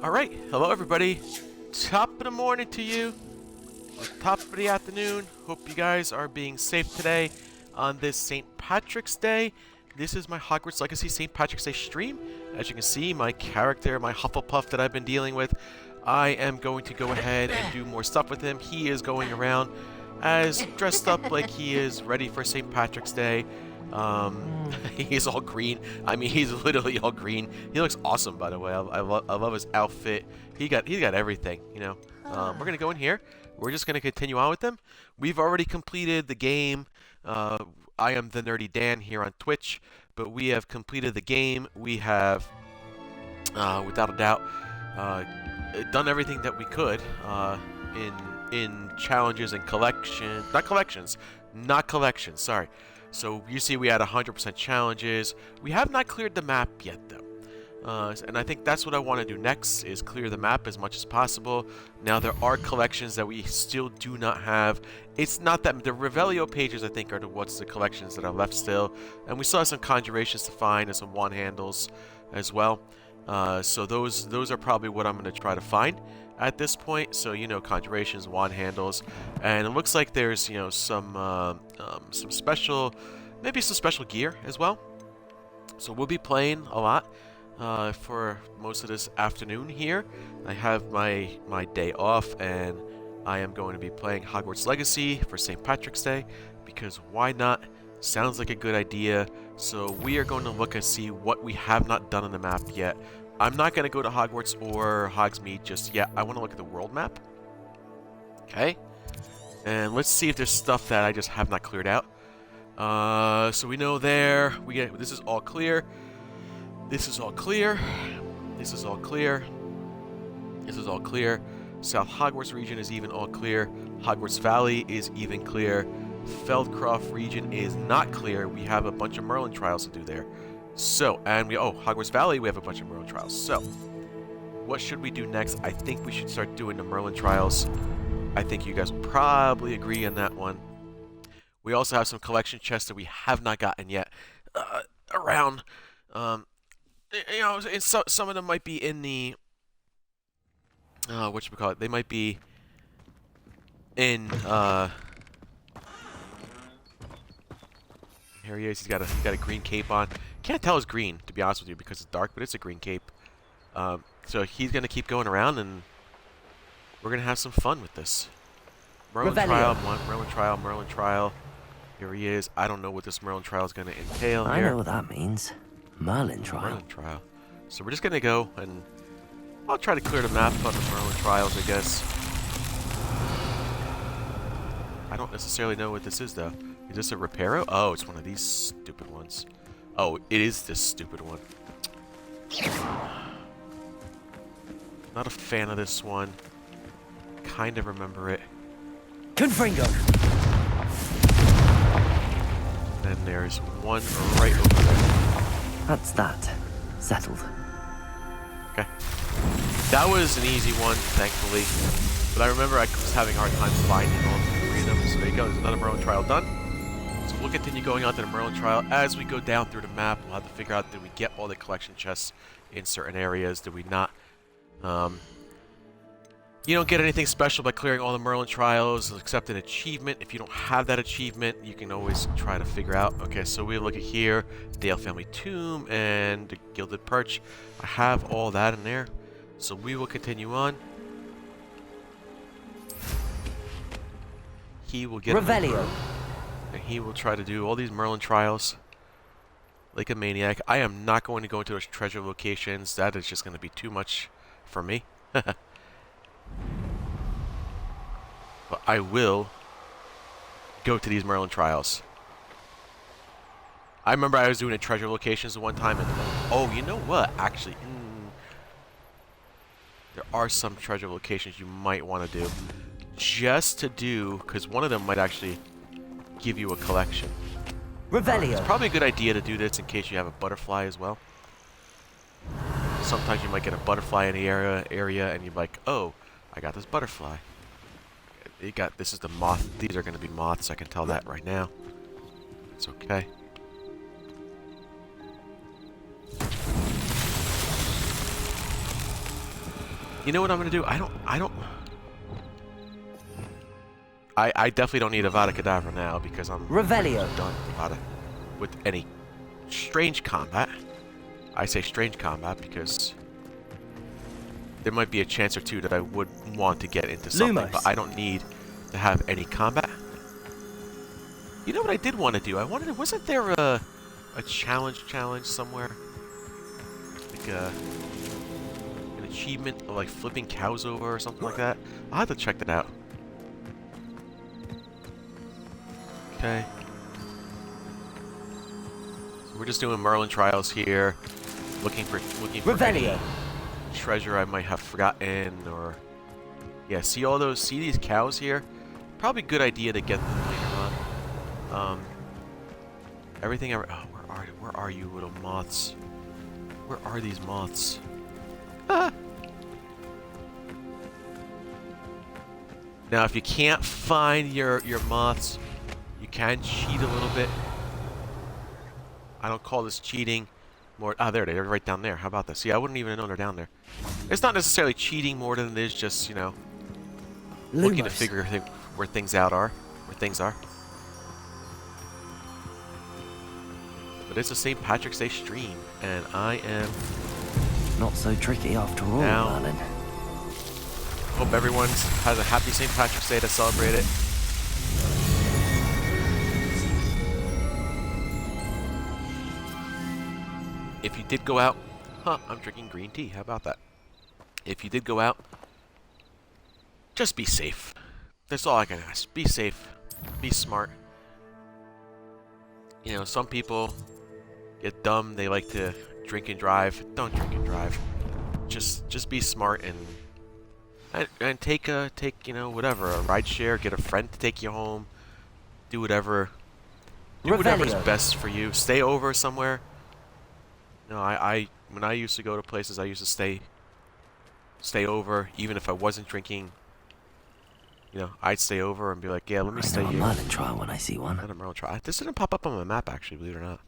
Alright, hello everybody. Top of the morning to you. Or top of the afternoon. Hope you guys are being safe today on this St. Patrick's Day. This is my Hogwarts Legacy St. Patrick's Day stream. As you can see, my character, my Hufflepuff that I've been dealing with, I am going to go ahead and do more stuff with him. He is going around as dressed up like he is ready for St. Patrick's Day. He's all green. I mean, he's literally all green. He looks awesome, by the way. I love his outfit. He's got everything, you know. We're gonna go in here. We're just gonna continue on with him. We've already completed the game. I am TheNerdyDan here on Twitch, but we have completed the game. We have, without a doubt, done everything that we could in challenges and not collections. Sorry. So you see we had 100% challenges. We have not cleared the map yet though. And I think that's what I want to do next, is clear the map as much as possible. Now there are collections that we still do not have. It's not that the Revelio pages I think are the collections that are left still. And we still have some conjurations to find and some wand handles as well. So those are probably what I'm going to try to find at this point. So, you know, conjurations, wand handles, and it looks like there's, you know, some special, maybe some special gear as well. So we'll be playing a lot for most of this afternoon here. I have my day off, and I am going to be playing Hogwarts Legacy for St. Patrick's Day, because why not? Sounds like a good idea. So we are going to look and see what we have not done on the map yet. I'm not going to go to Hogwarts or Hogsmeade just yet. I want to look at the world map. Okay. And let's see if there's stuff that I just have not cleared out. So we know there. This is all clear. This is all clear. This is all clear. This is all clear. South Hogwarts region is even all clear. Hogwarts Valley is even clear. Feldcroft region is not clear. We have a bunch of Merlin Trials to do there. So, and Hogwarts Valley, we have a bunch of Merlin Trials. So, what should we do next? I think we should start doing the Merlin Trials. I think you guys will probably agree on that one. We also have some collection chests that we have not gotten yet around. You know, and some of them might be in the whatchamacallit, they might be in here he is. He's got a green cape on. Can't tell it's green, to be honest with you, because it's dark, but it's a green cape. So he's gonna keep going around, and we're gonna have some fun with this. Merlin Trial, Merlin Trial. Here he is. I don't know what this Merlin Trial is gonna entail here. I know what that means. Merlin Trial. Merlin Trial. So we're just gonna go, and I'll try to clear the map on the Merlin Trials, I guess. I don't necessarily know what this is, though. Is this a Reparo? Oh, it's one of these stupid ones. Oh, it is this stupid one. Not a fan of this one. Kind of remember it. Confringo. Then there's one right over there. That's that. Settled. Okay. That was an easy one, thankfully. But I remember I was having a hard time finding all three of them. So there you go. There's another Merlin Trial done. So we'll continue going on to the Merlin Trial. As we go down through the map, we'll have to figure out, did we get all the collection chests in certain areas? Did we not? You don't get anything special by clearing all the Merlin Trials, except an achievement. If you don't have that achievement, you can always try to figure out. Okay, so we look at here, Dale Family Tomb and the Gilded Perch. I have all that in there. So we will continue on. He will get Revelio. And he will try to do all these Merlin Trials like a maniac. I am not going to go into those treasure locations. That is just going to be too much for me. But I will go to these Merlin Trials. I remember I was doing a treasure locations at one time, and oh, you know what? Actually, there are some treasure locations you might want to do. Just to do, because one of them might actually give you a collection. Revelio. It's probably a good idea to do this in case you have a butterfly as well. Sometimes you might get a butterfly in the area and you're like, oh, I got this butterfly. This is the moth. These are going to be moths, I can tell that right now. It's okay. You know what I'm gonna do? I definitely don't need Avada Kedavra now because I'm Revelio. done with any strange combat. I say strange combat because there might be a chance or two that I would want to get into something, Lumos. but I don't need to have any combat. You know what I did want to do? Wasn't there a challenge somewhere? Like an achievement of like flipping cows over or something like that? I'll have to check that out. Okay. So we're just doing Merlin Trials here, looking for any treasure I might have forgotten, or yeah. See these cows here? Probably a good idea to get them later on. Everything. Oh, where are you, little moths? Where are these moths? Ah. Now, if you can't find your moths, you can cheat a little bit. I don't call this cheating. More. Ah, there they are, right down there. How about this? See, I wouldn't even know they're down there. It's not necessarily cheating more than it is just, you know, looking to figure where things are. But it's a St. Patrick's Day stream, and I am Not so tricky after all, now. Merlin. Hope everyone has a happy St. Patrick's Day to celebrate it. If you did go out, I'm drinking green tea. How about that? If you did go out, just be safe. That's all I can ask. Be safe. Be smart. You know, some people get dumb. They like to drink and drive. Don't drink and drive. Just be smart and take you know, whatever, a ride share. Get a friend to take you home. Do whatever. Do whatever's best for you. Stay over somewhere. No, when I used to go to places, I used to stay over, even if I wasn't drinking. You know, I'd stay over and be like, yeah, let me stay here. a Merlin trial when I see one. Not a Merlin trial. This didn't pop up on my map, actually, believe it or not.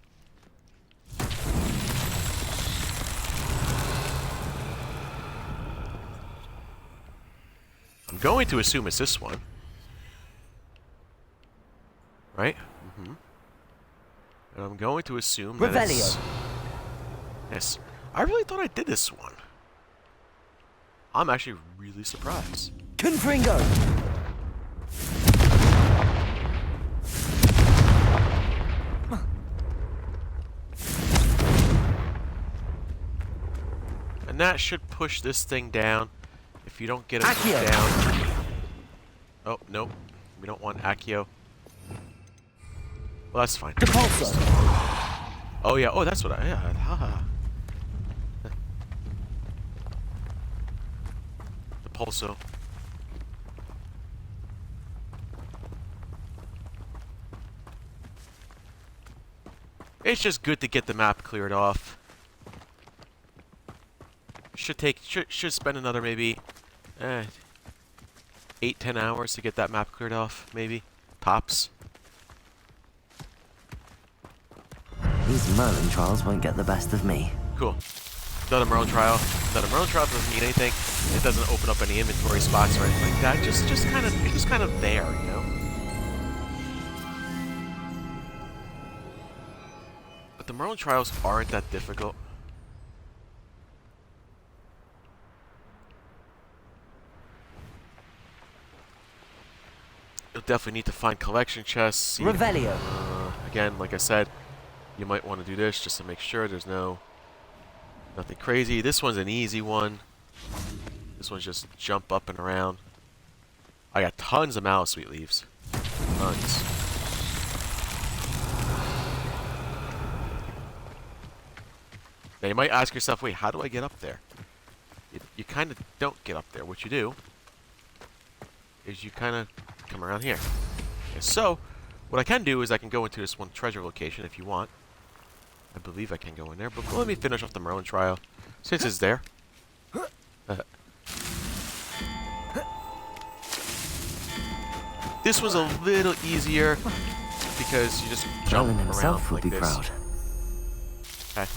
I'm going to assume it's this one. Right? Mm-hmm. And I'm going to assume that it's... Yes. I really thought I did this one. I'm actually really surprised. Confringo! And that should push this thing down. If you don't get it down... Oh, nope. We don't want Accio. Well, that's fine. Oh, yeah. Oh, that's what I... Yeah. Haha. The Pulso. It's just good to get the map cleared off. Should spend another maybe 8-10 hours to get that map cleared off, maybe tops. These Merlin trials won't get the best of me. Cool. Another Merlin trial. Another Merlin trial doesn't mean anything. It doesn't open up any inventory spots or anything like that. Just kind of there, you know. But the Merlin trials aren't that difficult. You'll definitely need to find collection chests. Revelio. Again, like I said, you might want to do this just to make sure there's nothing crazy. This one's an easy one. This one's just jump up and around. I got tons of mallow sweet leaves. Tons. Now you might ask yourself, wait, how do I get up there? You kind of don't get up there. What you do is you kind of come around here. Okay, so, what I can do is I can go into this one treasure location if you want. I believe I can go in there, but let me finish off the Merlin trial since it's there. This was a little easier because you just jump Merlin around himself would like be this. proud. Okay.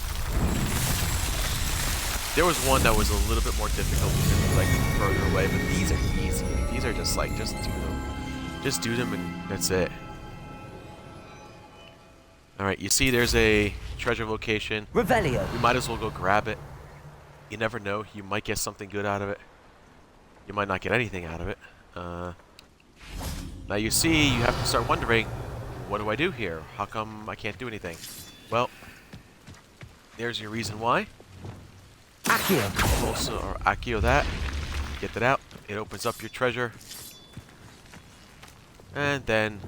There was one that was a little bit more difficult because it was like further away, but these are easy. These are just like, just do them. Just do them and that's it. Alright, you see there's a treasure location. Revelio. We might as well go grab it. You never know, you might get something good out of it. You might not get anything out of it. Now you see, you have to start wondering, what do I do here? How come I can't do anything? Well, there's your reason why. Accio. Also, or Accio that. Get that out. It opens up your treasure. And then,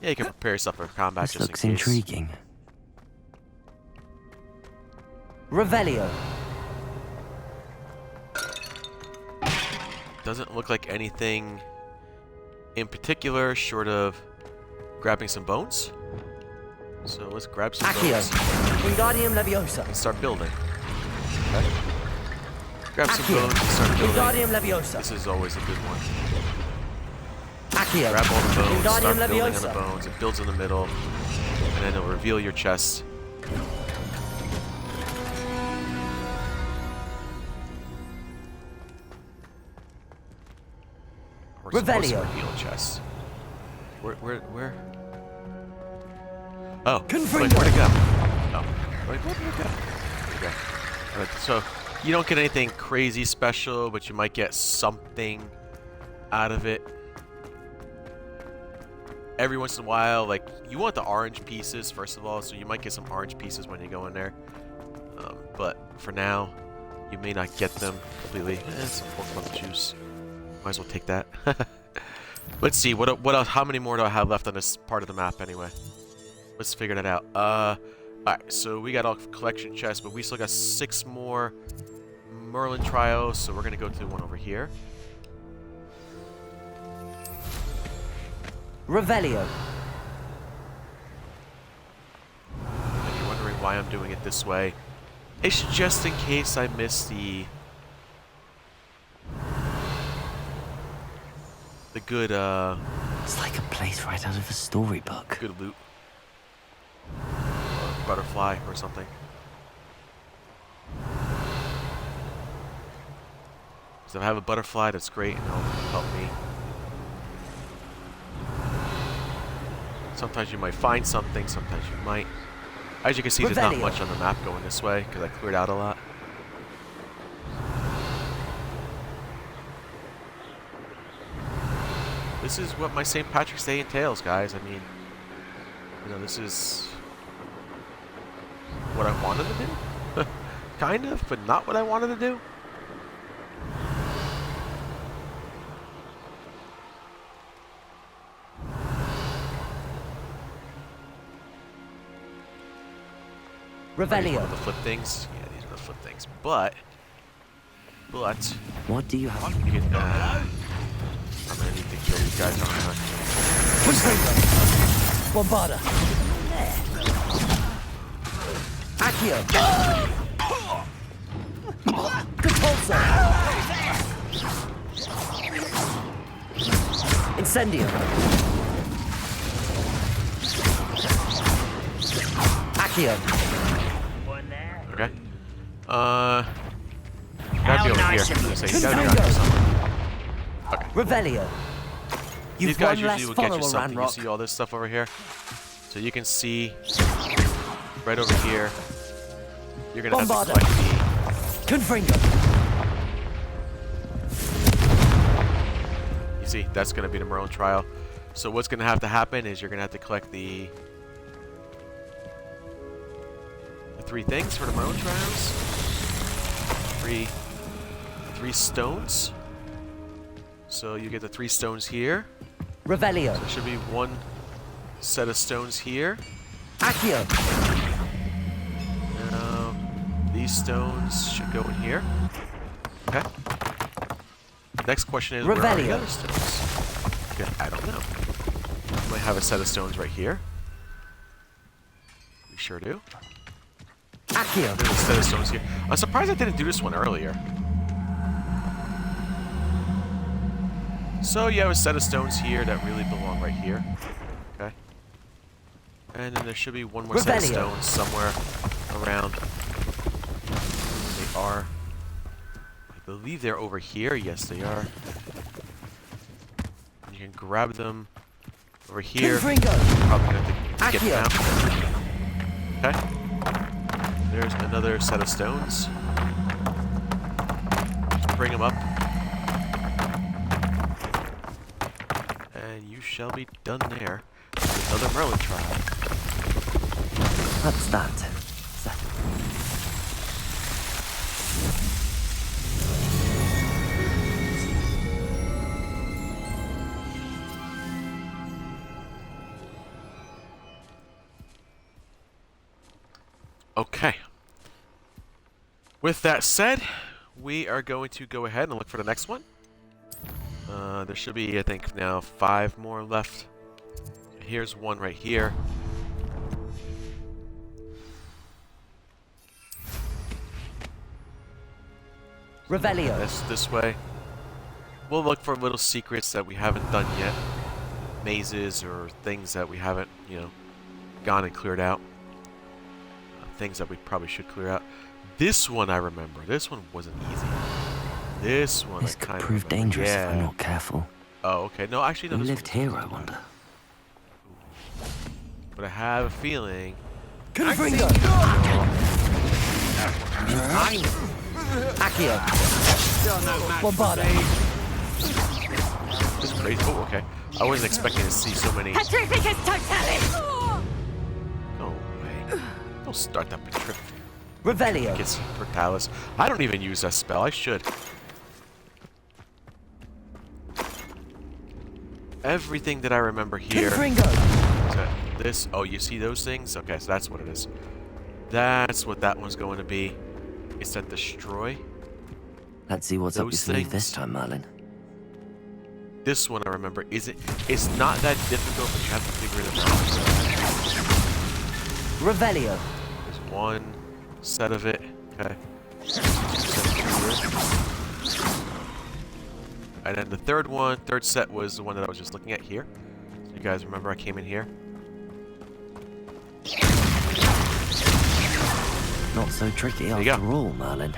yeah, you can prepare yourself for combat This just looks in case. intriguing. Revelio. Doesn't look like anything in particular, short of grabbing some bones. So let's grab some Accio. bones Wingardium Leviosa. and start building. Okay. Grab some Accio. bones and start building. Wingardium Leviosa. This is always a good one. Accio. Grab all the bones, Wingardium start building on the Leviosa. bones. It builds in the middle, and then it'll reveal your chest. We're supposed to Revelio. reveal chest. Where? Oh, Confringo. wait, where'd it go? Oh, wait, where'd it go? Okay. Alright, so you don't get anything crazy special, but you might get something out of it. Every once in a while, like, you want the orange pieces, first of all, so you might get some orange pieces when you go in there. But for now, you may not get them completely. Some Hogwarts juice. Might as well take that. Let's see, what else? How many more do I have left on this part of the map anyway? Let's figure that out. Alright, so we got all collection chests, but we still got 6 more Merlin Trials, so we're gonna go to one over here. Revelio. If you're wondering why I'm doing it this way, it's just in case I miss the good, It's like a place right out of a storybook. good loot. Or butterfly or something. So if I have a butterfly, that's great, and it'll help me. Sometimes you might find something, sometimes you might. As you can see, there's not Revelio. much on the map going this way, because I cleared out a lot. This is what my St. Patrick's Day entails, guys. I mean, you know, this is what I wanted to do. Kind of, but not what I wanted to do. One Revelio. of the flip things. Yeah, these are the flip things. But What do you have? you can, I'm gonna need to kill these guys, aren't I? Confringo. Bombarda. Accio. Compulso. Incendio. Accio. Okay. Gotta be over here. I was gonna say, you gotta be around here somewhere. Okay. Revelio. These You've guys one less usually will get you follower, something. You Ranrock. see all this stuff over here? So you can see right over here. You're gonna have to Bombarda. collect Confringo. the. You see, that's gonna be the Merlin trial. So what's gonna have to happen is you're gonna have to collect the 3 things for the Merlin trials. Three stones. So you get the 3 stones here. Revelio. There should be 1 set of stones here. Accio. These stones should go in here. Okay. Next question is, where are the Revelio. other stones? Okay, I don't know. We might have a set of stones right here. We sure do. Accio. There's a set of stones here. I'm surprised I didn't do this one earlier. So you have a set of stones here that really belong right here. Okay. And then there should be 1 more set of Revelio. stones somewhere around. are. I believe they're over here. Yes, they are. You can grab them over here. Probably gonna have to get them out. Okay. There's another set of stones. Bring them up. And you shall be done there. Another Merlin trial. What's that? Okay. With that said, we are going to go ahead and look for the next one. There should be, I think, now 5 more left. Here's one right here. Revelio. This way. We'll look for little secrets that we haven't done yet. Mazes or things that we haven't, you know, gone and cleared out. Things that we probably should clear out. This one I remember. This one wasn't easy. This one This I could kind of prove remember. dangerous Yeah. if I'm not careful. Oh, okay. No, actually, no. Who This lived one here, I wonder? But I have a feeling. Confringo. Accio. Bombardo. This is crazy. Oh, okay. I wasn't expecting to see so many. Petrificus totalis! No way. Don't start that Petrificus Revelio. totalis. I don't even use that spell. I should. Everything that I remember here. Confringo. This. Oh, you see those things? Okay, so that's what it is. That's what that one's going to be. It's that destroy. Let's see what's up your Those sleeve things. this time, Merlin. This one I remember isn't. It's not that difficult, but you have to figure it out. Revelio. There's one set of it. Okay. And then the third set was the one that I was just looking at here. So you guys remember I came in here? Not so tricky There you after go. all, Merlin.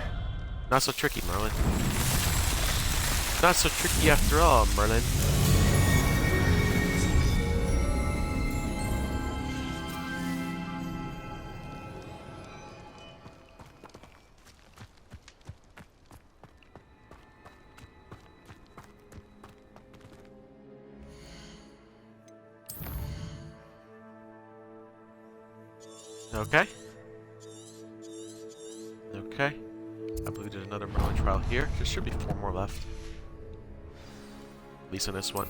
Not so tricky, Merlin. Not so tricky after all, Merlin. Okay. Okay. I believe there's another Merlin trial here. There should be 4 more left. At least on this one.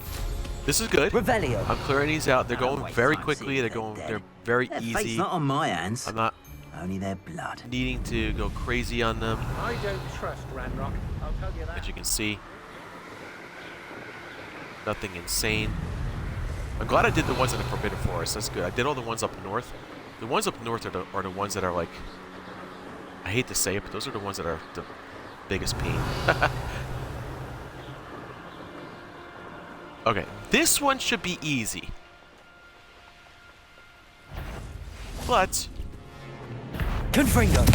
This is good. Revelio. I'm clearing these out. They're going very quickly. They're very Their easy. fate's not on my hands. I'm not Only their blood. needing to go crazy on them, I don't trust Ranrock, I'll tell you that. as you can see. Nothing insane. I'm glad I did the ones in the Forbidden Forest. That's good. I did all the ones up north. The ones up north are the ones that are like, I hate to say it, but those are the ones that are the biggest pain. Okay, this one should be easy. But Confringo.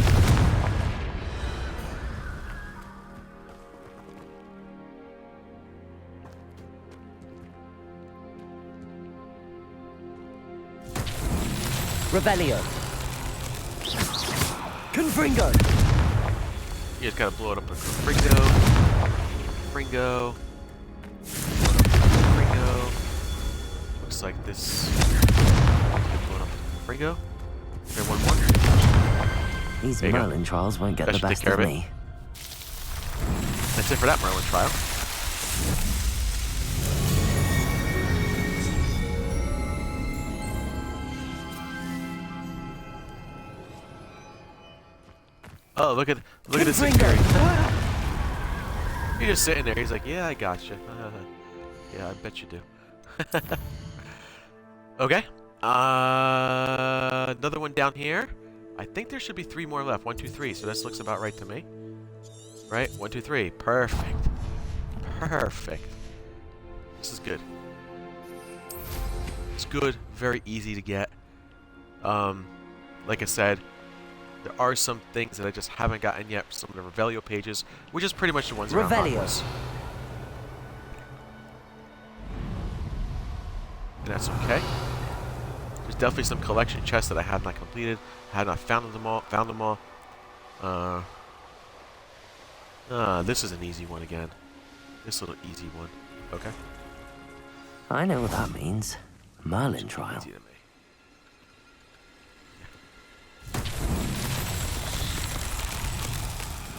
Revelio. Confringo. you just gotta blow it up with Fringo. Fringo. Looks like this. Blow it up with Fringo. Okay, one more. These There you go. Merlin trials won't get That the should take best care of of it. me. That's it for that Merlin trial. Oh, look at this security. He's just sitting there. He's like, "Yeah, I got you. Yeah, I bet you do." Okay. Another one down here. I think there should be 3 more left. 1, 2, 3. So this looks about right to me. Right? 1, 2, 3. Perfect. Perfect. This is good. It's good. Very easy to get. Like I said, There are some things that I just haven't gotten yet. Some of the Revelio pages, which is pretty much the ones around Revelio. Hogwarts. And that's okay. There's definitely some collection chests that I have not completed. I have not found them all. This is an easy one again. This little easy one. Okay. I know what that means. Merlin trial. Easy to me.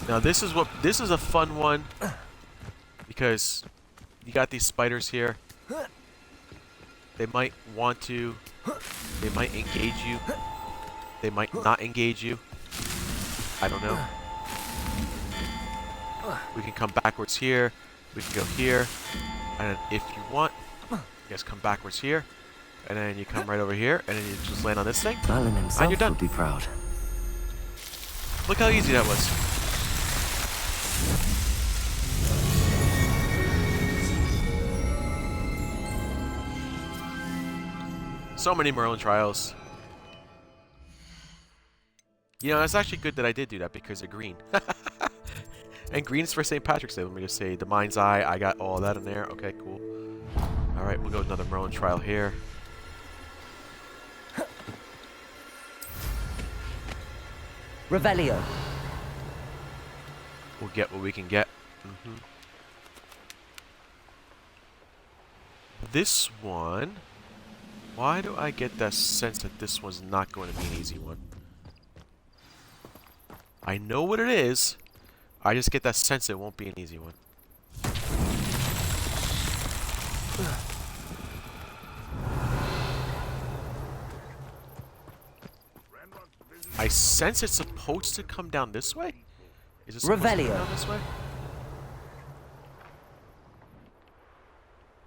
Now this is a fun one because you got these spiders here. They might want to. They might engage you. They might not engage you. I don't know. We can come backwards here. We can go here. And if you want, you guys come backwards here. And then you come right over here. And then you just land on this thing. Merlin himself you're done. would be proud. Look how easy that was. So many Merlin Trials. You know, it's actually good that I did do that because of green. And green's for St. Patrick's Day. Let me just say, the Mind's Eye, I got all that in there. Okay, cool. Alright, we'll go another Merlin Trial here. Revelio. We'll get what we can get. This one... Why do I get that sense that this one's not going to be an easy one? I know what it is. I just get that sense it won't be an easy one. I sense it's supposed to come down this way? Is it supposed to come down this way?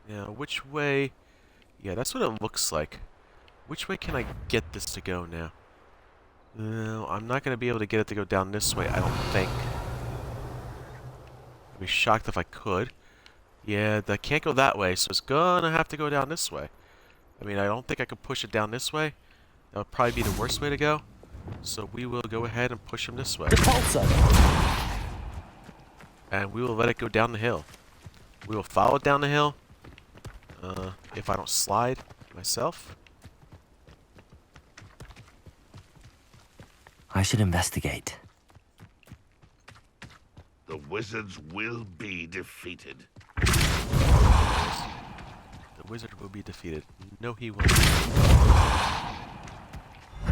Yeah, which way... Yeah, that's what it looks like. Which way can I get this to go now? No, I'm not going to be able to get it to go down this way, I don't think. I'd be shocked if I could. Yeah, that can't go that way, so it's gonna have to go down this way. I mean, I don't think I could push it down this way. That would probably be the worst way to go. So we will go ahead and push him this way. And we will let it go down the hill. We will follow it down the hill. If I don't slide myself. I should investigate. The wizards will be defeated. The wizard will be defeated. No, he won't.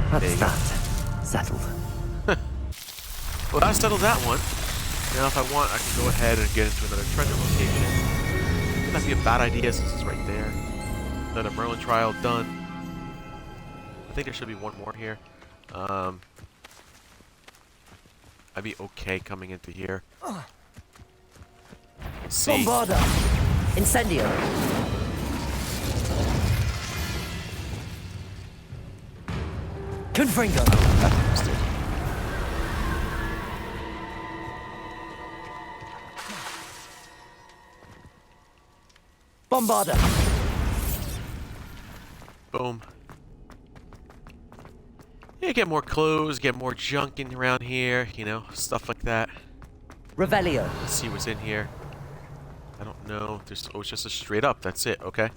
That's that. Settled. Well, that settled that one. Now, if I want, I can go ahead and get into another treasure location. Wouldn't that be a bad idea since it's right there? Another Merlin trial done. I think there should be one more here. I'd be okay coming into here. See. Bombarda. Incendio. Confringo. Bombarda. Boom. Yeah, get more clothes, get more junk in around here, you know, stuff like that. Revelio. Let's see what's in here. I don't know. There's, oh, it's just a straight up. That's it. Okay.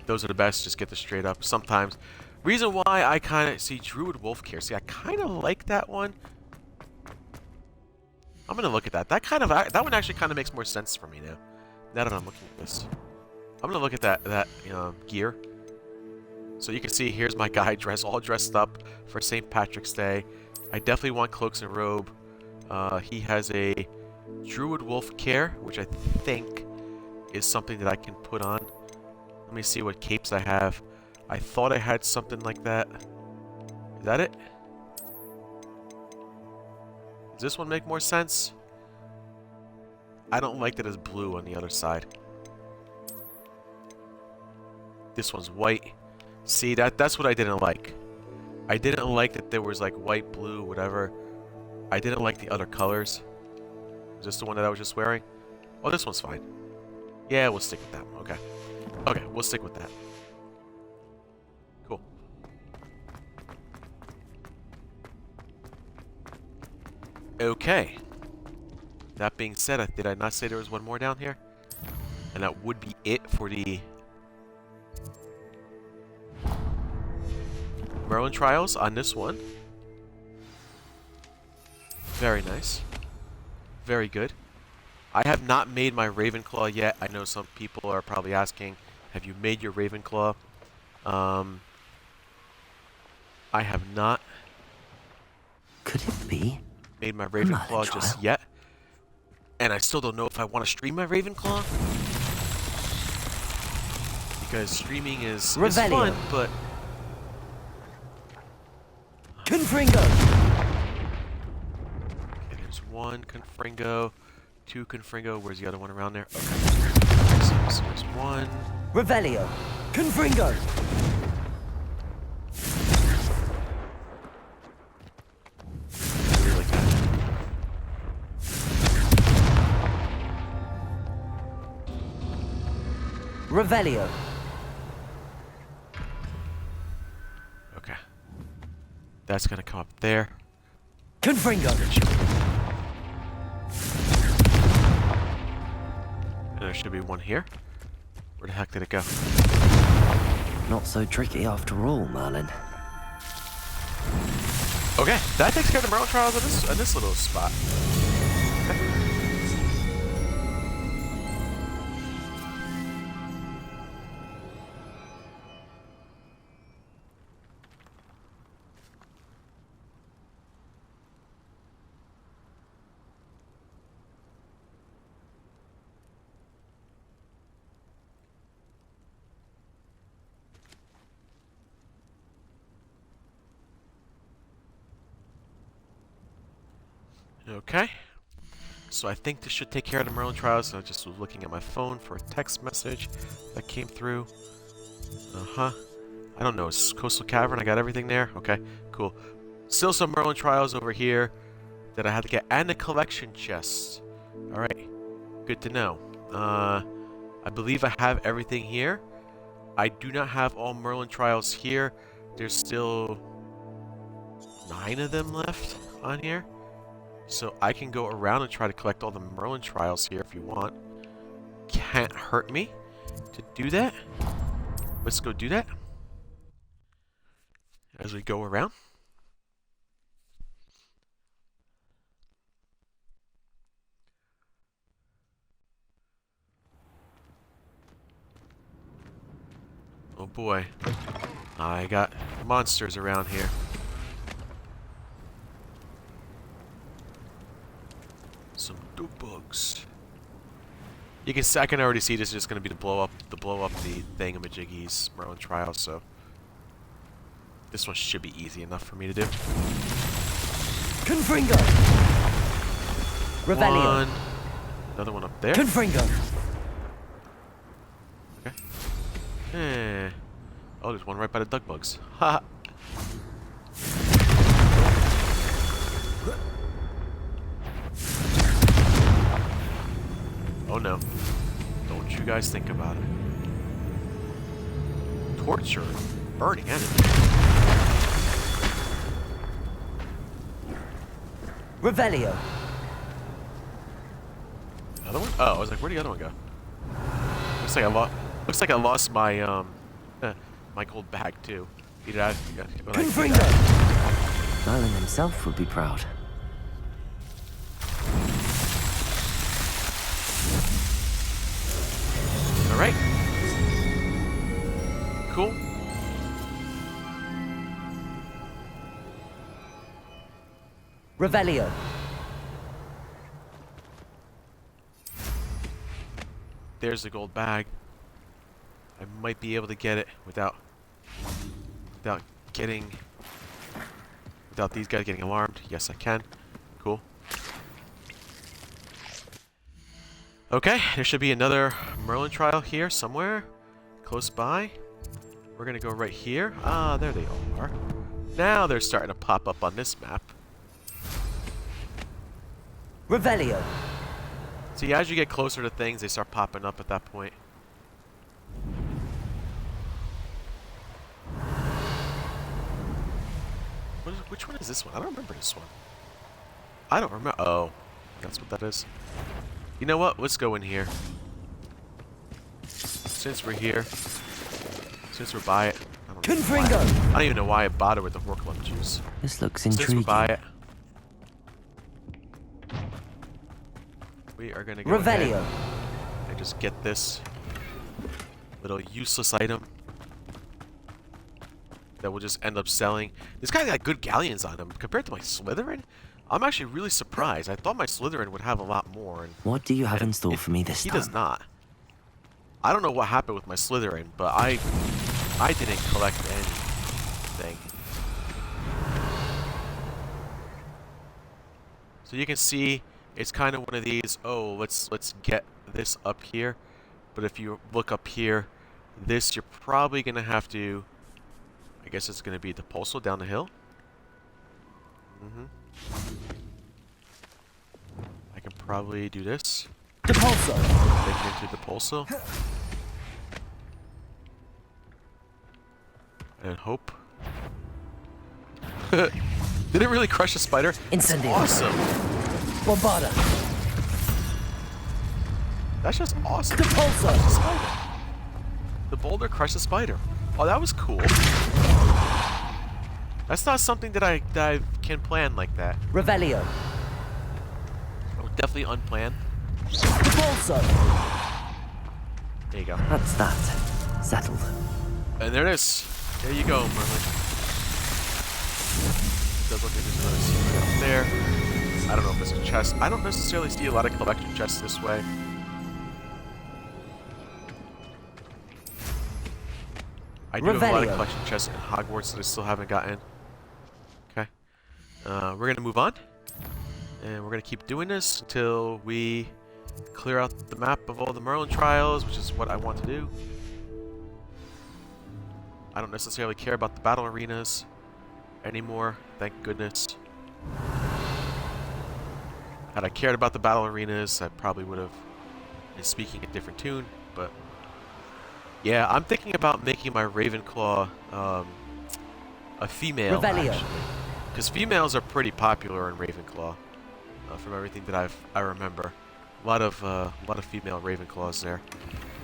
Those are the best. Just get the straight up. Sometimes. Reason why I kind of see Druid Wolf Care. See, I kind of like that one. I'm gonna look at that. That one actually kind of makes more sense for me now. Now that I'm looking at this, I'm gonna look at that gear. So you can see here's my guy all dressed up for St. Patrick's Day. I definitely want cloaks and robe. He has a Druid Wolf Care, which I think is something that I can put on. Let me see what capes I have. I thought I had something like that. Is that it? Does this one make more sense? I don't like that it's blue on the other side. This one's white. See, that's what I didn't like. I didn't like that there was like white, blue, whatever. I didn't like the other colors. Is this the one that I was just wearing? Oh, this one's fine. Yeah, we'll stick with that one. Okay. Okay, we'll stick with that. Cool. Okay. That being said, did I not say there was one more down here? And that would be it for the Merlin Trials on this one. Very nice. Very good. I have not made my Ravenclaw yet. I know some people are probably asking, have you made your Ravenclaw? I have not Could it be? made my Merlin Ravenclaw just trial? yet. And I still don't know if I want to stream my Ravenclaw. Because streaming is Revelio. fun, but... Confringo. Okay, there's one Confringo, two Confringo. Where's the other one around there? Okay. So there's one. Revelio. Confringo. Really good. Revelio. Okay. That's gonna come up there. Confringo. And there should be one here. Where the heck did it go? Not so tricky after all, Merlin. Okay, that takes care of the Merlin Trials in this little spot. Okay. Okay. So I think this should take care of the Merlin Trials. I just was looking at my phone for a text message that came through. I don't know. It's Coastal Cavern. I got everything there. Okay, cool. Still some Merlin Trials over here that I had to get, and the collection chest. All right, good to know. I believe I have everything here. I do not have all Merlin Trials here. There's still 9 of them left on here. So I can go around and try to collect all the Merlin Trials here if you want. Can't hurt me to do that. Let's go do that. As we go around. Oh boy. I got monsters around here. Some dope bugs. You can see, I can already see this is just going to be to blow up the thingamajiggies Merlin Trials, so this one should be easy enough for me to do. Confringo. Revelio. One. Another one up there. Confringo. Okay. Eh. Oh, there's one right by the duck bugs. Ha. Oh no. Don't you guys think about it. Torture. Burning enemy. Revelio. Another one? Oh, I was like, where'd the other one go? Looks like I lost my my gold bag too. Confringo. Merlin himself would be proud. Alright. Cool. Revelio. There's the gold bag. I might be able to get it without these guys getting alarmed. Yes, I can. Cool. Okay, there should be another Merlin trial here somewhere close by. We're gonna go right here. Ah, there they are. Now they're starting to pop up on this map. Revelio. See, as you get closer to things, they start popping up at that point. Which one is this one? I don't remember this one. I don't remember. Oh, that's what that is. You know what? Let's go in here. Since we're here. Since we're by it. Confringo! I don't even know why I bought it with the Horklum juice. This looks Since we're intriguing. by it. We are going to go ahead Revelio. and just get this little useless item that we'll just end up selling. This guy got good galleons on him compared to my Slytherin. I'm actually really surprised. I thought my Slytherin would have a lot more. And What do you have in store for me this he time? does not. I don't know what happened with my Slytherin, but I didn't collect anything. So you can see it's kind of one of these, oh, let's get this up here. But if you look up here, this you're probably going to have to, I guess it's going to be the Pulsal down the hill. I can probably do this. Depulso. Take it into the Pulsal. And hope. Did it really crush a spider? Incendio. Awesome. Bombarda. That's just awesome. Depulso. Spider. The boulder crushed a spider. Oh, that was cool. That's not something that I can plan like that. Revelio. Oh, definitely unplanned. Depulso. There you go. That's that. Settled. And there it is. There you go, Merlin. Does look like there's another secret up there. I don't know if it's a chest. I don't necessarily see a lot of collection chests this way. I do have a lot of Revelio. collection chests in Hogwarts that I still haven't gotten. Okay. We're going to move on. And we're going to keep doing this until we clear out the map of all the Merlin Trials, which is what I want to do. I don't necessarily care about the battle arenas anymore, thank goodness. Had I cared about the battle arenas, I probably would have been speaking a different tune, but yeah, I'm thinking about making my Ravenclaw a female, Revelio. actually. Because females are pretty popular in Ravenclaw, from everything that I remember. A lot of female Ravenclaws there.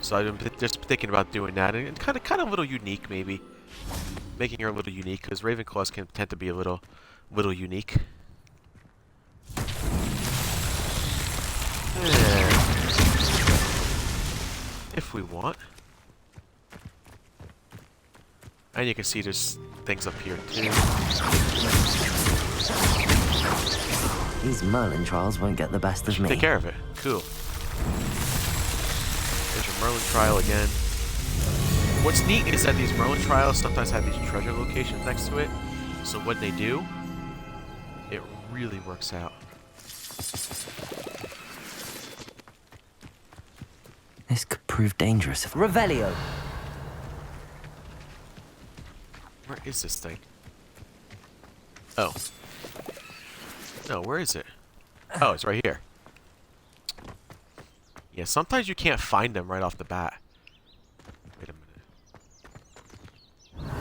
So I've been just thinking about doing that, and kind of a little unique, maybe, making her a little unique, because Ravenclaws can tend to be a little unique. And if we want, and you can see there's things up here too. These Merlin trials won't get the best of me. Take care of it. Cool. There's your Merlin trial again. What's neat is that these Merlin trials sometimes have these treasure locations next to it. So when they do, it really works out. This could prove dangerous if Revelio. Where is this thing? Oh. No, where is it? Oh, it's right here. Yeah, sometimes you can't find them right off the bat. Wait a minute.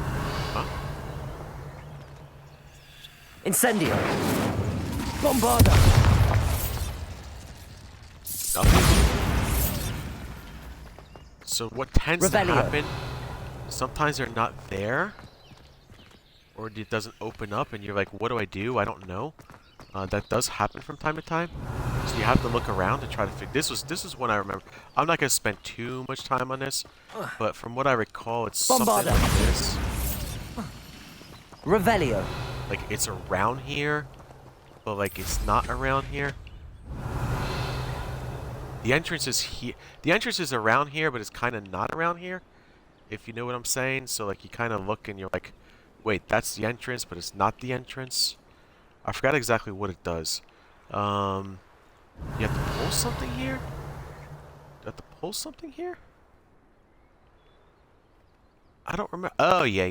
Huh? Incendio. Bombarda. Nothing. So what tends to Revelio. happen, sometimes they're not there, or it doesn't open up and you're like, what do? I don't know. That does happen from time to time. So you have to look around to try to figure. This is one I remember. I'm not going to spend too much time on this, but from what I recall, it's something Bombarda. like this. Revelio. Like it's around here, but like it's not around here. The entrance is here. The entrance is around here, but it's kind of not around here. If you know what I'm saying. So like you kind of look and you're like, wait, that's the entrance, but it's not the entrance. I forgot exactly what it does. You have to pull something here? Do you have to pull something here? I don't remember. Oh, yeah.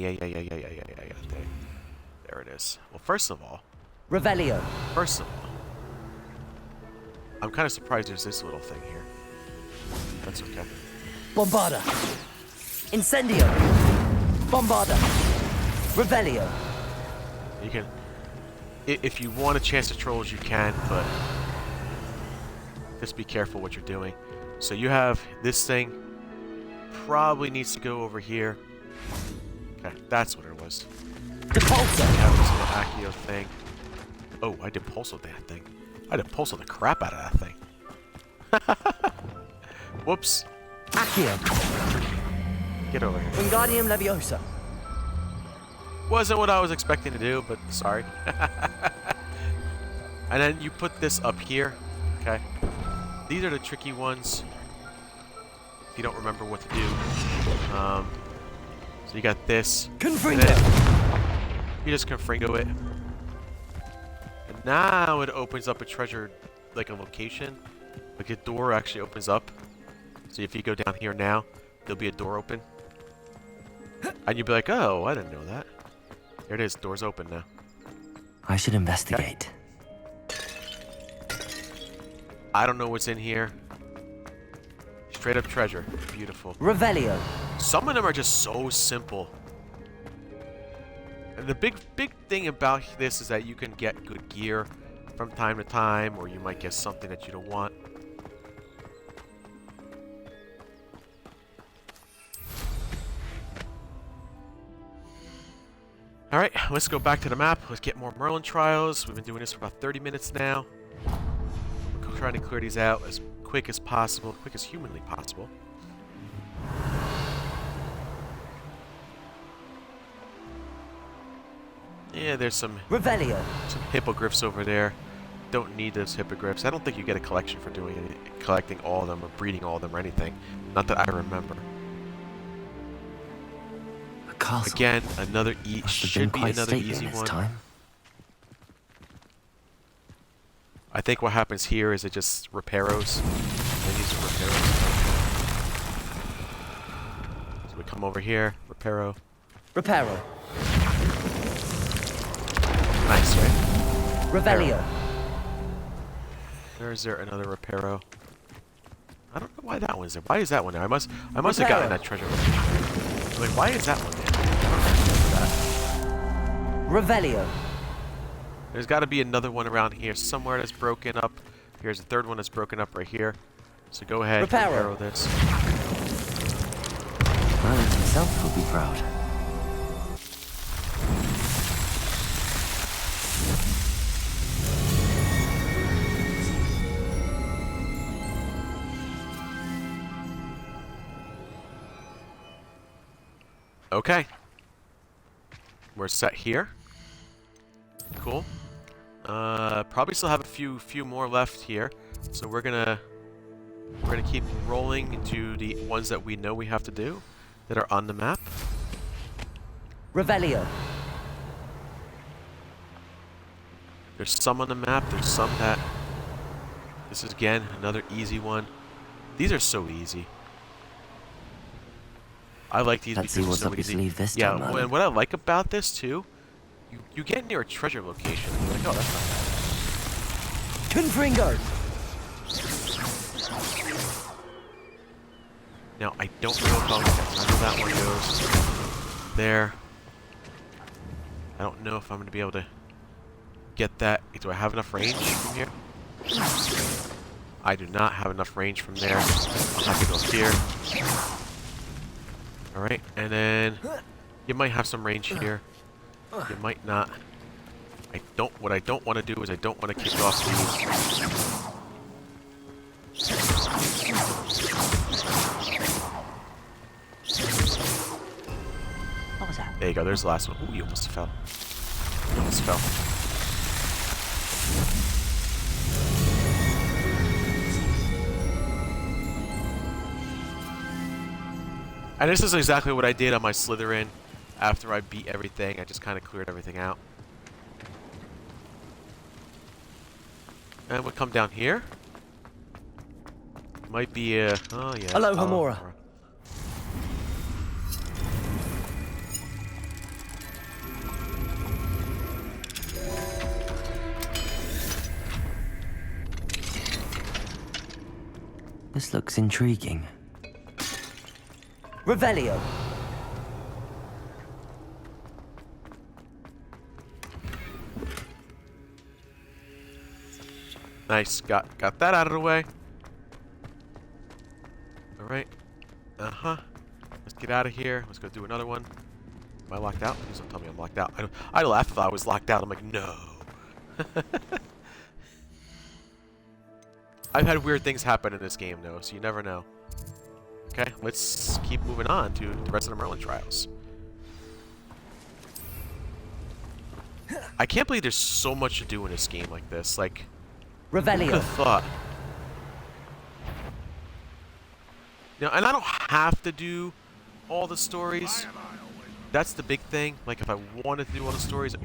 There it is. Well, first of all, Revelio. I'm kind of surprised there's this little thing here. That's okay. Bombarda. Incendio. Bombarda. Revelio. You can... if you want a chance to trolls, you can, but just be careful what you're doing. So you have this thing. Probably needs to go over here. Okay, that's what it was. Depulso. We have this little Accio thing. Oh, I depulso that thing. I depulso the crap out of that thing. Whoops. Accio. Get over here. Wingardium Leviosa. Wasn't what I was expecting to do, but sorry. And then you put this up here. Okay. These are the tricky ones. If you don't remember what to do. So you got this. Confringo. You just confringo it. And now it opens up a treasure, like a location. Like a door actually opens up. So if you go down here now, there'll be a door open. And you'll be like, oh, I didn't know that. There it is, door's open now. I should investigate. I don't know what's in here. Straight up treasure. Beautiful. Revelio. Some of them are just so simple. And the big thing about this is that you can get good gear from time to time, or you might get something that you don't want. Alright, let's go back to the map. Let's get more Merlin Trials. We've been doing this for about 30 minutes now. We're trying to clear these out as quick as possible, quick as humanly possible. Yeah, there's some Revelio. hippogriffs over there. Don't need those hippogriffs. I don't think you get a collection for doing it, collecting all of them or breeding all of them or anything. Not that I remember. A castle. Again, another Must have should been be quite another stately easy this one. time. I think what happens here is it just repairos. Then use repairos. So we come over here, reparo. Reparo. Nice, right? Revelio. There's there another reparo. I don't know why that one's there. Why is that one there? I must have gotten that treasure. I'm like, why is that one there? Revelio. There's got to be another one around here somewhere that's broken up. Here's a third one that's broken up right here. So go ahead, Reparo. reparo this. Merlin himself will be proud. Okay. We're set here. Cool. Probably still have a few more left here. So we're gonna keep rolling into the ones that we know we have to do that are on the map. Revelio. There's some on the map, there's some that this is again another easy one. These are so easy. I like these Let's because see what's they're so up your easy. sleeve this Yeah, time, Merlin. and what I like about this too, you get near a treasure location. You're like, oh, that's not bad. Confringo. Now I don't know if that one goes there. I don't know if I'm gonna be able to get that. Do I have enough range from here? I do not have enough range from there. I'll have to go up here. Alright, and then you might have some range here. You might not. What I don't want to do is I don't want to kick off these. What was that? There you go, there's the last one. Ooh, you almost fell. You almost fell. And this is exactly what I did on my Slytherin after I beat everything. I just kind of cleared everything out. And we'll come down here. Might be a... Oh, yeah. Hello, Hamora. This looks intriguing. Revelio. Nice. Got that out of the way. All right. Let's get out of here. Let's go do another one. Am I locked out? Please don't tell me I'm locked out. I laughed if I was locked out. I'm like, no. I've had weird things happen in this game, though, so you never know. Okay, let's keep moving on to the rest of the Merlin Trials. I can't believe there's so much to do in this game like this. Like, who could Revelio. have thought? Now, and I don't have to do all the stories. That's the big thing. Like, if I wanted to do all the stories, I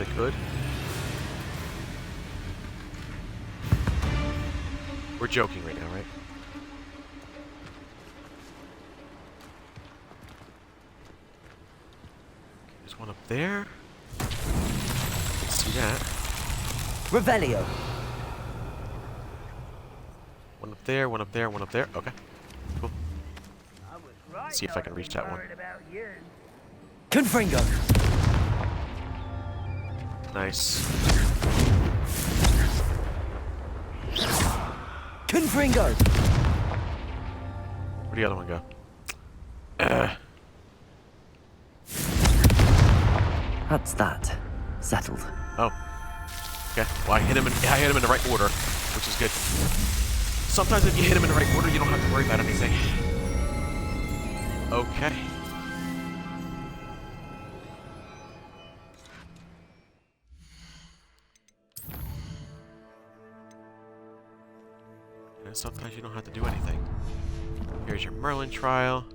could. We're joking right now, right? Okay, there's one up there. See that? Revelio. One up there, one up there, one up there. Okay. Cool. See if I can reach that one. Confringo. Nice. Confringo. Where'd the other one go? That's that. Settled. Oh. Okay. Well, I hit him in the right order, which is good. Sometimes if you hit him in the right order, you don't have to worry about anything. Okay. And sometimes you don't have to do anything. Here's your Merlin trial.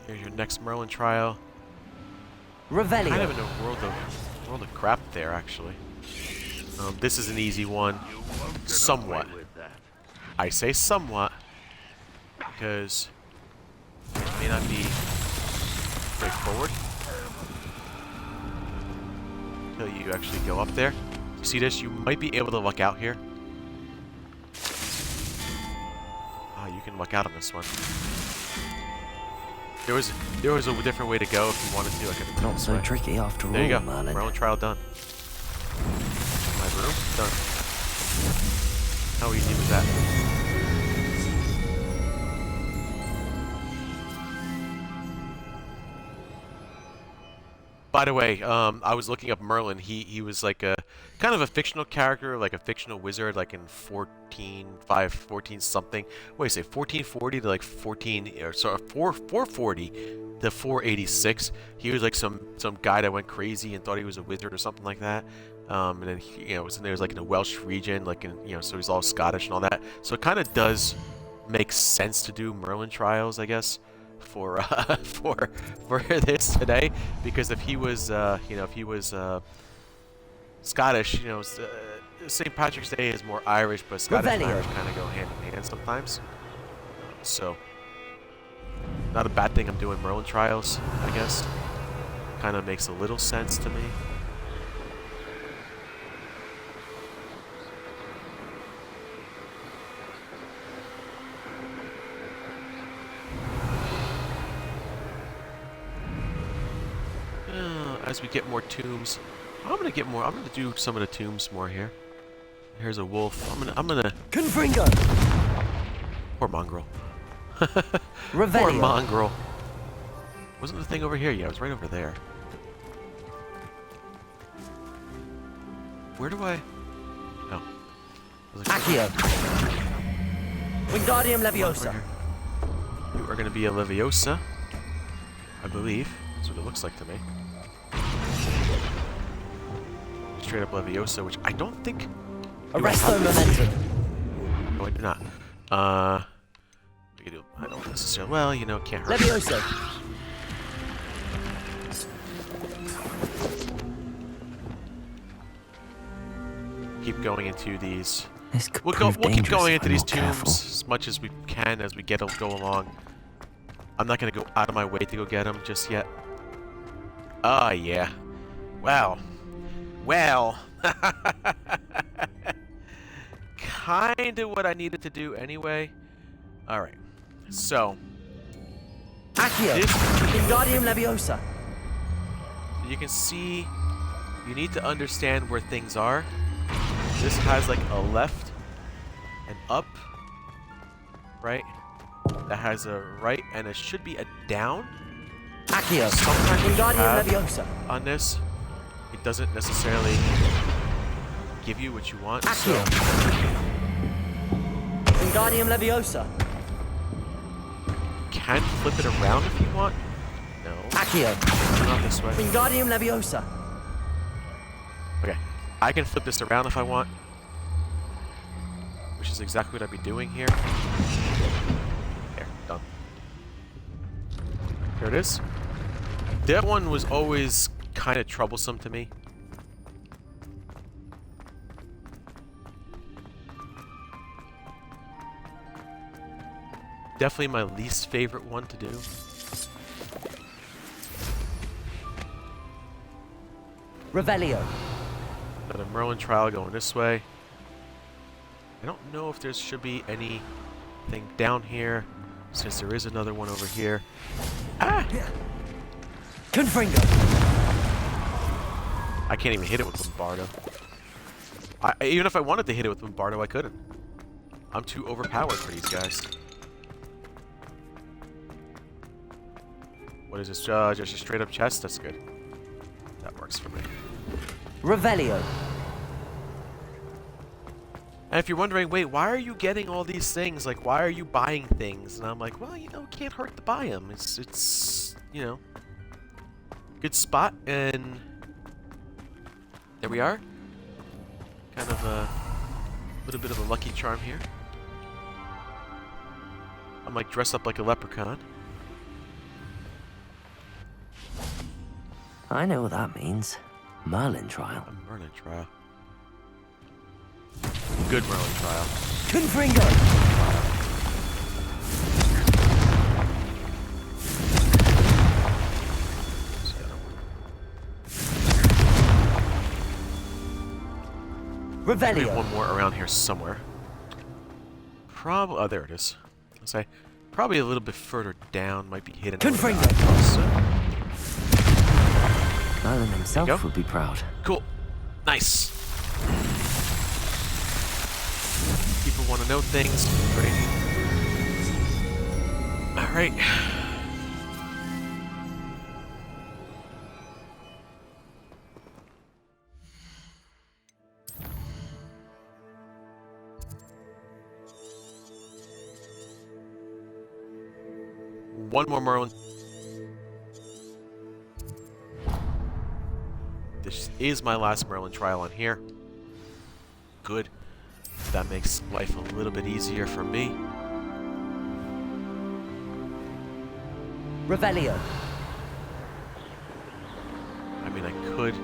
Here's your next Merlin trial. Revelio. Kind of in a world of crap there, actually. This is an easy one, somewhat. I say somewhat because it may not be straightforward until you actually go up there. You see this? You might be able to luck out here. Ah, you can luck out on this one. There was a different way to go if you wanted to. I could have Not so tricky after all, There you go. Merlin. Merlin trial done. My room done. How easy was that? By the way, I was looking up Merlin. He was like a kind of a fictional character, like a fictional wizard, like in 14 something. What do you say, 1440 to like 440 to 486. He was like some guy that went crazy and thought he was a wizard or something like that. And then he, was like in a Welsh region, like in so he's all Scottish and all that. So it kind of does make sense to do Merlin trials, I guess, for this today, because if he was Scottish, St. Patrick's Day is more Irish, but Scottish and Irish kind of go hand in hand sometimes. So not a bad thing I'm doing Merlin trials, I guess. Kind of makes a little sense to me. As we get more tombs, I'm gonna do some of the tombs more here. Here's a wolf. I'm gonna. Confringo. Poor mongrel. Revelio. Poor mongrel. Wasn't the thing over here? Yeah, it was right over there. Where do I? Oh. Accio. Wingardium Leviosa. You are gonna be a Leviosa, I believe. That's what it looks like to me. Straight up Leviosa, which I don't think. Arresto Momentum. No, I do not. I don't necessarily. Well, can't hurt. Leviosa. Keep going into these. This could We'll prove keep dangerous going if into we're these not tombs careful. as much as we can as we go along. I'm not gonna go out of my way to go get them just yet. Ah, yeah. Well. Kinda what I needed to do anyway. Alright. So, Accio. this, Wingardium Leviosa. you can see, you need to understand where things are. This has like a left, an up, right? That has a right, and it should be a down. Accio. Sometimes what you Wingardium have Leviosa. on this, it doesn't necessarily give you what you want. So, Accio. Wingardium Leviosa. you can flip it around if you want. No. Accio. Not this way. Wingardium Leviosa. Okay. I can flip this around if I want. Which is exactly what I'd be doing here. There, done. There it is. That one was always kind of troublesome to me. Definitely my least favorite one to do. Revelio. Got a Merlin trial going this way. I don't know if there should be anything down here, since there is another one over here. Ah! Confringo. I can't even hit it with Bombardo. Even if I wanted to hit it with Bombardo, I couldn't. I'm too overpowered for these guys. What is this? Just a straight up chest? That's good. That works for me. Revelio. And if you're wondering, wait, why are you getting all these things? Like, why are you buying things? And I'm like, well, you know, it can't hurt to buy them. It's you know, good spot. And there we are. Kind of a little bit of a lucky charm here. I'm like dressed up like a leprechaun. I know what that means. Merlin trial. A Merlin trial. Good Merlin trial. Confringo. Maybe Revelio. one more around here somewhere. Probably. Oh, there it is. I'll say probably a little bit further down. Might be hidden. Confringo. Merlin Go. himself would be proud. Cool. Nice. People want to know things. Great. All right. One more Merlin. This is my last Merlin trial on here. Good. That makes life a little bit easier for me. Revelio. I mean, I could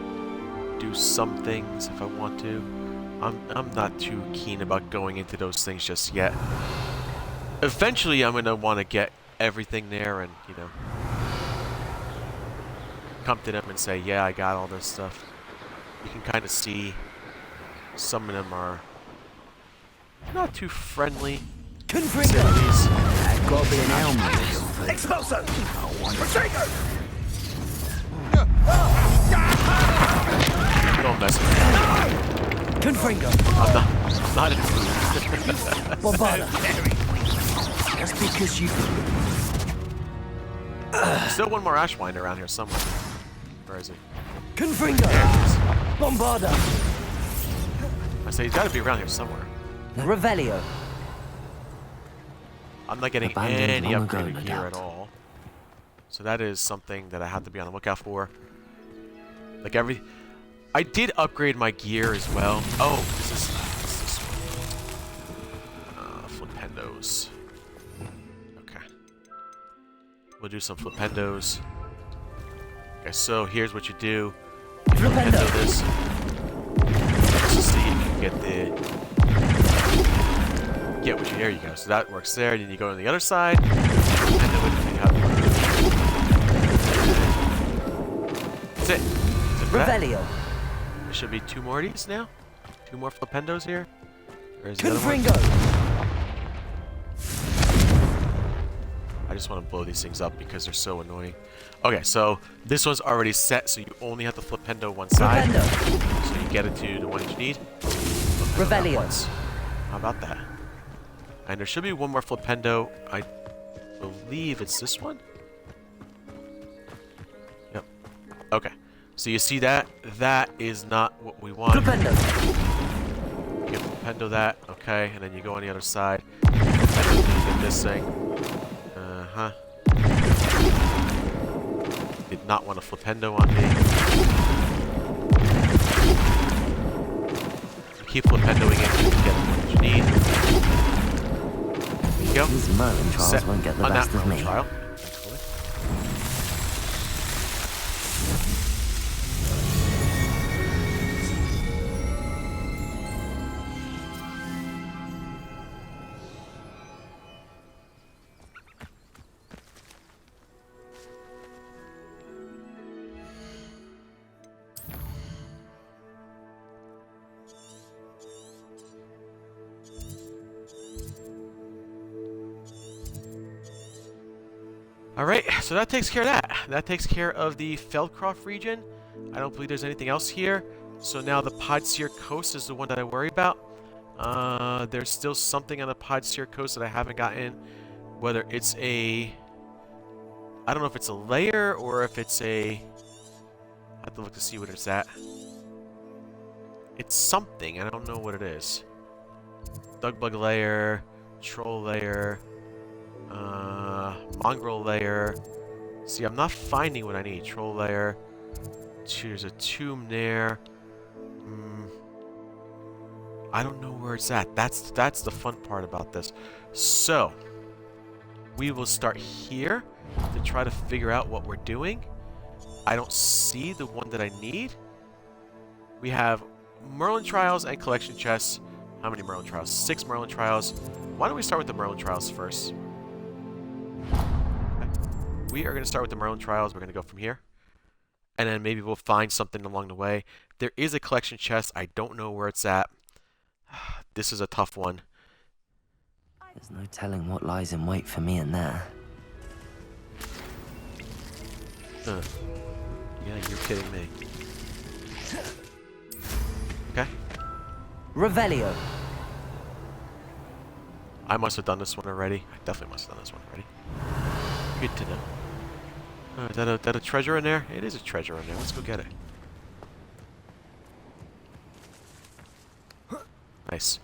do some things if I want to. I'm not too keen about going into those things just yet. Eventually, I'm gonna want to get everything there and, you know, come to them and say, yeah, I got all this stuff. You can kind of see some of them are not too friendly. Confringo. Facilities. Gotta be an elm. Expulso! Protego! Don't mess with me. Confringo. I'm not in the mood. Bombarda. Just because you... There's still one more Ashwinder around here somewhere. Where is he? Confringo. There it is. Bombarda. I say he's got to be around here somewhere. Revelio. I'm not getting Abandoned any long ago, upgraded no gear doubt. at all. So that is something that I have to be on the lookout for. Like I did upgrade my gear as well. Oh, what's this one? Flipendos. Okay. We'll do some flipendos. Okay, so here's what you do. Flipendo. Flipendo this. Just so you can get the... Get what you... There you go. So that works there. Then you go on the other side. And then we have... That's it. That's it for that. Revelio. There should be two more of these now. Two more flipendos here. Where's the other one? Confringo. I just want to blow these things up because they're so annoying. Okay, so this one's already set, so you only have to flipendo one side. Flipendo. So you get it to the one that you need. Revelio. Once. How about that? And there should be one more flipendo. I believe it's this one. Yep. Okay. So you see that? That is not what we want. Flipendo. You flipendo that. Okay, and then you go on the other side. And you get this thing. Uh-huh. Did not want a flipendo on me. Keep flipendoing it until you get what you need. There you go. These Merlin trials Set won't get the on best that of Merlin me. trial. Thankfully. Alright, so that takes care of that. That takes care of the Feldcroft region. I don't believe there's anything else here. So now the Podseer Coast is the one that I worry about. There's still something on the Podseer Coast that I haven't gotten. Whether it's a... I don't know if it's a layer or if it's a... I have to look to see what it's at. It's something. I don't know what it is. Dugbug layer, troll layer... mongrel layer. See, I'm not finding what I need. Troll layer. There's a tomb there. I don't know where it's at. That's the fun part about this. So, we will start here to try to figure out what we're doing. I don't see the one that I need. We have Merlin Trials and collection chests. How many Merlin Trials? 6 Merlin Trials. Why don't we start with the Merlin Trials first? We are going to start with the Merlin Trials. We're going to go from here. And then maybe we'll find something along the way. There is a collection chest. I don't know where it's at. This is a tough one. There's no telling what lies in wait for me in there. Yeah, you're kidding me. Okay. Revelio. I must have done this one already. I definitely must have done this one already. Good to know. Is that a treasure in there? It is a treasure in there. Let's go get it. Nice.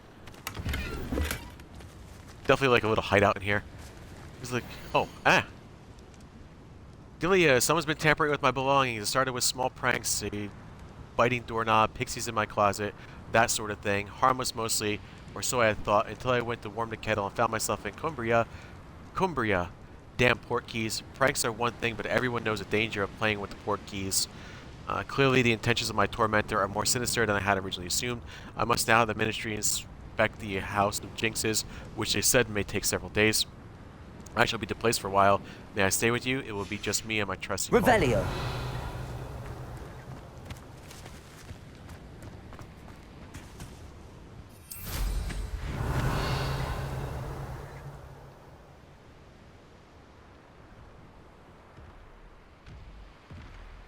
Definitely like a little hideout in here. It's like, oh, Delia, someone's been tampering with my belongings. It started with small pranks, a biting doorknob, pixies in my closet, that sort of thing. Harmless mostly, or so I had thought, until I went to warm the kettle and found myself in Cumbria. Damn port keys. Pranks are one thing, but everyone knows the danger of playing with the port keys. Clearly, the intentions of my tormentor are more sinister than I had originally assumed. I must now have the ministry inspect the house of jinxes, which they said may take several days. I shall be displaced for a while. May I stay with you? It will be just me and my trusty Revelio.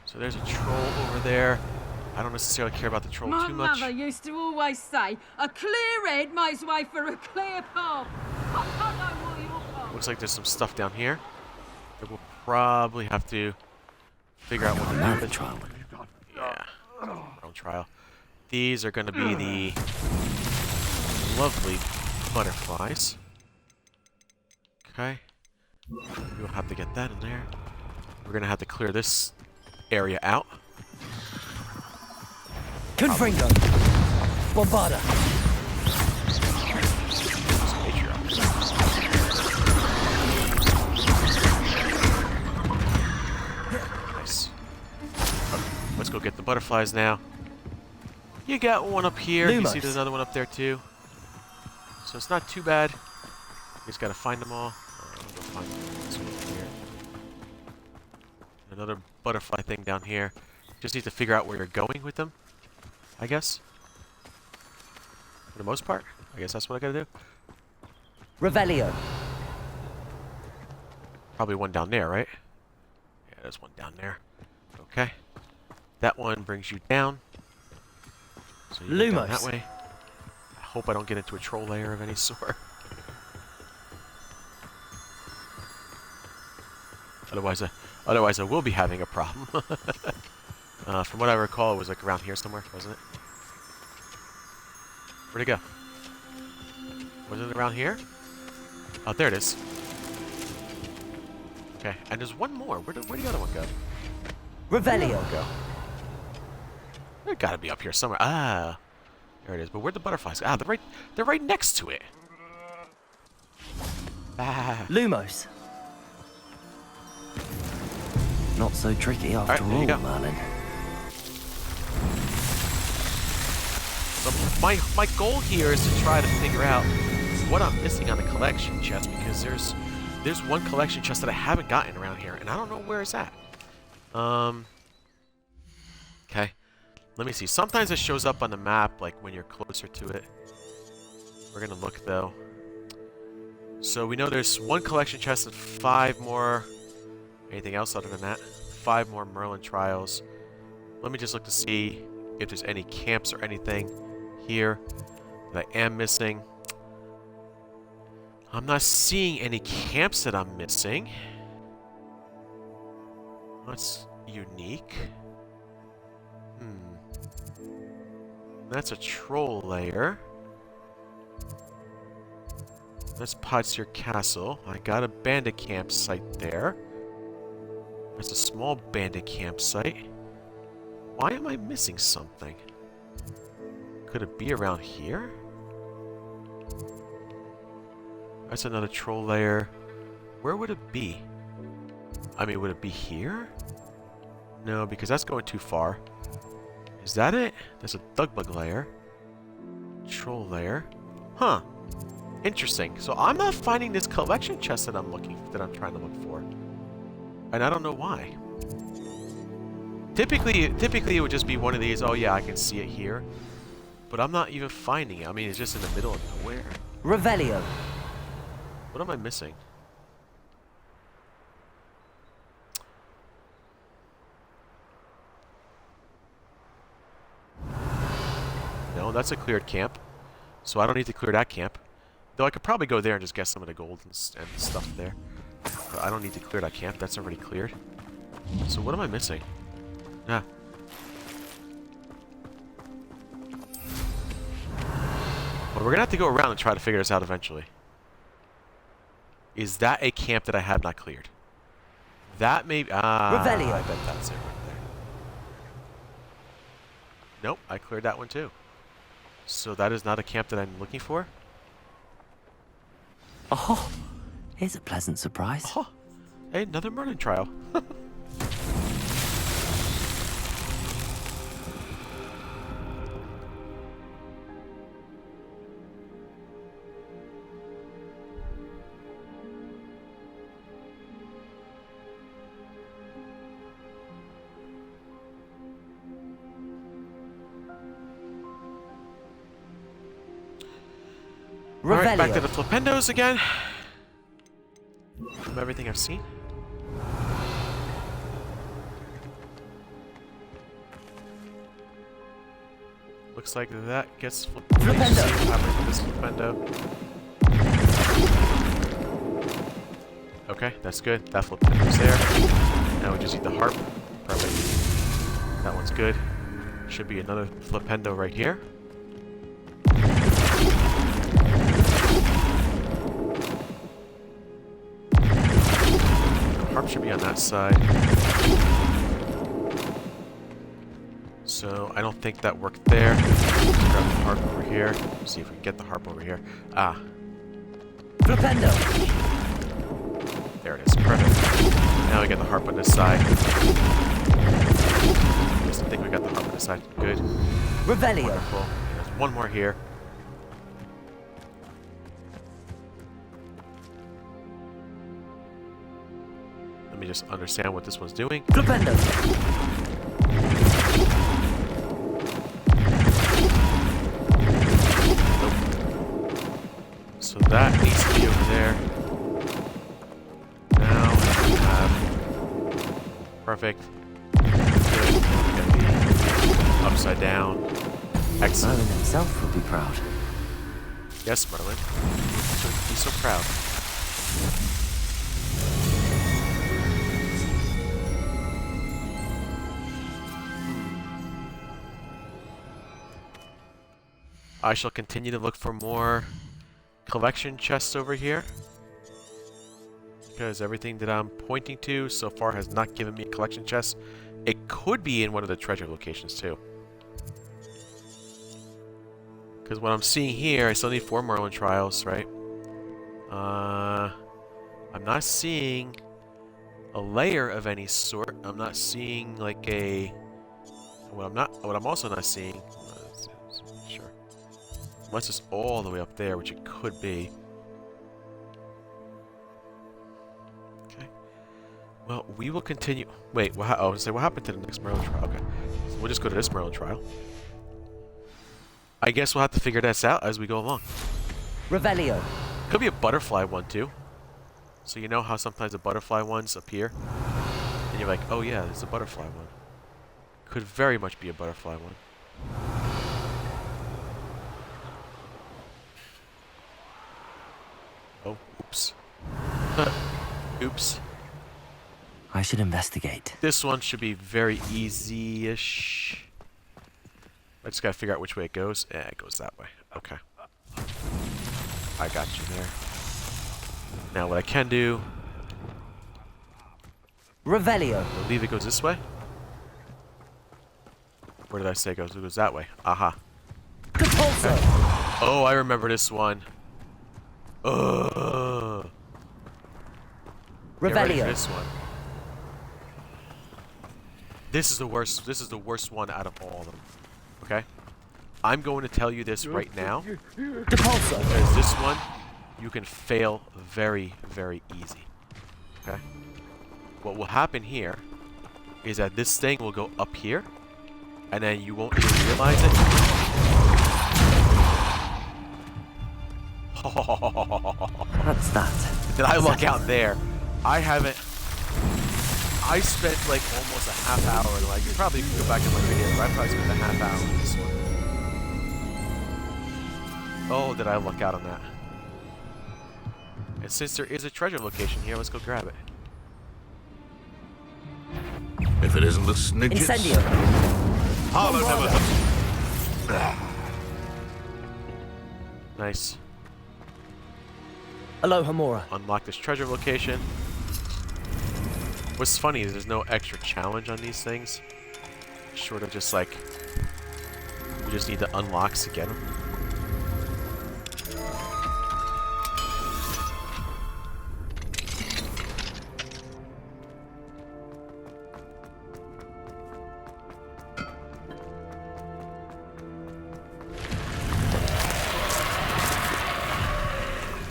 So there's a troll over there. I don't necessarily care about the troll My too much. mother used to always say, a clear head makes way for a clear path. I don't know what you're for. Looks like there's some stuff down here that we'll probably have to figure out what to do Merlin with. trial. Yeah, Merlin trial. These are going to be the lovely butterflies. Okay. We'll have to get that in there. We're going to have to clear this area out. Confringo. Bombarda. Nice. Okay, let's go get the butterflies now. You got one up here. You see there's another one up there too. So it's not too bad. You just gotta find them all. I'll go find this one up here. Another butterfly thing down here. Just need to figure out where you're going with them, I guess. For the most part, I guess that's what I gotta do. Revelio. probably one down there, right? Yeah, there's one down there. Okay. That one brings you down. So you go down that way. I hope I don't get into a troll lair of any sort. Otherwise I will be having a problem. From what I recall, it was like around here somewhere, wasn't it? Where'd it go? Was it around here? Oh, there it is. Okay, and there's one more. Where'd the other one go? Revelio. Go. It gotta be up here somewhere. Ah, there it is. But where'd the butterflies go? Ah, they're right next to it. Ah. Lumos. Not so tricky after there you all, go. Merlin. So my goal here is to try to figure out what I'm missing on the collection chest, because there's one collection chest that I haven't gotten around here, and I don't know where it's at. Okay. Let me see. Sometimes it shows up on the map, like when you're closer to it. We're gonna look though. So we know there's one collection chest and 5 more. Anything else other than that? 5 more Merlin Trials. Let me just look to see if there's any camps or anything here that I am missing. I'm not seeing any camps that I'm missing. That's unique. That's a troll lair. That's Potsier Castle. I got a bandit campsite there. That's a small bandit campsite. Why am I missing something? Could it be around here? That's another troll lair. Where would it be? I mean, would it be here? No, because that's going too far. Is that it? There's a Dugbug lair. Troll lair. Huh. Interesting. So I'm not finding this collection chest that I'm trying to look for. And I don't know why. Typically it would just be one of these, oh yeah, I can see it here. But I'm not even finding it. I mean, it's just in the middle of nowhere. Revelio. What am I missing? No, that's a cleared camp. So I don't need to clear that camp. Though I could probably go there and just get some of the gold and stuff there. But I don't need to clear that camp. That's already cleared. So what am I missing? Ah. Well, we're going to have to go around and try to figure this out eventually. Is that a camp that I have not cleared? That may... Revelio. I bet that's it right there. Nope, I cleared that one too. So that is not a camp that I'm looking for? Oh, here's a pleasant surprise. Oh, hey, another Merlin trial. Alright, back to the Flipendos again. From everything I've seen. Looks like that gets Flipendo. This Flipendo. Okay, that's good. That Flipendo's there. Now we just need the harp. Perfect. That one's good. Should be another Flipendo right here. Harp should be on that side. So I don't think that worked there. Let's grab the harp over here. See if we can get the harp over here. Ah. Flipendo. There it is. Perfect. Now we get the harp on this side. Just think we got the harp on this side. Good. Revelio. Wonderful. There's one more here. Let me just understand what this one's doing. Flipendo. So that needs to be over there. Now, Perfect. Upside down. Excellent. Merlin himself would be proud. Yes, Merlin. He's so proud. I shall continue to look for more collection chests over here, because everything that I'm pointing to so far has not given me a collection chest. It could be in one of the treasure locations too. Because what I'm seeing here, I still need 4 Merlin Trials, right? I'm not seeing a layer of any sort. I'm not seeing like a... What I'm also not seeing... Sure. Unless it's all the way up there, which it could be. Okay. Well, we will continue... Wait, I was going to say, what happened to the next Merlin Trial? Okay. So we'll just go to this Merlin Trial. I guess we'll have to figure this out as we go along. Revelio. Could be a butterfly one too. So you know how sometimes the butterfly ones appear? And you're like, oh yeah, there's a butterfly one. Could very much be a butterfly one. Oh, oops. Oops. I should investigate. This one should be very easy-ish. I just gotta figure out which way it goes. Yeah, it goes that way. Okay. I got you there. Now what I can do... Revelio. I believe it goes this way. Where did I say it goes? It goes that way. Aha. Compulso. Oh, I remember this one. Ugh. Get ready for Revelio. this one. This is the worst. This is the worst one out of all of them. Okay? I'm going to tell you this right now. Depulso. Because this one, you can fail very, very easy. Okay? What will happen here is that this thing will go up here, and then you won't even realize it. What's that? Did I look out there? I haven't... I spent like almost a half hour, like, you probably can go back in my videos, but I probably spent a half hour on this one. Oh, did I luck out on that? And since there is a treasure location here, let's go grab it. If it isn't the snitches, Incendio. Harlow never... Nice. Alohomora. Unlock this treasure location. What's funny is there's no extra challenge on these things. Short of just like, we just need the unlocks to get them.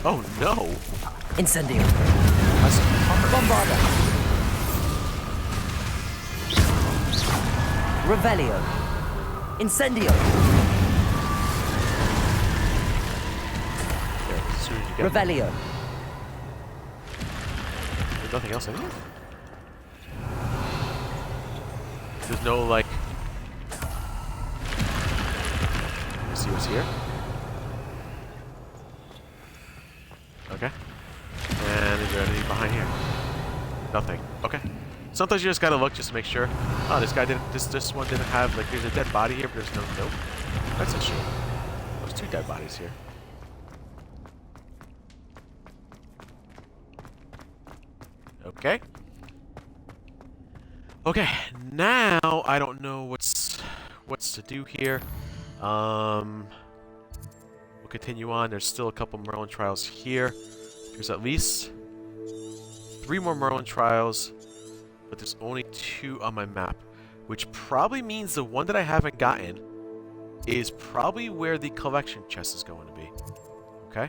Oh no! Incendio. That's hard. Bombarda. Revelio. Incendio. There, as soon as you get Revelio. There's nothing else in here? There's no, like... Let's see what's here. Okay. And is there anything behind here? Nothing. Okay. Sometimes you just gotta look just to make sure. Oh, this guy didn't... This one didn't have... Like, there's a dead body here, but there's no note. That's a shame. There's 2 dead bodies here. Okay. Okay, now I don't know what's to do here. We'll continue on. There's still a couple Merlin Trials here. There's at least 3 more Merlin Trials, but there's only 2 on my map, which probably means the one that I haven't gotten is probably where the collection chest is going to be. Okay?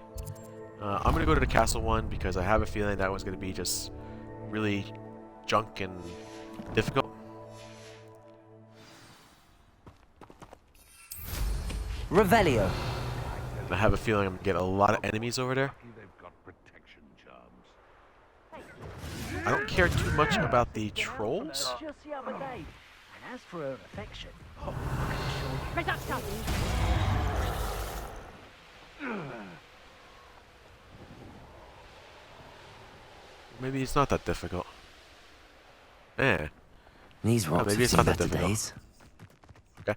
I'm going to go to the castle one because I have a feeling that one's going to be just really junk and difficult. Revelio. I have a feeling I'm going to get a lot of enemies over there. They've got protection charms. I don't care too much about the trolls. Just the other day. And as for her affection, Reduction. Maybe it's not that difficult. Eh. These rocks maybe have it's seen not that better difficult. days. Okay.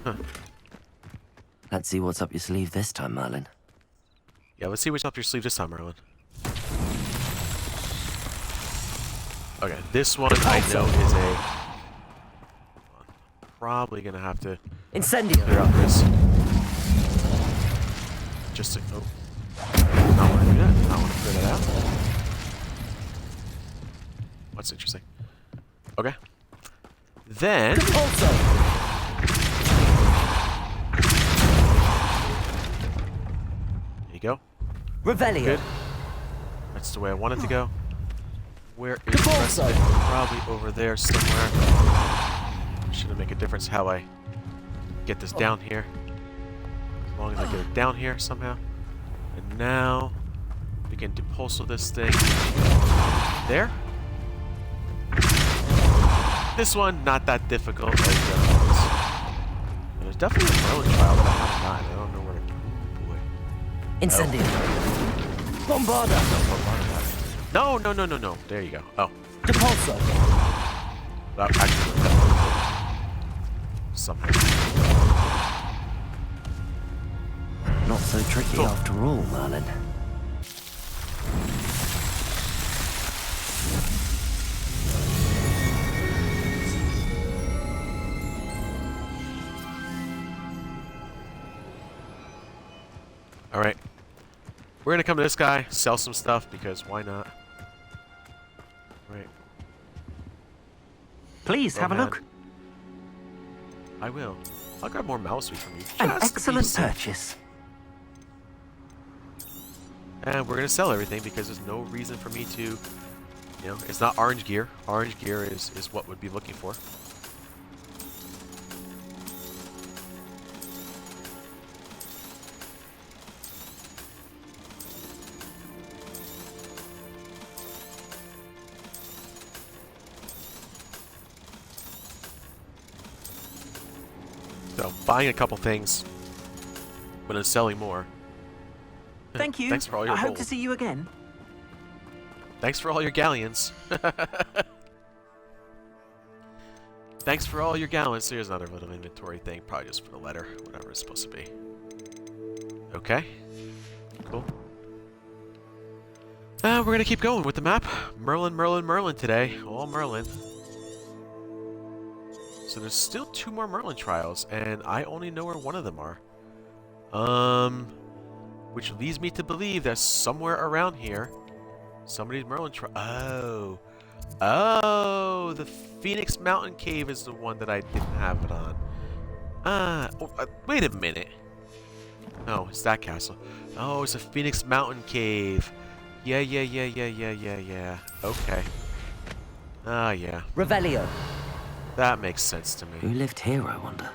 Huh. Let's see what's up your sleeve this time, Merlin. Yeah, let's see what's up your sleeve this time, Merlin. Okay, this one I know is a... Probably gonna have to Incendio. clear out this. Just to... Oh. Not want to do that. Not want to clear that out. What's interesting? Okay. Then... Also. There you go. Revelio. Good. That's the way I want it to go. Where is the rest of it? Probably over there somewhere. Shouldn't make a difference how I get this down here. As long as I get it down here somehow. And now we can depulso this thing there. This one not that difficult as the other ones. There's definitely a Merlin trial that I haven't gotten. I don't know where to. Boy. Incendio. Bombarda. No, no, no, no, no. There you go. Oh. Depulso. That actually worked out. Somehow. Not so tricky Cool. after all, Merlin. Alright. We're gonna come to this guy, sell some stuff, because why not? Right. Please have a man. look. I will. I'll grab more mouse from you. An just to be excellent safe. purchase. And we're gonna sell everything because there's no reason for me to, you know, it's not orange gear. Orange gear is what we'd be looking for. So, buying a couple things, but then selling more. Thank you. Thanks for all your I hope gold. to see you again. Thanks for all your galleons. Thanks for all your gallons. Here's another little inventory thing, probably just for the letter, whatever it's supposed to be. Okay. Cool. We're gonna keep going with the map. Merlin, Merlin, Merlin today. All Merlin. So there's still 2 more Merlin trials, and I only know where one of them are. Which leads me to believe that somewhere around here, somebody's Merlin trial. Oh, the Phoenix Mountain Cave is the one that I didn't have it on. Wait a minute. No, it's that castle. Oh, it's a Phoenix Mountain Cave. Yeah. Okay. Ah, yeah. Revelio. That makes sense to Who me. lived here, I wonder?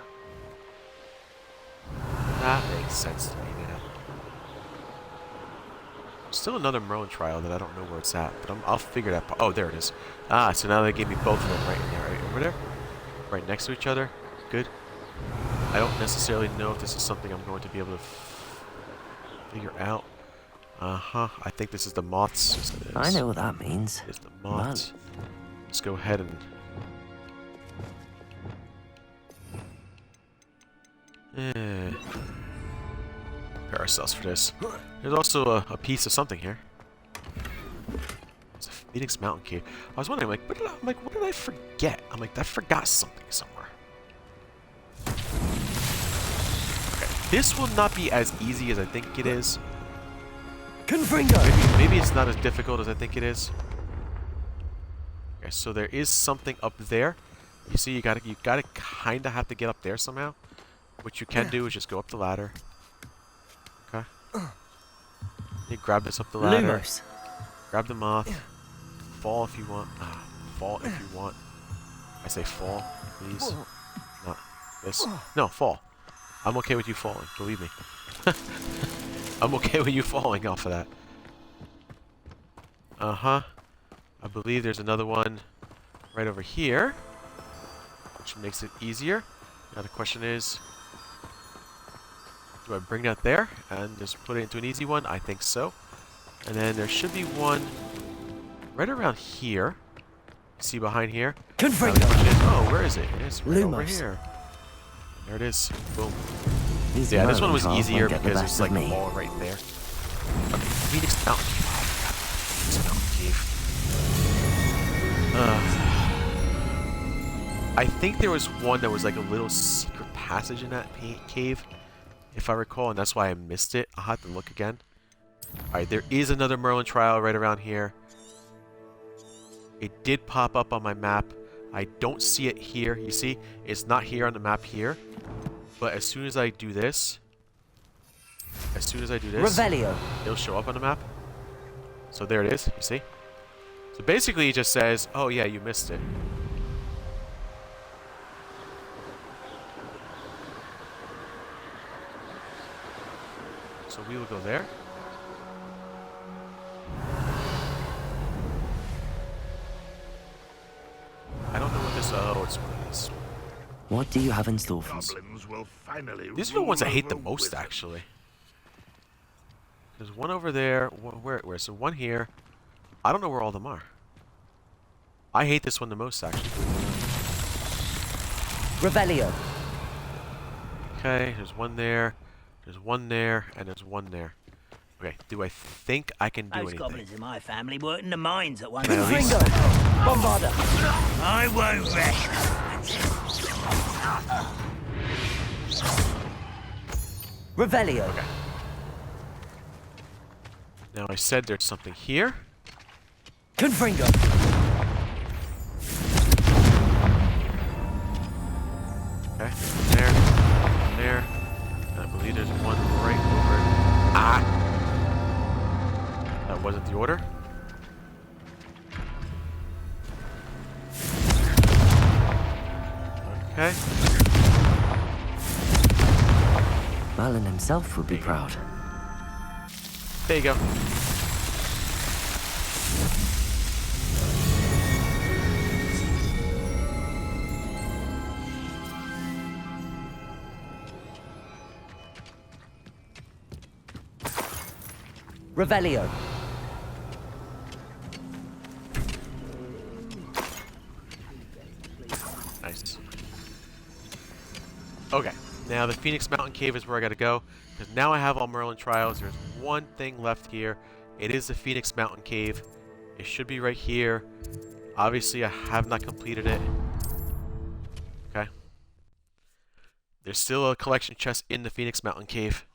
That makes sense to me now. Still another Merlin trial that I don't know where it's at, but I'll figure that. Oh, there it is. Ah, so now they gave me both of them right in there, right over there, right next to each other. Good. I don't necessarily know if this is something I'm going to be able to figure out. I think this is the moths. Yes, it is. I know what that means. It's the moths. Let's go ahead and. Prepare ourselves for this. There's also a piece of something here. It's a Phoenix Mountain Cave. I was wondering, like, what did I forget? I'm like, I forgot something somewhere. Okay, this will not be as easy as I think it is. Confringo. Maybe it's not as difficult as I think it is. Okay, so there is something up there. You see, you gotta kinda have to get up there somehow. What you can do is just go up the ladder. Okay. You grab this up the ladder. Lumos. Grab the moth. Fall if you want. Fall if you want. I say fall, please. Not this. No, fall. I'm okay with you falling. Believe me. I'm okay with you falling off of that. I believe there's another one right over here, which makes it easier. Now the question is, do I bring that there and just put it into an easy one? I think so. And then there should be one right around here. See behind here? Now the question is, oh, where is it? It is right over here. There it is. Boom. Yeah, this one was easier because it's like a wall right there. Okay, Phoenix Mountain Cave. Phoenix Mountain Cave. I think there was one that was like a little secret passage in that cave, if I recall, and that's why I missed it. I'll have to look again. Alright, there is another Merlin trial right around here. It did pop up on my map. I don't see it here. You see, it's not here on the map here. But as soon as I do this, Revelio. it'll show up on the map. So there it is, you see? So basically it just says, oh yeah, you missed it. So we will go there. I don't know what this, oh, it's one of these. What do you have in store for us? Goblins will finally These are the ones I hate the rule most, over actually. There's one over there. Where? So one here. I don't know where all of them are. I hate this one the most, actually. Revelio. Okay, there's one there. There's one there, and there's one there. Okay, do I think I can do Those anything? goblins in my family worked in the mines at one Can I at time. least- Bombarda. I won't rest. Revelio. Okay. Now I said there's something here. Confringo. Okay, there, there. And I believe there's one right over. Ah! That wasn't the order. Okay. Merlin himself would be proud. There you go. Revelio. Nice. Okay, now the Phoenix Mountain Cave is where I gotta go. Because now I have all Merlin Trials. There's one thing left here. It is the Phoenix Mountain Cave. It should be right here. Obviously, I have not completed it. Okay. There's still a collection chest in the Phoenix Mountain Cave.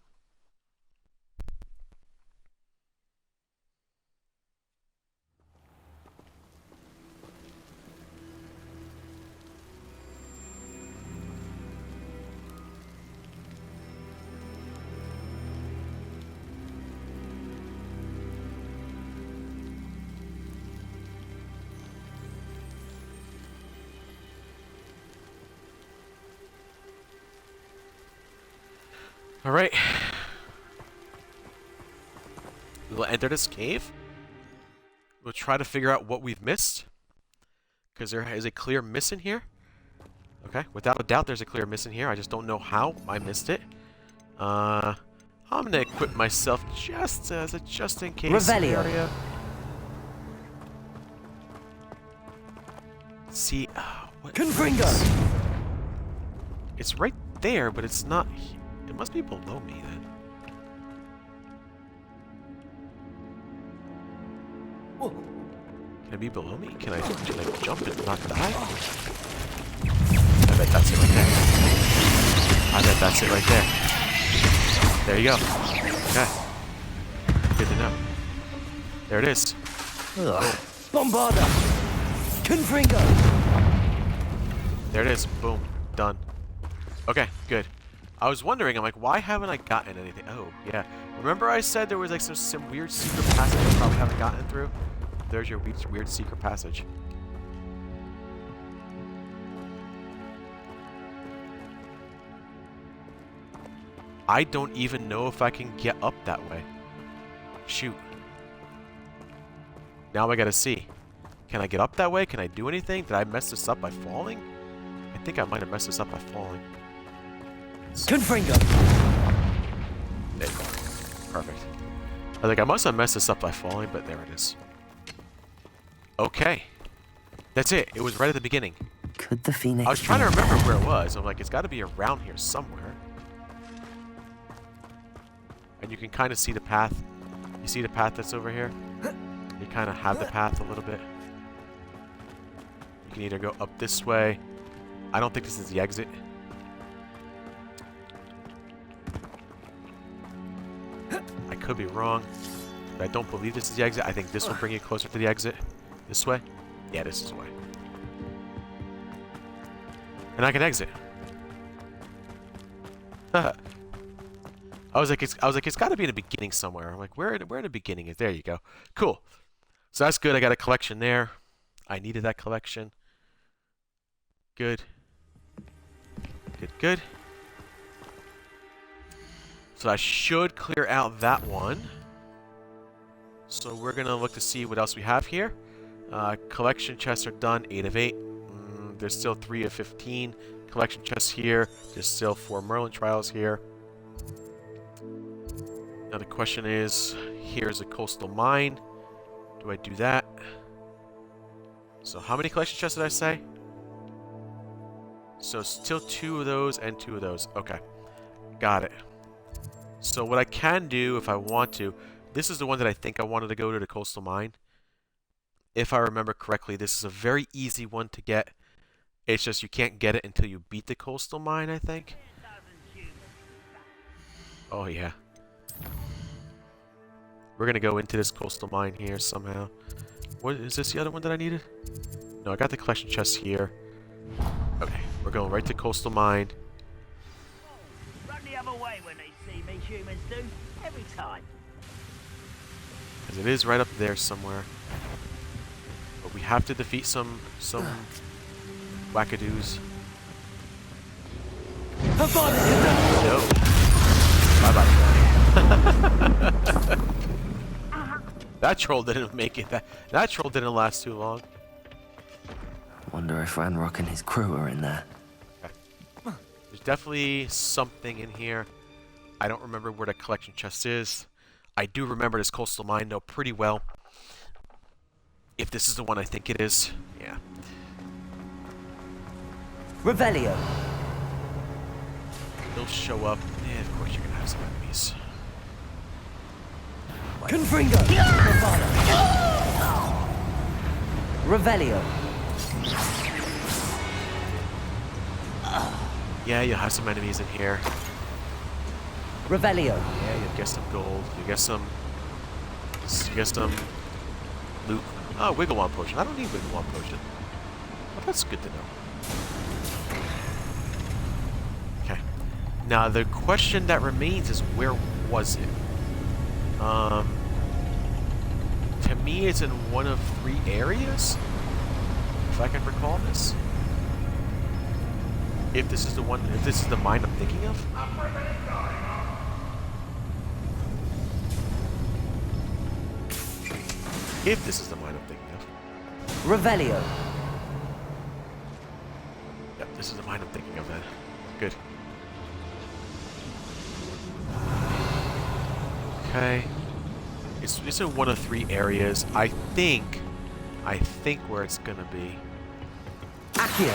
Alright. We'll enter this cave. We'll try to figure out what we've missed. Because there is a clear miss in here. Okay, without a doubt there's a clear miss in here. I just don't know how I missed it. I'm going to equip myself just as a just-in-case Revelio. area. See, what? Confringo. It's right there, but it's not... It must be below me, then. Can it be below me? Can I jump and not die? I bet that's it right there. I bet that's it right there. There you go. Okay. Good to know. There it is. Bombarda. Confringo. There it is. Boom. Done. Okay, good. I was wondering, I'm like, why haven't I gotten anything? Oh, yeah. Remember I said there was like some weird secret passage I probably haven't gotten through? There's your weird secret passage. I don't even know if I can get up that way. Shoot. Now I gotta see. Can I get up that way? Can I do anything? Did I mess this up by falling? I think I might have messed this up by falling. Confringo. There you go. Perfect. I think I must have messed this up by falling, but there it is. Okay. That's it. It was right at the beginning. Could the Phoenix... I was trying to remember where it was. I'm like, it's got to be around here somewhere. And you can kind of see the path. You see the path that's over here? You kind of have the path a little bit. You can either go up this way. I don't think this is the exit. I could be wrong, but I don't believe this is the exit. I think this will bring you closer to the exit. This way? Yeah, this is the way. And I can exit. I was like, it's got to be in the beginning somewhere. I'm like, where in the beginning is? There you go. Cool. So that's good. I got a collection there. I needed that collection. Good. Good, good. So I should clear out that one. So we're going to look to see what else we have here. Collection chests are done, 8 of 8. There's still 3 of 15 collection chests here. There's still 4 Merlin Trials here. Now the question is, here's a coastal mine. Do I do that? So how many collection chests did I say? So still 2 of those and 2 of those. Okay. Got it. So what I can do if I want to, this is the one that I think I wanted to go to, the coastal mine. If I remember correctly, this is a very easy one to get. It's just you can't get it until you beat the coastal mine, I think. Oh yeah. We're gonna go into this coastal mine here somehow. What is this, the other one that I needed? No, I got the collection chest here. Okay, we're going right to coastal mine. Run the other way when they see me, humans do. Every time. Because it is right up there somewhere. But we have to defeat some wackadoos. No. Bye-bye. That troll didn't make it. That troll didn't last too long. Wonder if Ranrock and his crew are in there. Okay. There's definitely something in here. I don't remember where the collection chest is. I do remember this coastal mine, though, pretty well. If this is the one I think it is. Yeah. Revelio. They'll show up. And of course you're going to have some enemies. Confringo. Revelio. Yeah, you'll have some enemies in here. Revelio. Yeah, you'll get some gold. You get some loot. Oh, Wiggle Wand Potion. I don't need Wiggle Wand Potion. But that's good to know. Okay. Now, the question that remains is, where was it? To me, it's in one of 3 areas. If I can recall this. If this is the one, if this is the mine I'm thinking of. If this is the mine I'm thinking of. Revelio. Yep, this is the mine I'm thinking of then. Good. Okay. It's in one of 3 areas. I think where it's gonna be. Accio.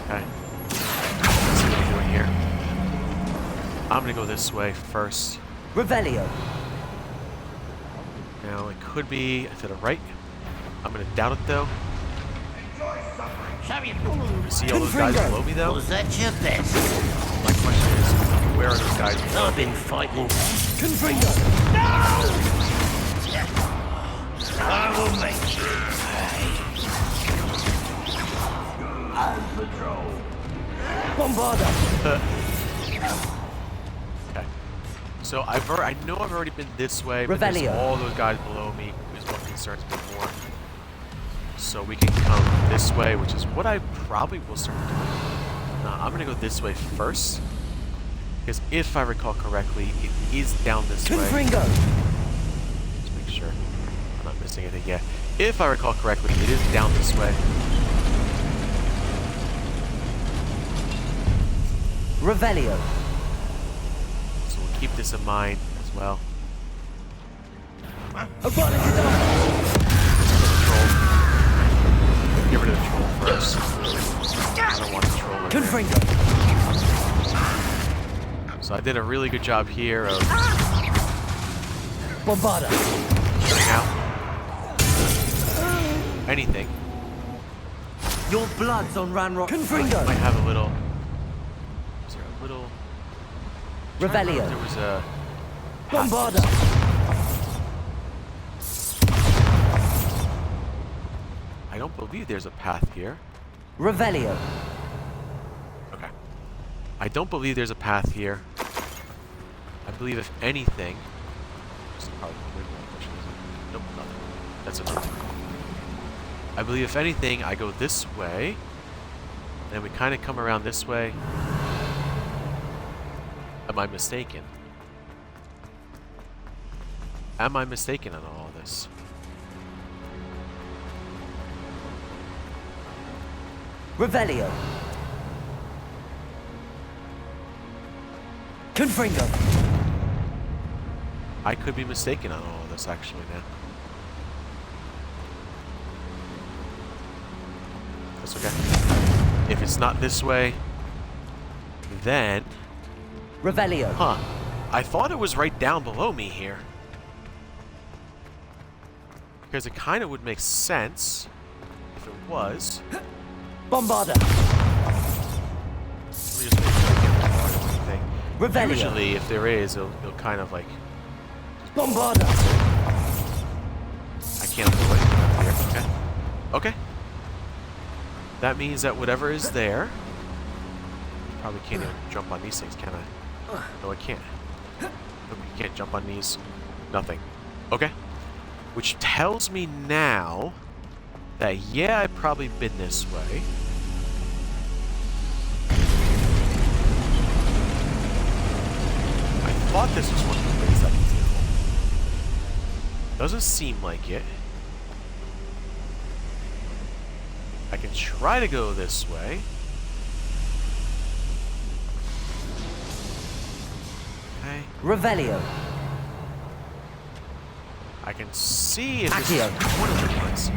Okay. Let's see what we're doing here. I'm gonna go this way first. Revelio. Now it could be to the right. I'm gonna doubt it though. You see all those guys below me though? Was that your best? My question is, where are those guys below I've me? been fighting. Confringo. I will make you Bombarda. Okay. So I know I've already been this way, but there's Revelio. all those guys below me is what concerns me more. So we can come this way, which is what I probably will start doing. I'm gonna go this way first, because if I recall correctly, it is down this way. Confringo. Just make sure I'm not missing anything yet. If I recall correctly, it is down this way. Revelio. So we'll keep this in mind as well. Abolish the dark. Troll. Get rid of the troll first. I don't want the troll in there. Confringo. So I did a really good job here of Bombarda. shutting out anything. Your blood's on Ranrock. Confringo. Might have a little. Is there a little? Revelio. There was a. Bombarda. I don't believe there's a path here. Revelio. Okay. I don't believe there's a path here. I believe if anything. This is probably the weird one, which is- Nope, nothing. That's enough. I believe if anything, I go this way. And we kind of come around this way. Am I mistaken? Am I mistaken on all this? Revelio. Confringo. I could be mistaken on all of this actually now. That's okay. If it's not this way, then... Revelio. Huh. I thought it was right down below me here. Because it kind of would make sense if it was. Bombarda. Let me just make sure I get the part of anything. Revelio. Usually, if there is, it'll kind of like... Bombarda. I can't do anything up here. Okay. Okay. That means that whatever is there... Probably can't even jump on these things, can I? No, I can't. Nope, you can't jump on these. Nothing. Okay. Which tells me now that, yeah, I've probably been this way. I thought this was one of the ways I could do. Doesn't seem like it. I can try to go this way. Okay. Revelio. I can see if this Accio. is one of the ones.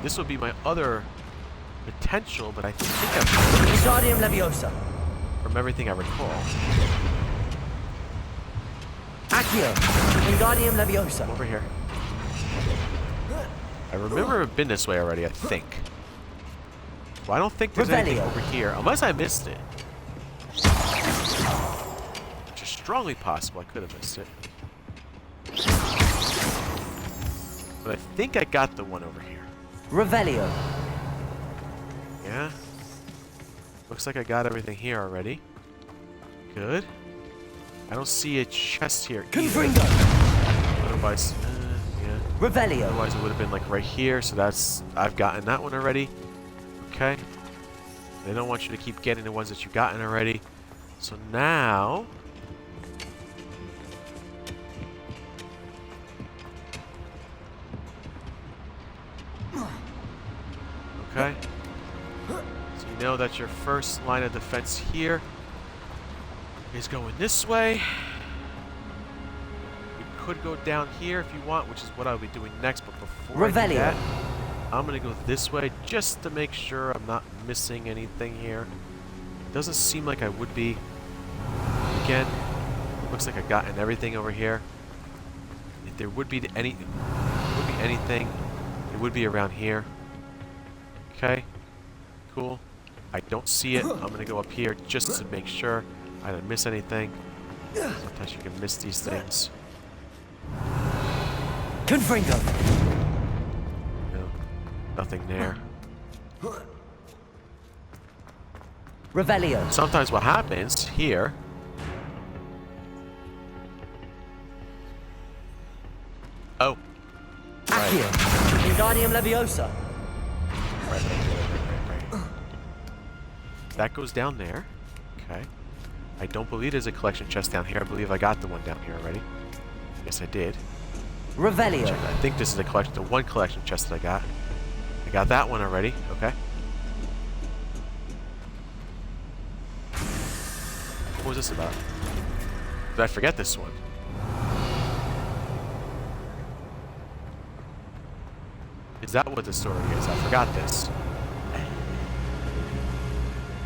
This would be my other potential, but I think I've Wingardium Leviosa. from everything I recall. Accio. Wingardium Leviosa. Over here. I remember I've been this way already, I think. Well, I don't think there's anything Revelio. over here, unless I missed it. Which is strongly possible I could have missed it. But I think I got the one over here. Revelio. Yeah. Looks like I got everything here already. Good. I don't see a chest here either. Confringo. Otherwise, yeah. Revelio. Otherwise it would have been like right here, so that's... I've gotten that one already. Okay. They don't want you to keep getting the ones that you've gotten already. So now... Okay. So you know that your first line of defense here is going this way. You could go down here if you want, which is what I'll be doing next, but before I do Revelio. that, I'm going to go this way just to make sure I'm not missing anything here. It doesn't seem like I would be. Again, looks like I've gotten everything over here. If there would be anything, it would be around here. Okay, cool. I don't see it. I'm going to go up here just to make sure I didn't miss anything. Sometimes you can miss these things. Confringo. No, nothing there. Revelio. Sometimes what happens here... Oh. Accio. Wingardium Leviosa. Right. That goes down there. Okay. I don't believe there's a collection chest down here. I believe I got the one down here already. Yes, I did. Revelio. Check. I think this is the collection, the one collection chest that I got. I got that one already. Okay. What was this about? Did I forget this one? Is that what the story is? I forgot this.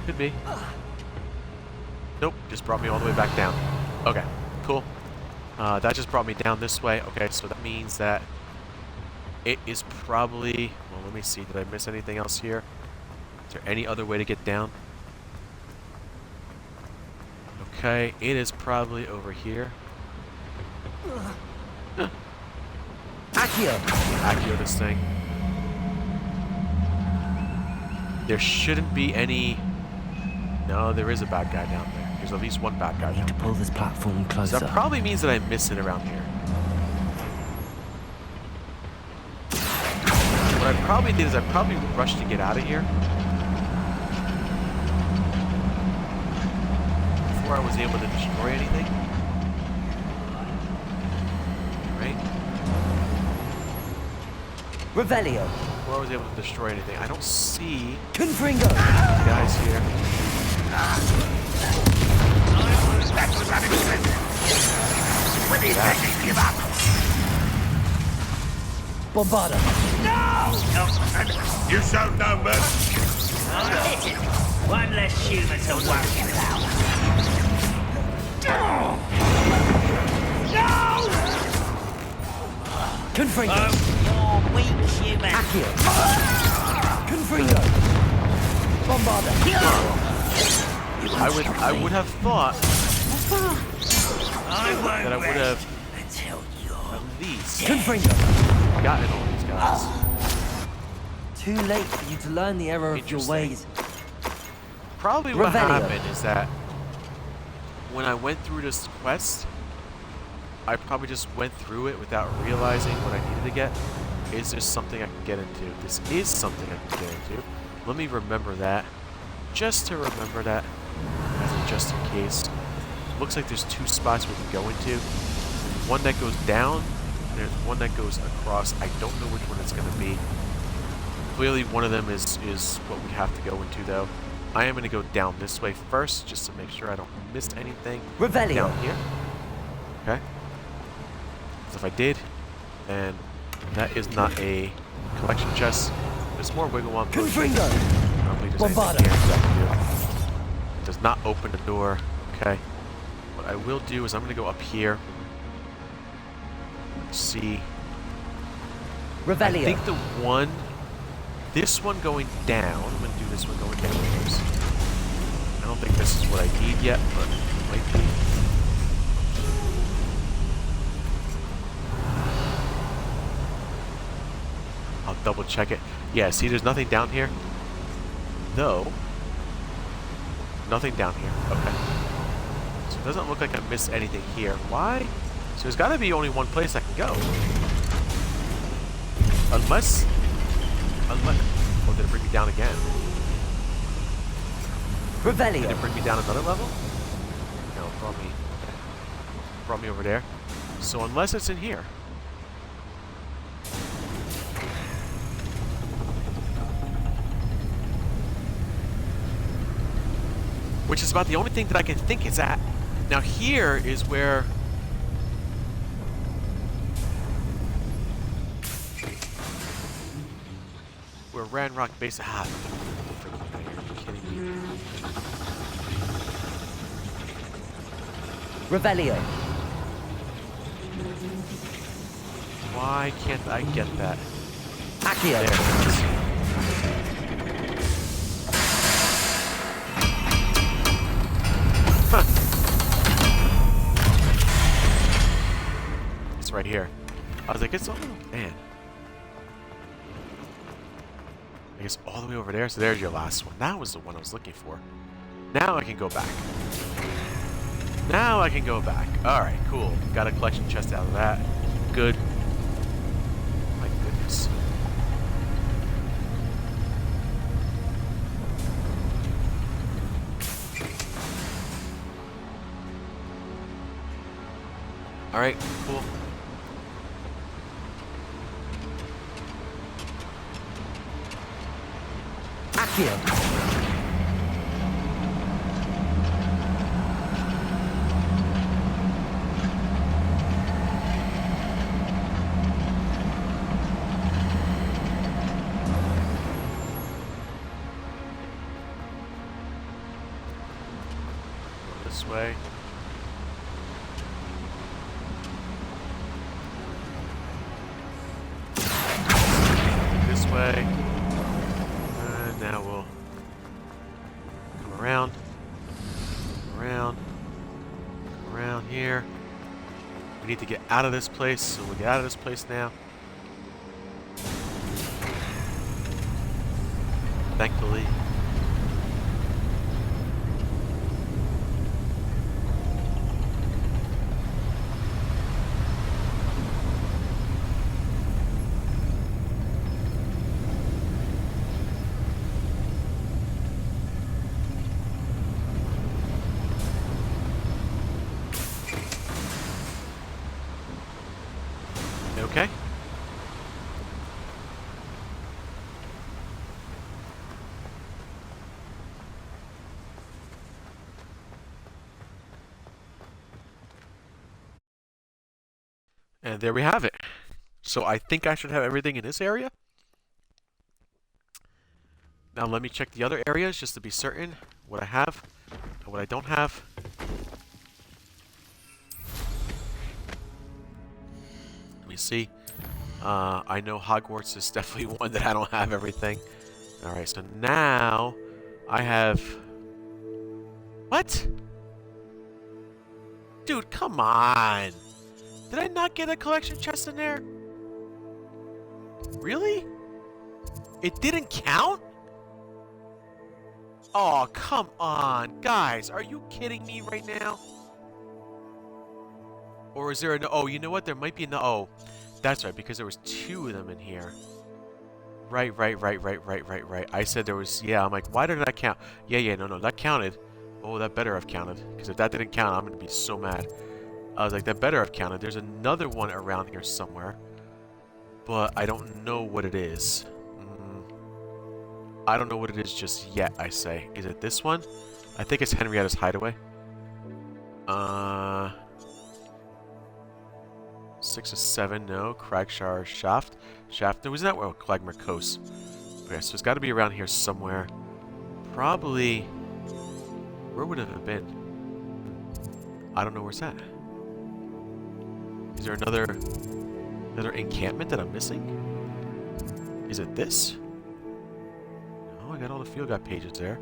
Could be. Nope, just brought me all the way back down. Okay, cool. That just brought me down this way. Okay, so that means that it is probably... Well, let me see. Did I miss anything else here? Is there any other way to get down? Okay, it is probably over here. Accio. Accio this thing. There shouldn't be any... No, there is a bad guy down there. There's at least one bad guy I need down to there. pull this platform closer. So that probably means that I miss it around here. What I probably did is I probably rushed to get out of here before I was able to destroy anything. Right? Revelio. Before I was able to destroy anything. I don't see Confringo. guys here. Bombarda. You show no mercy. One less human to worry about. Confringo. You're weak, human. Accio. Confringo. Bombarda. I would have thought I won't that I would have until you're at least Confringo. gotten all these guys. Too late for you to learn the error of your Interesting. ways. Probably what Revelio. happened is that when I went through this quest, I probably just went through it without realizing what I needed to get. Is there something I can get into? This is something I can get into. Let me remember that. Just to remember that, as a just in case. Looks like there's two spots we can go into. One that goes down, and there's one that goes across. I don't know which one it's going to be. Clearly one of them is what we have to go into, though. I am going to go down this way first, just to make sure I don't miss anything Revelio. down here. Okay? Because if I did, then that is not a collection chest. There's more wiggle womp. Confringo. I don't think there's Bombarda. anything here that I can do. It does not open the door. Okay. What I will do is I'm going to go up here. See. I Revelio. think the one... This one going down. I'm going to do this one going down first. I don't think this is what I need yet, but it might be. I'll double check it. Yeah, see, there's nothing down here. Though. Nothing down here. Okay. So it doesn't look like I missed anything here. Why? So there's got to be only one place I can go. Unless... Oh, did it bring me down again? Did Revelio. it bring me down another level? No, it brought me over there. So unless it's in here. Which is about the only thing that I can think it's at. Now here is where... Where Ranrock base... Ah, are you kidding me? Revelio. Why can't I get that? Accio. There it is. Huh. It's right here. I was like, it's... Oh, man. I guess all the way over there. So there's your last one. That was the one I was looking for. Now I can go back. Now I can go back. Alright, cool. Got a collection chest out of that. Good. My goodness. Alright, cool. you. This way. This way. And now we'll come around. Around. Around here. We need to get out of this place, so we'll get out of this place now. Thankfully. Okay. And there we have it. So I think I should have everything in this area. Now let me check the other areas just to be certain what I have and what I don't have. Let me see. I know Hogwarts is definitely one that I don't have everything. Alright, so now I have... What? Dude, come on! Did I not get a collection chest in there? Really? It didn't count? Oh, come on. Guys, are you kidding me right now? Or is there an... Oh, you know what? There might be an... Oh, that's right, because there was 2 of them in here. Right. I said there was... Yeah, I'm like, why did that count? Yeah, no, that counted. Oh, that better have counted. Because if that didn't count, I'm going to be so mad. I was like, that better have counted. There's another one around here somewhere. But I don't know what it is. I don't know what it is just yet, I say. Is it this one? I think it's Henrietta's Hideaway. 6 of 7, no. Cragshire Shaft. No, isn't that where? Oh, Clagmer Coast. Okay, so it's got to be around here somewhere. Probably... Where would it have been? I don't know where's that. Is there another encampment that I'm missing? Is it this? Oh, I got all the field guide pages there.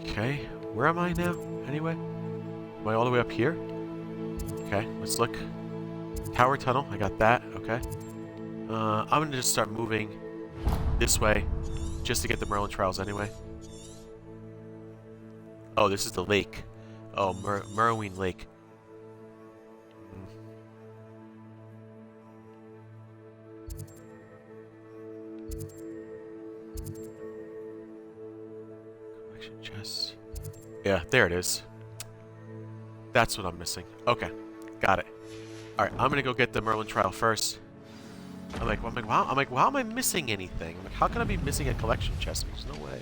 Okay, where am I now, anyway? Am I all the way up here? Okay, let's look. Tower Tunnel, I got that, okay. I'm gonna just start moving this way, just to get the Merlin Trials anyway. Oh, this is the lake. Oh, Merwin Lake. Collection chests. Yeah, there it is. That's what I'm missing. Okay, got it. All right, I'm gonna go get the Merlin Trial first. I'm like, wow. I'm like, how am I missing anything? I'm like, how can I be missing a collection chest? There's no way.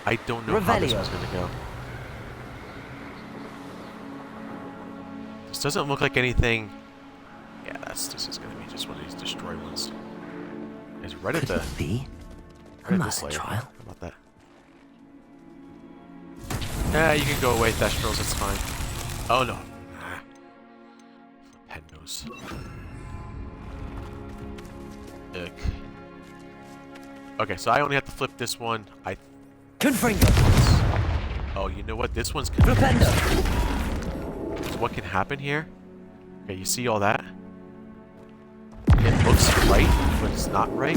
I don't know how this was gonna go. This doesn't look like anything. Yeah, this is gonna be just one of these destroy ones. It's right at the. Be a Merlin Trial. How about that? Yeah, you can go away, Thestrals, it's fine. Oh no. Head nose. Ick. Okay, so I only have to flip this one. Confringo. Oh, you know what? This one's confused. Flipendo. So what can happen here? Okay, you see all that? It looks right, but it's not right.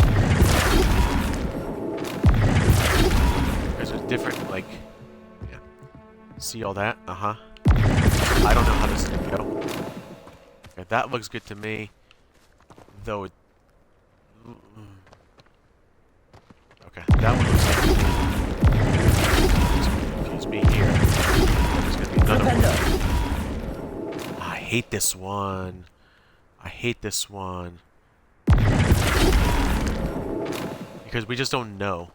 There's a different, like... Yeah. See all that? Uh-huh. I don't know how this is gonna go. Okay, that looks good to me. Though it... Okay, that one looks good to me. Confuse me here. There's gonna be another one. I hate this one. I hate this one. Because we just don't know.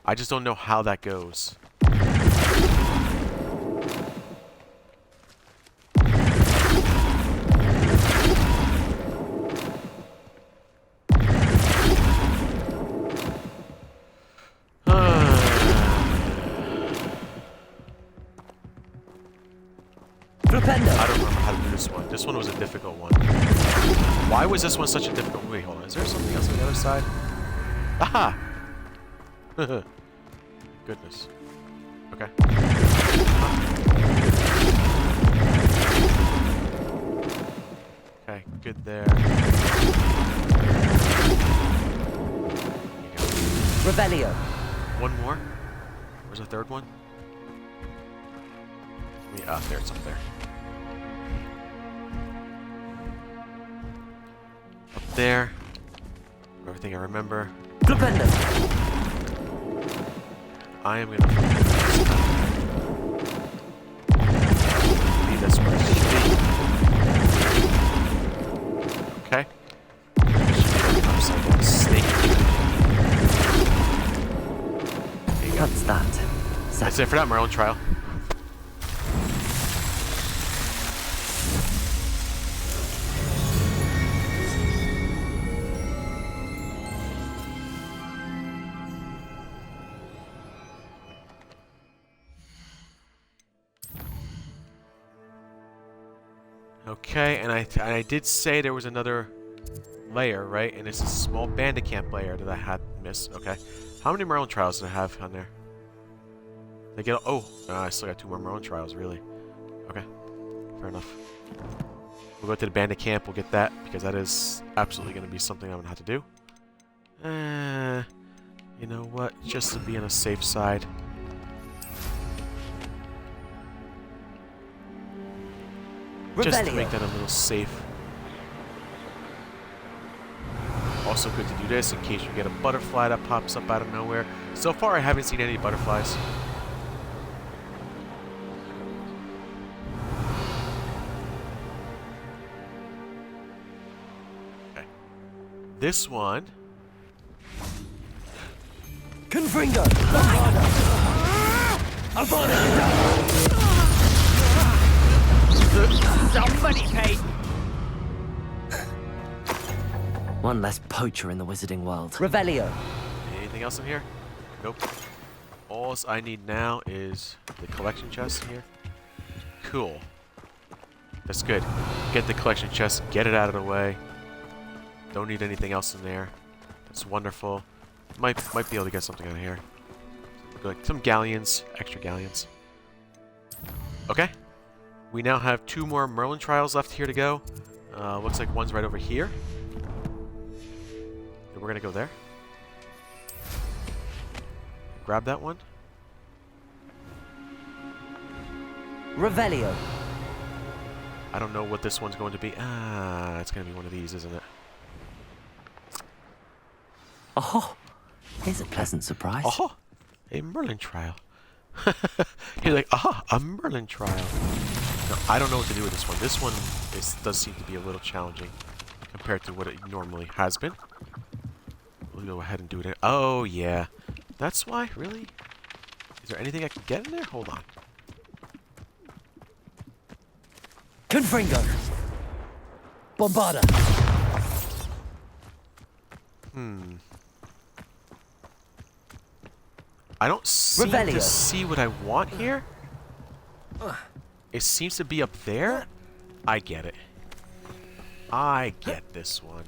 I just don't know how that goes. I don't remember how to do this one. This one was a difficult one. Why was this one such a difficult... Wait, hold on. Is there something else on the other side? Aha! Goodness. Okay. Okay, good there. Revelio. One more? Where's the third one? There, it's up there. Up there. Everything I remember. I am gonna leave this where it should be. Okay. It should be like an upside down snake. There you go. What's that? That's it for that Merlin trial. Okay, and I did say there was another layer, right? And it's a small bandit camp layer that I had missed. Okay. How many Merlin trials do I have on there? They get... Oh, I still got 2 more Merlin trials, really. Okay. Fair enough. We'll go to the bandit camp. We'll get that, because that is absolutely going to be something I'm going to have to do. You know what? Just to be on a safe side. Just to make that a little safe. Also good to do this in case you get a butterfly that pops up out of nowhere. So far I haven't seen any butterflies. Okay. This one. Confringo! Somebody paid. One less poacher in the wizarding world. Revelio. Anything else in here? Nope. All I need now is the collection chest in here. Cool. That's good. Get the collection chest, get it out of the way. Don't need anything else in there. That's wonderful. Might be able to get something out of here. Like some galleons, extra galleons. Okay. We now have 2 more Merlin trials left here to go. Looks like one's right over here. And we're gonna go there. Grab that one. Revelio. I don't know what this one's going to be. Ah, it's gonna be one of these, isn't it? Oh, here's a pleasant surprise. Oh, a Merlin trial. You're like, aha, a Merlin trial. No, I don't know what to do with this one. This one does seem to be a little challenging compared to what it normally has been. We'll go ahead and do it. Oh, yeah. That's why? Really? Is there anything I can get in there? Hold on. Confringo. Bombarda. I don't seem to Revelio. see what I want here. It seems to be up there. I get it. I get this one.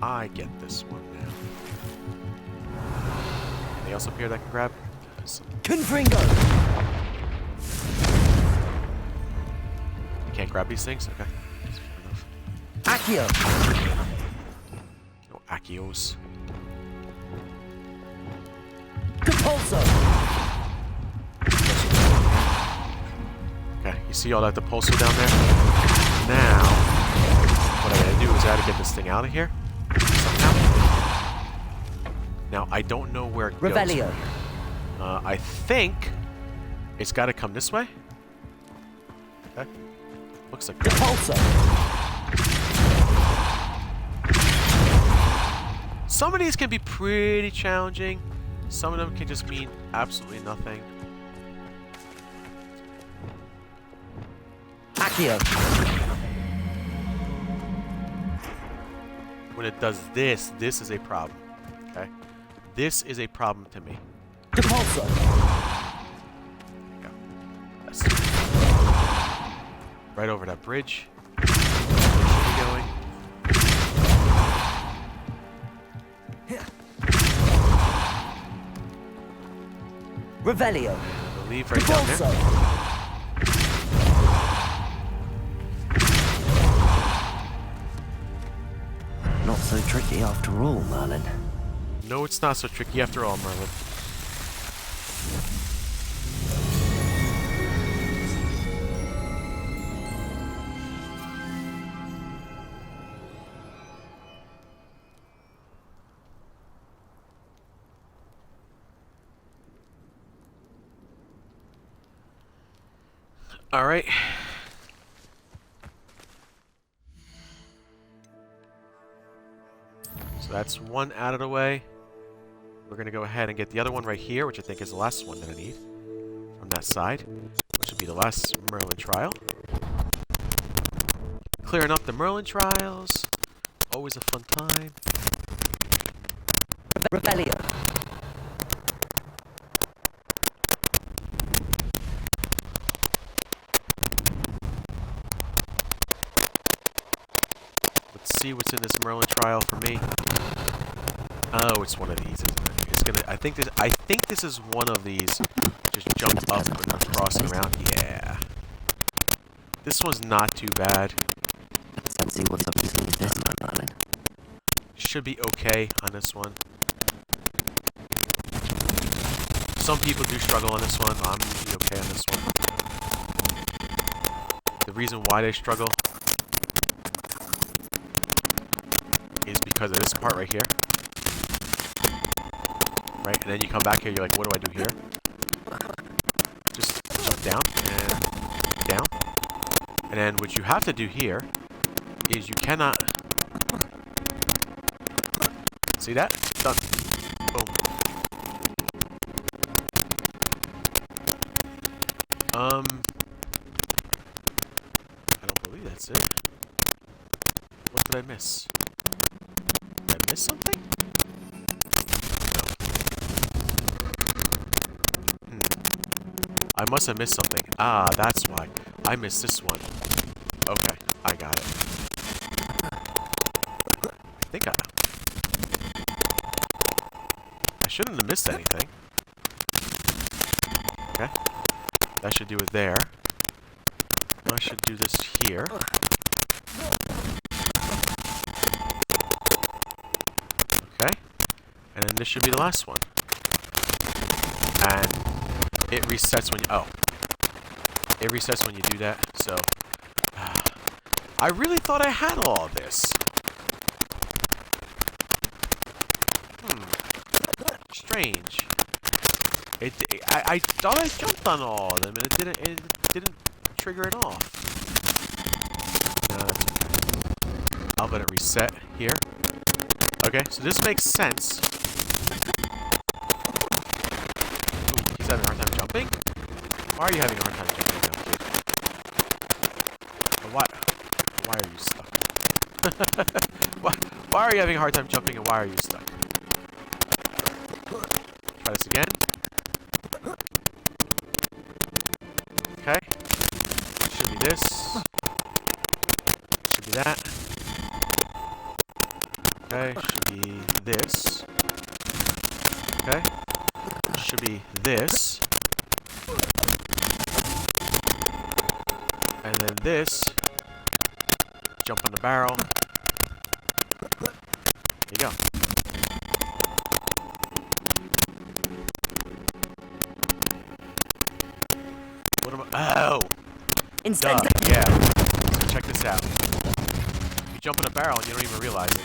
I get this one now. Anything else up here that I can grab? Confringo. Can't grab these things? Okay. That's fair enough. Accio. No Accios. Compulso. Okay, you see all that Depulso down there? Now, what I gotta do is I gotta get this thing out of here. Somehow. Now, I don't know where it goes. Revelio. I think it's gotta come this way. Okay. Looks like that. Compulso. Some of these can be pretty challenging. Some of them can just mean absolutely nothing. Accio. When it does this, this is a problem. Okay? This is a problem to me. Depulso. Go. Yes. Right over that bridge. Going. Revelio. We'll leave right down there. Not so tricky after all, Merlin. No, it's not so tricky after all, Merlin. All right. So that's one out of the way. We're going to go ahead and get the other one right here, which I think is the last one that I need from that side, which will be the last Merlin trial. Clearing up the Merlin trials. Always a fun time. Revelio. Let's see what's in this Merlin trial for me. Oh, it's one of these, isn't it? It's gonna. I think this is one of these. Just jump up and across and around. Yeah. This one's not too bad. Let's see what's up with this one, Merlin. Should be okay on this one. Some people do struggle on this one. I'm usually okay on this one. The reason why they struggle is because of this part right here. Right, and then you come back here, you're like, what do I do here? Just jump down and down. And then what you have to do here is you cannot... See that? Done. Boom. I don't believe that's it. What did I miss? Did I miss something? I must have missed something. Ah, that's why. I missed this one. Okay, I got it. I think I shouldn't have missed anything. Okay. That should do it there. I should do this here. Okay. And then this should be the last one. And it resets when you... Oh. It resets when you do that, so... I really thought I had all of this. Strange. I thought I jumped on all of them, and it didn't trigger it off. No, that's okay. I'll let it reset here. Okay, so this makes sense. Ooh, he's having a hard time jumping? Why are you having a hard time jumping now, kid? Why are you stuck? Why are you having a hard time jumping, and why are you stuck? Try this again. Okay. Should be this. Should be that. Okay. Should be this. Okay. Should be this. And then this. Jump on the barrel. There you go. What am I? Oh! Instant. Duh, yeah. So check this out. You jump in a barrel and you don't even realize it.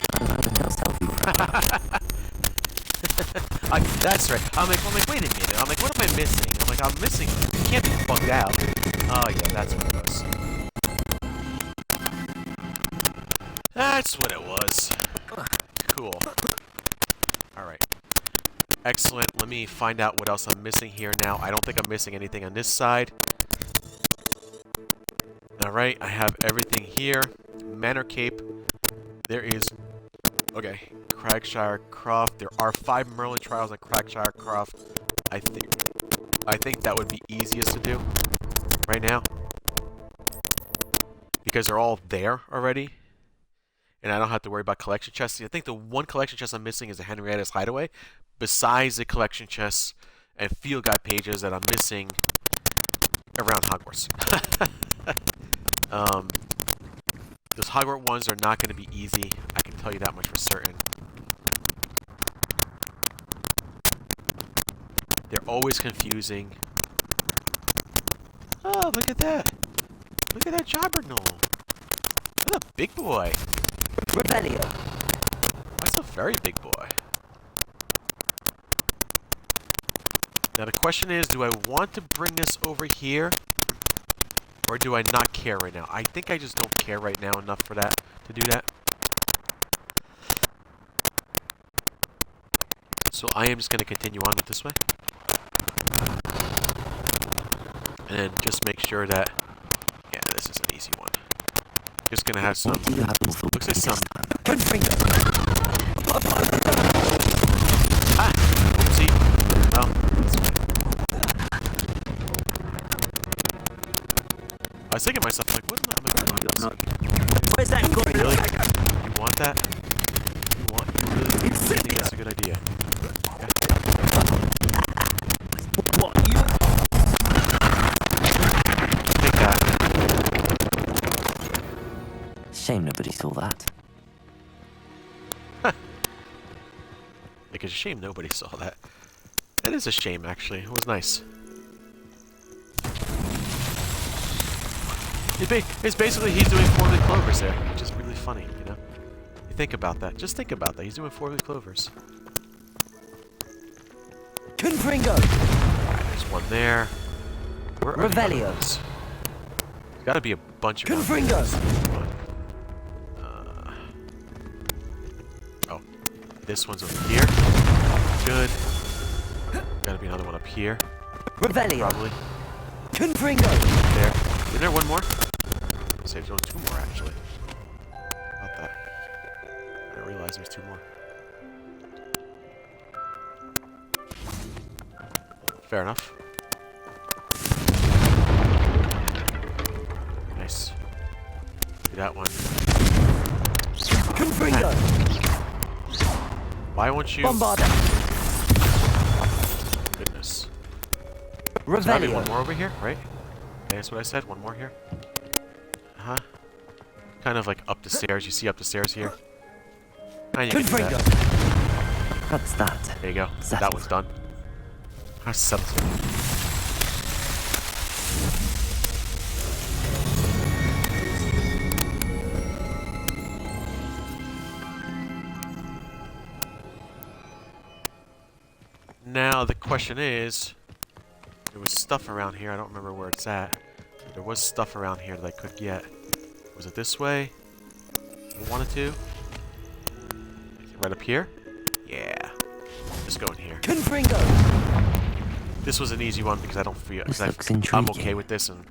That's right. I'm like, wait a minute. I'm like, what am I missing? I'm like, I'm missing. It can't be bugged out. Oh yeah, that's what it was. That's what it was. Cool. Excellent. Let me find out what else I'm missing here now. I don't think I'm missing anything on this side. Alright, I have everything here. Manor Cape. There is... Okay, Cragshire Croft. There are 5 Merlin Trials on Cragshire Croft. I think that would be easiest to do right now. Because they're all there already. And I don't have to worry about collection chests. I think the one collection chest I'm missing is the Henrietta's Hideaway. Besides the collection chests and field guide pages that I'm missing around Hogwarts. Those Hogwart ones are not going to be easy. I can tell you that much for certain. They're always confusing. Oh, look at that. Look at that Jobberknoll. That's a big boy. Rebellion. That's a very big boy. Now the question is, do I want to bring this over here? Or do I not care right now? I think I just don't care right now enough for that, to do that. So I am just going to continue on with this way. And just make sure that... Yeah, this is an easy one. Just going to have some... Looks like some... Ah! Oopsie. Well, that's okay. I was thinking to myself, like, what am I doing? Where's that going? Really? You want that? You really think that's a good idea? What? You? Take that. Shame nobody saw that. Like, it's a shame nobody saw that. That is a shame, actually. It was nice. It's basically he's doing 4-leaf clovers there, which is really funny, you know? You think about that. Just think about that. He's doing 4-leaf clovers. Confringo. There's one there. Where are the other Revelio. ones? There's got to be a bunch of Confringo. Oh, this one's over here. Good. Got to be another one up here. Revelio. Probably. Confringo. There. Isn't there one more? Say there's only 2 more, actually. How about that? I didn't realize there's 2 more. Fair enough. Nice. Do that one. Confringo. Why won't you... Bombarda. Goodness. There's gotta be one Revelio. more over here, right? Okay, that's what I said. One more here. Uh-huh. Kind of like up the stairs. You see up the stairs here? And you can do Confringo. that. That's that. There you go. That Settled. one's done. That's settled. Now the question is, there was stuff around here. I don't remember where it's at. There was stuff around here that I could get. Was it this way? I wanted to. Right up here? Yeah. Just go in here. Confringo. This was an easy one because I don't feel... This because looks I'm intriguing. okay with this and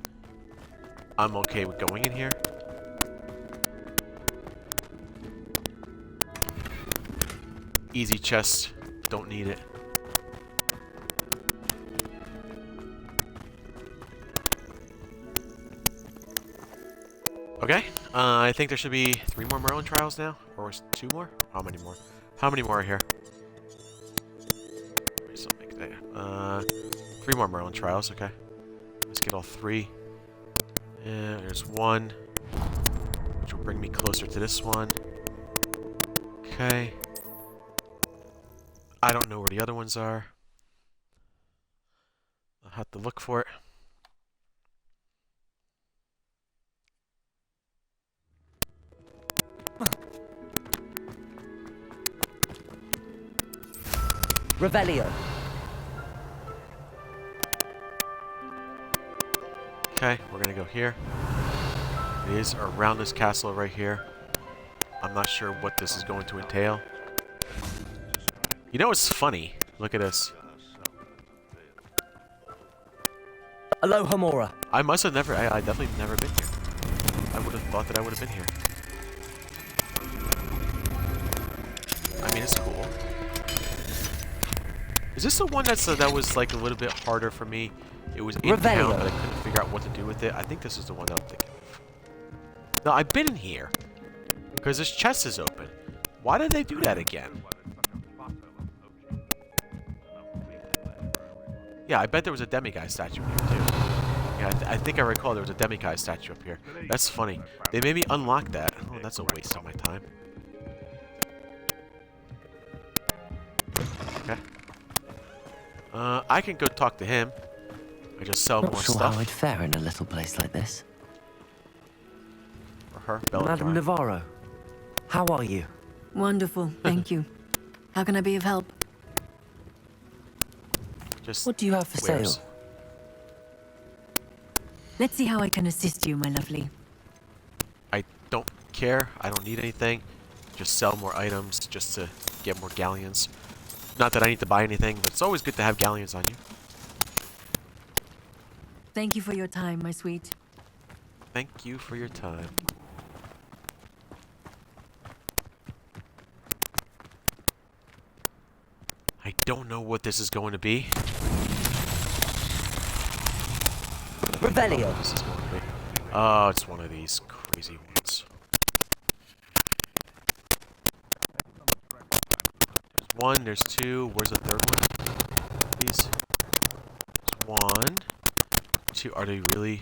I'm okay with going in here. Easy chest. Don't need it. Okay, I think there should be 3 more Merlin Trials now, or 2 more? How many more? How many more are here? So make that, 3 more Merlin Trials, okay. Let's get all 3. And there's 1, which will bring me closer to this one. Okay. I don't know where the other ones are. I'll have to look for it. Revelio. Okay, we're gonna go here. It is around this castle right here. I'm not sure what this is going to entail. You know what's funny? Look at this. Aloha Mora. I must have never. I definitely never been here. I would have thought that I would have been here. I mean, it's cool. Is this the one that was like a little bit harder for me? It was in town, but I couldn't figure out what to do with it. I think this is the one that I'm thinking of. No, I've been in here because this chest is open. Why did they do that again? Yeah, I bet there was a demiguise statue here too. Yeah, I think I recall there was a demiguise statue up here. That's funny. They made me unlock that. Oh, that's a waste of my time. Okay. I can go talk to him. I just sell Not more sure stuff. how I'd fare in a little place like this. For her, Bella Madam Dry. Navarro, how are you? Wonderful, thank you. How can I be of help? Just What do you have for wares. sale? Let's see how I can assist you, my lovely. I don't care. I don't need anything. Just sell more items just to get more galleons. Not that I need to buy anything, but it's always good to have galleons on you. Thank you for your time, my sweet. Thank you for your time. I don't know what this is going to be. Revelio. This is going to be. Oh, it's one of these crazy ones. There's one, there's two. Where's the third one? Please. There's one. Two. Are they really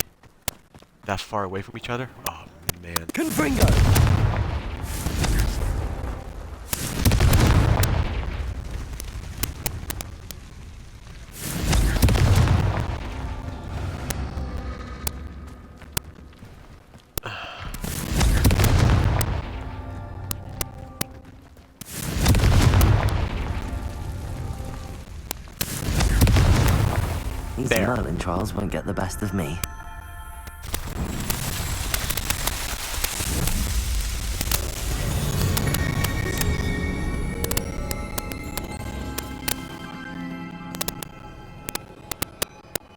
that far away from each other? Oh, man. Confringo. These There. Merlin Trials won't get the best of me.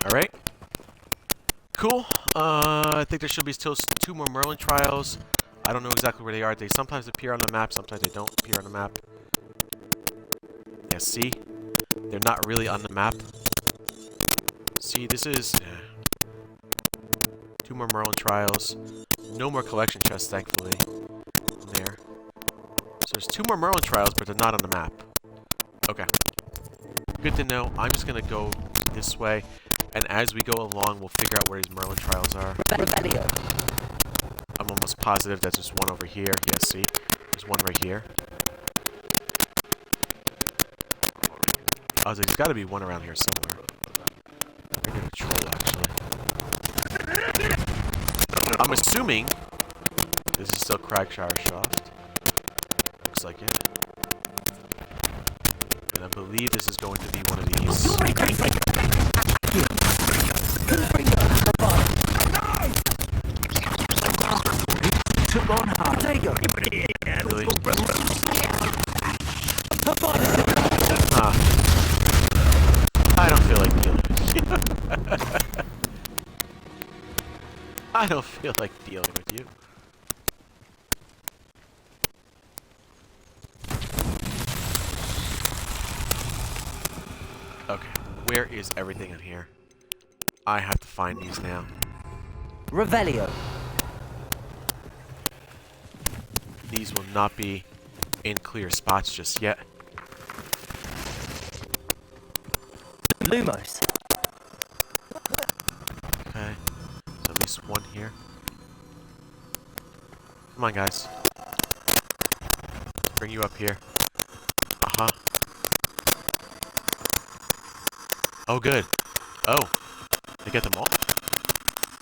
Alright. Cool. I think there should be still 2 more Merlin Trials. I don't know exactly where they are. They sometimes appear on the map, sometimes they don't appear on the map. Yeah, see? They're not really on the map. See, this is... 2 more Merlin Trials. No more collection chests, thankfully. There. So there's 2 more Merlin Trials, but they're not on the map. Okay. Good to know. I'm just gonna go this way, and as we go along, we'll figure out where these Merlin Trials are. Revelio. I'm almost positive that there's one over here. Yeah, see? There's one right here. Oh, there's got to be one around here somewhere. Maybe a troll, actually. I'm assuming this is still Cragshire Shaft. Looks like it. And I believe this is going to be one of these. Took on hard. There you go. Really? I don't feel like dealing with you. I don't feel like dealing with you. Okay, where is everything in here? I have to find these now. Revelio. These will not be in clear spots just yet. Lumos. Okay, so at least one here. Come on, guys. Bring you up here. Uh-huh. Oh, good. Oh, they get them all?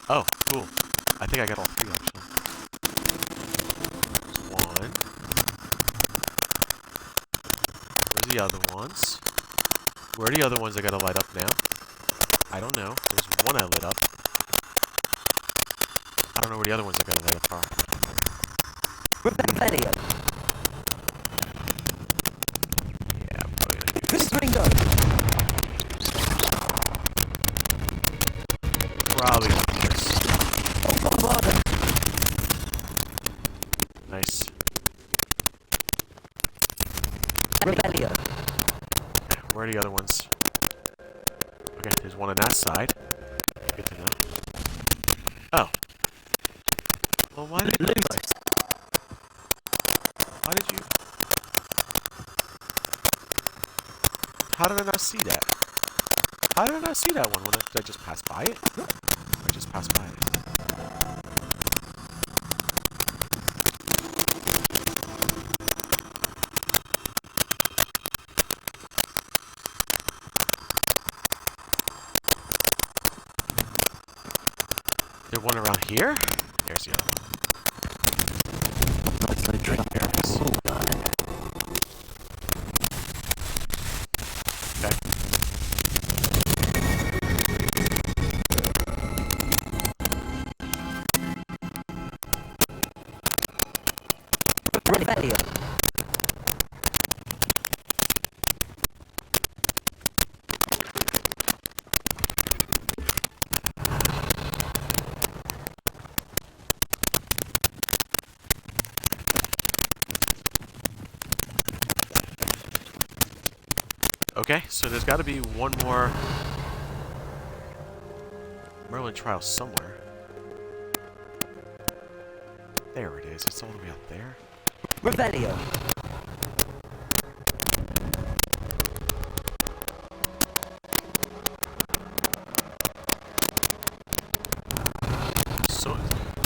Oh, cool. I think I got all 3, actually. There's one. Where's the other ones? Where are the other ones I gotta light up now? I don't know. There's one I lit up. I don't know where the other ones I gotta light up are. Revelio. Yeah, I'm probably gonna use Confringo. probably gonna be yours. Nice. Rebellion. Where are the other ones? Okay, there's one on that side. Good to know. Oh. Well, why did you... How did I not see that? How did I not see that one? Did I just pass by it? I just passed by it. There's one around here? There's the other one. Not so There it is. Rebellion. Okay, so there's got to be one more Merlin Trials somewhere. There it is. It's all the way up there. Rebellion. So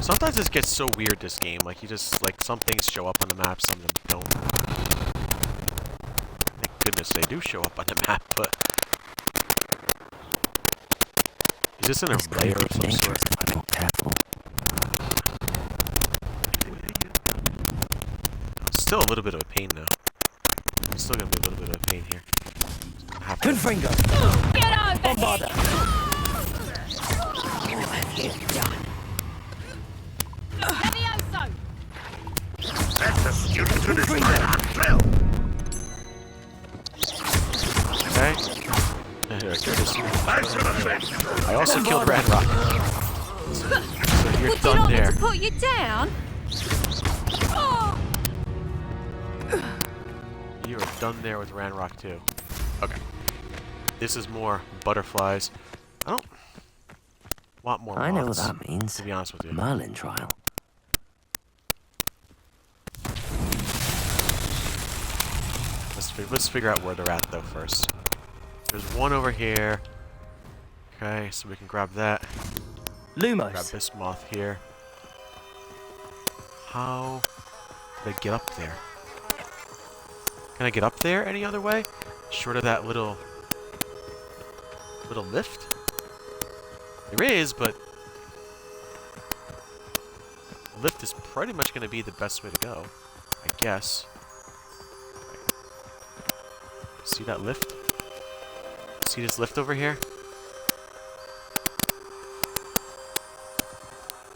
sometimes this gets so weird, this game. Like you just some things show up on the map, some of them don't. Thank goodness they do show up on the map, but is this in a layer of some sort? If I'm not careful. Still a little bit of a pain though. I'm still gonna be a little bit of a pain here. Confringo. Get over Bombarder. Levioso! That's a student to this Okay. There it is. I also killed Ranrock. So you're Would you done like me there. to put you down? Oh. You are done there with Ranrock too. Okay. This is more butterflies. I don't want more moths, I know what that means. to be honest with you. Merlin trial. Let's figure out where they're at though first. There's one over here. Okay, so we can grab that. Grab Lumos. this moth here. How did I get up there? Can I get up there any other way? Short of that little lift? There is, but the lift is pretty much going to be the best way to go, I guess. See that lift? See this lift over here?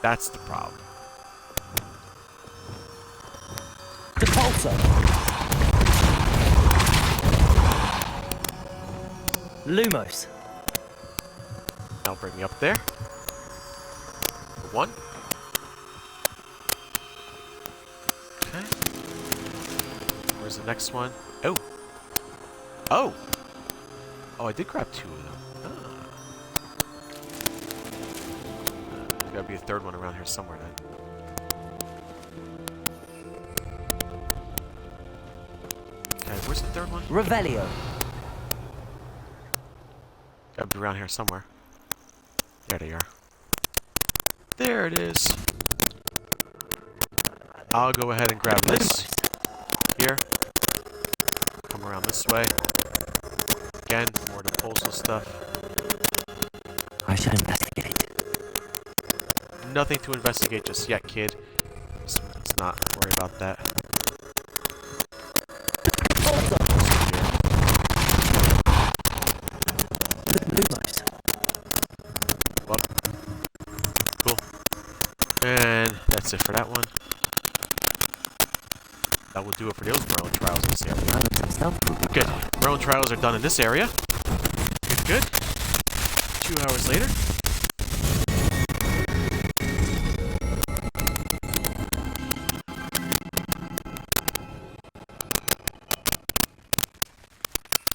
That's the problem. Depulso. Lumos. Now bring me up there. For one. Okay. Where's the next one? Oh! Oh! Oh, I did grab two of them. There's gotta be a third one around here somewhere then. Okay, where's the third one? Revelio. Gotta be around here somewhere. There they are. There it is. I'll go ahead and grab this here. Come around this way. Again, more disposal stuff. I should investigate. Nothing to investigate just yet, kid. Let's not worry about that. Lumos. Well, cool. And that's it for that one. That will do it for those Merlin Trials in this area. Good. Merlin Trials are done in this area. Good, good. 2 hours later.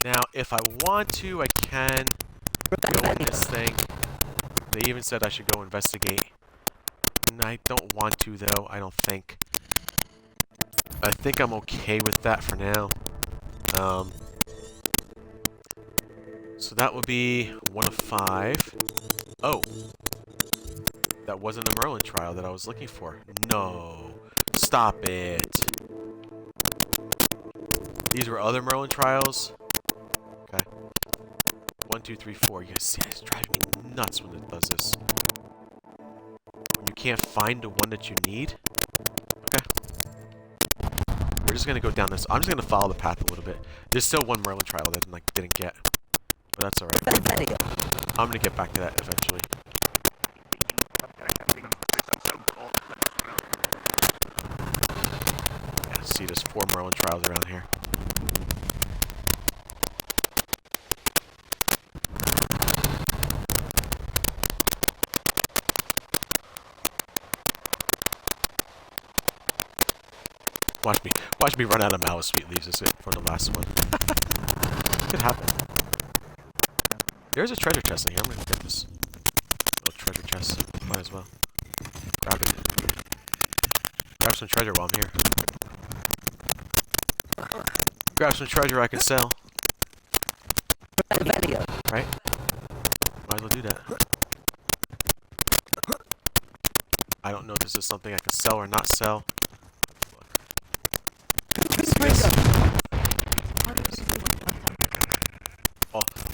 Now, if I want to, I can go in this thing. They even said I should go investigate. And I don't want to, though. I don't think. I think I'm okay with that for now. So that would be 1 of 5. Oh. That wasn't a Merlin trial that I was looking for. No. Stop it. These were other Merlin trials. Okay. 1, 2, 3, 4. Yes, it's driving me nuts when it does this. When you can't find the one that you need. Okay. We're just gonna go down this. I'm just gonna follow the path a little bit. There's still one Merlin trial that I didn't get. But that's alright. I'm gonna get back to that eventually. Yeah, see, there's 4 Merlin trials around here. Watch me run out of Malice Sweet Leaves is it from the last one. Could happen. There's a treasure chest in here. I'm gonna get this. Little treasure chest. Might as well. Grab it. Grab some treasure while I'm here. Grab some treasure I can sell. Right? Might as well do that. I don't know if this is something I can sell or not sell.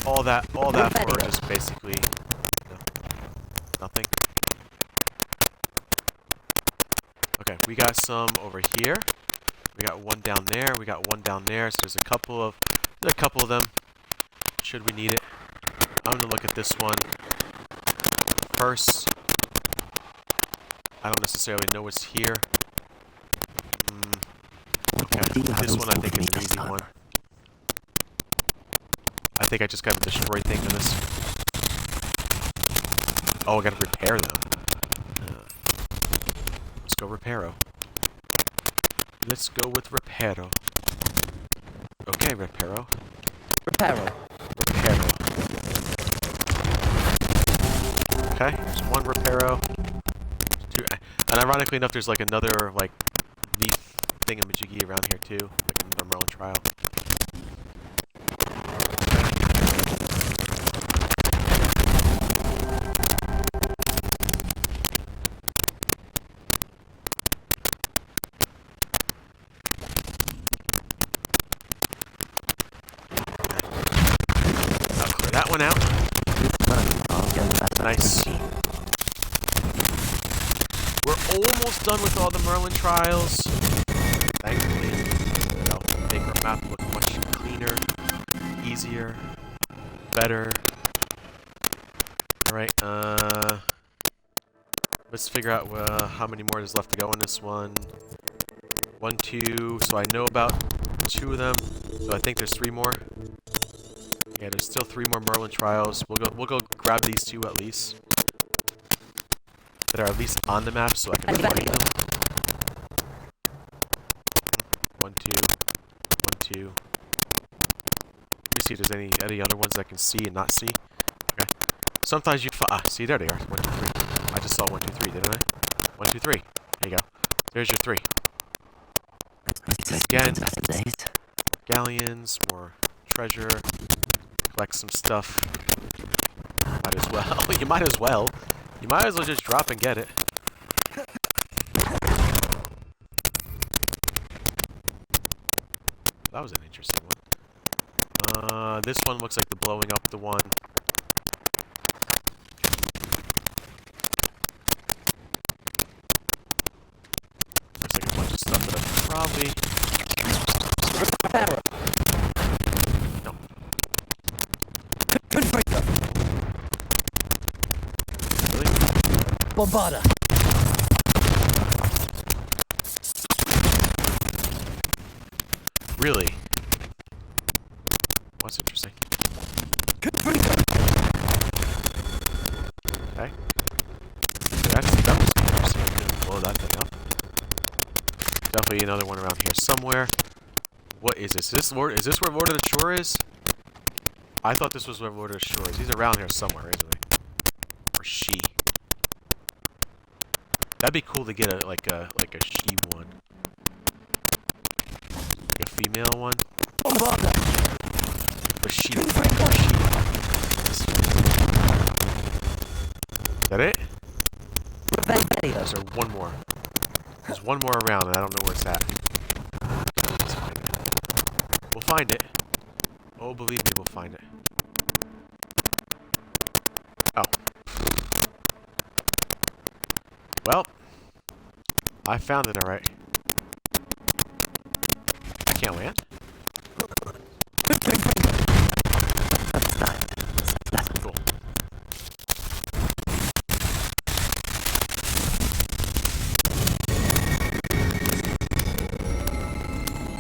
All that for just basically nothing. Okay, we got some over here. We got one down there. We got one down there. So there's a couple of them. Should we need it? I'm gonna look at this one first. I don't necessarily know what's here. Okay, this one I think is an easy one. I think I just gotta destroy things in this. Oh, I gotta repair them. Let's go reparo. Let's go with reparo. Okay, reparo. Reparo. Okay, there's one reparo. 2, and ironically enough, there's like another like neat thingamajiggy around here too, like another Merlin trial. That one out. Nice. We're almost done with all the Merlin trials. Thankfully, that'll make our map look much cleaner, easier, better. Alright, let's figure out how many more there's left to go on this one. 1, 2, so I know about 2 of them, so I think there's 3 more. Yeah, there's still 3 more Merlin trials. We'll go grab these 2 at least. That are at least on the map so I can find them. 1, 2. 1, 2. Let me see if there's any other ones I can see and not see. Okay. Sometimes you see there they are. 1, 2, 3. I just saw 1, 2, 3, didn't I? 1, 2, 3. There you go. There's your 3. Again. Galleons, more treasure. Collect some stuff. Might as well. You might as well. You might as well just drop and get it. That was an interesting one. This one looks like the blowing up the one. Looks like a bunch of stuff that I probably... No. Really? Bombarda. Really? What's interesting? Okay. That was interesting. I'm gonna blow that thing up. Definitely another one around here somewhere. What is this? Is this where Lord of the Shore is? I thought this was where Lord of the Shores. He's around here somewhere, isn't he? Or she. That'd be cool to get a she one. Like a female one. But she. Is that it? Is there one more? There's one more around and I don't know where it's at. Let's find it. We'll find it. Oh, believe me, we'll find it. Oh. Well, I found it alright. I can't land? Cool.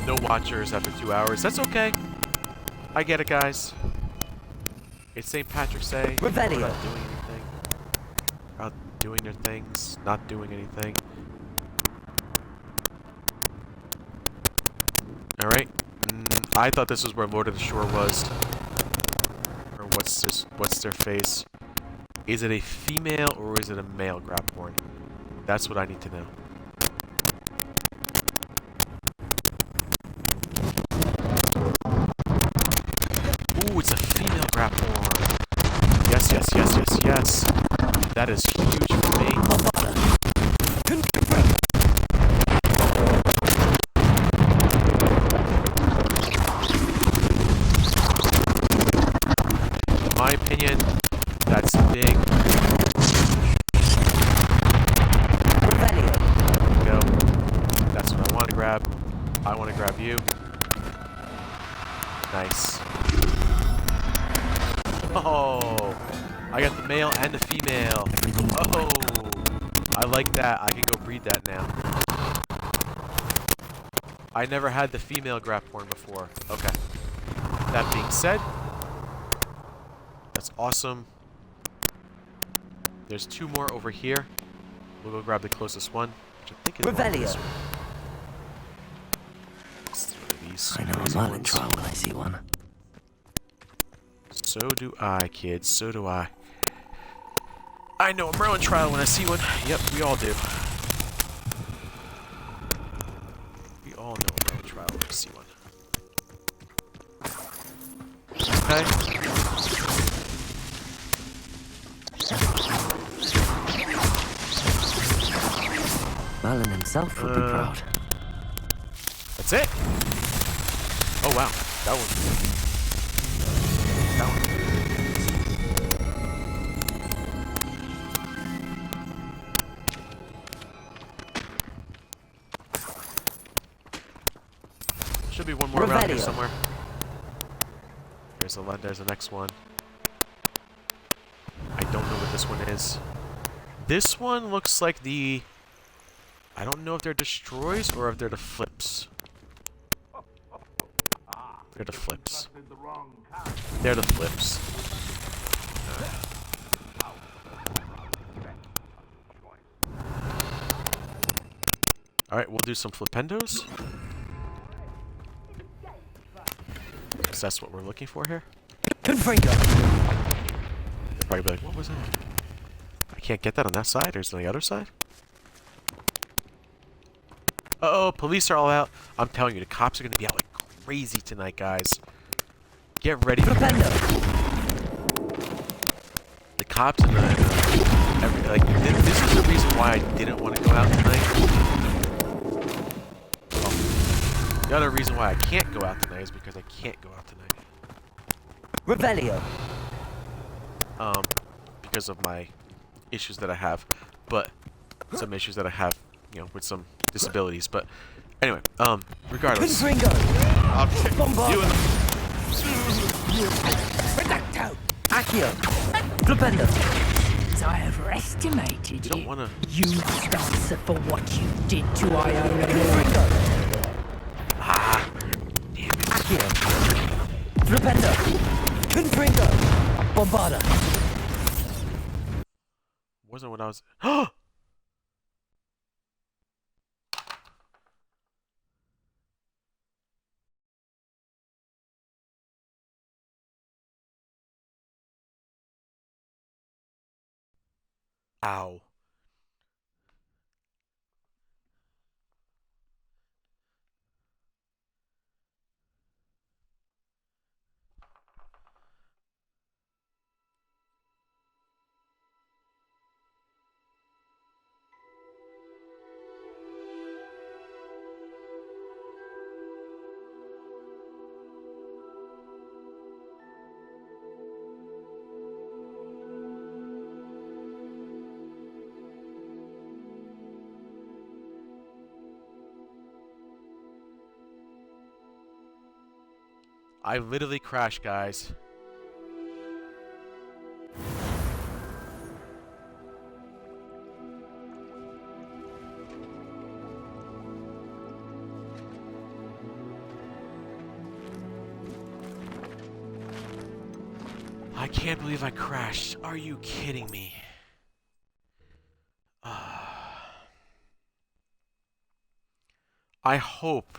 No watchers after 2 hours. That's okay. I get it, guys. It's St. Patrick's Day. We're not doing anything. Out doing their things, not doing anything. Alright. I thought this was where Lord of the Shore was. Or what's this? What's their face? Is it a female or is it a male Graphorn? That's what I need to know. Ooh, it's a female Graphorn. Yes, yes, yes, yes, yes. That is huge for me. In my opinion, that's big. There we go. That's what I want to grab. I want to grab you. Nice. Oh, I got the male and the female. Oh, I like that. I can go breed that now. I never had the female Graphorn before. Okay. That being said, that's awesome. There's 2 more over here. We'll go grab the closest one, which I think is this one. I know a Merlin Trial when I see one. So do I, kids. So do I. I know a Merlin Trial when I see one. Yep, we all do. We all know a Merlin Trial when we see one. Okay. Merlin himself would be proud. That's it. Oh wow, that one. That one. Should be one more around here somewhere. There's the next one. I don't know what this one is. This one looks like the... I don't know if they're destroys or if they're the flips. They're the flips. They're the flips. Alright, we'll do some flipendos. Because that's what we're looking for here. They'll probably be like, what was that? I can't get that on that side, or is it on the other side? Uh-oh, police are all out. I'm telling you, the cops are going to be out like crazy tonight, guys. Get ready for it. The cops and this is the reason why I didn't want to go out tonight. Well, the other reason why I can't go out tonight is because I can't go out tonight. Revelio. Because of my issues that I have, but some issues that I have, you know, with some disabilities. But anyway, regardless, I'll kick you in the... Accio. Flipendo. So I overestimated you. don't wanna... You must answer for what you did to Iona. Ah, damn it. Accio. Flipendo. Confringo. Bombarda. Wasn't what I was... Wow. I literally crashed, guys. I can't believe I crashed. Are you kidding me? I hope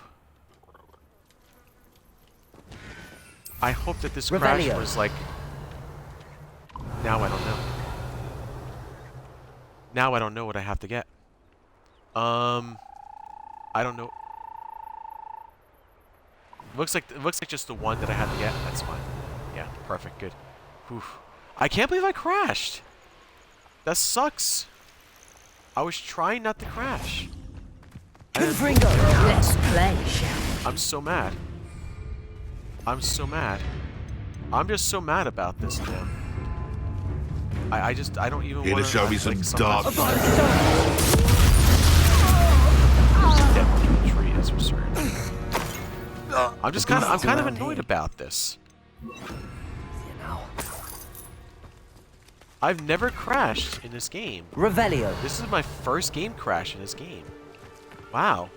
that this crash was like... Now I don't know. Now I don't know what I have to get. I don't know. It looks like just the one that I had to get. That's fine. Yeah, perfect, good. Whew. I can't believe I crashed. That sucks. I was trying not to crash. Let's play, shall we? I'm so mad. I'm so mad. I'm just so mad about this now. I don't even want to show me some dark. Dead tree, that's for certain. I'm kind of annoyed about this. I've never crashed in this game. Revelio. This is my first game crash in this game. Wow.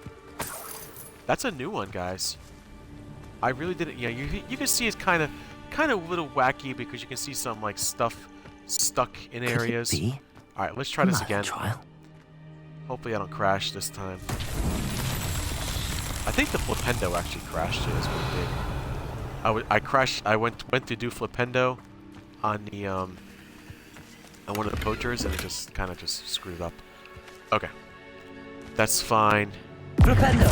That's a new one, guys. I really didn't. Yeah, you can see it's kind of a little wacky because you can see some like stuff stuck in areas. All right, let's try this again. Hopefully I don't crash this time. I think the Flipendo actually crashed it. Is what it did. I crashed. I went to do Flipendo on the on one of the poachers, and it just kind of just screwed up. Okay, that's fine. Flipendo.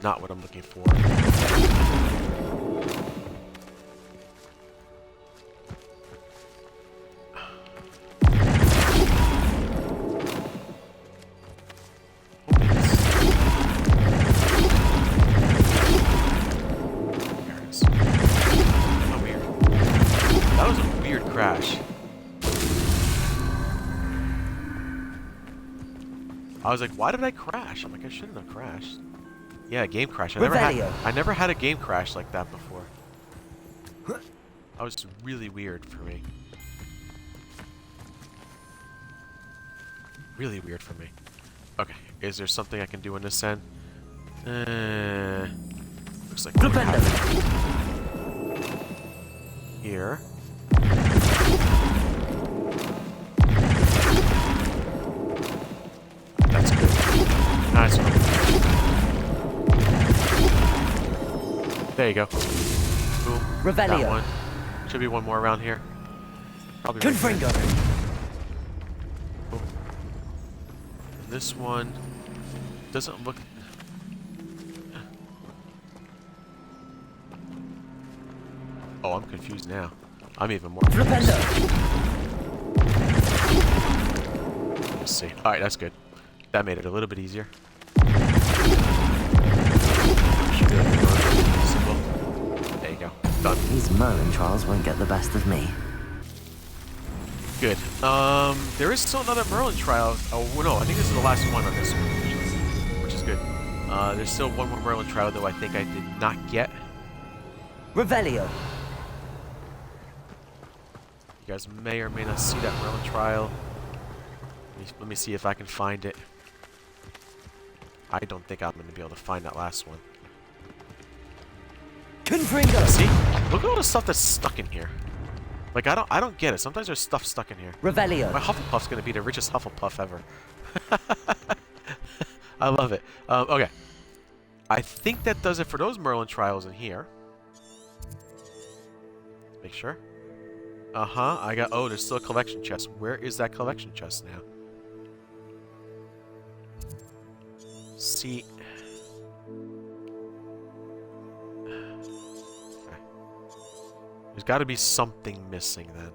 Not what I'm looking for. Crash. I was like, why did I crash? I'm like, I shouldn't have crashed. Yeah, game crash. I never had a game crash like that before. That was really weird for me. Really weird for me. Okay, is there something I can do in this end? Looks like here. That's good. Nice one. There you go. Boom. Revelio. Got one. Should be one more around here. Probably right Confringo. Boom. And this one doesn't look... Oh, I'm confused now. I'm even more confused. Let's see. Alright, that's good. That made it a little bit easier. There you go. Done. These Merlin Trials won't get the best of me. Good. There is still another Merlin trial. Oh, no, I think this is the last one on this one, which is good. There's still one more Merlin trial, though I think I did not get. Revelio. You guys may or may not see that Merlin trial. Let me see if I can find it. I don't think I'm going to be able to find that last one. Confringo. See? Look at all the stuff that's stuck in here. Like, I don't get it. Sometimes there's stuff stuck in here. Revelio. My Hufflepuff's going to be the richest Hufflepuff ever. I love it. Okay. I think that does it for those Merlin trials in here. Make sure. Uh-huh, I got... Oh, there's still a collection chest. Where is that collection chest now? See... Okay. There's got to be something missing then.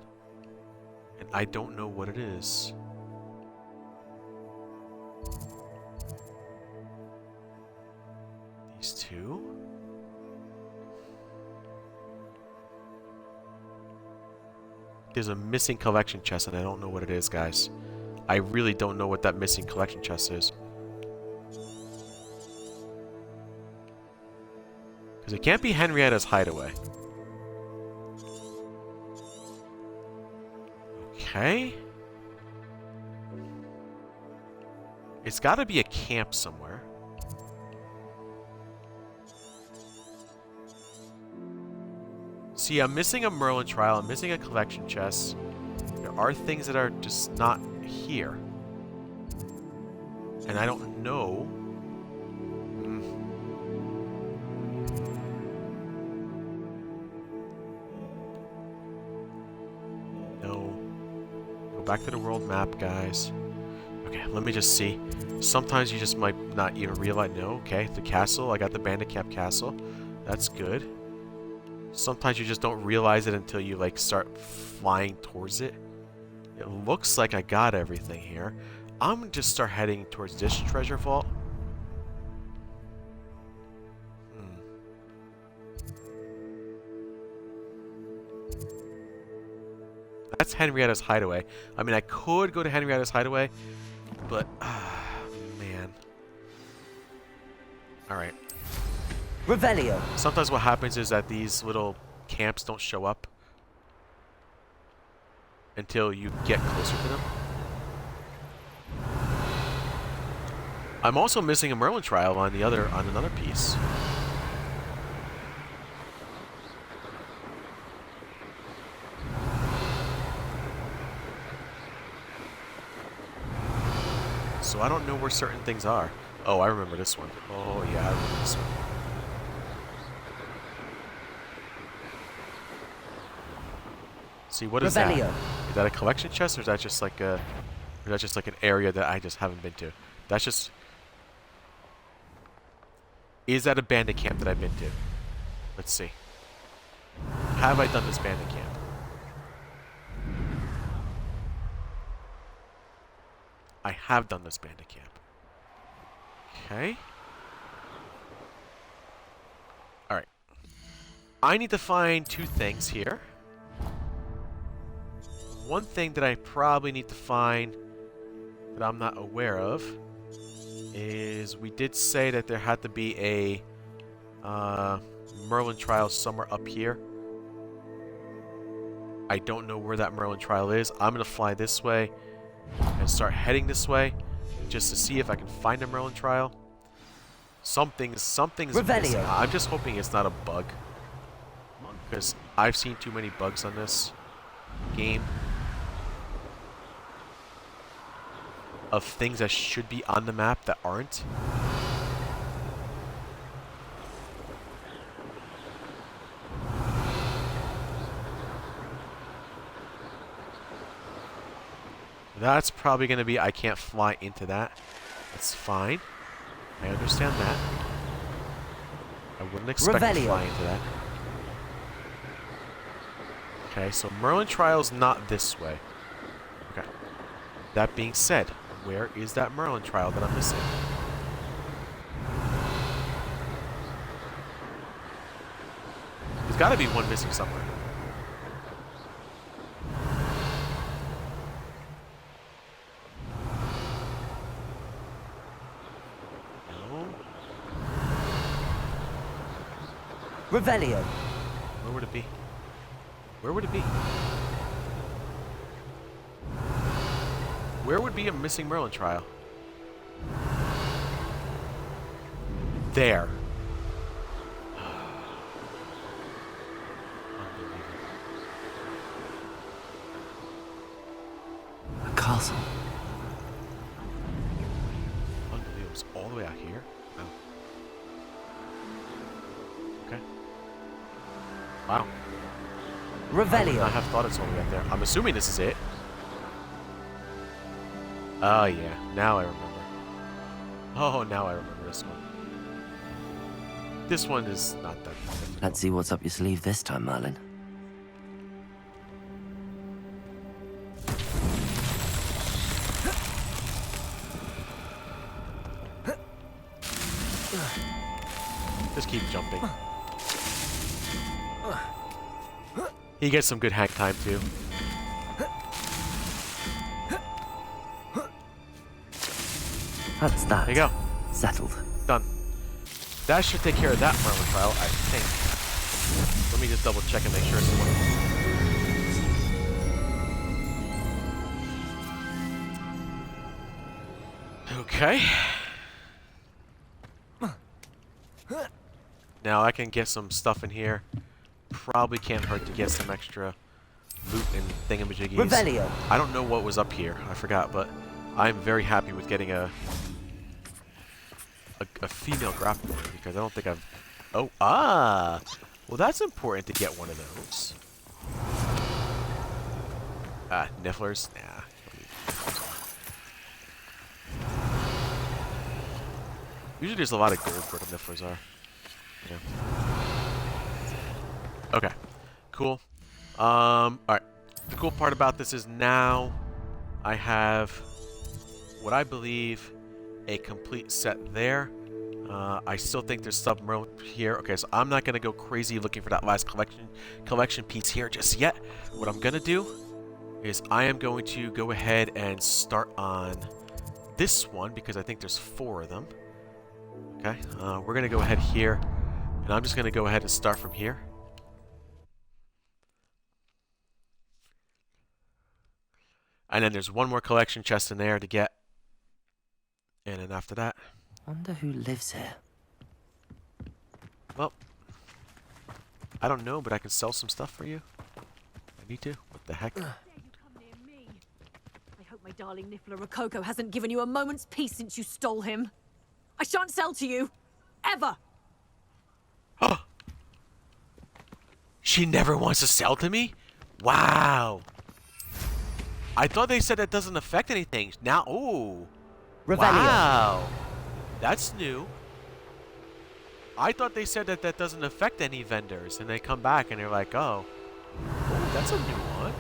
And I don't know what it is. These two? There's a missing collection chest and I don't know what it is, guys. I really don't know what that missing collection chest is. Because it can't be Henrietta's hideaway. Okay. It's got to be a camp somewhere. See, I'm missing a Merlin trial. I'm missing a collection chest. There are things that are just not here. And I don't know. No. Go back to the world map, guys. Okay, let me just see. Sometimes you just might not even realize. No, okay, the castle. I got the bandit camp castle. That's good. Sometimes you just don't realize it until you like start flying towards it. It looks like I got everything here. I'm gonna just start heading towards this treasure vault. That's Henrietta's hideaway. I mean, I could go to Henrietta's hideaway, but man. All right. Revelio. Sometimes what happens is that these little camps don't show up until you get closer to them. I'm also missing a Merlin trial on another piece. So I don't know where certain things are. Oh, I remember this one. Oh yeah, I remember this one. See, what is that? Is that a collection chest, or is that just like a, an area that I just haven't been to? That's just. Is that a bandit camp that I've been to? Let's see. Have I done this bandit camp? I have done this bandit camp. Okay. All right. I need to find two things here. One thing that I probably need to find that I'm not aware of is we did say that there had to be a Merlin trial somewhere up here. I don't know where that Merlin trial is. I'm going to fly this way and start heading this way just to see if I can find a Merlin trial. Something's missing. I'm just hoping it's not a bug, because I've seen too many bugs on this game of things that should be on the map that aren't. That's probably going to be, I can't fly into that. That's fine. I understand that. I wouldn't expect to fly into that. Okay, so Merlin Trials not this way. Okay. That being said, where is that Merlin trial that I'm missing? There's got to be one missing somewhere. No. Revelio. Where would it be? Where would it be? Where would be a missing Merlin trial? There. A castle. Unbelievable. It's all the way out here? Oh. Okay. Wow. Revelio. I have thought it's all the way up there. I'm assuming this is it. Oh yeah, now I remember. Oh, now I remember this one. This one is not that difficult. Let's see what's up your sleeve this time, Merlin. Just keep jumping. He gets some good hang time too. That's that. There you go. Settled. Done. That should take care of that Merlin trial, I think. Let me just double check and make sure it's the one. Okay. Now I can get some stuff in here. Probably can't hurt to get some extra loot and thingamajiggies. Revelio. I don't know what was up here. I forgot, but I'm very happy with getting a female grappler because I don't think I've... Oh, ah! Well, that's important to get one of those. Ah, nifflers? Nah. Usually there's a lot of gold where the nifflers are. Yeah. Okay. Cool. Alright. The cool part about this is now I have what I believe a complete set there. I still think there's some room here. Okay, so I'm not going to go crazy looking for that last collection piece here just yet. What I'm going to do is I am going to go ahead and start on this one because I think there's 4 of them. Okay, we're going to go ahead here, and I'm just going to go ahead and start from here. And then there's one more collection chest in there to get. And then after that... Wonder who lives here. Well, I don't know, but I can sell some stuff for you. I need to. What the heck? Dare you come near me? I hope my darling Niffler Rococo hasn't given you a moment's peace since you stole him. I shan't sell to you. Ever. Oh! She never wants to sell to me? Wow! I thought they said that doesn't affect anything. Now, ooh! Revelio. Wow! That's new. I thought they said that that doesn't affect any vendors, and they come back and they're like, oh, that's a new one.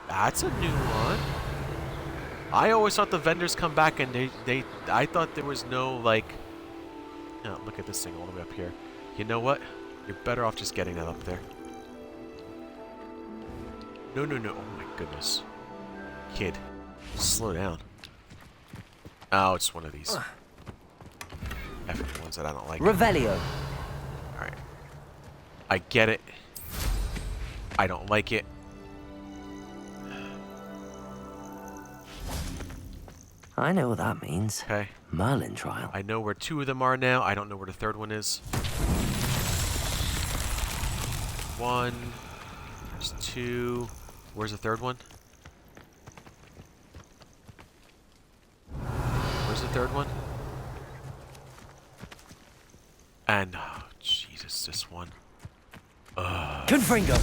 That's a new one. I always thought the vendors come back and I thought there was no, like, oh, look at this thing all the way up here. You know what? You're better off just getting that up there. No, no, no. Oh my goodness. Kid, slow down. Oh, it's one of these. Effing ones that I don't like. Revelio. Alright. I get it. I don't like it. I know what that means. Okay. Merlin trial. I know where 2 of them are now. I don't know where the 3rd one is. 1. There's 2. Where's the 3rd one? Where's the 3rd one? And, oh, Jesus, this one. Confringo.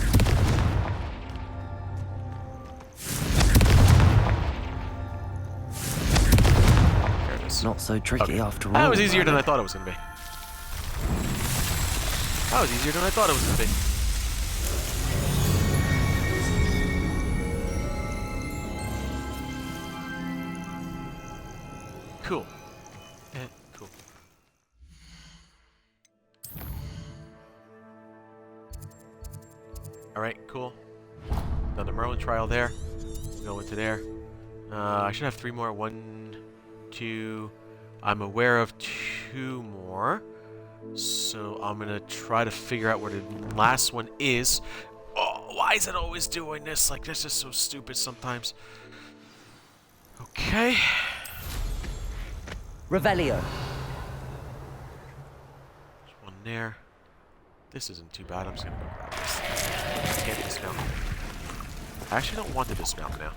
There it is. Not so tricky Okay. after all. That was easier than I Merlin. thought it was going to be. That was easier than I thought it was going to be. Cool. Cool. Alright, cool. Done the Merlin trial there. Go into there. I should have 3 more. 1, 2. I'm aware of 2 more. So I'm going to try to figure out where the last one is. Oh, why is it always doing this? Like, this is so stupid sometimes. Okay. Revelio. There's one there. This isn't too bad. I'm just going to go grab this. I can't dismount. I actually don't want to dismount now.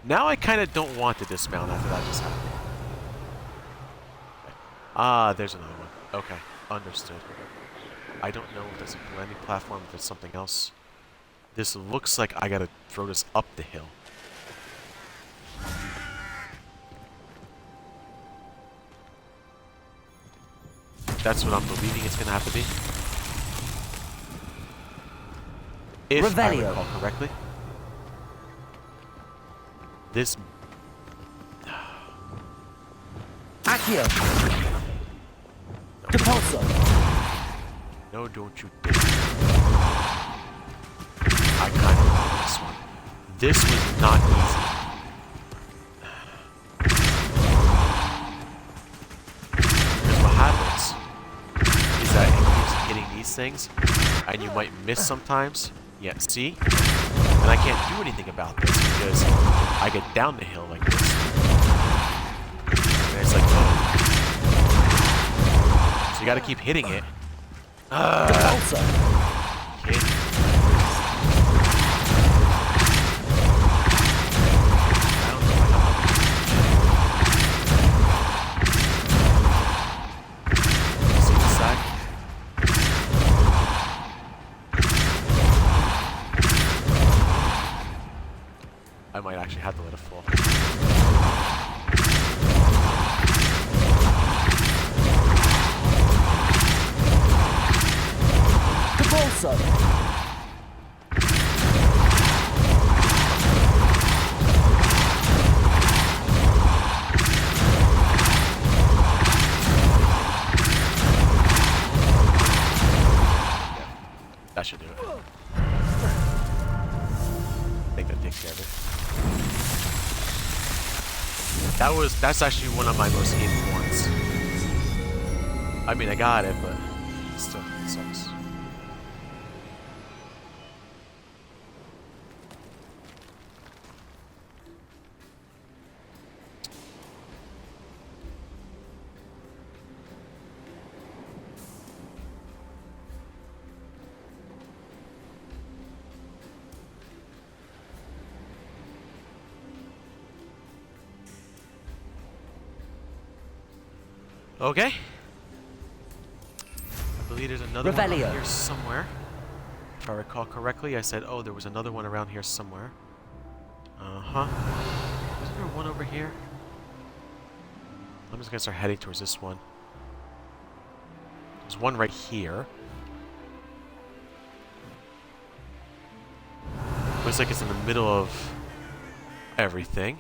Now I kind of don't want to dismount after that just happened. Okay. Ah, there's another one. Okay. Understood. I don't know if that's a landing platform, if it's something else. This looks like I gotta throw this up the hill. That's what I'm believing it's gonna have to be. If I recall correctly. This... Accio. Depulso. No, don't you dare. I kind of love this one. This was not easy. Because what happens is that it keeps hitting these things, and you might miss sometimes. Yeah, see? And I can't do anything about this because I get down the hill like this. And it's like, oh. So you gotta keep hitting it. Okay. See the side? I might actually have to let it fall. That should do it. I think that takes care of it. That's actually one of my most hated ones. I mean, I got it, but still, it sucks. Okay. I believe there's another one around here somewhere. If I recall correctly, I said, oh, there was another one around here somewhere. Uh-huh. Isn't there one over here? I'm just gonna start heading towards this one. There's one right here. Looks like it's in the middle of everything.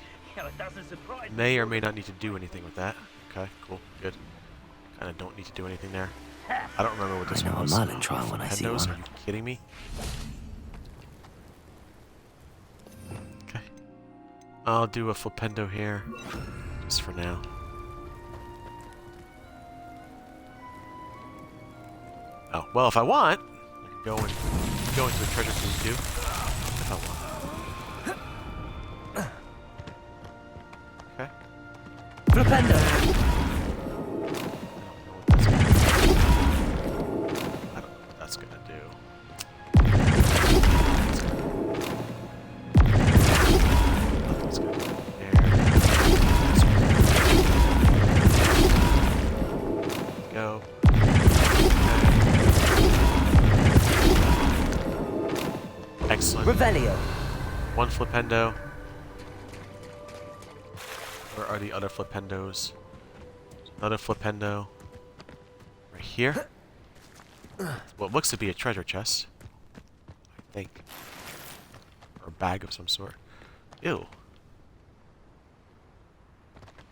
May or may not need to do anything with that. Okay, cool, good. Kind of don't need to do anything there. I don't remember what this one was. I know a Merlin trial when I see one. Are you kidding me? Okay. I'll do a flipendo here, just for now. Oh, well, if I want, I can go into a treasure cave too. If I want. Okay. Flipendo. I don't know what that's gonna do. Nothing's gonna go there. Go. Excellent. Revelio. One flipendo. Where are the other flipendos? Another flipendo. Right here. What looks to be a treasure chest. I think. Or a bag of some sort. Ew. Well,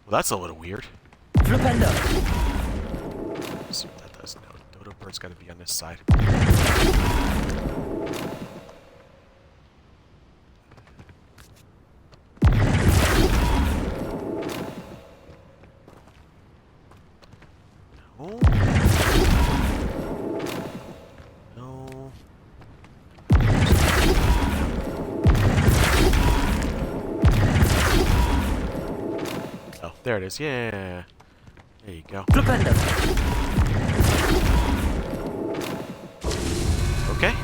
that's a little weird. Flipendo. Let's see what that does. No, Dodo Bird's gotta be on this side. There it is, yeah. There you go. Flipendo. Okay.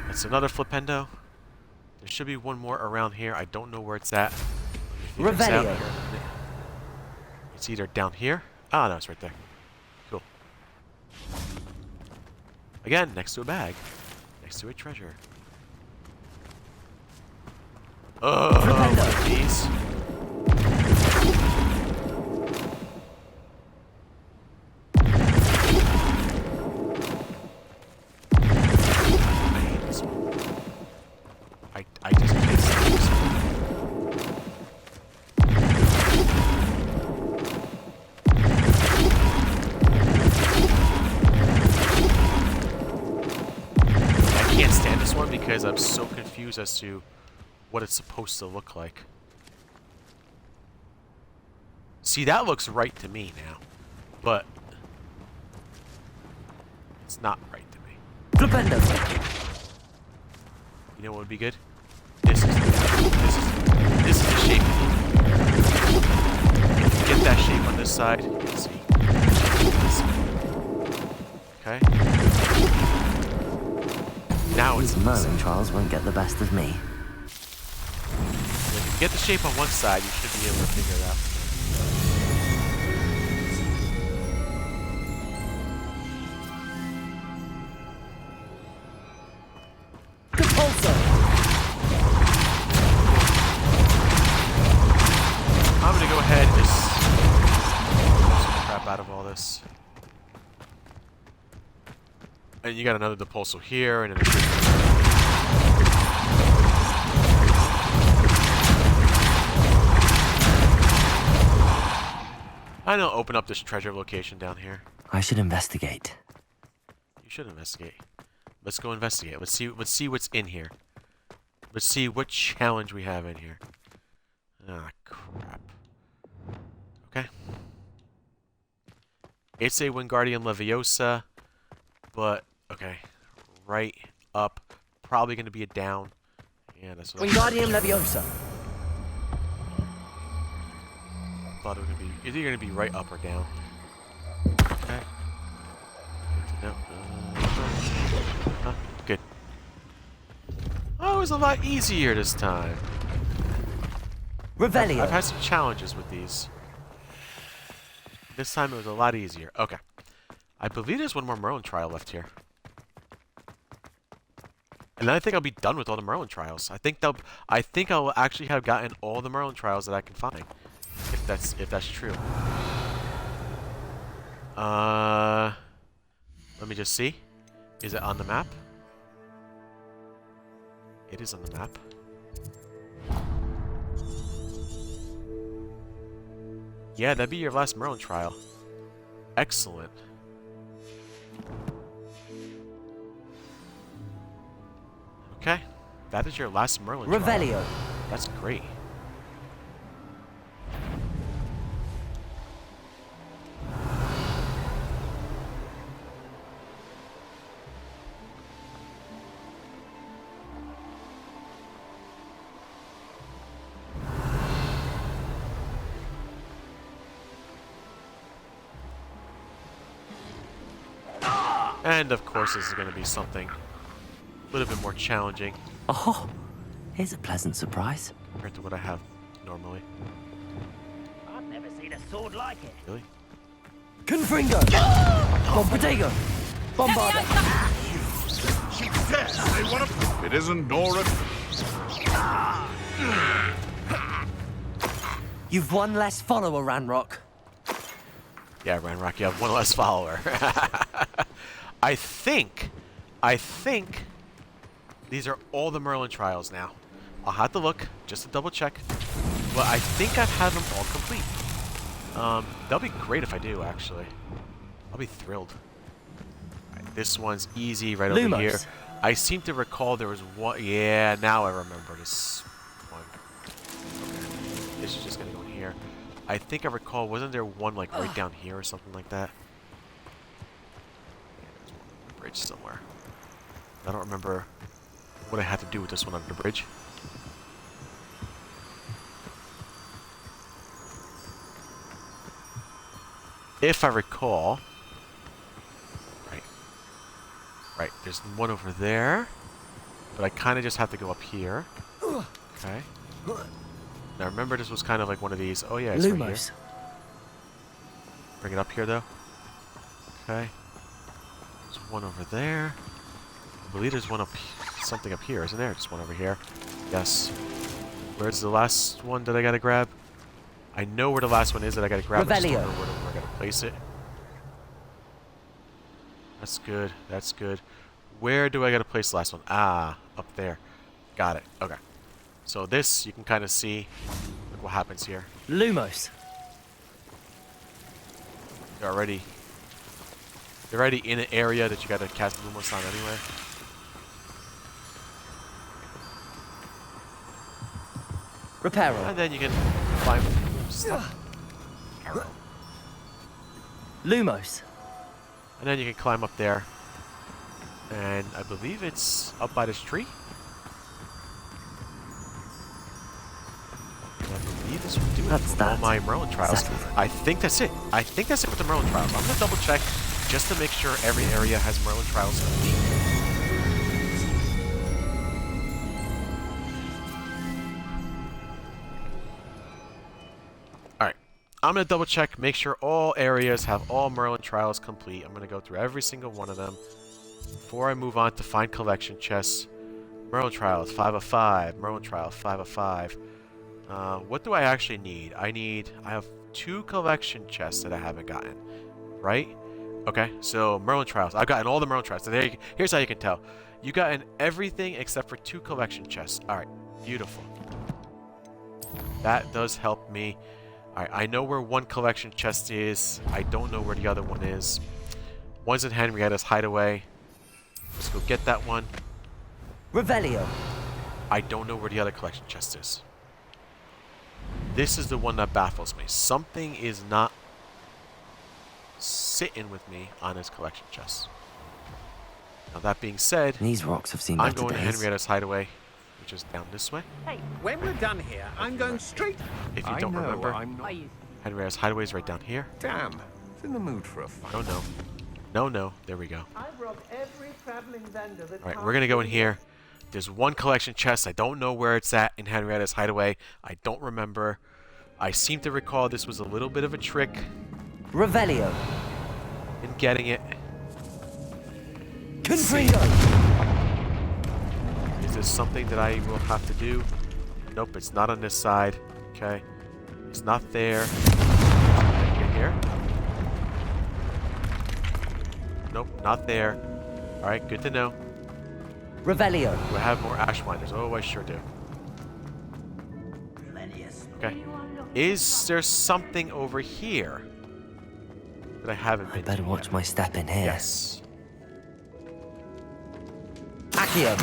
That's another flipendo. There should be one more around here. I don't know where it's at. Revelio. It's either down here. Ah, no, it's right there. Cool. Again, next to a bag. Next to a treasure. Oh, these. I hate this one. I just can't stand this one. I can't stand this one because I'm so confused as to what it's supposed to look like. See, that looks right to me now, but it's not right to me. Flipendo. You know what would be good? This is the shape. If you get that shape on this side, you can see. Okay. Now it's These Merlin trials won't get the best of me. If you get the shape on one side, you should be able to figure it out. I'm gonna go ahead and just pull some crap out of all this. And you got another Depulso here, and then I know, open up this treasure location down here. I should investigate. You should investigate. Let's go investigate. Let's see what's in here. Let's see what challenge we have in here. Ah, crap. Okay. It's a Wingardium Leviosa, but okay. Right, up, probably gonna be a down. Yeah, that's what Wingardium Leviosa. I thought it was gonna be either gonna be right up or down. Okay. Good to know. Good. Oh, it was a lot easier this time. Revelio. I've had some challenges with these. This time it was a lot easier. Okay. I believe there's one more Merlin trial left here. And then I think I'll be done with all the Merlin trials. I think I'll actually have gotten all the Merlin trials that I can find. If that's true. Let me just see. Is it on the map? It is on the map. Yeah, that'd be your last Merlin trial. Excellent. Okay. That is your last Merlin trial. Revelio. That's great. And of course this is going to be something a little bit more challenging Oh, here's a pleasant surprise. compared to what I have normally. I've never seen a sword like it. Really? Confringo. Bombardego. Bombarda. She says they want to... It isn't Nora. You've one less follower, Ranrock. Yeah, Ranrock, you have one less follower. I think these are all the Merlin trials now. I'll have to look just to double check, but I think I've had them all complete. That'll be great if I do, actually. I'll be thrilled. Right, this one's easy right over Lumos. here. I seem to recall there was one. Yeah, now I remember this one. Okay. This is just gonna go in here. I think I recall, wasn't there one like right down here or something like that? Yeah, there's one on the bridge somewhere. I don't remember what I had to do with this one under the bridge. If I recall. Right, there's one over there. But I kind of just have to go up here. Okay. Now remember this was kind of like one of these. Oh yeah, it's right here. Lumos. Bring it up here though. Okay. one over there. I believe there's one something up here, isn't there? Just one over here. Yes. Where's the last one that I gotta grab? I know where the last one is that I gotta grab. I just don't know where I gotta place it. That's good. That's good. Where do I gotta place the last one? Ah, up there. Got it. Okay. So this, you can kind of see look what happens here. Lumos. They're already in an area that you gotta cast Lumos on anyway. Reparo. And then you can climb stuff. Lumos. And then you can climb up there. And I believe it's up by this tree. And I believe this will do it for all my Merlin Trials. I think that's it. I think that's it with the Merlin Trials. I'm going to double check just to make sure every area has Merlin Trials complete. Alright. I'm going to double check, make sure all areas have all Merlin Trials complete. I'm going to go through every single one of them. Before I move on to find collection chests. Merlin Trials, 5 of 5. Merlin Trials, 5 of 5. What do I actually need? I have 2 collection chests that I haven't gotten. Right? Okay, so Merlin Trials. I've gotten all the Merlin Trials. So here's how you can tell. You gotten everything except for 2 collection chests. Alright, beautiful. That does help me. Alright, I know where 1 collection chest is. I don't know where the other one is. One's in Henrietta's hideaway. Let's go get that one. Revelio. I don't know where the other collection chest is. This is the one that baffles me. Something is not sitting with me on his collection chest. Now that being said, These rocks have seen I'm better going to days. Henrietta's hideaway, which is down this way. Hey, When we're done here, I'm going straight. If you don't remember, I'm not. Henrietta's hideaway is right down here. Damn. It's in the mood for a fight. Oh no. No, no. There we go. I've robbed every traveling vendor that Alright, we're going to go in here. There's 1 collection chest. I don't know where it's at in Henrietta's hideaway. I don't remember. I seem to recall this was a little bit of a trick Revelio. in getting it. Confringo. Is this something that I will have to do? Nope, it's not on this side. Okay. It's not there. Can I get here? Nope, not there. Alright, good to know. Revelio. Do I have more ash miners? Oh, I sure do. Okay. Is there something over here that I haven't I been better to watch yet? my step in here. Yes. Accio.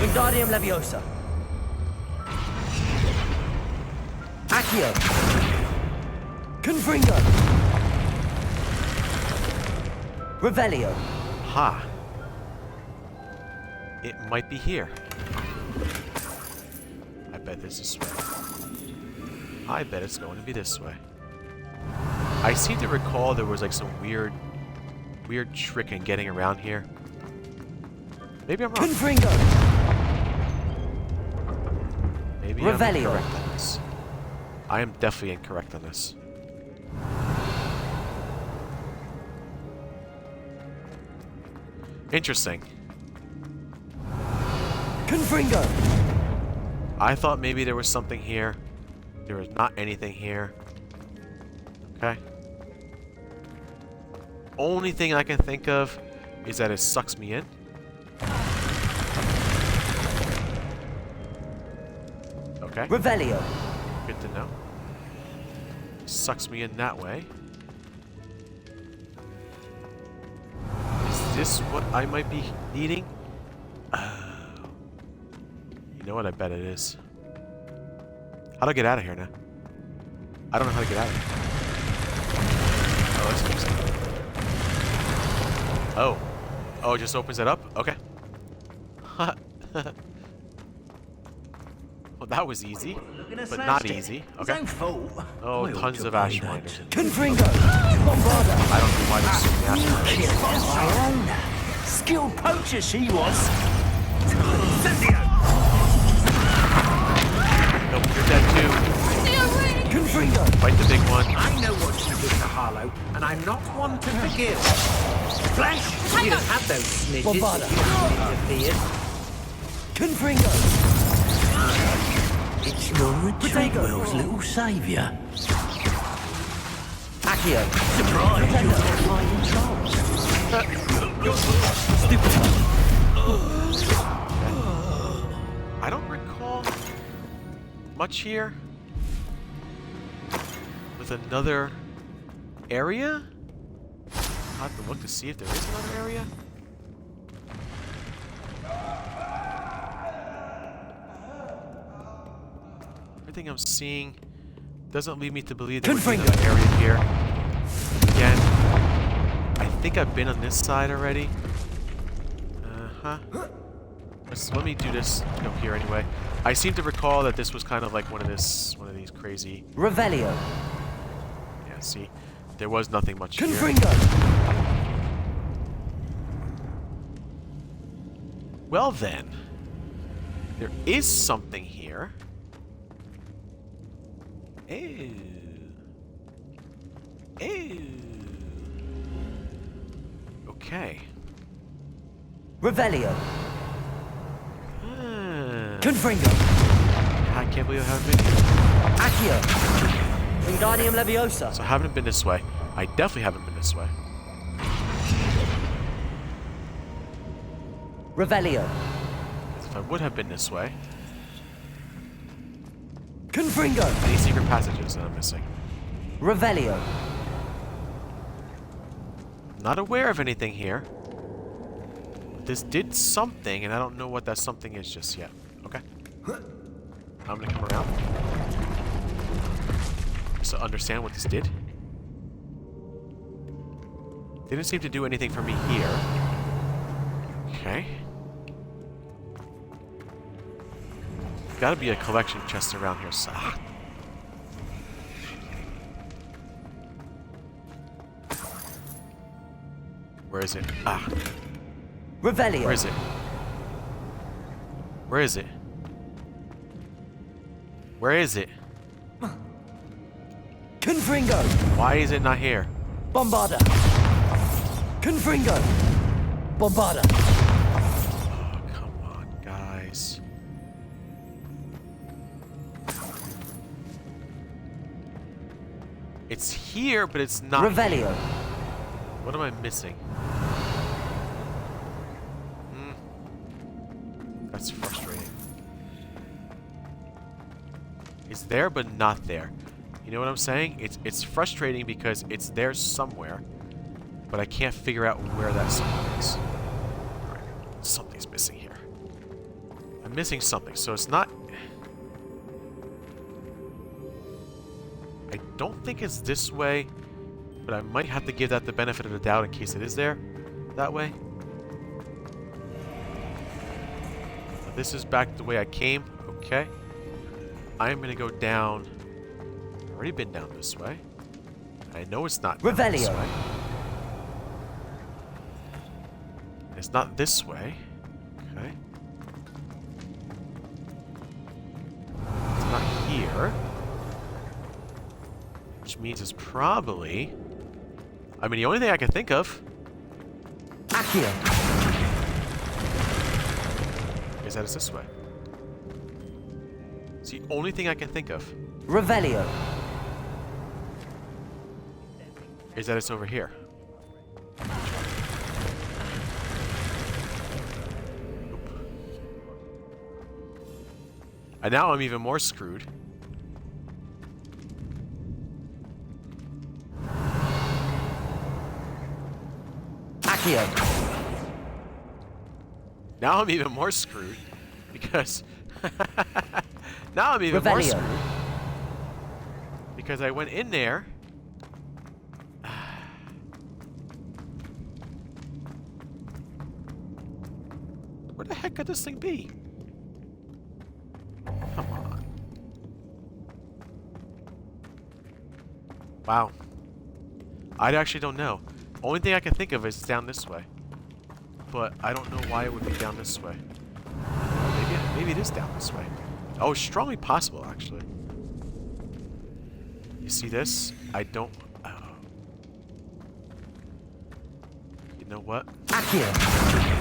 Wingardium Leviosa. Accio. Confringo. Revelio. Ha. It might be here. I bet this is this way. I bet it's going to be this way. I seem to recall there was like some weird trick in getting around here. Maybe I'm wrong. Confringo. Maybe I'm Revelio. incorrect on this. I am definitely incorrect on this. Interesting. Confringo. I thought maybe there was something here. There is not anything here. Okay. Only thing I can think of is that it sucks me in. Okay. Revelio. Good to know. Sucks me in that way. Is this what I might be needing? You know what? I bet it is. How do I get out of here now? I don't know how to get out of here. Oh, that's interesting. Oh. Oh, it just opens it up? Okay. Well, that was easy, but not easy. Okay. Oh, tons of ash miners. Confringo. I don't know why there's so many ash miners. Skilled poacher she was. Nope, you're dead too. Fight the big one. I know what you did to Harlow, and I'm not one to forgive. Flesh! You'd have had those snitches if you hadn't interfered. Confringo! It's Laura Treadwell's little saviour. Accio! Surprised you're not finding I don't recall much here. With another area? I'll have to look to see if there is another area. Everything I'm seeing doesn't lead me to believe there would be another area here. Again, I think I've been on this side already. Let me do this here anyway. I seem to recall that this was kind of like one of these crazy. Revelio! Yeah, see, there was nothing much here. Well then, there is something here. Ew. Ew. Okay. Revelio! Confringo! I can't believe I haven't been here. Accio! Wingardium Leviosa! So I haven't been this way. I definitely haven't been this way. Revelio! If I would have been this way. Confringo! Any secret passages that I'm missing? Revelio! Not aware of anything here. This did something, and I don't know what that something is just yet. Okay. I'm gonna come around. Just to understand what this did. Didn't seem to do anything for me here. Okay. Gotta be a collection chest around here, so. Where is it? Ah. Revelio! Where is it? Where is it? Where is it? Confringo! Why is it not here? Bombarda! Confringo! Bombarda! Oh, come on, guys. It's here, but it's not. Revelio! What am I missing? That's frustrating. It's there, but not there. You know what I'm saying? It's frustrating because it's there somewhere, but I can't figure out where that somewhere is. Alright, something's missing here. I'm missing something, so it's not. I don't think it's this way, but I might have to give that the benefit of the doubt in case it is there that way. This is back the way I came. Okay. I'm gonna go down. I've already been down this way. I know it's not down this way. It's not this way. Okay. It's not here. Which means it's probably. I mean, the only thing I can think of. Accio! Is that it's this way. It's the only thing I can think of. Revelio! Is that it's over here. Nope. And now I'm even more screwed. Accio! Now I'm even more screwed because now I'm even more screwed because I went in there. Where the heck could this thing be? Come on. Wow. I actually don't know. Only thing I can think of is down this way. But I don't know why it would be down this way. Maybe it is down this way. Oh, strongly possible, actually. You see this? I don't... You know what? Accio.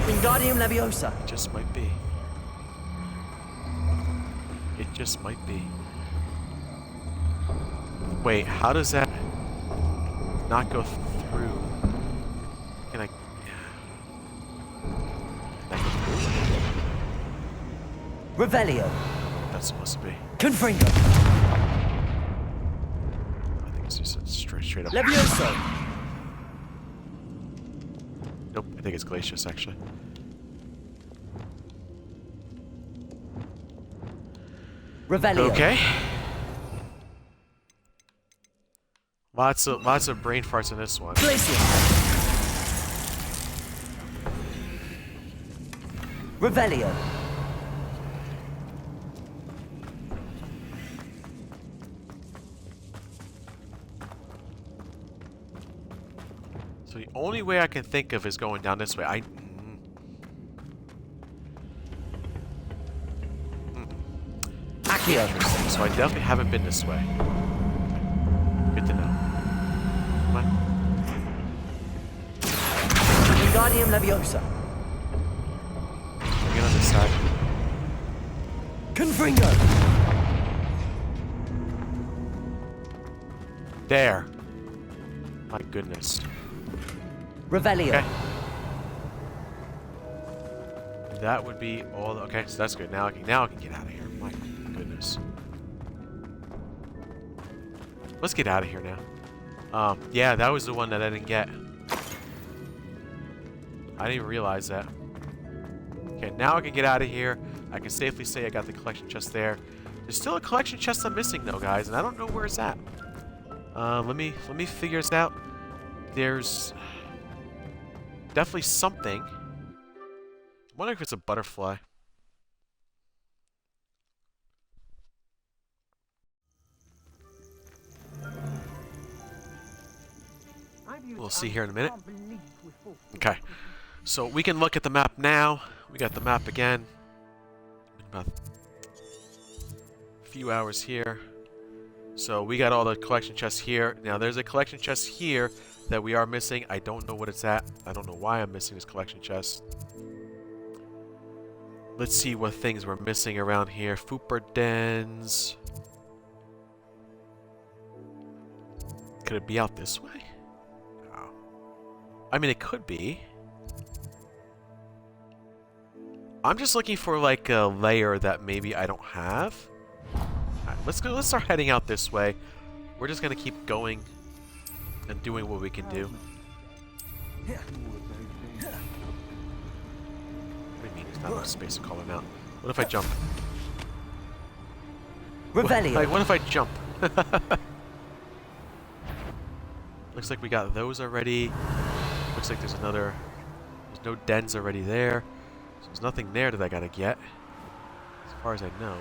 Wingardium Leviosa. It just might be. It just might be. Wait, how does that not go through? Can I... Can I go through? Revelio. That's supposed to be. Confringo. I think it's just straight up. Levioso. Nope, I think it's Glacius, actually. Revelio. Okay. Lots of brain farts in this one. Glacius. Revelio. So the only way I can think of is going down this way. Accio. So I definitely haven't been this way. Good to know. Come on. Wingardium Leviosa. Get on this side. Confringo. There. My goodness. Revelio. Okay. That would be all. Okay, so that's good. Now I can get out of here. My goodness. Let's get out of here now. Yeah, that was the one that I didn't get. I didn't even realize that. Okay, now I can get out of here. I can safely say I got the collection chest there. There's still a collection chest I'm missing though, guys, and I don't know where it's at. Let me figure this out. There's definitely something. I wonder if it's a butterfly. We'll see here in a minute. Okay, so we can look at the map now. We got the map again. About a few hours here. So we got all the collection chests here. Now there's a collection chest here that we are missing. I don't know what it's at. I don't know why I'm missing this collection chest. Let's see what things we're missing around here. Fooper dens. Could it be out this way? Oh. I mean, it could be. I'm just looking for like a layer that maybe I don't have. Alright, let's go. Let's start heading out this way. We're just gonna keep going and doing what we can do. What do you mean? There's not enough space to call him out. What if I jump? Revelio. What if I jump? Looks like we got those already. Looks like there's another. There's no dens already there. So there's nothing there that I gotta get. As far as I know.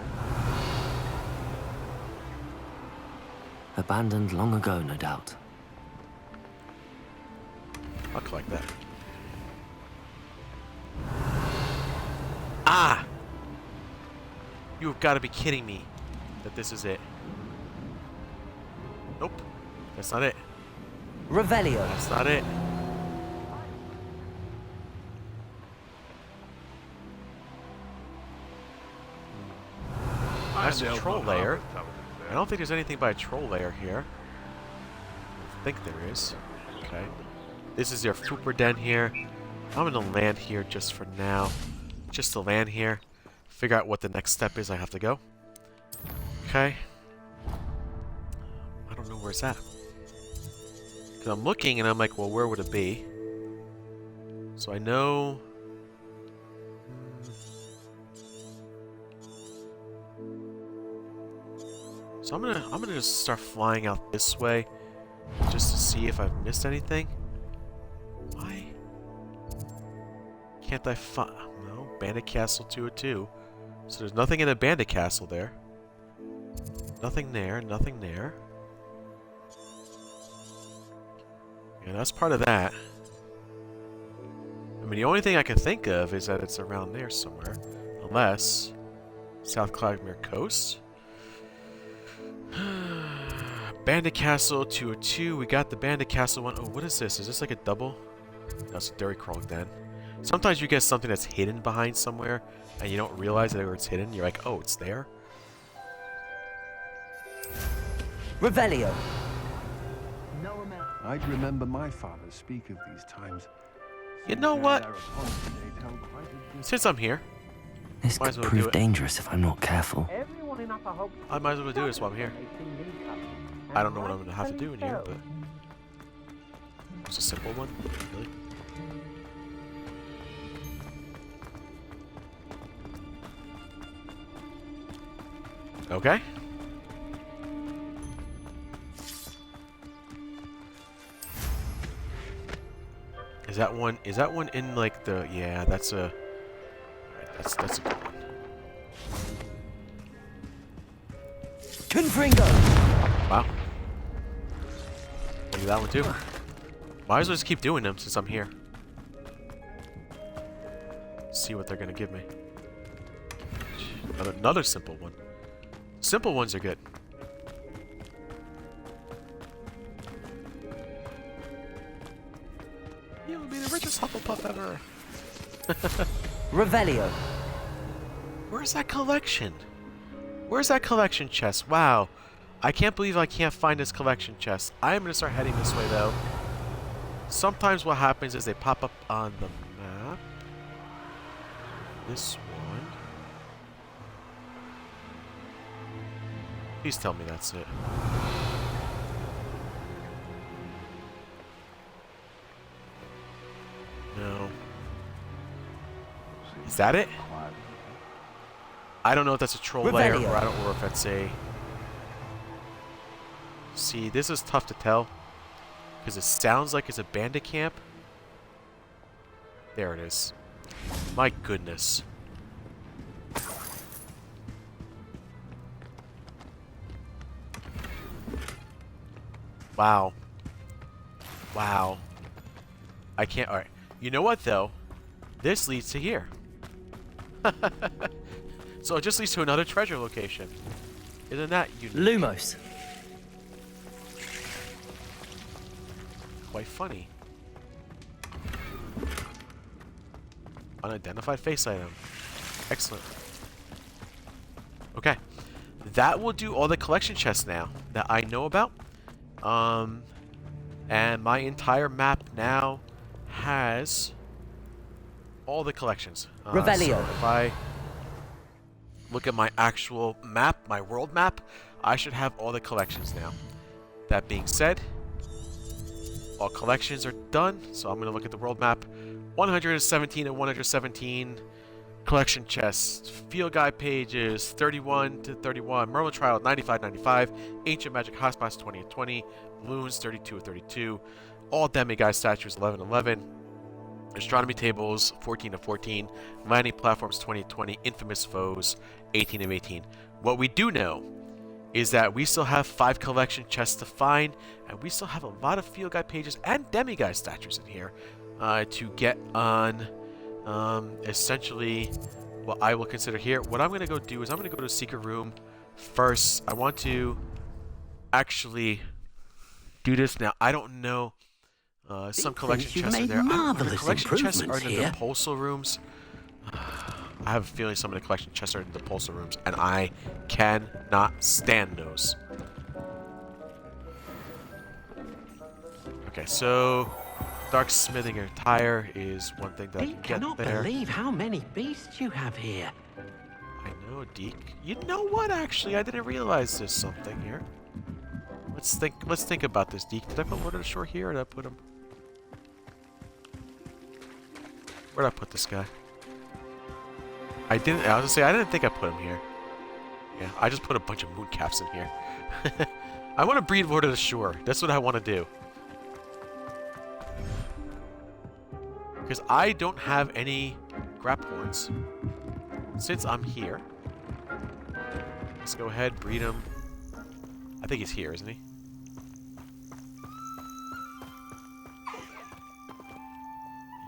Abandoned long ago, no doubt. I'll collect that. Ah! You've got to be kidding me that this is it. Nope. That's not it. Revelio. That's not it. That's a troll layer. I don't think there's anything by a troll layer here. I think there is. Okay. This is their Fooper den here. I'm gonna land here just for now. Just to land here. Figure out what the next step is I have to go. Okay. I don't know where it's at. Because I'm looking and I'm like, well, where would it be? So I know... So I'm gonna just start flying out this way, just to see if I've missed anything. Why can't I find? No, Bandit Castle 202. So there's nothing in a Bandit Castle there. Nothing there. Nothing there. Yeah, that's part of that. I mean, the only thing I can think of is that it's around there somewhere, unless South Clydemere Coast. Bandit Castle 202. We got the Bandit Castle one. Oh, what is this? Is this like a double? That's a Derry Crawling Den. Sometimes you get something that's hidden behind somewhere, and you don't realize that where it's hidden. You're like, oh, it's there? Revelio. I'd remember my father speak of these times. You know what? Since I'm here, This might as could well do prove it. dangerous if I'm not careful. I might as well do this while I'm here. I don't know what I'm going to have to do in here, but... It's a simple one, really. Okay. Is that one in like the, yeah, that's a, that's a good one. Confringo! Wow. Look at that one too. Might as well just keep doing them since I'm here. See what they're gonna give me. Another simple one. Simple ones are good. You'll be the richest Hufflepuff ever. Revelio. Where's that collection? Where's that collection chest? Wow. I can't believe I can't find this collection chest. I am going to start heading this way, though. Sometimes what happens is they pop up on the map. This one. Please tell me that's it. No. Is that it? I don't know if that's a troll layer or or if that's a... See, this is tough to tell because it sounds like it's a bandit camp. There it is. My goodness. Wow. Wow. I can't... Alright. You know what, though? This leads to here. So it just leads to another treasure location. Isn't that unique? Lumos. Quite funny. Unidentified face item. Excellent. Okay. That will do all the collection chests now that I know about. And my entire map now has all the collections. Revelio. So if I look at my actual map, my world map, I should have all the collections now. That being said, all collections are done, so I'm going to look at the world map. 117 and 117 collection chests, field guide pages 31 to 31, Merlin Trials 95-95, Ancient Magic Hotspots 20 and 20, Balloons 32 and 32, all demiguise statues 11-11, astronomy tables 14 of 14, landing platforms 20 of 20, infamous foes 18 of 18. What we do know is that we still have 5 collection chests to find, and we still have a lot of field guide pages and demiguise statues in here to get on essentially what I will consider here. What I'm going to go do is I'm going to go to a secret room first. I want to actually do this now. I don't know. Some collection chests are there. The collection chests are in the Depulsal rooms. I have a feeling some of the collection chests are in the Depulsal rooms, and I cannot stand those. Okay, so dark smithing and tire is one thing that I can get cannot there. believe how many beasts you have here. I know, Deke. You know what? Actually, I didn't realize there's something here. Let's think about this, Deke. Did I put Lord of the Shore here, or did I put him? Where'd I put this guy? I didn't. I was gonna say I didn't think I put him here. Yeah, I just put a bunch of mooncaps in here. I want to breed Lord of the Shore. That's what I want to do. Because I don't have any Graphorns since I'm here. Let's go ahead, breed him. I think he's here, isn't he?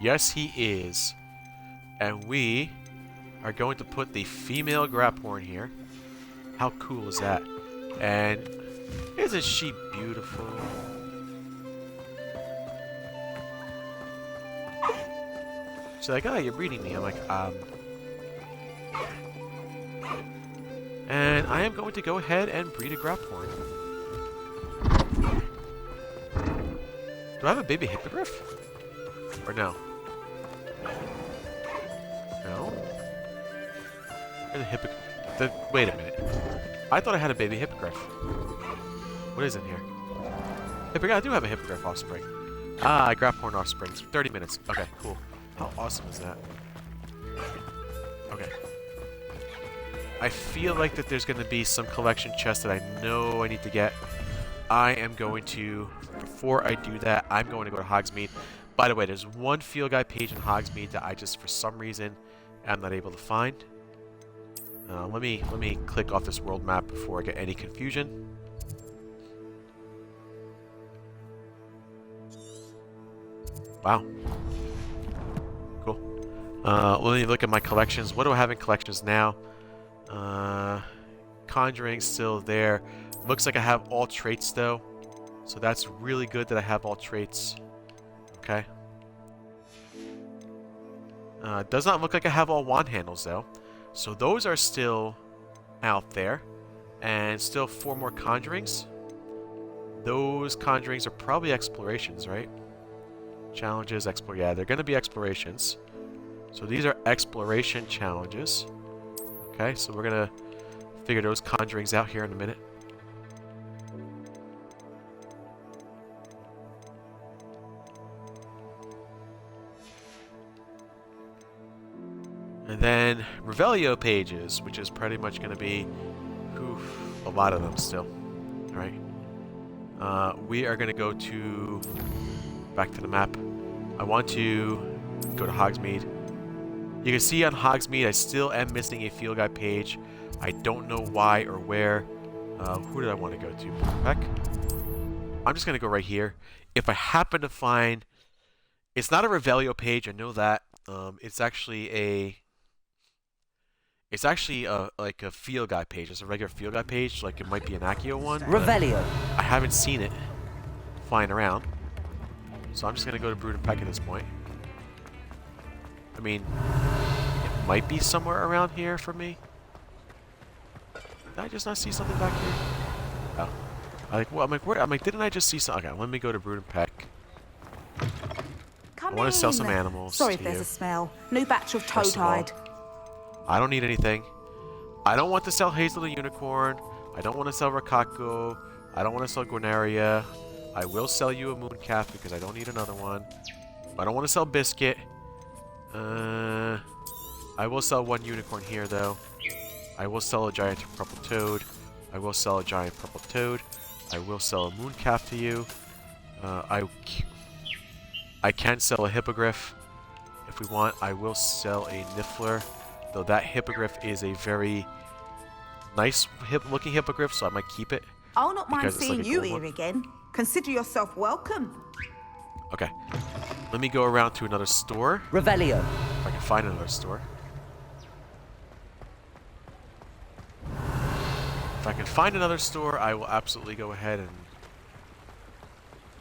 Yes, he is. And we are going to put the female Graphorn here. How cool is that? And Isn't she beautiful? She's like, oh, you're breeding me. I'm like, And I am going to go ahead and breed a Grapphorn. Do I have a baby Hippogriff? Or no? No? Where's the Hippogriff? Wait a minute. I thought I had a baby Hippogriff. What is in here? Hippogriff. I do have a Hippogriff offspring. Ah, Grapphorn offspring. 30 minutes. Okay, cool. How awesome is that? Okay. I feel like that there's going to be some collection chests that I know I need to get. I am going to, before I do that, I'm going to go to Hogsmeade. By the way, there's one field guide page in Hogsmeade that I just, for some reason, am not able to find. Let me click off this world map before I get any confusion. Wow. Cool. Let me look at my collections. What do I have in collections now? Conjuring still there. Looks like I have all traits though. So that's really good that I have all traits. Okay. Does not look like I have all wand handles though. So those are still out there. And still 4 more conjurings. Those conjurings are probably explorations, right? Challenges, yeah, they're going to be explorations. So these are exploration challenges. Okay, so we're going to figure those conjurings out here in a minute. And then Revelio pages, which is pretty much going to be a lot of them still. Alright. We are going to go to back to the map. I want to go to Hogsmeade. You can see on Hogsmeade I still am missing a field guide page. I don't know why or where. Who did I want to go to? Peck? I'm just going to go right here. If I happen to find... It's not a Revelio page, I know that. It's actually a... It's actually like a field guide page. It's a regular field guide page, like it might be an Accio one. Revelio. I haven't seen it flying around. So I'm just going to go to Brood and Peck at this point. I mean, it might be somewhere around here for me. Did I just not see something back here? Oh. I'm like, where? I'm like, didn't I just see something? Okay, let me go to Brood and Peck. I want to sell some animals. Sorry if there's a smell. New batch of toad-hide. I don't need anything. I don't want to sell Hazel the Unicorn. I don't want to sell Rokako. I don't want to sell Gornaria. I will sell you a Mooncalf because I don't need another one. I don't want to sell Biscuit. I will sell one Unicorn here, though. I will sell a Giant Purple Toad. I will sell a Giant Purple Toad. I will sell a Mooncalf to you. I can sell a Hippogriff if we want. I will sell a Niffler, though that Hippogriff is a very nice looking Hippogriff, so I might keep it. I'll not mind seeing like you here again. Consider yourself welcome. Okay. Let me go around to another store. Revelio. If I can find another store. If I can find another store, I will absolutely go ahead and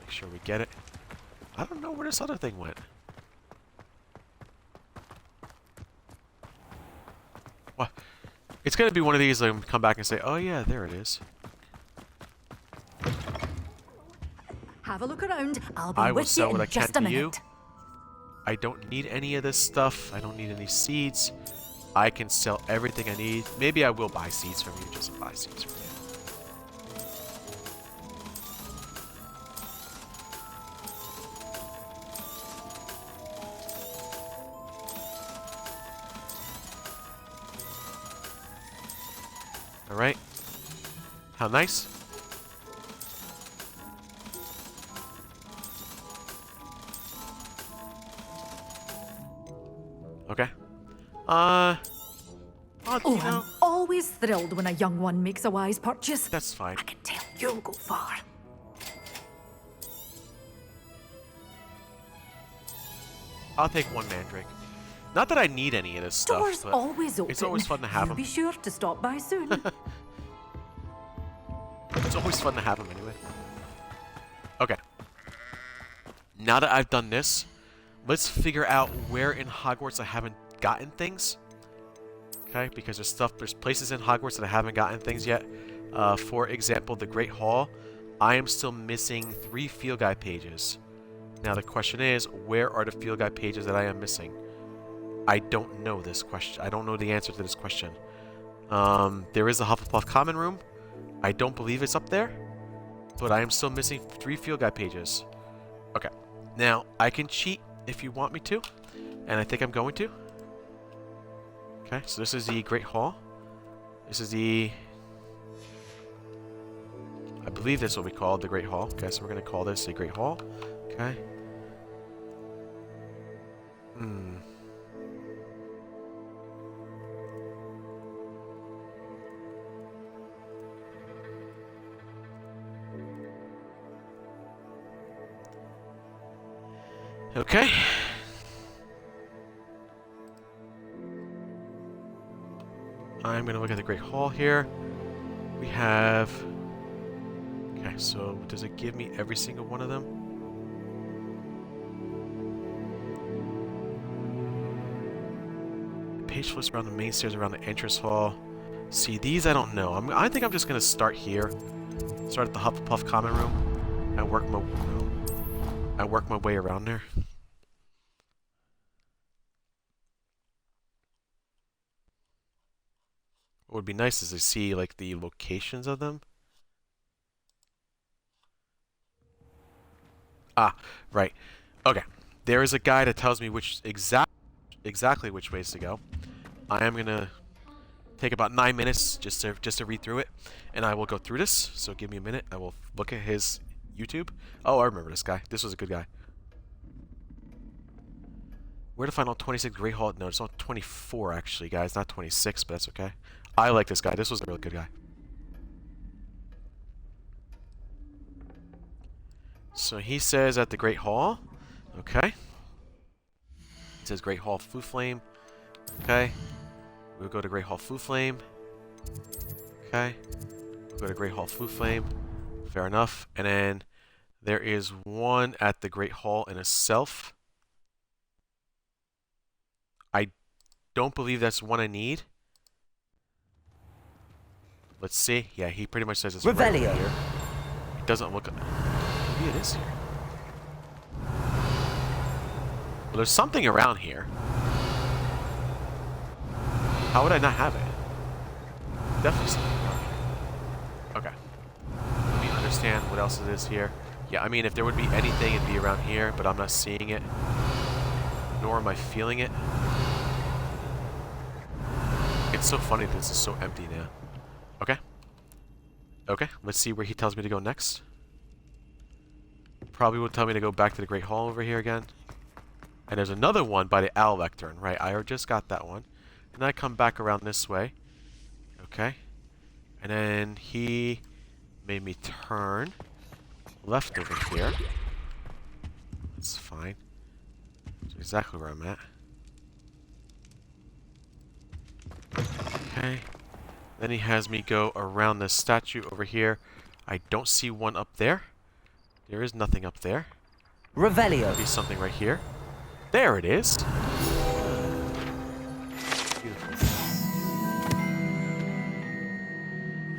make sure we get it. I don't know where this other thing went. What? It's going to be one of these I'm come back and say, oh yeah, there it is. Have a look around. I'll be I will with sell you what I in can just a to you. minute. I don't need any of this stuff. I don't need any seeds. I can sell everything I need. Maybe I will buy seeds from you, just to buy seeds from you. Alright. How nice. Okay. Oh, you know, I'm always thrilled when a young one makes a wise purchase. that's fine. I can tell you'll go far. I'll take one Mandrake. Not that I need any of this stuff, Doors but always open. it's always fun to have You them. be sure to stop by soon. It's always always fun to have them anyway. Okay. Now that I've done this, let's figure out where in Hogwarts I haven't gotten things. Okay, because there's places in Hogwarts that I haven't gotten things yet. For example, the Great Hall. I am still missing 3 field guide pages. Now the question is, where are the field guide pages that I am missing? I don't know this question. I don't know the answer to this question. There is a Hufflepuff common room. I don't believe it's up there, but I am still missing 3 field guide pages. Okay, now I can cheat if you want me to, and I think I'm going to. Okay, so this is the Great Hall. This is the... I believe that's what we call the Great Hall. Okay, so we're going to call this a Great Hall. Okay. Okay. I'm going to look at the Great Hall here. We have... Okay, so does it give me every single one of them? Page flips around the main stairs around the entrance hall. See, these I don't know. I think I'm just going to start here. Start at the Hufflepuff common room and work my way around there. What would be nice is to see like the locations of them. Ah, right. Okay. There is a guide that tells me which exactly which ways to go. I am gonna take about 9 minutes just to read through it, and I will go through this. So give me a minute. I will look at his YouTube. Oh, I remember this guy. This was a good guy. Where to find all 26 Great Hall? No, it's all 24 actually, guys. Not 26, but that's okay. I like this guy. This was a really good guy. So he says at the Great Hall. Okay. It says Great Hall Flame. Okay. We'll go to Great Hall Flame. Okay. We'll go to Great Hall Flame. Fair enough. And then there is one at the Great Hall in itself. I don't believe that's one I need. Let's see. Yeah, he pretty much says it's right over here. It doesn't look... Maybe it is here. Well, there's something around here. How would I not have it? Definitely something around here. Okay. Let me understand what else it is here. Yeah, I mean, if there would be anything, it'd be around here, but I'm not seeing it. Nor am I feeling it. It's so funny that this is so empty now. Okay. Okay, let's see where he tells me to go next. Probably will tell me to go back to the Great Hall over here again. And there's another one by the Owl Lectern. Right, I just got that one. And I come back around this way. Okay. And then he made me turn left over here. That's fine. That's exactly where I'm at. Okay. Then he has me go around this statue over here. I don't see one up there. There is nothing up there. Revelio. Maybe something right here. There it is. Beautiful.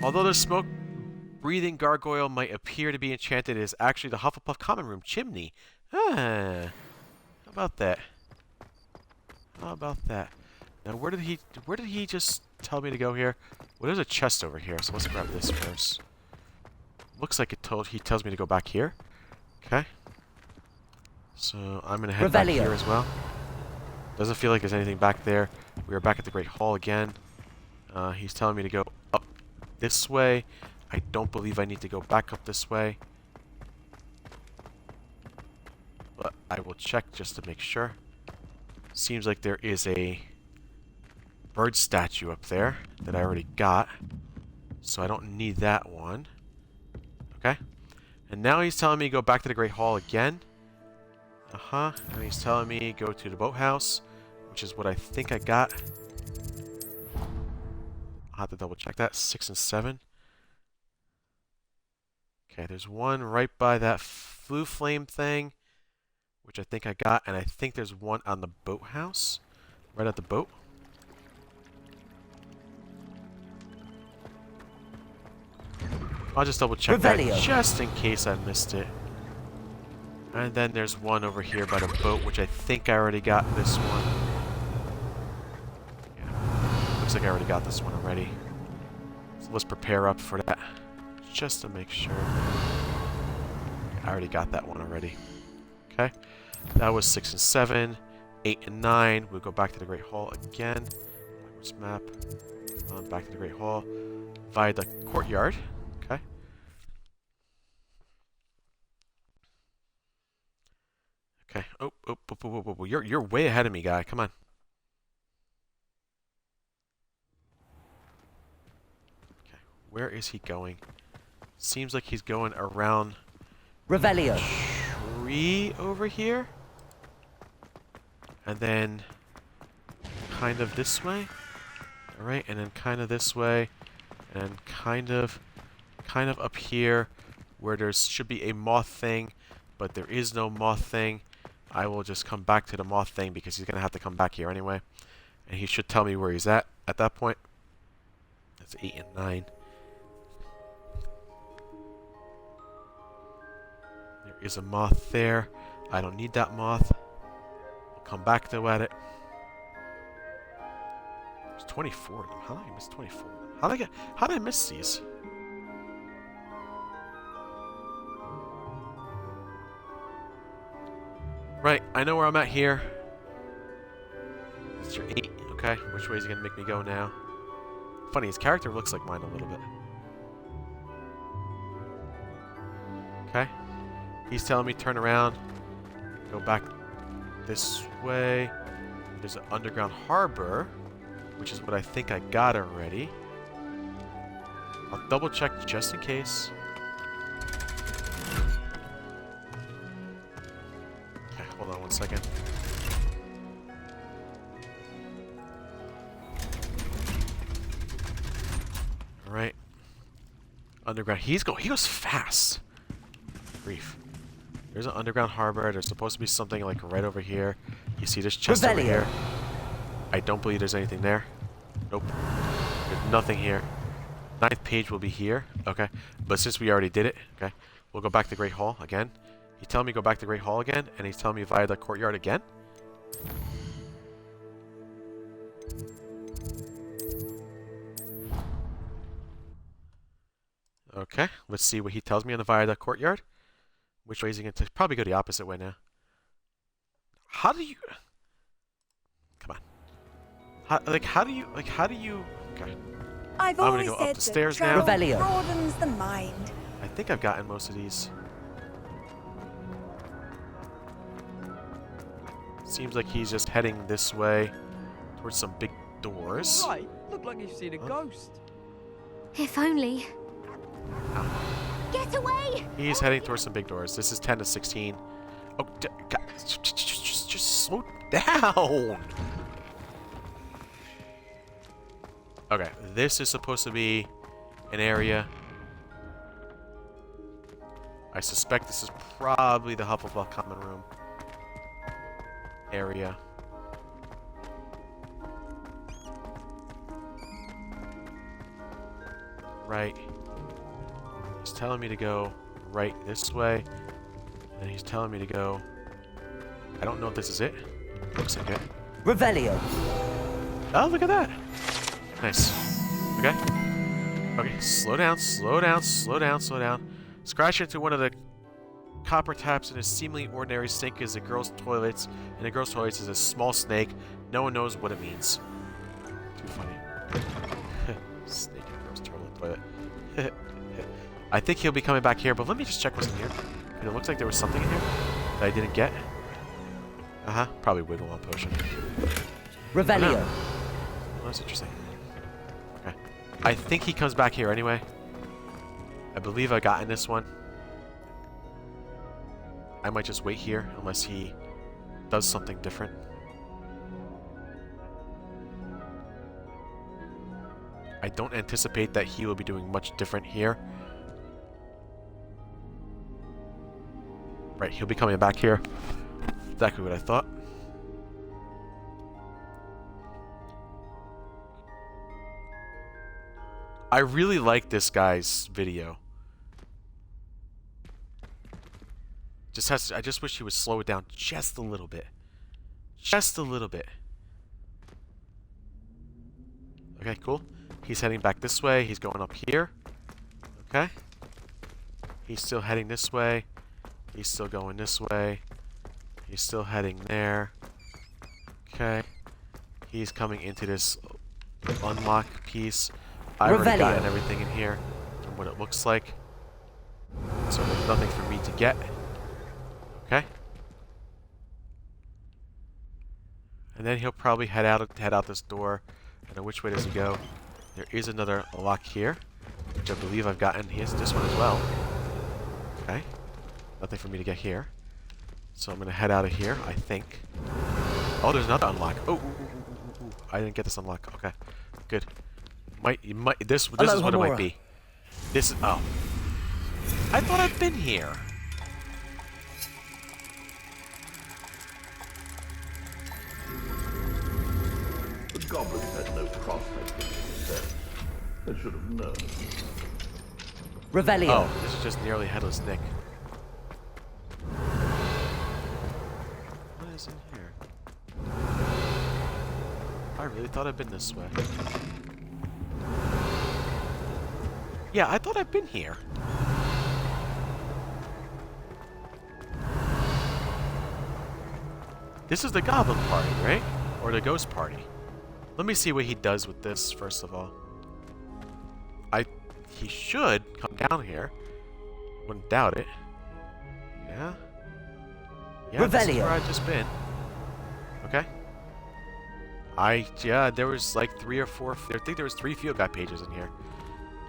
Although the smoke-breathing gargoyle might appear to be enchanted, it is actually the Hufflepuff common room chimney. Ah, how about that? How about that? Now, where did he just tell me to go here? Well, there's a chest over here, so let's grab this first. Looks like he tells me to go back here. Okay. So I'm gonna head back here as well. Doesn't feel like there's anything back there. We are back at the Great Hall again. He's telling me to go up this way. I don't believe I need to go back up this way. But I will check just to make sure. Seems like there is a bird statue up there that I already got. So I don't need that one. Okay. And now he's telling me to go back to the Great Hall again. And he's telling me go to the boathouse, which is what I think I got. I'll have to double check that. 6 and 7. Okay, there's one right by that blue flame thing, which I think I got, and I think there's one on the boathouse, right at the boat. I'll just double check that just in case I missed it. And then there's one over here by the boat, which I think I already got this one. Yeah, looks like I already got this one already. So let's prepare up for that, just to make sure. I already got that one already. Okay, that was 6 and 7, 8 and 9. We'll go back to the Great Hall again. Hogwarts map. Back to the Great Hall via the courtyard. Okay. Okay. Oh, you're way ahead of me, guy. Come on. Okay. Where is he going? Seems like he's going around Revelio. Tree over here, and then kind of this way. All right, and then kind of this way, and kind of up here, where there should be a moth thing, but there is no moth thing. I will just come back to the moth thing because he's gonna have to come back here anyway, and he should tell me where he's at that point. That's 8 and 9. There is a moth there. I don't need that moth. I'll come back to at it. There's 24 of them. How did I miss 24 of them? How did I miss these? Right, I know where I'm at here. It's your 8. Okay, which way is he gonna make me go now? Funny, his character looks like mine a little bit. Okay. He's telling me turn around, go back this way. There's an underground harbor, which is what I think I got already. I'll double check just in case. Okay, hold on one second. All right. Underground. He goes fast. Grief. There's an underground harbor. There's supposed to be something like right over here. You see this chest over here? I don't believe there's anything there. Nope. There's nothing here. 9th page will be here. Okay. But since we already did it, okay, we'll go back to Great Hall again. He's telling me to go back to Great Hall again, and he's telling me via the courtyard again. Okay. Let's see what he tells me on the via the courtyard. Which way is he going to probably go the opposite way now? How do you... Come on. How do you... Okay. I've I'm always gonna go up said the stairs now. that travel broadens the mind. I think I've gotten most of these. Seems like he's just heading this way towards some big doors. Right. Look like you've seen a ghost. If only. Get away! He's heading towards some big doors. This is 10 to 16. Oh, just slow down. Okay, this is supposed to be an area. I suspect this is probably the Hufflepuff common room area. Right. He's telling me to go right this way, and he's telling me to go... I don't know if this is it. Looks like it. Revelio. Oh, look at that. Nice. Okay. Okay, slow down, slow down, slow down, slow down. Scratch into one of the copper taps in a seemingly ordinary sink is the girls' toilets, and the girls' toilets is a small snake. No one knows what it means. Too funny. Snake in the girls' toilet. I think he'll be coming back here, but let me just check what's in here. It looks like there was something in here that I didn't get. Probably wiggle on potion. Revelio. Oh, that's interesting. Okay. I think he comes back here anyway. I believe I got in this one. I might just wait here unless he does something different. I don't anticipate that he will be doing much different here. Right, he'll be coming back here. Exactly what I thought. I really like this guy's video. I just wish he would slow it down just a little bit. Just a little bit. Okay, cool. He's heading back this way. He's going up here. Okay. He's still heading this way. He's still going this way. He's still heading there. Okay. He's coming into this unlock piece. I've already gotten everything in here from what it looks like. So there's nothing for me to get. Okay. And then he'll probably head out this door. I don't know which way does he go. There is another lock here, which I believe I've gotten. Here's this one as well. Okay. Nothing for me to get here. So I'm gonna head out of here, I think. Oh, there's another unlock. Oh, ooh. I didn't get this unlock. Okay. Good. This is what it might be. This is oh. I thought I'd been here. The goblins had no prospect of success. They should have known. Revelio. Oh, this is just nearly Headless Nick. What is in here? I really thought I'd been this way. Yeah, I thought I'd been here. This is the Goblin Party, right? Or the Ghost Party. Let me see what he does with this, first of all. He should come down here. Wouldn't doubt it. Yeah? Yeah, this is where I've just been. Okay. Yeah, there was like 3 or 4... I think there was 3 field guide pages in here.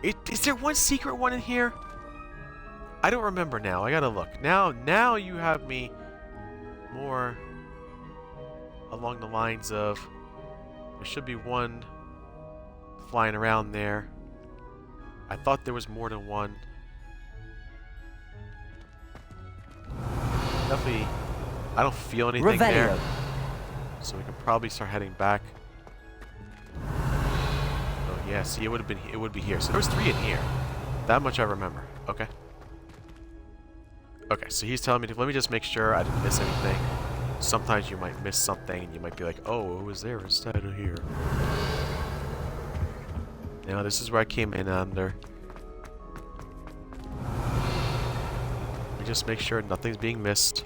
Is there one secret one in here? I don't remember now. I gotta look. Now you have me more along the lines of there should be one flying around there. I thought there was more than one. Definitely, I don't feel anything there. So we can probably start heading back. Oh yeah, see, it would be here. So there was 3 in here. That much I remember. Okay. Okay, so he's telling me let me just make sure I didn't miss anything. Sometimes you might miss something and you might be like, oh, it was there instead of here. Now this is where I came in under. Let me just make sure nothing's being missed.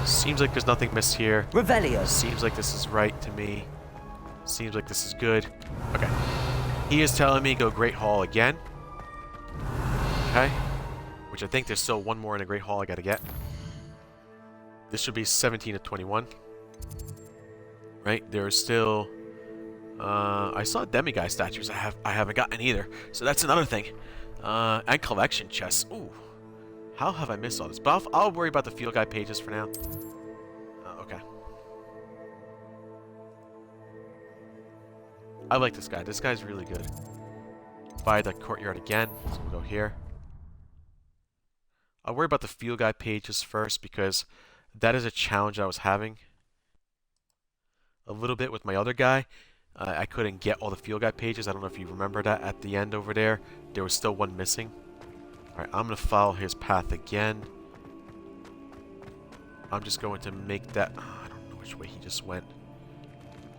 Seems like there's nothing missed here. Revelio. Seems like this is right to me. Seems like this is good. Okay. He is telling me go Great Hall again. Okay. Which I think there's still one more in the Great Hall I gotta get. This should be 17 to 21. Right? There's still... I saw demiguise statues I haven't gotten either. So that's another thing. And collection chests. Ooh. How have I missed all this? But I'll worry about the field guide pages for now. Okay. I like this guy. This guy's really good. By the courtyard again. So we'll go here. I'll worry about the field guide pages first because that is a challenge I was having a little bit with my other guy. I couldn't get all the field guide pages. I don't know if you remember that at the end over there. There was still one missing. Alright, I'm going to follow his path again. I'm just going to make that... I don't know which way he just went.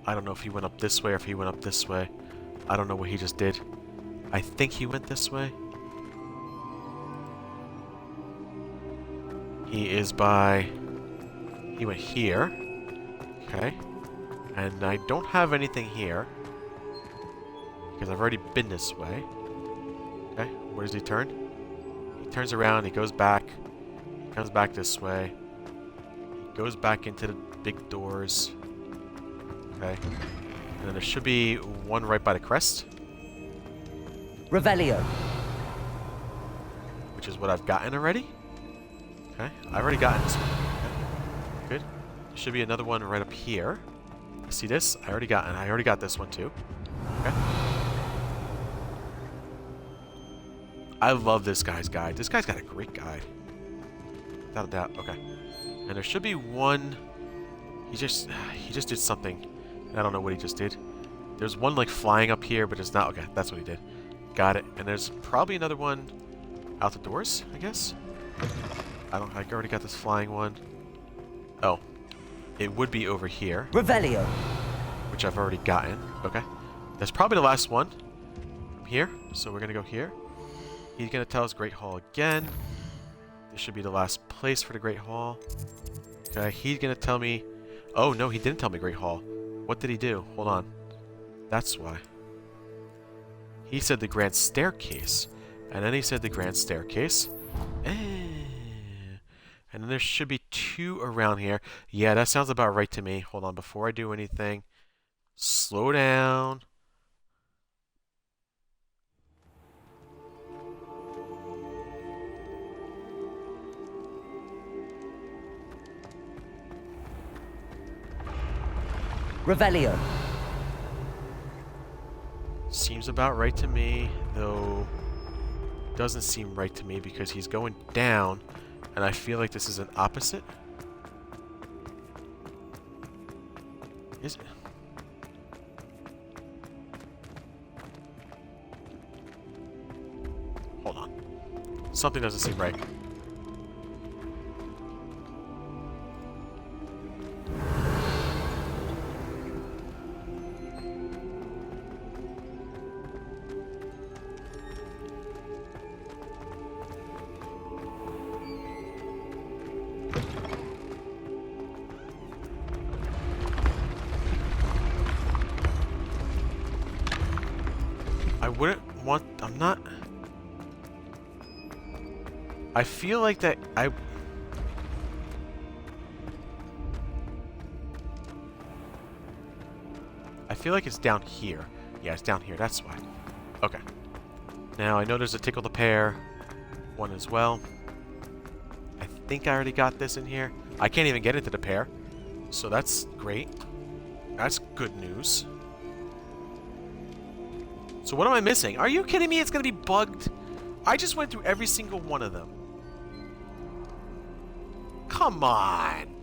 I don't know if he went up this way or if he went up this way. I don't know what he just did. I think he went this way. He is by... He went here. Okay. And I don't have anything here. Because I've already been this way. Okay, where does he turn? He turns around, he goes back. He comes back this way. He goes back into the big doors. Okay. And then there should be one right by the crest. Revelio. Which is what I've gotten already. Okay, I've already gotten this one. Okay. Good. There should be another one right up here. See this? I already got this one too. Okay. I love this guy's guide. This guy's got a great guide. Without a doubt. Okay. And there should be one... He just did something. I don't know what he just did. There's one like flying up here, but it's not. Okay, that's what he did. Got it. And there's probably another one out the doors, I guess. I already got this flying one. Oh. It would be over here. Revelio. Which I've already gotten. Okay. That's probably the last one. From here. So we're gonna go here. He's gonna tell us Great Hall again. This should be the last place for the Great Hall. Okay, he's gonna tell me... Oh, no, he didn't tell me Great Hall. What did he do? Hold on. That's why. He said the Grand Staircase. And then he said the Grand Staircase. And then there should be 2 around here. Yeah, that sounds about right to me. Hold on, before I do anything. Slow down. Revelio. Seems about right to me, though doesn't seem right to me because he's going down, and I feel like this is an opposite. Is it? Hold on. Something doesn't seem right. I'm not... I feel like that I feel like it's down here. Yeah, it's down here. That's why. Okay. Now, I know there's a Tickle the Pear one as well. I think I already got this in here. I can't even get into the pear. So that's great. That's good news. So what am I missing? Are you kidding me? It's going to be bugged. I just went through every single one of them. Come on.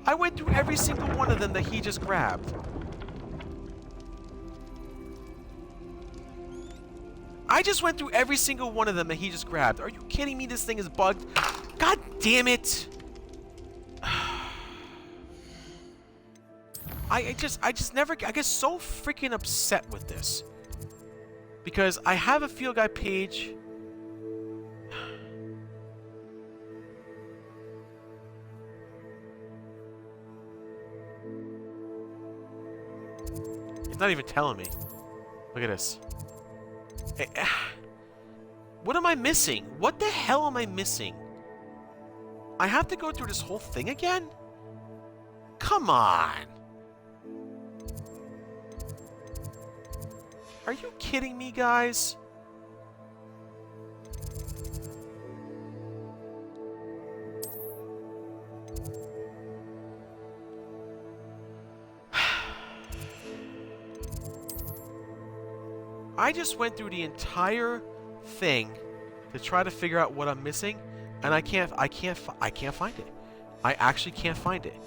I went through every single one of them that he just grabbed. I just went through every single one of them that he just grabbed. Are you kidding me? This thing is bugged. God damn it. I get so freaking upset with this. Because I have a field guide page. It's not even telling me. Look at this. What am I missing? What the hell am I missing? I have to go through this whole thing again? Come on. Are you kidding me, guys? I just went through the entire thing to try to figure out what I'm missing, and I can't find it. I actually can't find it.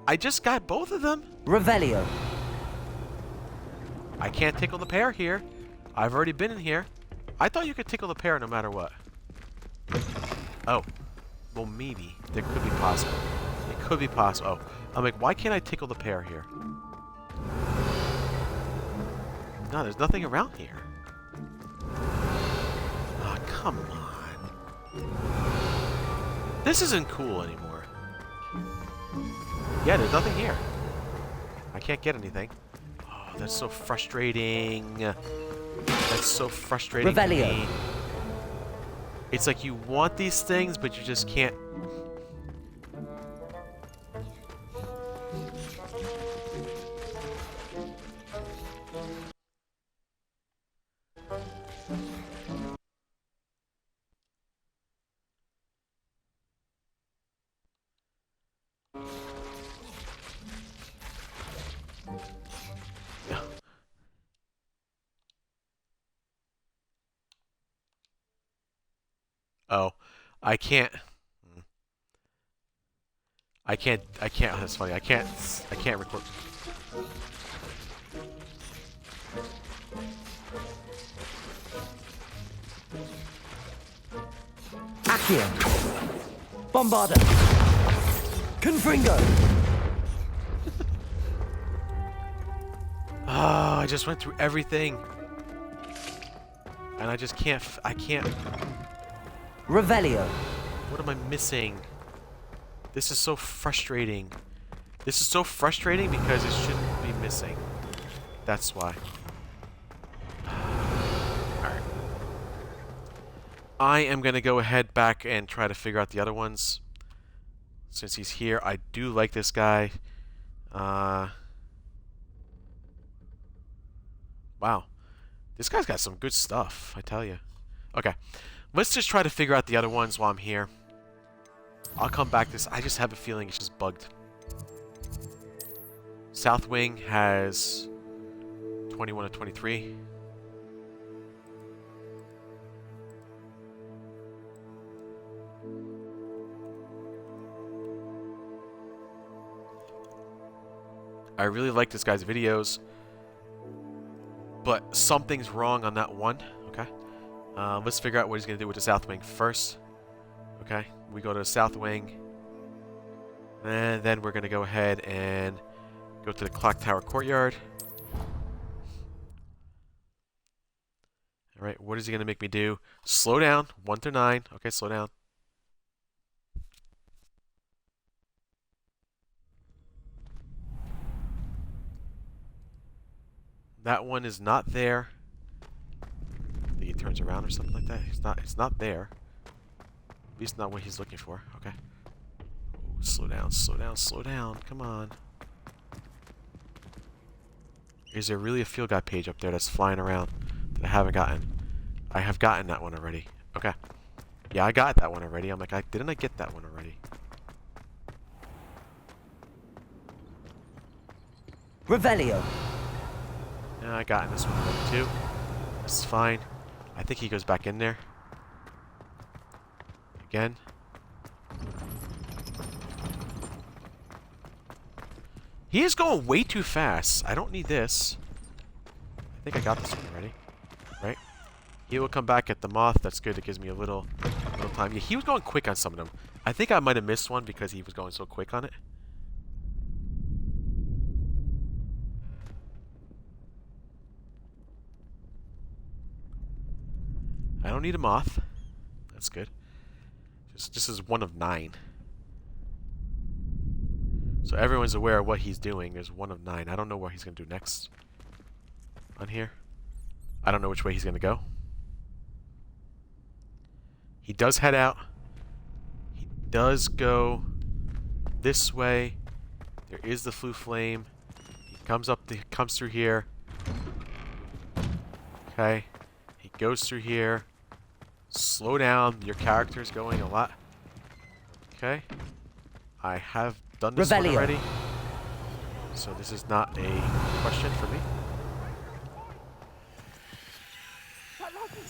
I just got both of them. Revelio. I can't tickle the pear here. I've already been in here. I thought you could tickle the pear no matter what. Oh. Well, maybe. There could be possible. It could be possible. Oh. I'm like, why can't I tickle the pear here? No, there's nothing around here. Oh, come on. This isn't cool anymore. Yeah, there's nothing here. I can't get anything. Oh, that's so frustrating. That's so frustrating to me. It's like you want these things, but you just can't. Oh, I can't. That's funny. I can't record. Accio. Bombarda. Confringo. Ah, I just went through everything. And I just can't. I can't. Revelio. What am I missing? This is so frustrating. This is so frustrating because it shouldn't be missing. That's why. Alright. I am going to go ahead back and try to figure out the other ones. Since he's here, I do like this guy. Wow. This guy's got some good stuff, I tell you. Okay. Let's just try to figure out the other ones while I'm here. I'll come back to this. I just have a feeling it's just bugged. South Wing has 21 to 23. I really like this guy's videos, but something's wrong on that one. Okay. Let's figure out what he's going to do with the South Wing first. Okay, we go to the South Wing, and then we're going to go ahead and go to the Clock Tower Courtyard. Alright, what is he going to make me do? Slow down, 1 through 9. Okay, slow down. That one is not there. I think he turns around or something like that. It's not there. At least not what he's looking for. Okay. Ooh, slow down, slow down, slow down. Come on. Is there really a field guide page up there that's flying around that I haven't gotten? I have gotten that one already. Okay. Yeah, I got that one already. I'm like, didn't I get that one already? Revelio. Yeah, I got this one already too. This is fine. I think he goes back in there. Again. He is going way too fast. I don't need this. I think I got this one already. Right? He will come back at the moth. That's good. It gives me a little time. Yeah, he was going quick on some of them. I think I might have missed one because he was going so quick on it. I don't need a moth. That's good. This is 1 of 9. So everyone's aware of what he's doing. There's 1 of 9. I don't know what he's going to do next on here. I don't know which way he's going to go. He does head out. He does go this way. There is the Flue Flame. He comes through here. Okay. He goes through here. Slow down. Your character's going a lot. Okay. I have done this one already. So this is not a question for me.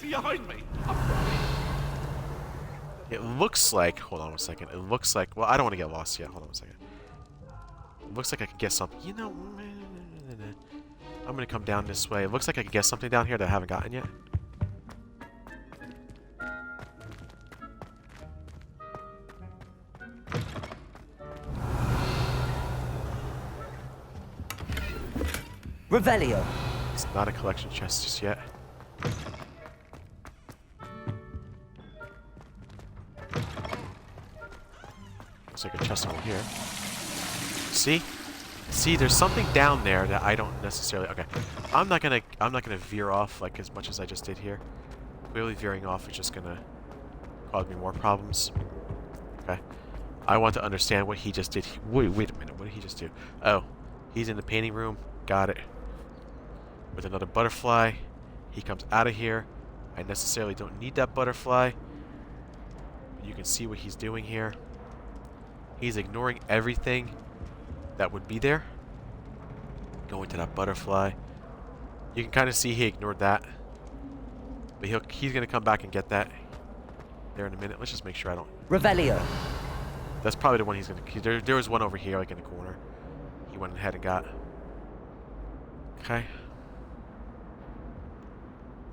Behind me. It looks like... Hold on one second. It looks like... Well, I don't want to get lost yet. Hold on one second. It looks like I could get something. You know... I'm going to come down this way. It looks like I could get something down here that I haven't gotten yet. Revelio. It's not a collection chest just yet. Looks like a chest over here. See? See, there's something down there that I don't necessarily... Okay. I'm not gonna veer off like as much as I just did here. Clearly veering off is just gonna cause me more problems. Okay. I want to understand what he just did. Wait a minute. What did he just do? Oh. He's in the painting room. Got it. With another butterfly. He comes out of here. I necessarily don't need that butterfly. You can see what he's doing here. He's ignoring everything that would be there. Going to that butterfly. You can kind of see he ignored that. But he's going to come back and get that. there in a minute. Let's just make sure I don't... Revelio. That's probably the one he's going to... There was one over here, like in the corner. He went ahead and got... Okay.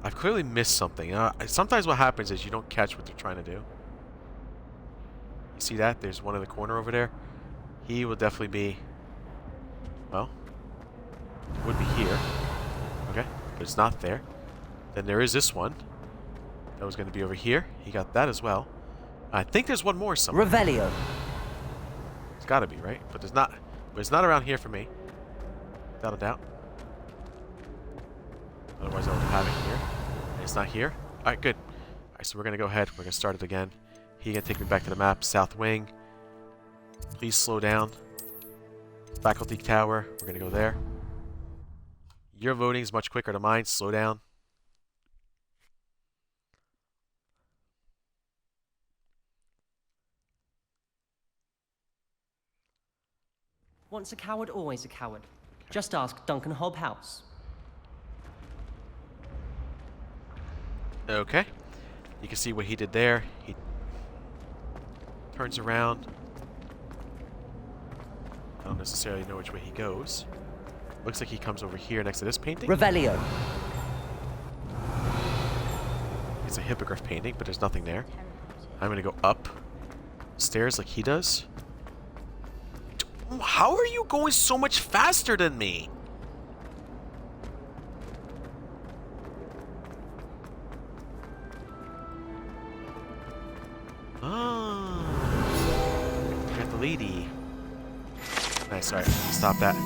I've clearly missed something. Sometimes what happens is you don't catch what they're trying to do. You see that? There's one in the corner over there. He will definitely be... Well, would be here. Okay, but it's not there. Then there is this one. That was going to be over here. He got that as well. I think there's one more somewhere. Revelio. It's got to be, right? But there's not. But it's not around here for me. Without a doubt. Otherwise I would have it here. And it's not here. Alright, good. Alright, so we're going to go ahead. We're going to start it again. He's going to take me back to the map. South wing. Please slow down. Faculty tower. We're going to go there. Your voting is much quicker than mine. Slow down. Once a coward, always a coward. Just ask Duncan Hobhouse. Okay. You can see what he did there. He turns around. I don't necessarily know which way he goes. Looks like he comes over here next to this painting. Revelio. It's a hippogriff painting, but there's nothing there. I'm going to go up stairs like he does. How are you going so much faster than me? Ah. Got the lady. Nice, alright, stop that.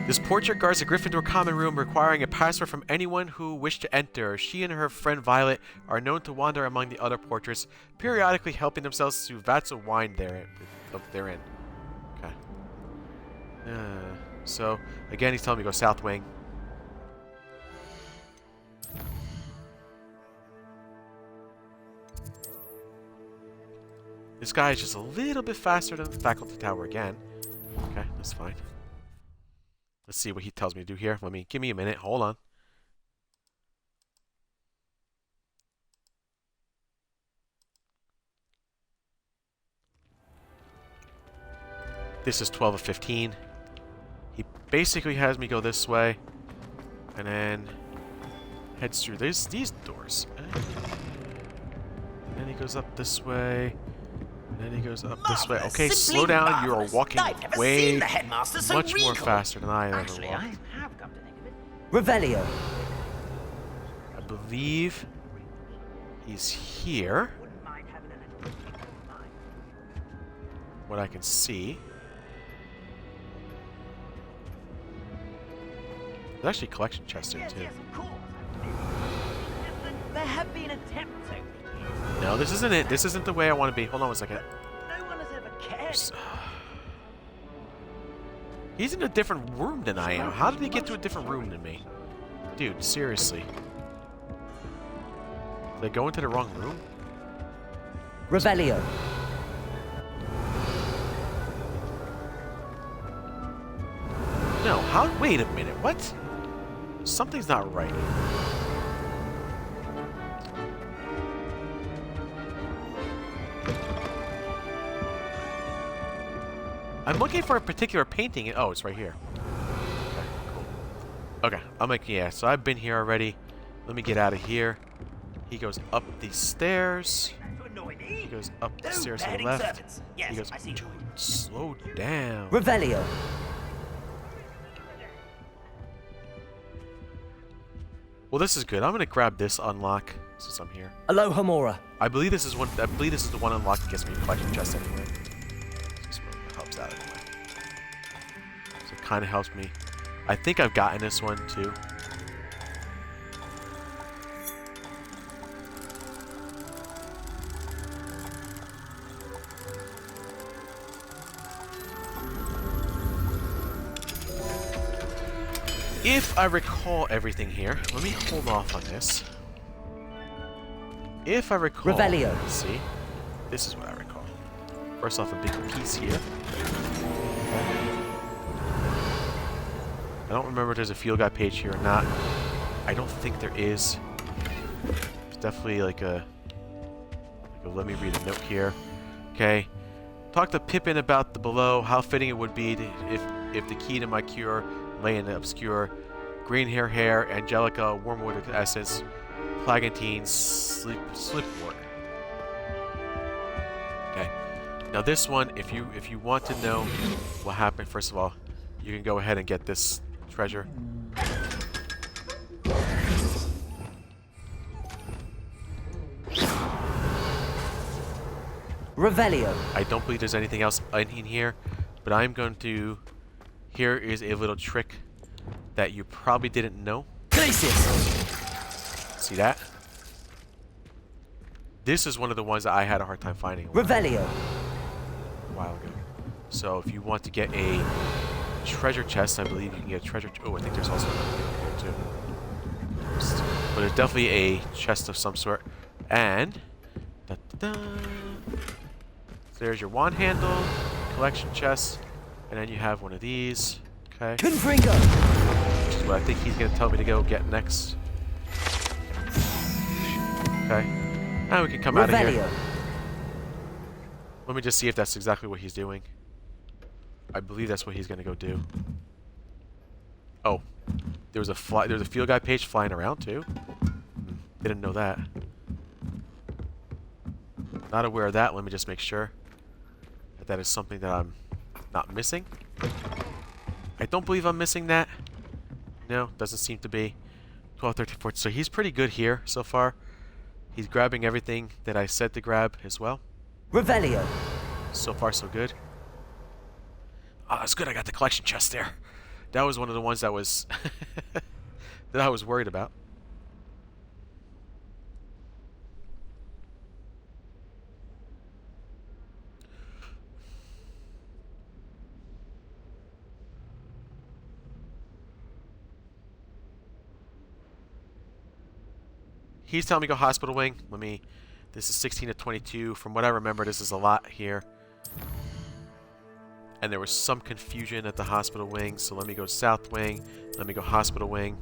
This portrait guards a Gryffindor common room requiring a password from anyone who wished to enter. She and her friend Violet are known to wander among the other portraits, periodically helping themselves to vats of wine therein. Okay. So, again, he's telling me to go south wing. This guy is just a little bit faster than the faculty tower again. Okay, that's fine. Let's see what he tells me to do here. Give me a minute. Hold on. This is 12 of 15. He basically has me go this way, and then heads through these doors. And then he goes up this way. And then he goes up this way. Okay, slow down. You are walking way much more faster than I ever walked. I have come to think of it. Revelio. I believe he's here. What I can see. There's actually a collection chest here too. Yes, of course. There have been attempts over the years. No, this isn't it. This isn't the way I want to be. Hold on one second. No one has ever cared. He's in a different room than I am. How did he get to a different room than me? Dude, seriously. Did I go into the wrong room? Revelio. No, how? Wait a minute. What? Something's not right. I'm looking for a particular painting. Oh, it's right here. Okay, cool. Okay, I'm like, yeah, so I've been here already. Let me get out of here. He goes up these stairs. He goes up the stairs to the left. He goes, dude, slow down. Revelio. Well, this is good. I'm gonna grab this unlock since I'm here. Aloha Mora. I believe this is one. I believe this is the one unlock that gets me a collection chest anyway. This helps out anyway. So it kind of helps me. I think I've gotten this one too. If I recall everything here, let me hold off on this. If I recall, Revelio. Let's see. This is what I recall. First off, a big piece here. I don't remember if there's a field guide page here or not. I don't think there is. There's definitely like a So let me read a note here. Okay. Talk to Pippin about the below, how fitting it would be to, if the key to my cure lay in the obscure green hair, Angelica, wormwood essence, Plagantine, slipwort. Okay. Now this one, if you want to know what happened, first of all, you can go ahead and get this treasure. Revelio. I don't believe there's anything else in here, but I'm going to... Here is a little trick that you probably didn't know. See that? This is one of the ones that I had a hard time finding Revelio. a while ago. So if you want to get a treasure chest, I believe you can get a treasure... Oh, I think there's also another thing here too. But there's definitely a chest of some sort. And... There's your wand handle, collection chest, and then you have one of these. Okay. Confringo. Which is what I think he's gonna tell me to go get next. Okay. Now we can come out of here. Let me just see if that's exactly what he's doing. I believe that's what he's gonna go do. Oh, there was a field guide page flying around too. Didn't know that. Not aware of that. Let me just make sure that that is something that I'm not missing. I don't believe I'm missing that. No, doesn't seem to be. 12, 13, 14. So he's pretty good here so far. He's grabbing everything that I said to grab as well. Revelio. So far, so good. Oh, that's good. I got the collection chest there. That was one of the ones that was that I was worried about. He's telling me go hospital wing. This is 16 to 22. From what I remember, this is a lot here. And there was some confusion at the hospital wing, so let me go south wing. Let me go hospital wing.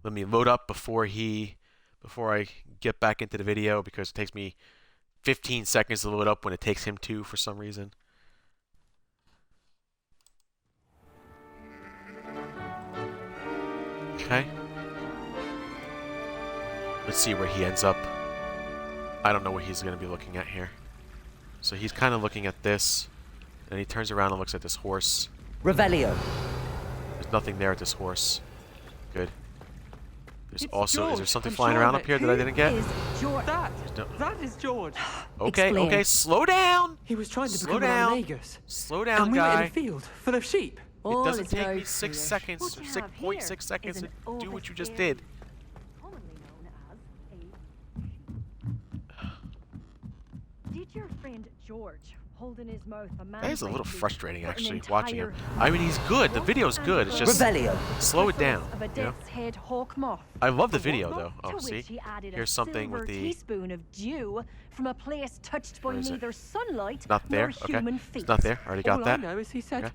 Let me load up before I get back into the video, because it takes me 15 seconds to load up when it takes him 2 for some reason. Okay. Let's see where he ends up. I don't know what he's going to be looking at here. So he's kind of looking at this. And he turns around and looks at this horse. Revelio. There's nothing there at this horse. Good. There's It's also... George. Is there something I'm flying sure around of up it. here that I didn't get? George. That is George. Okay, Explain. okay, slow down! He was trying to Slow become down. an Armagus. Slow down, And we were in guy. a field full of sheep. It doesn't take me 6 seconds, What you have 6.6 here seconds is to an do what you just overseer. did. Commonly known as a Did your friend George hold in his mouth a man? That is a little bravely frustrating, for an actually, watching him. entire I mean, he's good. The video's good. It's just... Revelio. Slow it down. Of a You know? death's head hawk moth. I love the For video, what though. moth? Oh, To see? which he added Here's a something with silver the... teaspoon of dew from a place touched by Where is it? neither sunlight Not there. nor Okay. human feet. It's not there. Already got All that. I know is he said... Okay.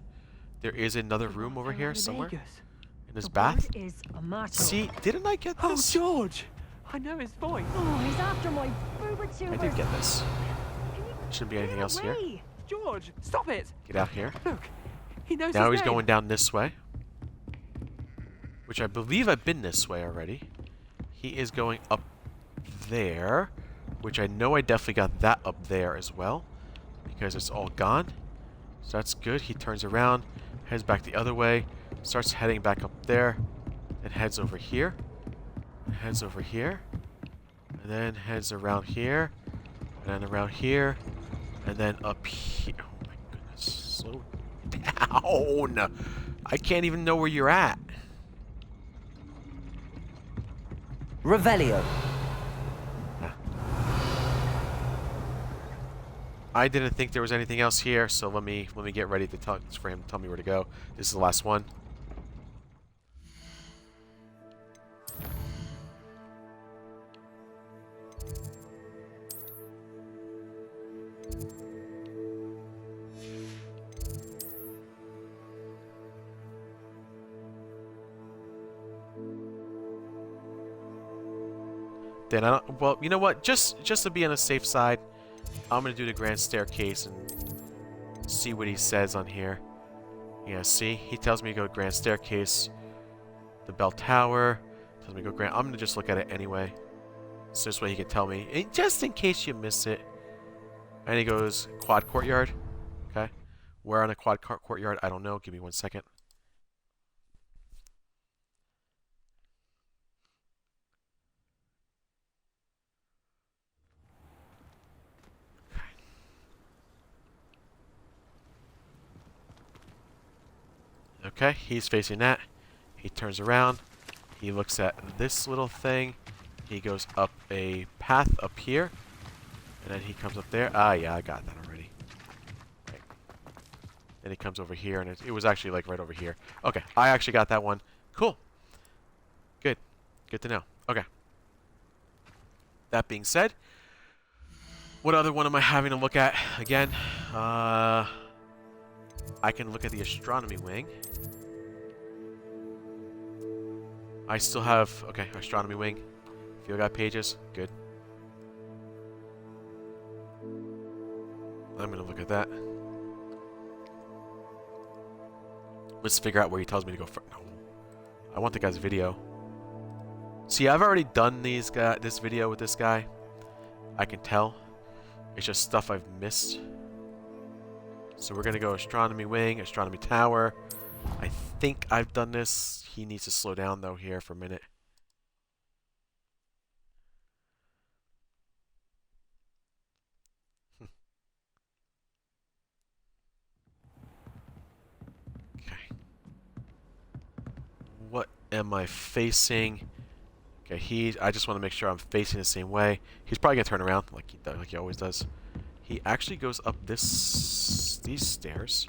There is another room over here "An somewhere. Armagus." In his The bath. word is a matter. See, didn't I get Oh, this? George! I know his voice. Oh, he's after my boober tubers. I did get this. Can you Shouldn't be anything get else here. away? George, stop it! Get out here. Look, he knows Now his he's name. going down this way. Which I believe I've been this way already. He is going up there. Which I know I definitely got that up there as well. Because it's all gone. So that's good. He turns around. Heads back the other way. Starts heading back up there. And heads over here. And heads over here. And then heads around here. And then around here. And then up here. Oh my goodness. Slow down. I can't even know where you're at. Revelio. I didn't think there was anything else here, so let me get ready to for him to tell me where to go. This is the last one. Then I don't. Well, you know what? Just to be on the safe side, I'm gonna do the grand staircase and see what he says on here. Yeah, see? He tells me to go grand staircase. The bell tower. Tells me to go grand. I'm gonna just look at it anyway. So this way he can tell me. And just in case you miss it. And he goes quad courtyard. Okay. Where on a quad courtyard? I don't know. Give me 1 second. Okay, he's facing that. He turns around. He looks at this little thing. He goes up a path up here. And then he comes up there. Ah, yeah, I got that already. Right. Then he comes over here, and it was actually like right over here. Okay, I actually got that one. Cool. Good. Good to know. Okay. That being said, what other one am I having to look at? Again, I can look at the astronomy wing. I still have, okay, astronomy wing. Field guide pages, good. I'm gonna look at that. Let's figure out where he tells me to go first. No, I want the guy's video. See, I've already done this video with this guy. I can tell. It's just stuff I've missed. So we're gonna go astronomy wing, astronomy tower. I think I've done this. He needs to slow down though here for a minute. Okay. What am I facing? Okay, I just want to make sure I'm facing the same way. He's probably gonna turn around like he always does. He actually goes up these stairs,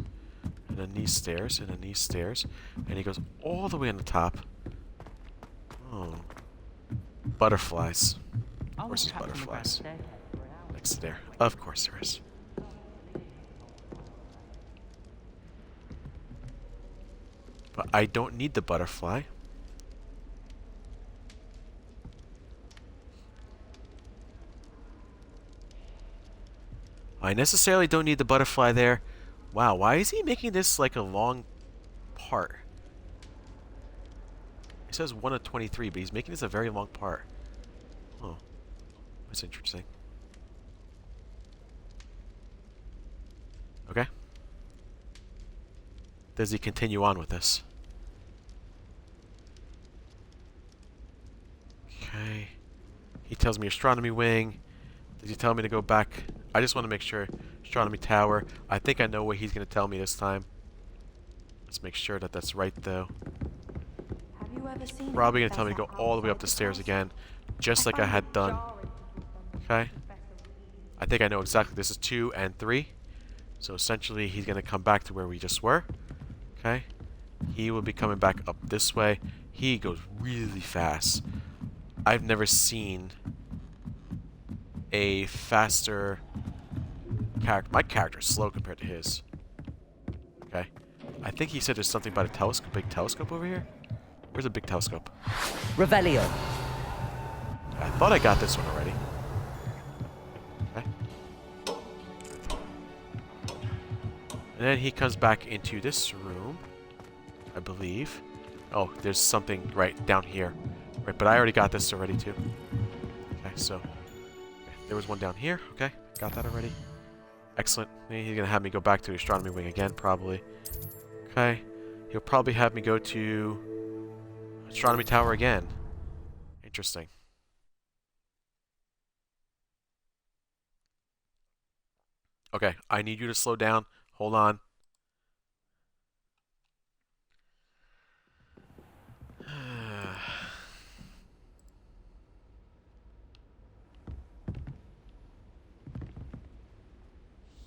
and then these stairs, and then these stairs, and he goes all the way on the top. Oh, butterflies. Of course, there's butterflies next to there. Of course, there is. But I don't need the butterfly. I necessarily don't need the butterfly there. Wow, why is he making this like a long part? It says 1 of 23, but he's making this a very long part. Oh, that's interesting. Okay. Does he continue on with this? Okay. He tells me astronomy wing. Did he tell me to go back? I just want to make sure. Astronomy tower. I think I know what he's going to tell me this time. Let's make sure that that's right, though. Have you ever seen Probably going to tell me to go all the way up the stairs again, just like I had done. Okay. I think I know exactly. This is 2 and 3. So essentially, he's going to come back to where we just were. Okay. He will be coming back up this way. He goes really fast. I've never seen a faster character. My character is slow compared to his. Okay. I think he said there's something about a telescope, big telescope over here. Where's a big telescope? Revelio. I thought I got this one already. Okay. And then he comes back into this room, I believe. Oh, there's something right down here. Right, but I already got this already too. Okay, so there was one down here. Okay, got that already. Excellent. He's gonna have me go back to the astronomy wing again, probably. Okay, he'll probably have me go to astronomy tower again. Interesting. Okay, I need you to slow down. Hold on.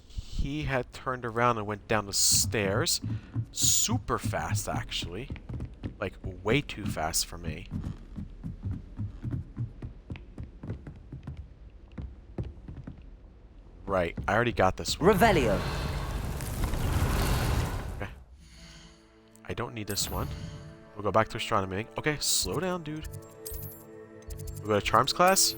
He had turned around and went down the stairs. Super fast, actually. Like, way too fast for me. Right, I already got this one. Revelio. Okay. I don't need this one. We'll go back to astronomy. Okay, slow down, dude. We'll go to charms class.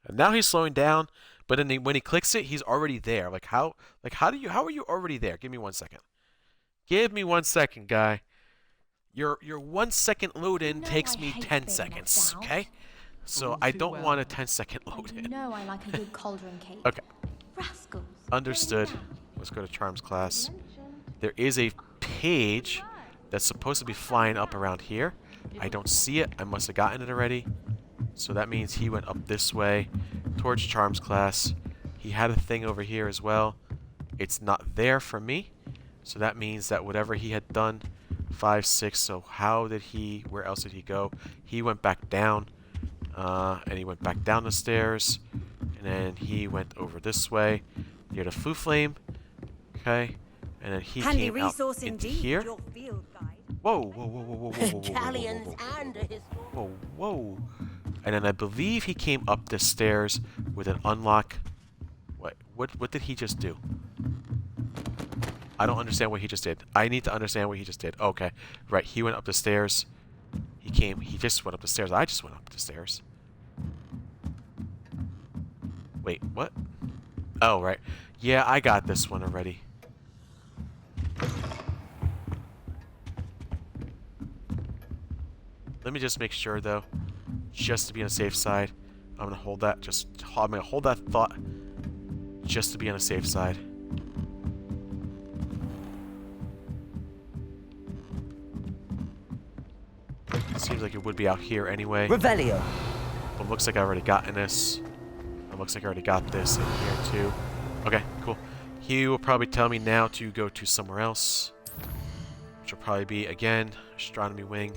And now he's slowing down, but then when he clicks it, he's already there. How are you already there? Give me 1 second. Give me 1 second, guy. Your 1 second load in takes me 10 seconds, okay? So I don't want a 10-second load in. No, I like a good cauldron cake. Okay. Rascals. Understood. Let's go to Charms class. There is a page that's supposed to be flying up around here. I don't see it. I must have gotten it already. So that means he went up this way towards Charms class. He had a thing over here as well. It's not there for me. So that means that whatever he had done, 5, 6. So where else did he go? He went back down. And he went back down the stairs. And then he went over this way near the Foo Flame. Okay. And then he came out into here. Whoa, whoa, whoa, whoa, whoa, whoa, whoa, whoa, whoa. And then I believe he came up the stairs with an unlock. What did he just do? I don't understand what he just did. I need to understand what he just did. Okay. Right, he went up the stairs. He just went up the stairs. I just went up the stairs. Wait, what? Oh, right. Yeah, I got this one already. Let me just make sure, though, just to be on the safe side. I'm gonna hold that. I'm gonna hold that thought, just to be on the safe side. Seems like it would be out here anyway. Revelio. But looks like I already gotten this. It looks like I already got this in here too. Okay, cool. He will probably tell me now to go to somewhere else, which will probably be again astronomy wing.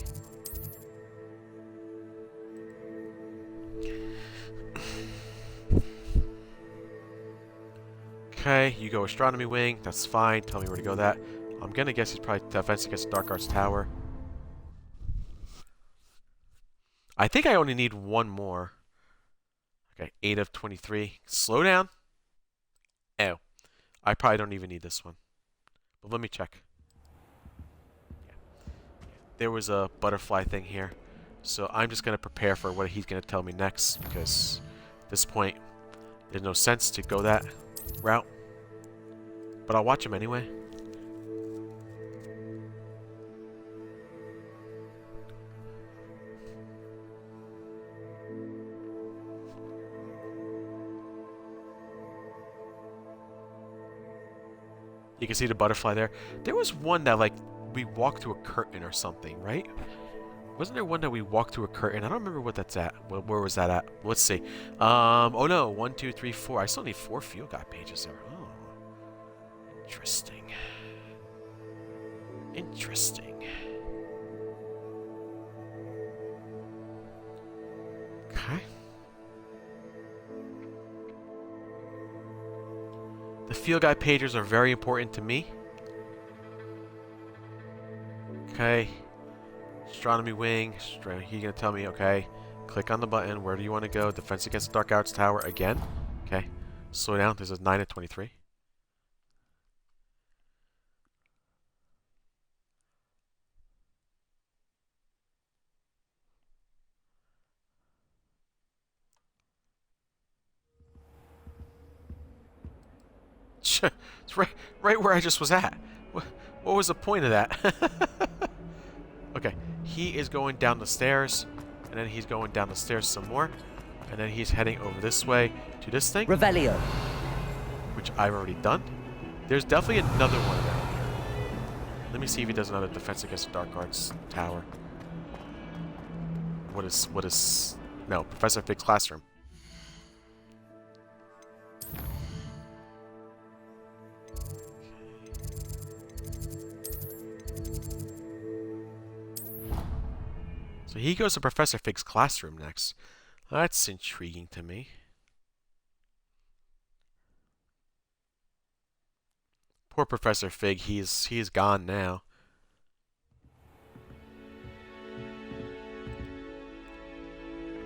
Okay, you go astronomy wing. That's fine. Tell me where to go. That I'm gonna guess he's probably defense against the Dark Arts Tower. I think I only need one more. Okay, 8 of 23. Slow down. Oh, I probably don't even need this one. But let me check. Yeah. There was a butterfly thing here. So I'm just going to prepare for what he's going to tell me next. Because at this point, there's no sense to go that route. But I'll watch him anyway. You can see the butterfly there. There was one that, like, we walked through a curtain or something, right? Wasn't there one that we walked through a curtain? I don't remember what that's at. Where was that at? Let's see. Oh no, 1, 2, 3, 4. I still need 4 field guide pages there. Oh, interesting. Interesting. Okay. The field guide pages are very important to me. Okay. Astronomy wing. He's gonna tell me, okay. Click on the button. Where do you want to go? Defense against the Dark Arts Tower again. Okay. Slow down. This is 9 of 23. It's right where I just was at. What was the point of that? Okay, he is going down the stairs, and then he's going down the stairs some more, and then he's heading over this way to this thing. Revelio. Which I've already done. There's definitely another one around here. Let me see if he does another defense against the Dark Arts Tower. What is... No, Professor Fig's classroom. So he goes to Professor Fig's classroom next. That's intriguing to me. Poor Professor Fig, he's gone now.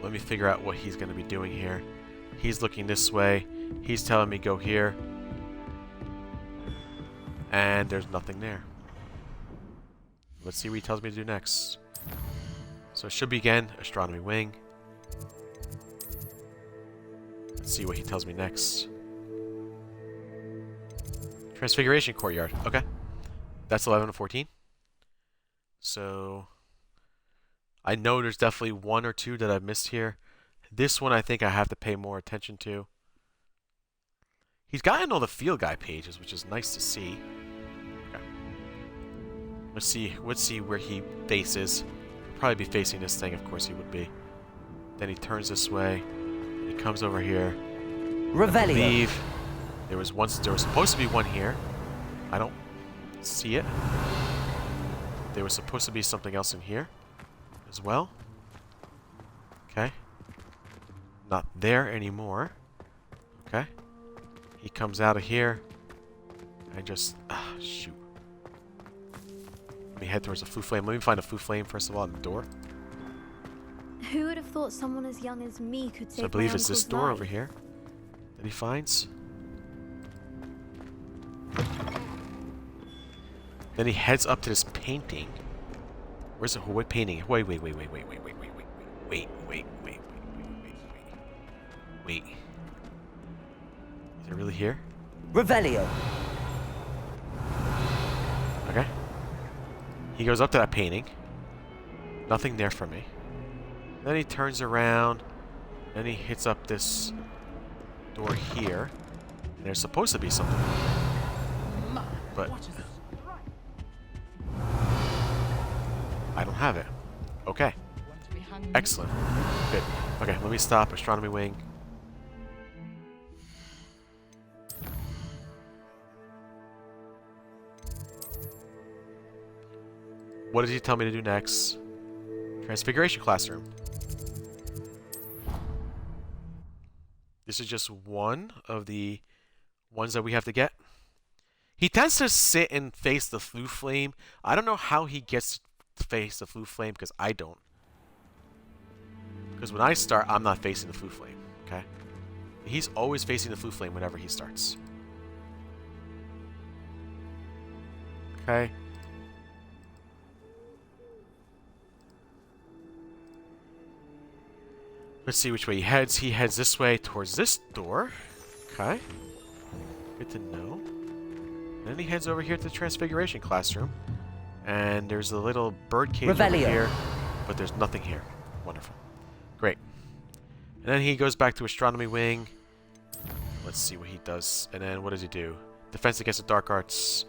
Let me figure out what he's going to be doing here. He's looking this way. He's telling me go here. And there's nothing there. Let's see what he tells me to do next. So it should be again, Astronomy Wing. Let's see what he tells me next. Transfiguration Courtyard. Okay. That's 11 and 14. So I know there's definitely one or two that I've missed here. This one I think I have to pay more attention to. He's gotten all the field guide pages, which is nice to see. Okay. Let's see where he faces. He'll probably be facing this thing, of course he would be. Then he turns this way. He comes over here. Revelio. I believe there was supposed to be one here. I don't see it. There was supposed to be something else in here as well. Okay. Not there anymore. Okay. He comes out of here. I just... shoot. Let me head towards the Foo Flame. Let me find a Foo Flame first of all on the door. Who would have thought someone as young as me could save So I believe my it's this uncle's door life? over here that he finds. Then he heads up to this painting. Where's the what painting? Wait. Is it really here? Revelio. Okay. He goes up to that painting. Nothing there for me. Then he turns around. Then he hits up this door here. And there's supposed to be something. But I don't have it. Okay. Excellent. Good. Okay, let me stop. Astronomy wing. What does he tell me to do next? Transfiguration classroom. This is just one of the ones that we have to get. He tends to sit and face the Foo Flame. I don't know how he gets to face the Foo Flame because I don't. Because when I start, I'm not facing the Foo Flame. Okay? He's always facing the Foo Flame whenever he starts. Okay? Let's see which way he heads. He heads this way towards this door. Okay. Good to know. Then he heads over here to the Transfiguration classroom. And there's a little bird cage over here. But there's nothing here. Wonderful. Great. And then he goes back to Astronomy Wing. Let's see what he does. And then what does he do? Defense Against the Dark Arts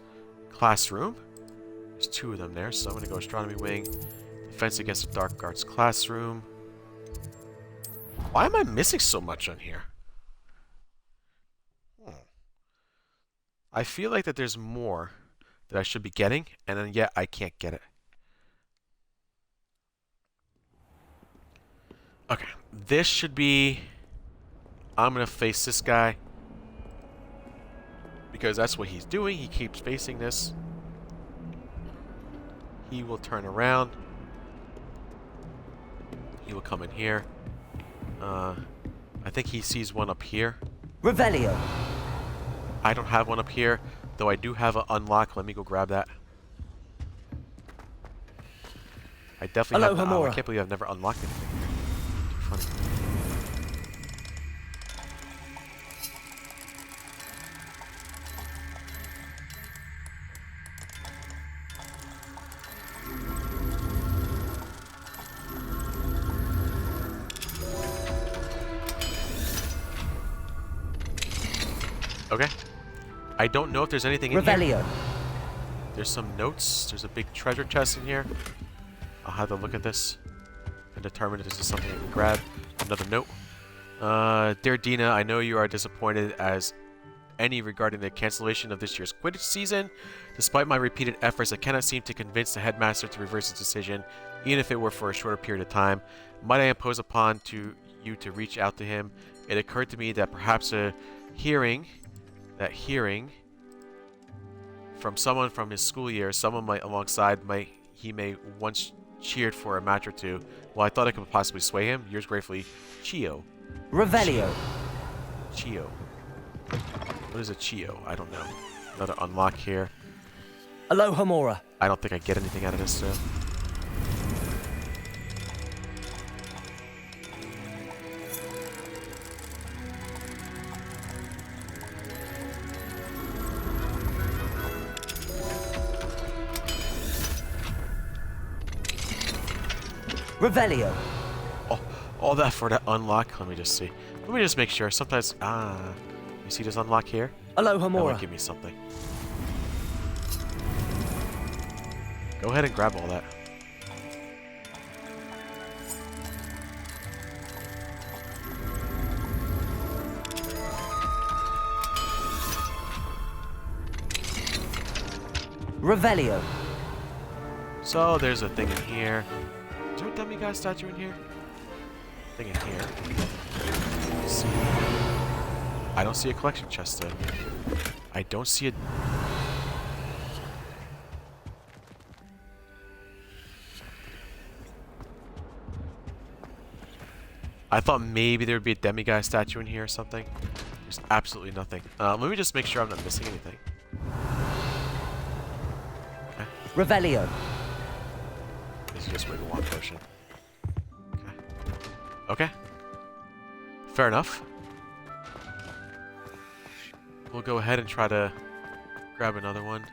classroom. There's two of them there. So I'm going to go Astronomy Wing. Defense Against the Dark Arts classroom. Why am I missing so much on here? I feel like that there's more that I should be getting, and then yet I can't get it. Okay, this should be... I'm going to face this guy. Because that's what he's doing. He keeps facing this. He will turn around. He will come in here. I think he sees one up here. Revelio. I don't have one up here, though I do have an unlock. Let me go grab that. I definitely have. Oh, I can't believe I've never unlocked anything here. Too funny. Okay. I don't know if there's anything in here. There's some notes. There's a big treasure chest in here. I'll have to look at this and determine if this is something I can grab. Another note. Dear Dina, I know you are disappointed as any regarding the cancellation of this year's Quidditch season. Despite my repeated efforts, I cannot seem to convince the headmaster to reverse his decision, even if it were for a shorter period of time. Might I impose upon you to reach out to him? It occurred to me that perhaps a hearing from someone from his school year, someone he may once cheered for a match or two. Well, I thought I could possibly sway him. Yours gratefully, Chio. Revelio. Chio. What is a Chio? I don't know. Another unlock here. Alohomora. I don't think I get anything out of this, though. Revelio. Oh, all that for that unlock. Let me just see. Let me just make sure. Sometimes, you see this unlock here? Aloha That Mora. might give me something. Go ahead and grab all that. Revelio. So there's a thing in here. Is there a demigod statue in here? Thing in here. Let's see. I don't see a collection chest though. I don't see a... I thought maybe there would be a demigod statue in here or something. There's absolutely nothing. Let me just make sure I'm not missing anything. Okay. Revelio. This is just wiggle wand potion. Okay. Okay. Fair enough. We'll go ahead and try to grab another one.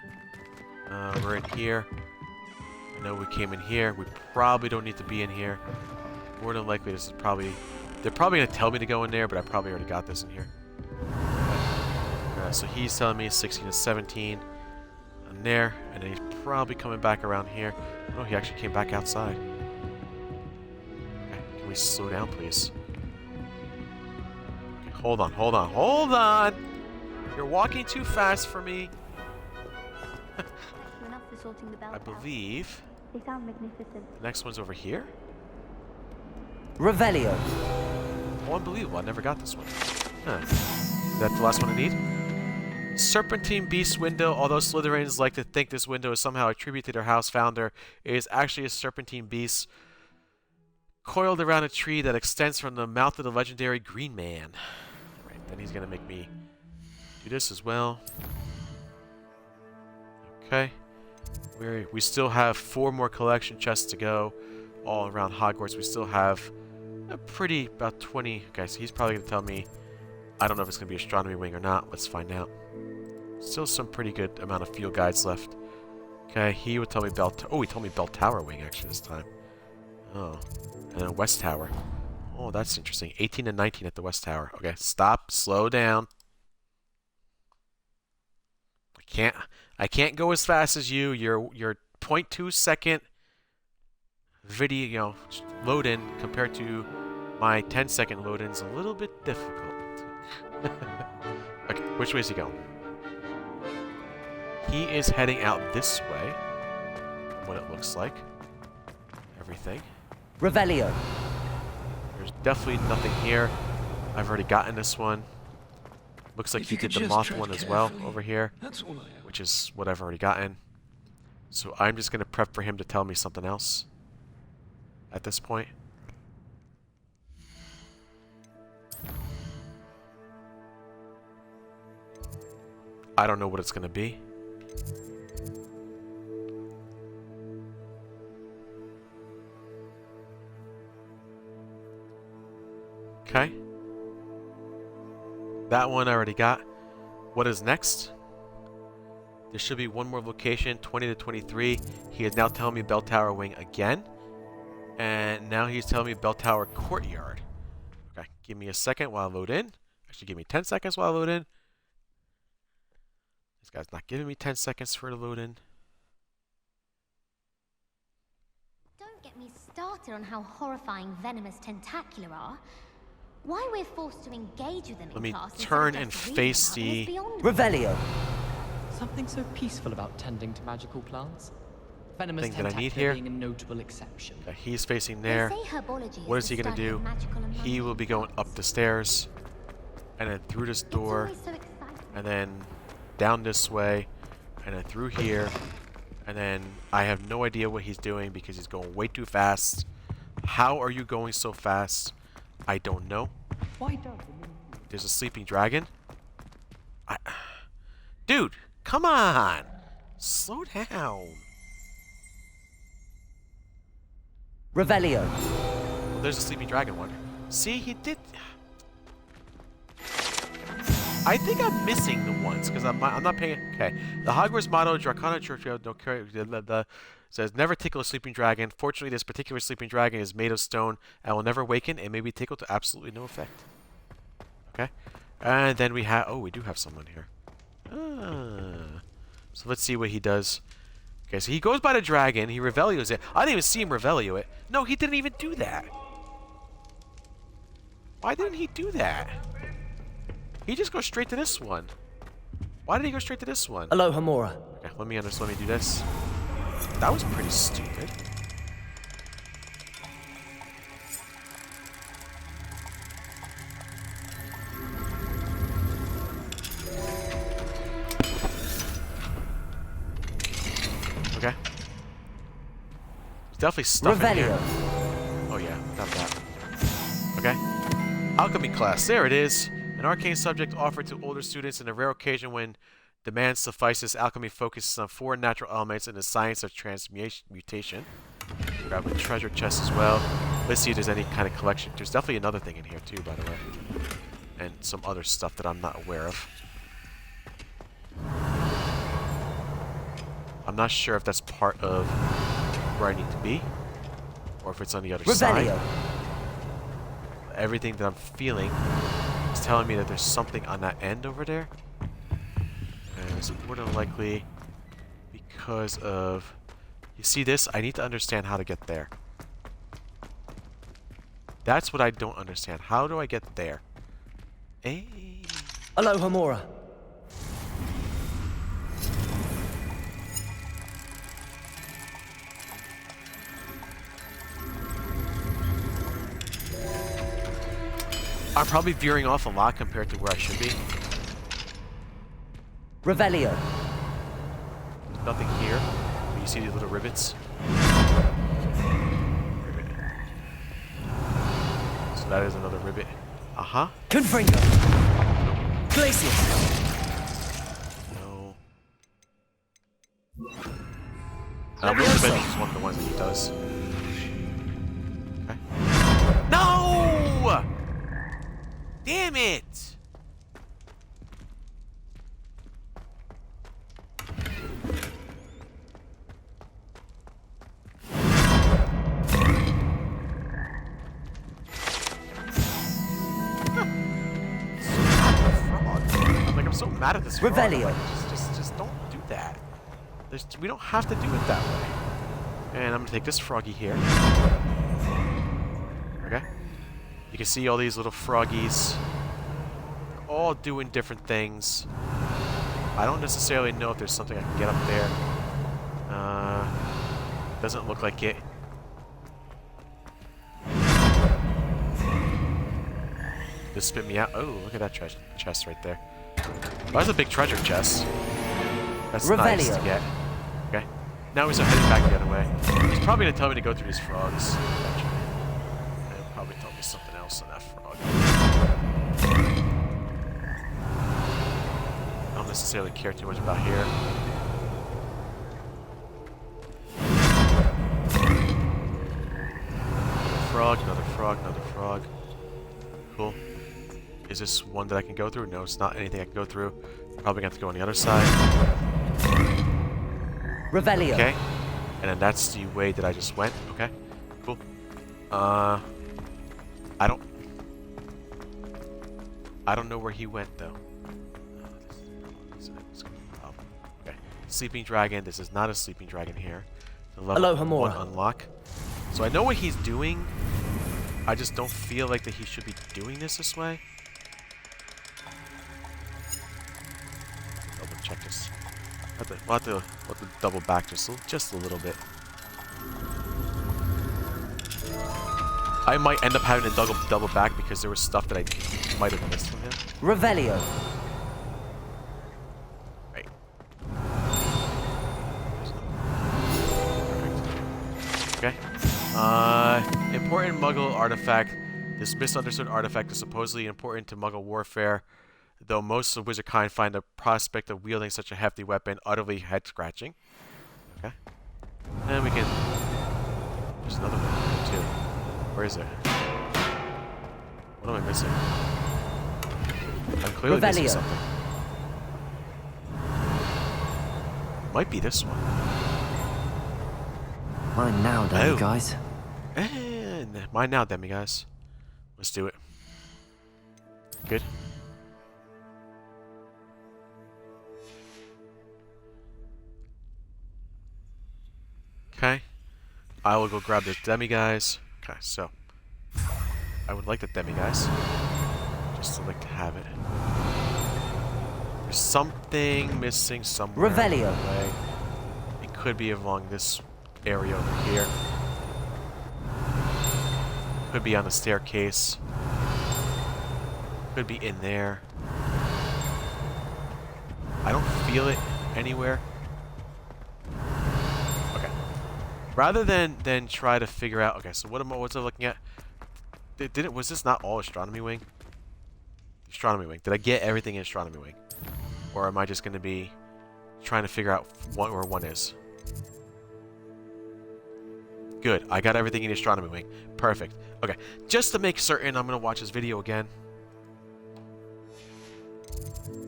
We're in here. I know we came in here. We probably don't need to be in here. More than likely, this is probably... They're probably going to tell me to go in there, but I probably already got this in here. So he's telling me 16 to 17 on there, and then he's probably coming back around here. Oh, he actually came back outside. Okay, can we slow down, please? Okay, hold on, hold on, hold on! You're walking too fast for me. Enough for sorting the bell I believe They sound magnificent. the next one's over here. Revelio. Oh, unbelievable. I never got this one. Huh. Is that the last one I need? Serpentine Beast window. Although Slytherins like to think this window is somehow a tribute to their house founder, it is actually a serpentine beast coiled around a tree that extends from the mouth of the legendary Green Man. Right, then he's going to make me do this as well. Okay. We still have 4 more collection chests to go all around Hogwarts. We still have about 20. Okay, so he's probably going to tell me, I don't know if it's going to be Astronomy Wing or not. Let's find out. Still some pretty good amount of field guides left. Okay, he would tell me oh, he told me Bell Tower Wing actually this time. Oh, and then West Tower. Oh, that's interesting. 18 and 19 at the West Tower. Okay, stop, slow down. I can't go as fast as you. Your 0.2 second video load in compared to my 10-second load in is a little bit difficult. Okay, which way is he going? He is heading out this way. What it looks like. Everything. Revelio. There's definitely nothing here. I've already gotten this one. Looks like he did the moth one as well over here, which is what I've already gotten. So I'm just going to prep for him to tell me something else at this point. I don't know what it's going to be. Okay. That one I already got. What is next? There should be one more location, 20 to 23. He is now telling me Bell Tower Wing again. And now he's telling me Bell Tower Courtyard. Okay, give me a second while I load in. Actually, give me 10 seconds while I load in. This guy's not giving me 10 seconds for the load in. Don't get me started on how horrifying venomous tentacular are. Why we're forced to engage with them in class. Let me turn and face the... Revelio. Something so peaceful about tending to magical plants. Venomous thing that I need tentacular here. being a notable exception. Okay, he's facing there. What is he going to do? He will be going up the stairs, and then through this door, and then down this way, and then through here, and then I have no idea what he's doing because he's going way too fast. How are you going so fast? I don't know. Why don't There's a sleeping dragon. Dude, come on! Slow down. Revelio. Well, there's a sleeping dragon one. See, he did... I think I'm missing the ones, because I'm not paying... Okay. The Hogwarts motto, Dracona Church... says, never tickle a sleeping dragon. Fortunately, this particular sleeping dragon is made of stone and will never awaken and may be tickled to absolutely no effect. Okay. And then we have... Oh, we do have someone here. So let's see what he does. Okay, so he goes by the dragon. He Revelios it. I didn't even see him Revelio it. No, he didn't even do that. Why didn't he do that? He just goes straight to this one. Why did he go straight to this one? Aloha Mora. Okay, let me do this. That was pretty stupid. Okay. There's definitely stuff in here. Oh yeah, got that. Okay. Alchemy class. There it is. An arcane subject offered to older students in a rare occasion when demand suffices. Alchemy focuses on 4 natural elements in the science of transmutation. Grab a treasure chest as well. Let's see if there's any kind of collection. There's definitely another thing in here too, by the way. And some other stuff that I'm not aware of. I'm not sure if that's part of where I need to be, or if it's on the other side. Everything that I'm feeling is telling me that there's something on that end over there. And it's more than likely because of... You see this? I need to understand how to get there. That's what I don't understand. How do I get there? Hey. Aloha Mora. I'm probably veering off a lot compared to where I should be. Revelio. There's nothing here. You see these little rivets? Rivet. So that is another rivet. Uh-huh. Confringo. Glacius. No. I'm really betting he's one of the ones that he does. Okay. No! Damn it! I'm so mad at this frog. Revelio. Like, just don't do that. We don't have to do it that way. And I'm gonna take this froggy here. Okay. You can see all these little froggies. They're all doing different things. I don't necessarily know if there's something I can get up there. Doesn't look like it. Just spit me out. Oh, look at that treasure chest right there. Oh, that's a big treasure chest. That's nice to get. Okay. Now we start heading back the other way. He's probably gonna tell me to go through these frogs. He'll probably tell me something else on that frog. I don't necessarily care too much about here. Another frog, another frog. Cool. Is this one that I can go through? No, it's not anything I can go through. Probably gonna have to go on the other side. Revelio. Okay. And then that's the way that I just went. Okay. Cool. I don't know where he went though. Okay. Sleeping dragon. This is not a sleeping dragon here. The level 1 unlock. So I know what he's doing. I just don't feel like that he should be doing this way. Double check this. We'll have to double back just a little bit. I might end up having to double back because there was stuff that I might have missed from him. Revelio. Right. Okay. Important Muggle artifact. This misunderstood artifact is supposedly important to Muggle warfare, though most of wizard kind find the prospect of wielding such a hefty weapon utterly head-scratching. Okay. And we can... There's another one too. Where is it? What am I missing? I'm clearly missing something. Might be this one. Mine now, demi guys. And mine now, demi guys. Let's do it. Good. Okay. I will go grab those demi guys. Okay, so I would like the demi guys. Just to like to have it. There's something missing somewhere. Revelio. along the way. It could be along this area over here. Could be on the staircase. Could be in there. I don't feel it anywhere. Okay. Rather than try to figure out. Okay, so what's I looking at? Was this not all astronomy wing? Astronomy wing. Did I get everything in astronomy wing, or am I just going to be trying to figure out where one is? Good. I got everything in astronomy wing. Perfect. Okay. Just to make certain, I'm going to watch this video again.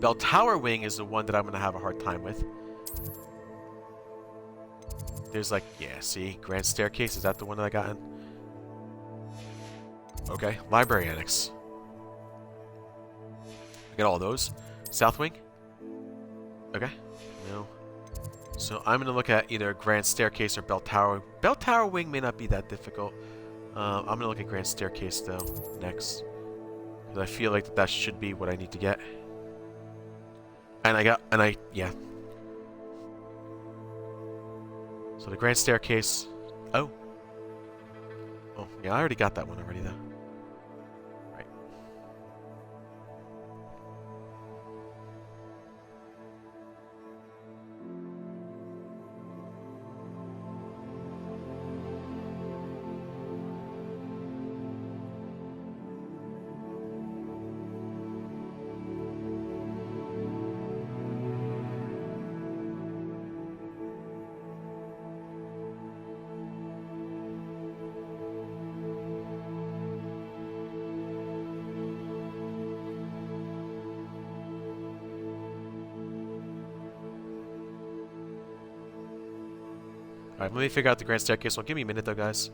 Bell Tower Wing is the one that I'm going to have a hard time with. There's like, yeah, see? Grand Staircase. Is that the one that I got in? Okay. Library Annex. I got all those. South Wing? Okay. No. So I'm going to look at either Grand Staircase or Bell Tower. Bell Tower Wing may not be that difficult. I'm going to look at Grand Staircase, though, next. Because I feel like that should be what I need to get. Yeah. So the Grand Staircase. Oh. Oh, yeah, I already got that one already, though. Right. Alright, let me figure out the Grand Staircase. Well, give me a minute though, guys.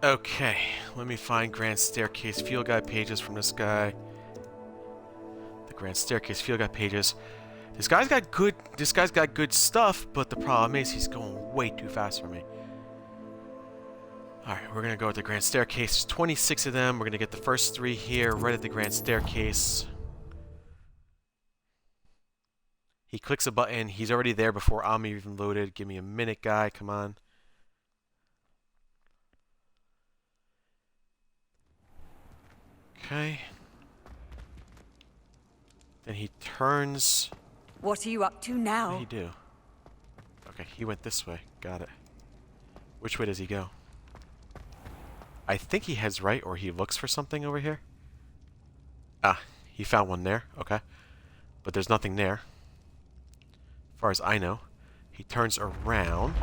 Okay, let me find Grand Staircase field guide pages from this guy. The Grand Staircase field guide pages. This guy's got good stuff, but the problem is he's going way too fast for me. Alright, we're gonna go with the Grand Staircase. There's 26 of them. We're gonna get the first 3 here, right at the Grand Staircase. He clicks a button. He's already there before I'm even loaded. Give me a minute, guy. Come on. Okay. Then he turns. What are you up to now? What did he do? Okay, he went this way. Got it. Which way does he go? I think he heads right, or he looks for something over here. Ah, he found one there. Okay. But there's nothing there. As far as I know. He turns around.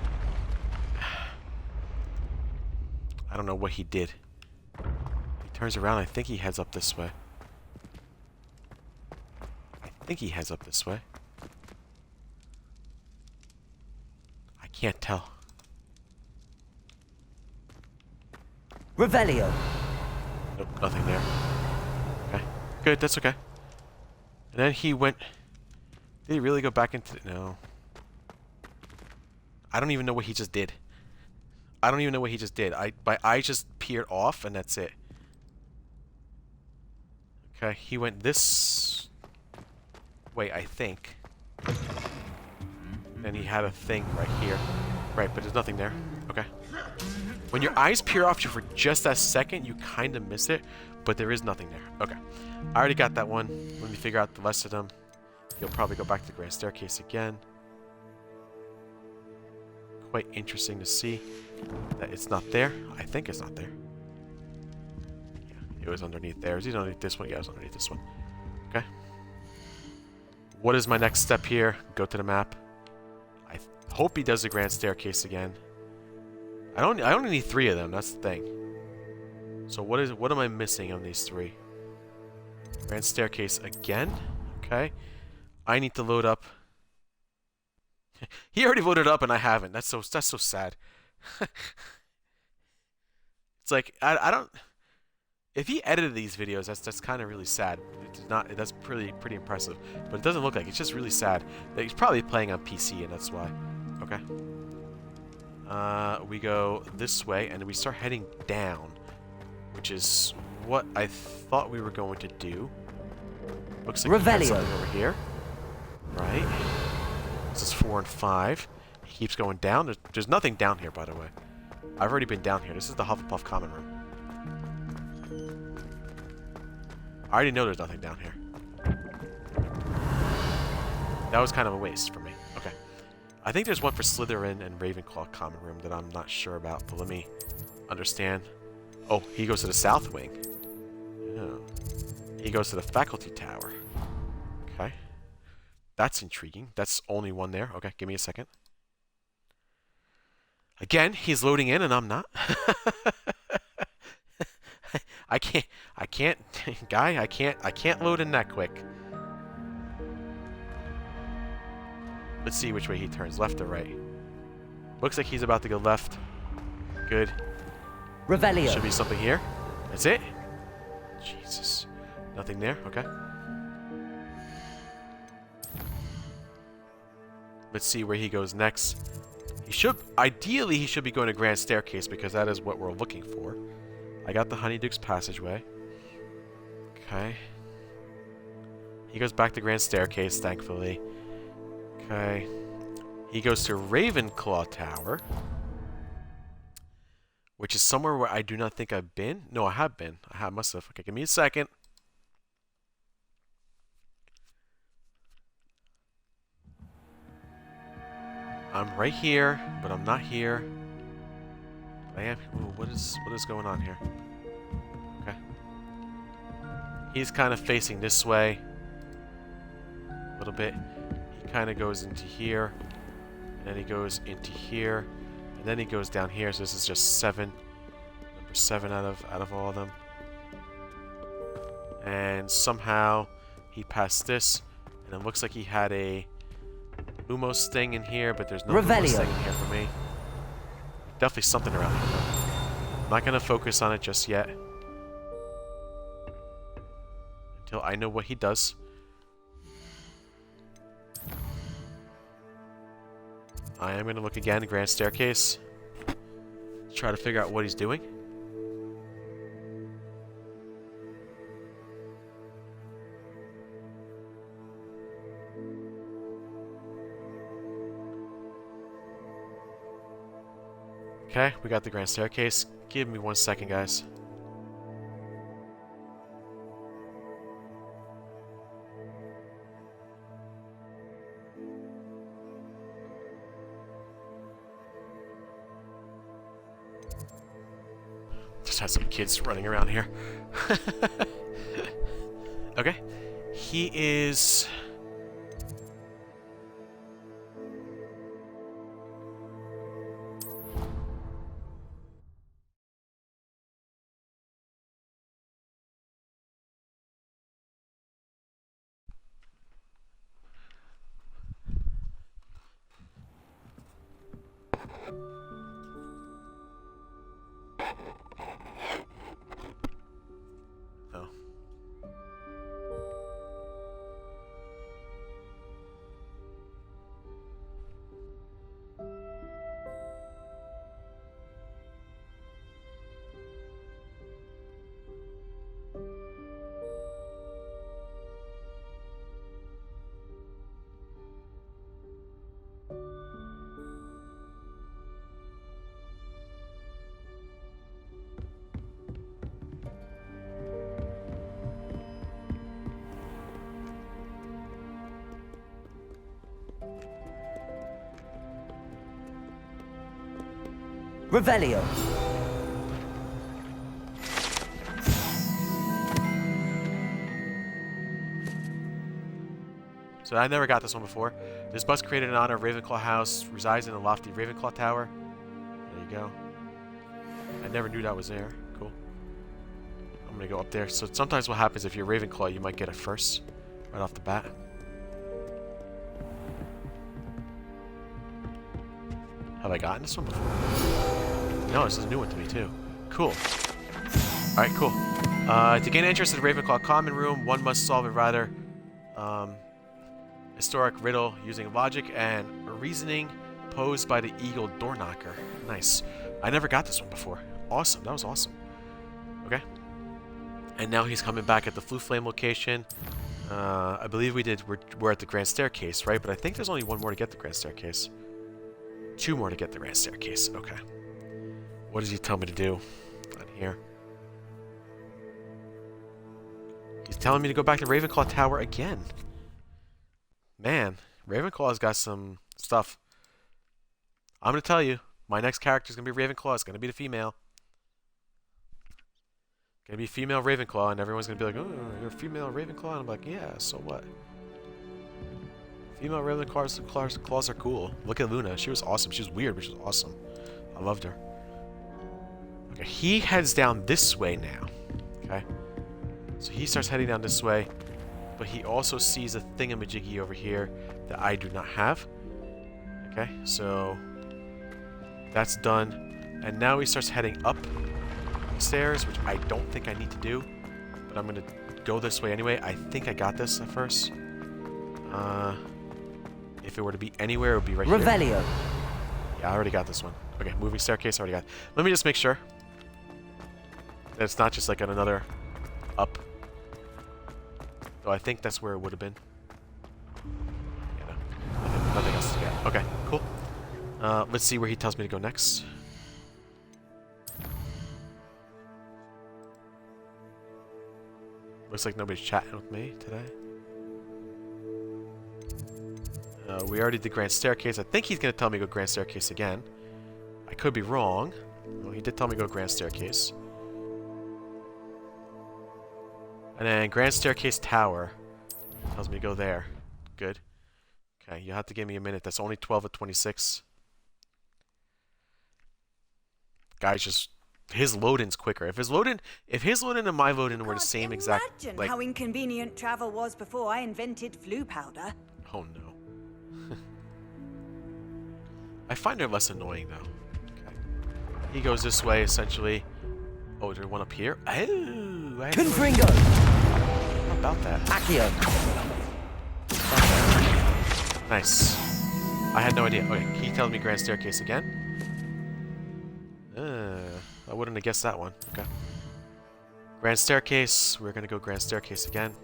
I don't know what he did. Turns around. I think he heads up this way. I can't tell. Revelio. Nope, nothing there. Okay, good. That's okay. And then he went. Did he really go back into? No. I don't even know what he just did. My eyes just peered off, and that's it. Okay, he went this way, I think. And he had a thing right here. Right, but there's nothing there. Okay. When your eyes peer off you for just that second, you kind of miss it, but there is nothing there. Okay. I already got that one. Let me figure out the rest of them. You'll probably go back to the grand staircase again. Quite interesting to see that it's not there. I think it's not there. Yeah, it was underneath there. Is it underneath this one? Yeah, it was underneath this one. Okay. What is my next step here? Go to the map. I hope he does the grand staircase again. I only need 3 of them. That's the thing. So what am I missing on these 3? Grand staircase again. Okay. I need to load up. He already loaded up and I haven't. That's so sad. It's like I don't. If he edited these videos, that's kind of really sad. It's not. That's pretty impressive. But it doesn't look like. It's just really sad that he's probably playing on PC and that's why. Okay. We go this way and we start heading down, which is what I thought we were going to do. Looks like we have something over here. Right. This is 4 and 5. He keeps going down. There's nothing down here, by the way. I've already been down here. This is the Hufflepuff common room. I already know there's nothing down here. That was kind of a waste for me. Okay. I think there's one for Slytherin and Ravenclaw common room that I'm not sure about, but let me understand. Oh, he goes to the south wing. Yeah. He goes to the faculty tower. Okay. That's intriguing. That's only one there. Okay, give me a second. Again, he's loading in and I'm not. I can't, guy, I can't load in that quick. Let's see which way he turns, left or right. Looks like he's about to go left. Good. Revelio. Should be something here. That's it. Jesus. Nothing there. Okay. Let's see where he goes next. Ideally, he should be going to Grand Staircase because that is what we're looking for. I got the Honeyduke's Passageway. Okay. He goes back to Grand Staircase, thankfully. Okay. He goes to Ravenclaw Tower, which is somewhere where I do not think I've been. No, I have been. Must have. Okay, give me a second. I'm right here, but I'm not here. I am. Ooh, what is going on here? Okay. He's kind of facing this way a little bit. He kind of goes into here, and then he goes into here, and then he goes down here. So this is just 7, number 7 out of all of them. And somehow he passed this, and it looks like he had a Lumos thing in here, but there's no Lumos thing in here for me. Definitely something around here, though. I'm not going to focus on it just yet. Until I know what he does. I am going to look again, Grand Staircase. Try to figure out what he's doing. Okay, we got the Grand Staircase. Give me 1 second, guys. Just had some kids running around here. Okay. He is... Revelio. So I never got this one before. This bus created in honor of Ravenclaw House resides in the lofty Ravenclaw Tower. There you go. I never knew that was there. Cool. I'm gonna go up there. So sometimes what happens if you're Ravenclaw, you might get it first, right off the bat. Have I gotten this one before? No, this is a new one to me too. Cool. Alright, cool. To gain interest in the Ravenclaw Common Room, one must solve a rather historic riddle using logic and reasoning posed by the Eagle Doorknocker. Nice. I never got this one before. Awesome. That was awesome. Okay. And now he's coming back at the Flue Flame location. I believe we're at the Grand Staircase, right? But I think there's only one more to get the Grand Staircase. 2 more to get the Grand Staircase. Okay. What does he tell me to do on here? He's telling me to go back to Ravenclaw Tower again. Man, Ravenclaw's got some stuff. I'm going to tell you, my next character is going to be Ravenclaw. It's going to be the female. Going to be female Ravenclaw, and everyone's going to be like, oh, you're a female Ravenclaw? And I'm like, yeah, so what? Female Ravenclaws are cool. Look at Luna. She was awesome. She was weird, but she was awesome. I loved her. Okay, he heads down this way now. Okay. So he starts heading down this way. But he also sees a thingamajiggy over here that I do not have. Okay, so that's done. And now he starts heading up the stairs, which I don't think I need to do. But I'm going to go this way anyway. I think I got this at first. If it were to be anywhere, it would be right here. Revelio. Yeah, I already got this one. Okay, moving staircase, I already got it. Let me just make sure that it's not just like on another up. Though I think that's where it would have been. Yeah, no. Nothing else to get. Okay, cool. Let's see where he tells me to go next. Looks like nobody's chatting with me today. We already did Grand Staircase. I think he's going to tell me to go Grand Staircase again. I could be wrong. Well, he did tell me to go Grand Staircase. And then Grand Staircase Tower tells me to go there. Good. Okay, you have to give me a minute. That's only 12 of 26. Guys, just his load-in's quicker. If his load-in and my load-in were the same exact, Imagine like, how inconvenient travel was before I invented Flue powder. oh no. I find her less annoying though. Okay. He goes this way essentially. Oh, there's one up here. Oh, Confringo. How about that? Accio. Nice. I had no idea. Okay, he tells me Grand Staircase again. I wouldn't have guessed that one. Okay. Grand Staircase. We're going to go Grand Staircase again.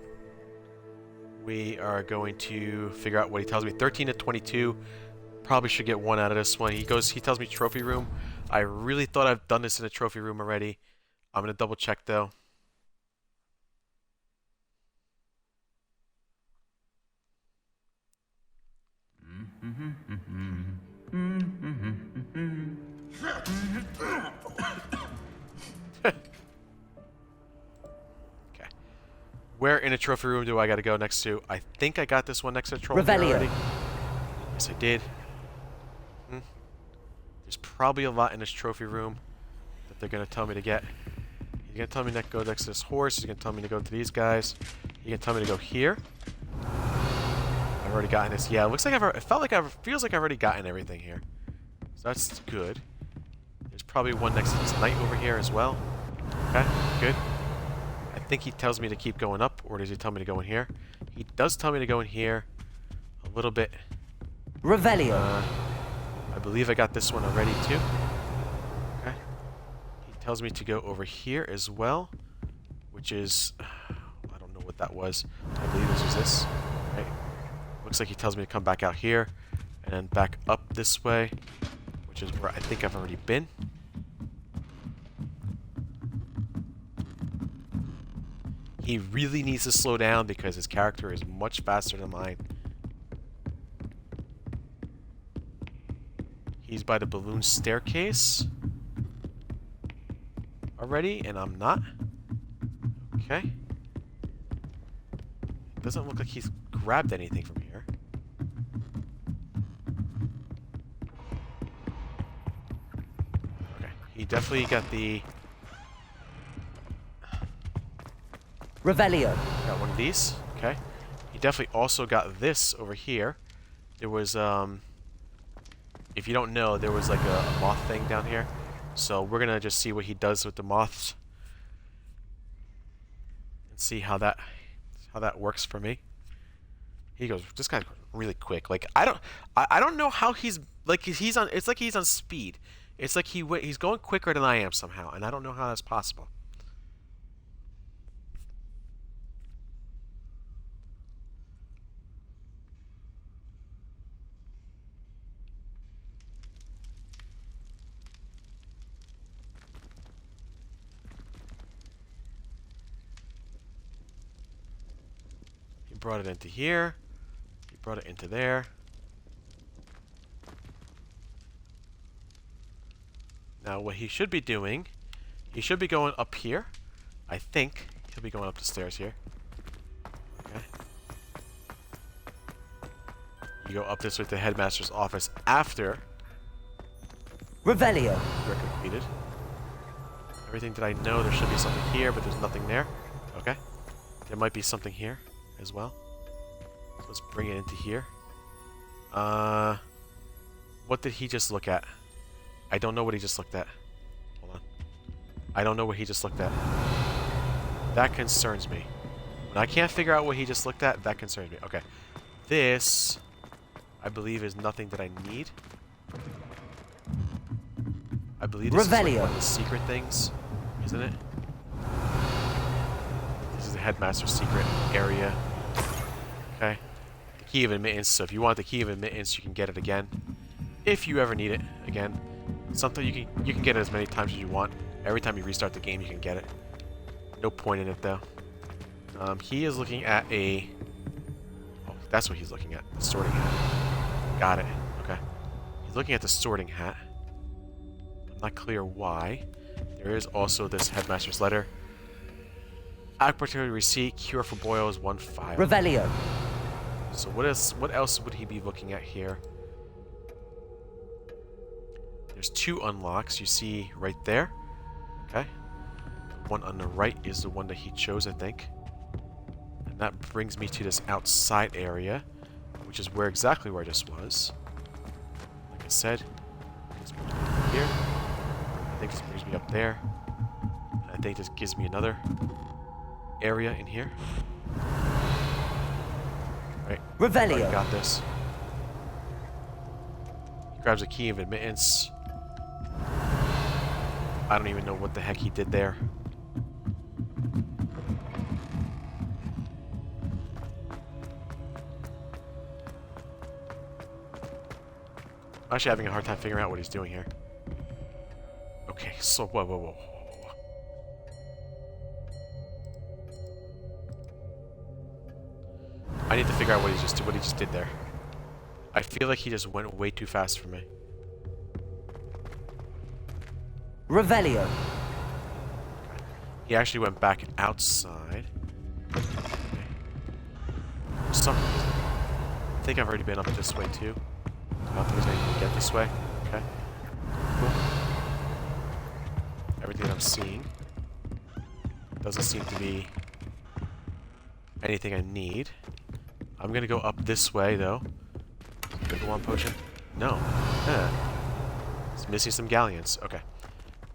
We are going to figure out what he tells me. 13 to 22. Probably should get 1 out of this one. He tells me Trophy Room. I really thought I've done this in a Trophy Room already. I'm going to double check though. Okay. Where in a Trophy Room do I got to go next to? I think I got this one next to the Trophy Room already. Yes, I did. There's probably a lot in this Trophy Room that they're going to tell me to get. He's going to tell me to go next to this horse. He's going to tell me to go to these guys. He's going to tell me to go here. I've already gotten this. Yeah, it looks like feels like I've already gotten everything here. So that's good. There's probably one next to this knight over here as well. Okay, good. I think he tells me to keep going up, or does he tell me to go in here? He does tell me to go in here a little bit. Revelio. I believe I got this one already too. Okay. He tells me to go over here as well, which is, I don't know what that was. I believe this was this. Right. Looks like he tells me to come back out here and then back up this way, which is where I think I've already been. He really needs to slow down because his character is much faster than mine. He's by the balloon staircase. already, and I'm not. Okay. Doesn't look like he's grabbed anything from here. Okay, he definitely got the... Revelio. Got one of these. Okay. He definitely also got this over here. There was, if you don't know, there was like a moth thing down here. So we're gonna just see what he does with the moths. And see how that works for me. He goes, this guy's really quick. Like, I don't know how he's, like, he's on, it's like he's on speed. It's like he's going quicker than I am somehow, and I don't know how that's possible. He brought it into here. He brought it into there. Now what he should be doing, he should be going up here. I think he'll be going up the stairs here. Okay. You go up this way to the headmaster's office after Revelio. you're completed. Everything that I know, there should be something here, but there's nothing there. Okay. There might be something here as well. So let's bring it into here. What did he just look at? I don't know what he just looked at. Hold on. I don't know what he just looked at. That concerns me. When I can't figure out what he just looked at, that concerns me. Okay. This, I believe, is nothing that I need. I believe this is like one of the secret things, isn't it? This is the headmaster's secret area. Okay. The key of admittance. So if you want the key of admittance, you can get it again. If you ever need it again. Something you can get it as many times as you want. Every time you restart the game, you can get it. No point in it though. He is looking at a... Oh, that's what he's looking at. The sorting hat. Got it. Okay. He's looking at the sorting hat. I'm not clear why. There is also this headmaster's letter. Opportunity receipt. Cure for boils. 1 file. Revelio. So what else would he be looking at here? There's 2 unlocks you see right there. Okay. The one on the right is the one that he chose, I think. And that brings me to this outside area, which is exactly where I just was. Like I said, this brings me up here. I think this brings me up there. And I think this gives me another area in here. Right. Revelio. I got this. He grabs a key of admittance. I don't even know what the heck he did there. I'm actually having a hard time figuring out what he's doing here. Okay, so whoa. I need to figure out what he just did there. I feel like he just went way too fast for me. Revelio. He actually went back outside. Okay. For some reason. I think I've already been up this way too. I don't think there's anything to get this way. Okay. Cool. Everything I'm seeing doesn't seem to be anything I need. I'm gonna go up this way though. Go on potion? No. It's missing some galleons. Okay.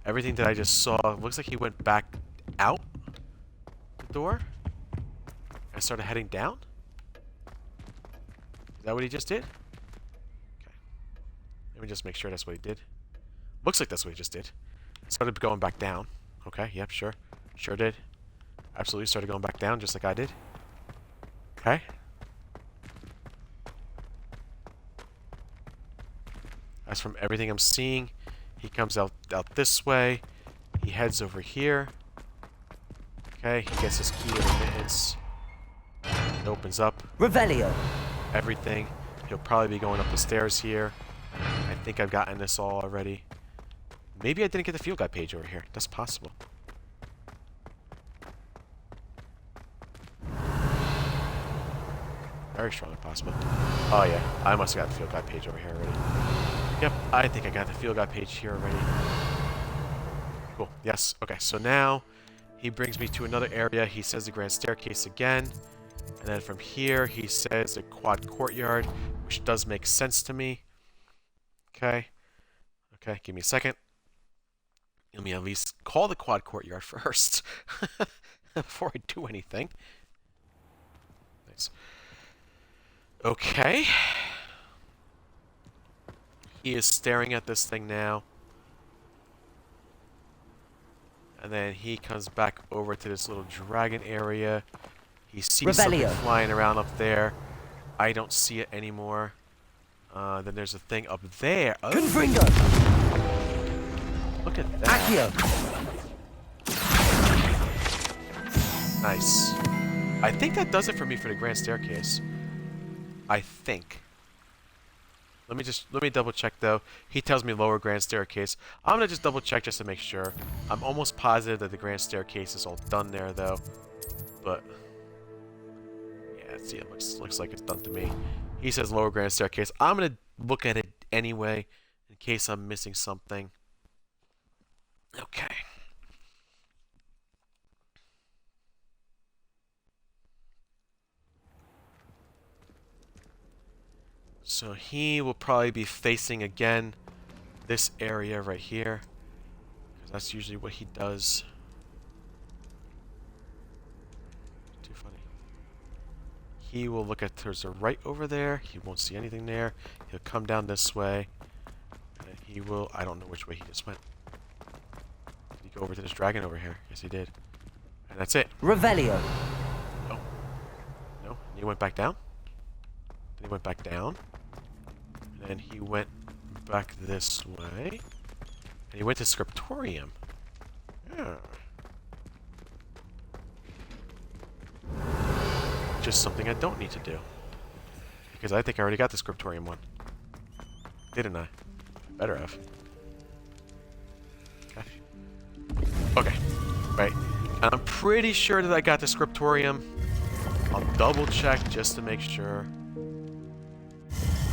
Everything that I just saw, looks like he went back out the door and started heading down? Is that what he just did? Okay. Let me just make sure that's what he did. Looks like that's what he just did. Started going back down. Okay, yep, sure. Sure did. Absolutely started going back down just like I did. Okay. As from everything I'm seeing, he comes out this way. He heads over here. Okay, he gets his key of admittance. It opens up. Revelio. Everything. He'll probably be going up the stairs here. I think I've gotten this all already. Maybe I didn't get the field guide page over here. That's possible. Very strongly possible. Oh yeah, I must have got the field guide page over here already. Yep, I think I got the field guide page here already. Cool, yes. Okay, so now he brings me to another area. He says the grand staircase again. And then from here, he says the quad courtyard, which does make sense to me. Okay. Okay, give me a second. Let me at least call the quad courtyard first before I do anything. Nice. Okay. He is staring at this thing now. And then he comes back over to this little dragon area. He sees something flying around up there. I don't see it anymore. Then there's a thing up there. Oh. Look at that. Nice. I think that does it for me for the grand staircase. I think. Let me double check though. He tells me lower grand staircase. I'm gonna just double check just to make sure. I'm almost positive that the grand staircase is all done there though. But yeah, see, it looks like it's done to me. He says lower grand staircase. I'm gonna look at it anyway in case I'm missing something. Okay. So he will probably be facing again this area right here, because that's usually what he does. Too funny. He will look at towards the right over there. He won't see anything there. He'll come down this way, and he will. I don't know which way he just went. Did he go over to this dragon over here? Yes, he did. And that's it. Revelio. No. No. He went back down. Then he went back down. And he went back this way. And he went to Scriptorium. Yeah. Just something I don't need to do. Because I think I already got the Scriptorium one. Didn't I? Better have. Okay. Okay. Right. And I'm pretty sure that I got the Scriptorium. I'll double check just to make sure.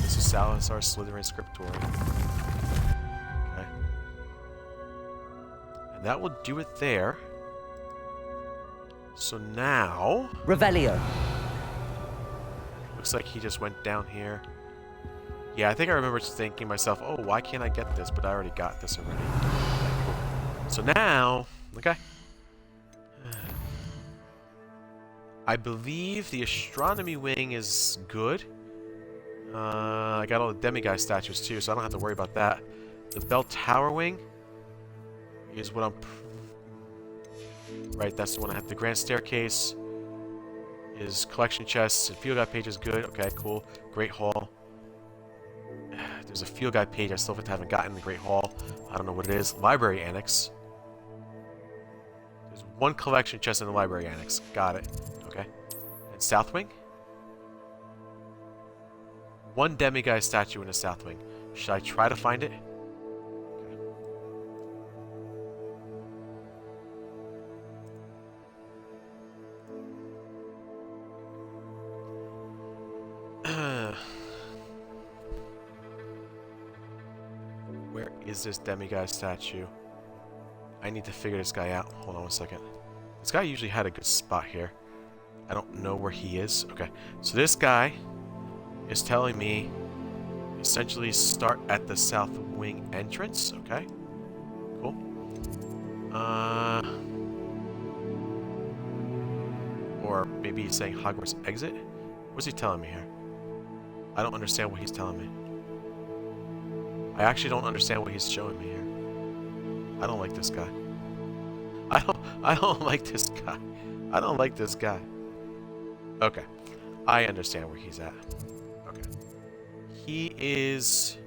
This is Salazar Slytherin Scriptorium. Okay. And that will do it there. So now... Revelio. Looks like he just went down here. Yeah, I think I remember just thinking to myself, oh, why can't I get this? But I already got this already. Okay, cool. So now... Okay. I believe the astronomy wing is good. I got all the demiguise statues too, so I don't have to worry about that. The bell tower wing is what I'm... Right, that's the one I have. The grand staircase is collection chests. The field guide page is good. Okay, cool. Great hall. There's a field guide page I still haven't gotten. The Great Hall. I don't know what it is. Library annex. There's one collection chest in the library annex. Got it. Okay. And south wing? One demiguise statue in the south wing. Should I try to find it? Okay. Where is this demiguise statue? I need to figure this guy out. Hold on one second. This guy usually had a good spot here. I don't know where he is. Okay, so this guy is telling me essentially start at the south wing entrance. Okay, cool. Or maybe he's saying Hogwarts exit. What's he telling me here? I don't understand what he's telling me. I actually don't understand what he's showing me here. I don't like this guy. I don't like this guy. I don't like this guy. Okay. I understand where he's at. Okay. He is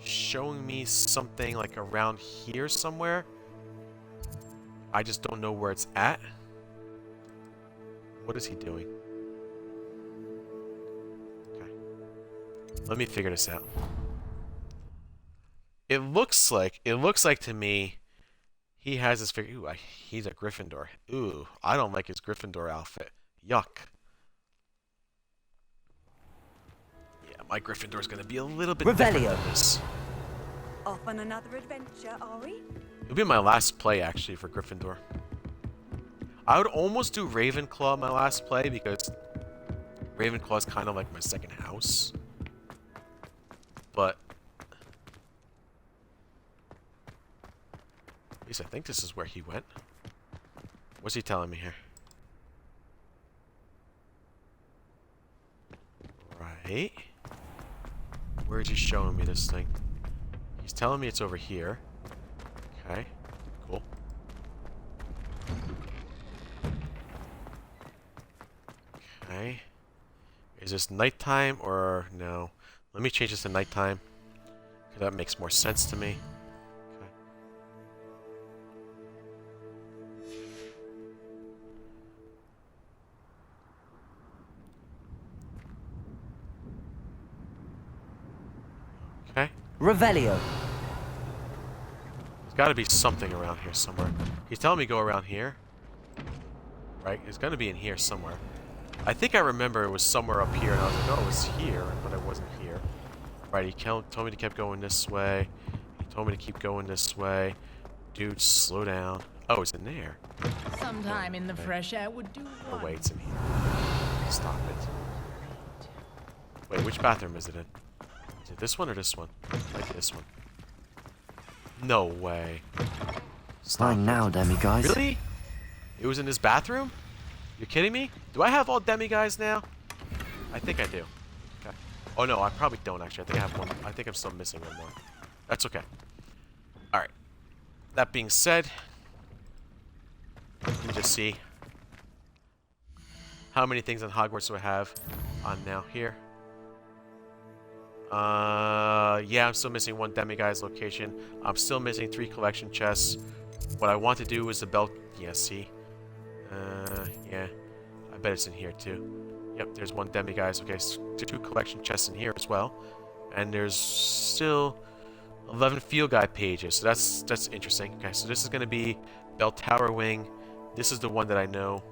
showing me something like around here somewhere. I just don't know where it's at. What is he doing? Okay. Let me figure this out. It looks like to me he has this figure. Ooh, he's a Gryffindor. Ooh, I don't like his Gryffindor outfit. Yuck. my Gryffindor is going to be a little bit Revelio. different than this. Off on another adventure, are we? It'll be my last play, actually, for Gryffindor. I would almost do Ravenclaw my last play, because Ravenclaw is kind of like my second house. But at least I think this is where he went. What's he telling me here? Right. Where is he showing me this thing? He's telling me it's over here. Okay. Cool. Okay. Is this nighttime or no? Let me change this to nighttime, because that makes more sense to me. Okay. Revelio. There's got to be something around here somewhere. He's telling me go around here. Right? It's going to be in here somewhere. I think I remember it was somewhere up here, and I was like, oh, it was here, but it wasn't here. Right, he told me to keep going this way. He told me to keep going this way. Dude, slow down. Oh, it's in there. Sometime in the fresh air would do. Oh, wait, it's in here. Stop it. Wait, which bathroom is it in? Is it this one or this one? Might be this one. No way. Stop now, demiguys. Really? It was in this bathroom? You're kidding me? Do I have all demiguys now? I think I do. Okay. Oh no, I probably don't actually. I think I have one. I think I'm still missing one more. That's okay. Alright. That being said, let me just see. How many things on Hogwarts do I have on now here? Yeah, I'm still missing one demiguy's location. I'm still missing 3 collection chests. What I want to do is the belt. Yeah, see? Yeah. I bet it's in here too. Yep, there's one demiguy's. Okay, so 2 collection chests in here as well. And there's still 11 field guide pages. So that's interesting. Okay, so this is going to be Bell Tower Wing. This is the one that I know.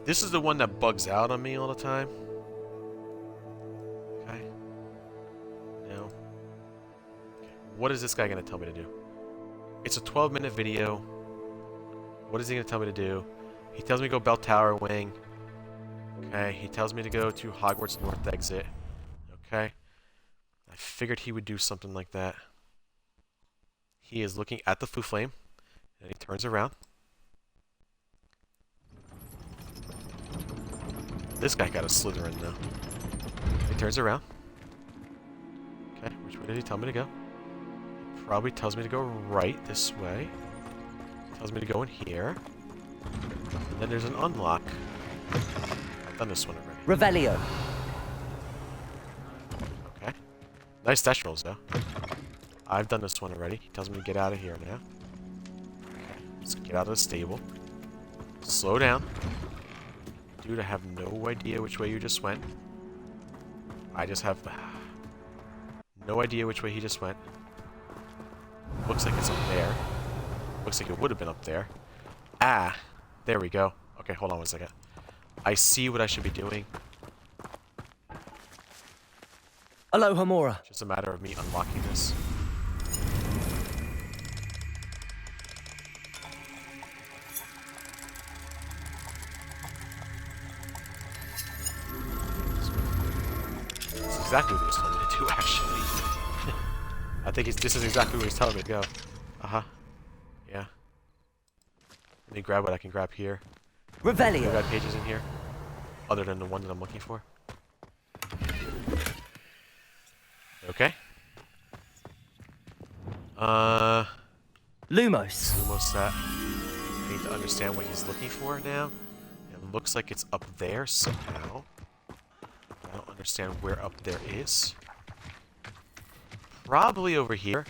This is the one that bugs out on me all the time. Okay. No. Okay. What is this guy going to tell me to do? It's a 12-minute video. What is he going to tell me to do? He tells me to go Bell Tower Wing. Okay. He tells me to go to Hogwarts North Exit. Okay. I figured he would do something like that. He is looking at the Foo Flame. And he turns around. This guy got a Slytherin though. He turns around. Okay, which way did he tell me to go? Probably tells me to go right this way. Tells me to go in here. And then there's an unlock. I've done this one already. Revelio. Okay. Nice dash rolls though. I've done this one already. He tells me to get out of here now. Okay, let's get out of the stable. Slow down. Dude, I have no idea which way you just went. I just have no idea which way he just went. Looks like it's up there. Looks like it would have been up there. Ah, there we go. Okay, hold on 1 second. I see what I should be doing. Aloha Mora. Just a matter of me unlocking this. Exactly what he was telling me to do, actually. I think this is exactly what he's telling me to go. Uh-huh. Yeah. Let me grab what I can grab here. Revelio. I got pages in here, other than the one that I'm looking for. Okay. Lumos. Lumos that. I need to understand what he's looking for now. It looks like it's up there somehow. I don't understand where up there is. Probably over here.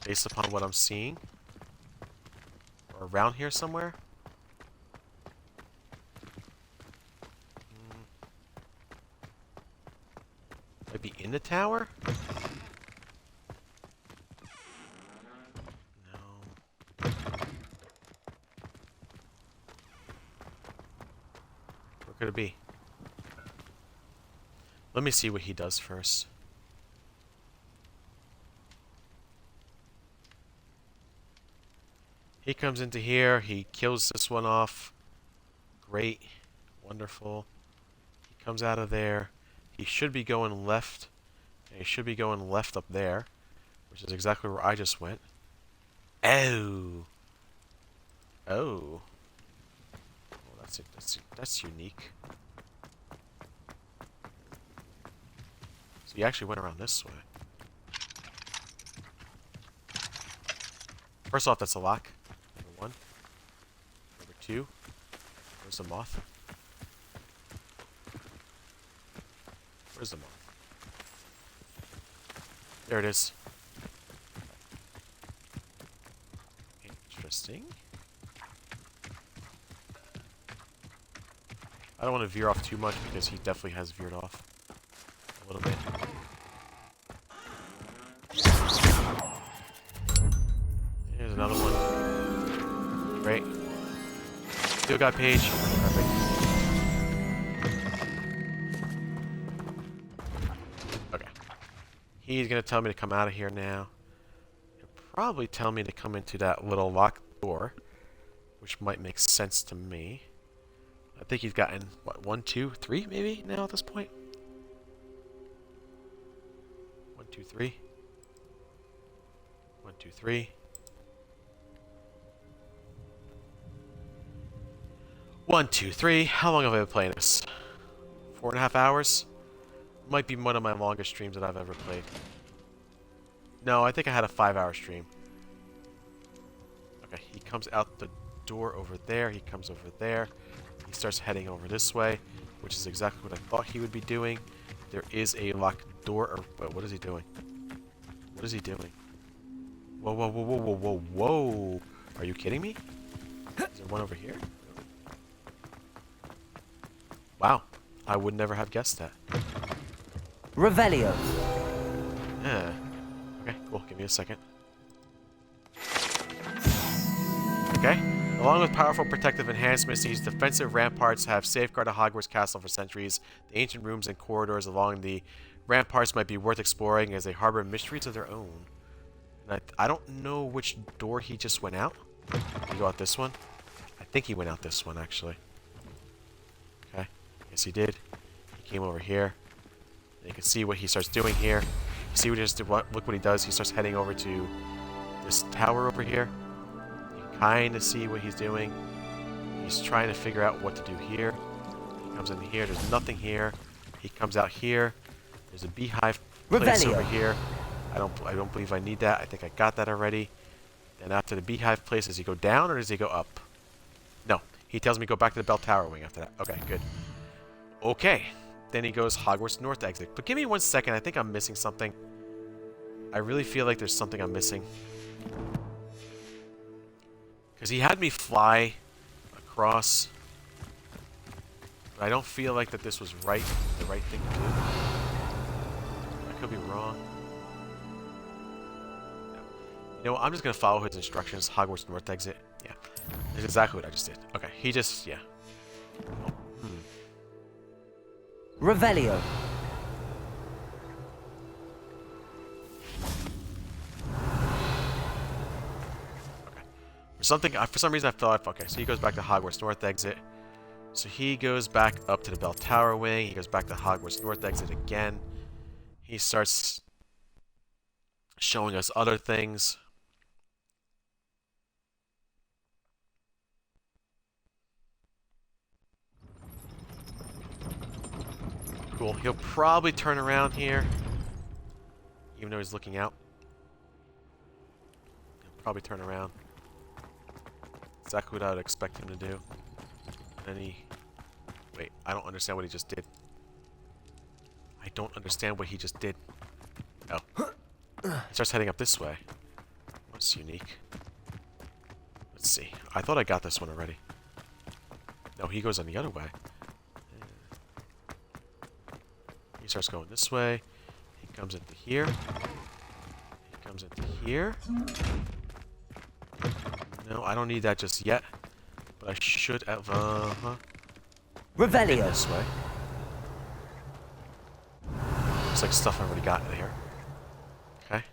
Based upon what I'm seeing. Or around here somewhere. Might be in the tower? Let me see what he does first. He comes into here. He kills this one off. Great. Wonderful. He comes out of there. He should be going left. And he should be going left up there, which is exactly where I just went. Oh. Oh. Well, that's unique. So he actually went around this way. First off, that's a lock. Number 1. Number 2. Where's the moth? Where's the moth? There it is. Interesting. I don't want to veer off too much because he definitely has veered off a little bit. Here's another one. Great. Still got Paige. Perfect. Okay. He's gonna tell me to come out of here now. He'll probably tell me to come into that little locked door, which might make sense to me. I think he's gotten, what, 1, 2, 3 maybe now at this point? 1, 2, 3. 1, 2, 3. 1, 2, 3. How long have I been playing this? 4.5 hours? Might be one of my longest streams that I've ever played. No, I think I had a 5-hour stream. Okay, he comes out the door over there. He comes over there. He starts heading over this way, which is exactly what I thought he would be doing. There is a locked door. Or wait, what is he doing? What is he doing? Whoa, whoa, whoa, whoa, whoa, whoa, whoa! Are you kidding me? Is there one over here? Wow, I would never have guessed that. Revelio. Yeah. Okay, cool. Give me a second. Okay. Along with powerful protective enhancements, these defensive ramparts have safeguarded Hogwarts Castle for centuries. The ancient rooms and corridors along the ramparts might be worth exploring as they harbor mysteries of their own. And I don't know which door he just went out. Did he go out this one? I think he went out this one, actually. Okay. Yes, he did. He came over here. And you can see what he starts doing here. You see what he just did? Look what he does. He starts heading over to this tower over here. Kind of see what he's doing. He's trying to figure out what to do here. He comes in here. There's nothing here. He comes out here. There's a beehive place over here. I don't believe I need that. I think I got that already. Then after the beehive place, does he go down or does he go up? No. He tells me to go back to the bell tower wing after that. Okay, good. Okay. Then he goes Hogwarts North exit. But give me 1 second. I think I'm missing something. I really feel like there's something I'm missing. Because he had me fly across. But I don't feel like that this was the right thing to do. I could be wrong. No. You know what? I'm just going to follow his instructions. Hogwarts North exit. Yeah. That's exactly what I just did. Okay. He just, yeah. Oh. Revelio. For some reason I thought, okay, so he goes back to Hogwarts North exit. So he goes back up to the bell tower wing. He goes back to Hogwarts North exit again. He starts showing us other things. Cool. He'll probably turn around here, even though he's looking out. He'll probably turn around. Exactly what I would expect him to do. And then he... Wait, I don't understand what he just did. I don't understand what he just did. Oh. He starts heading up this way. That's unique. Let's see. I thought I got this one already. No, he goes on the other way. He starts going this way. He comes into here. He comes into here. No, I don't need that just yet. But I should have, Revelio. this way. Looks like stuff I already got in here. Okay.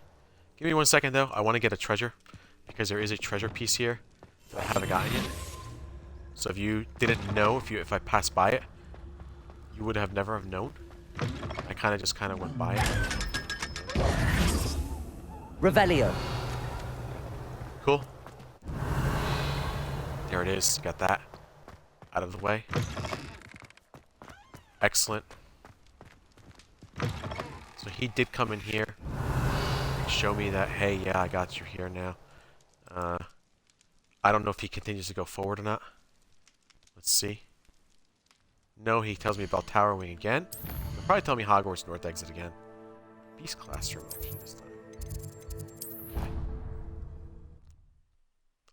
Give me 1 second, though. I want to get a treasure. Because there is a treasure piece here that I haven't gotten yet. So if you didn't know, if I passed by it, you would have never have known. I just went by it. Revelio. Cool. There it is. Got that out of the way. Excellent. So he did come in here and show me that, hey, yeah, I got you here now. I don't know if he continues to go forward or not. Let's see. No, he tells me about Tower Wing again. He'll probably tell me Hogwarts North Exit again. Beast Classroom, actually, this time. Okay.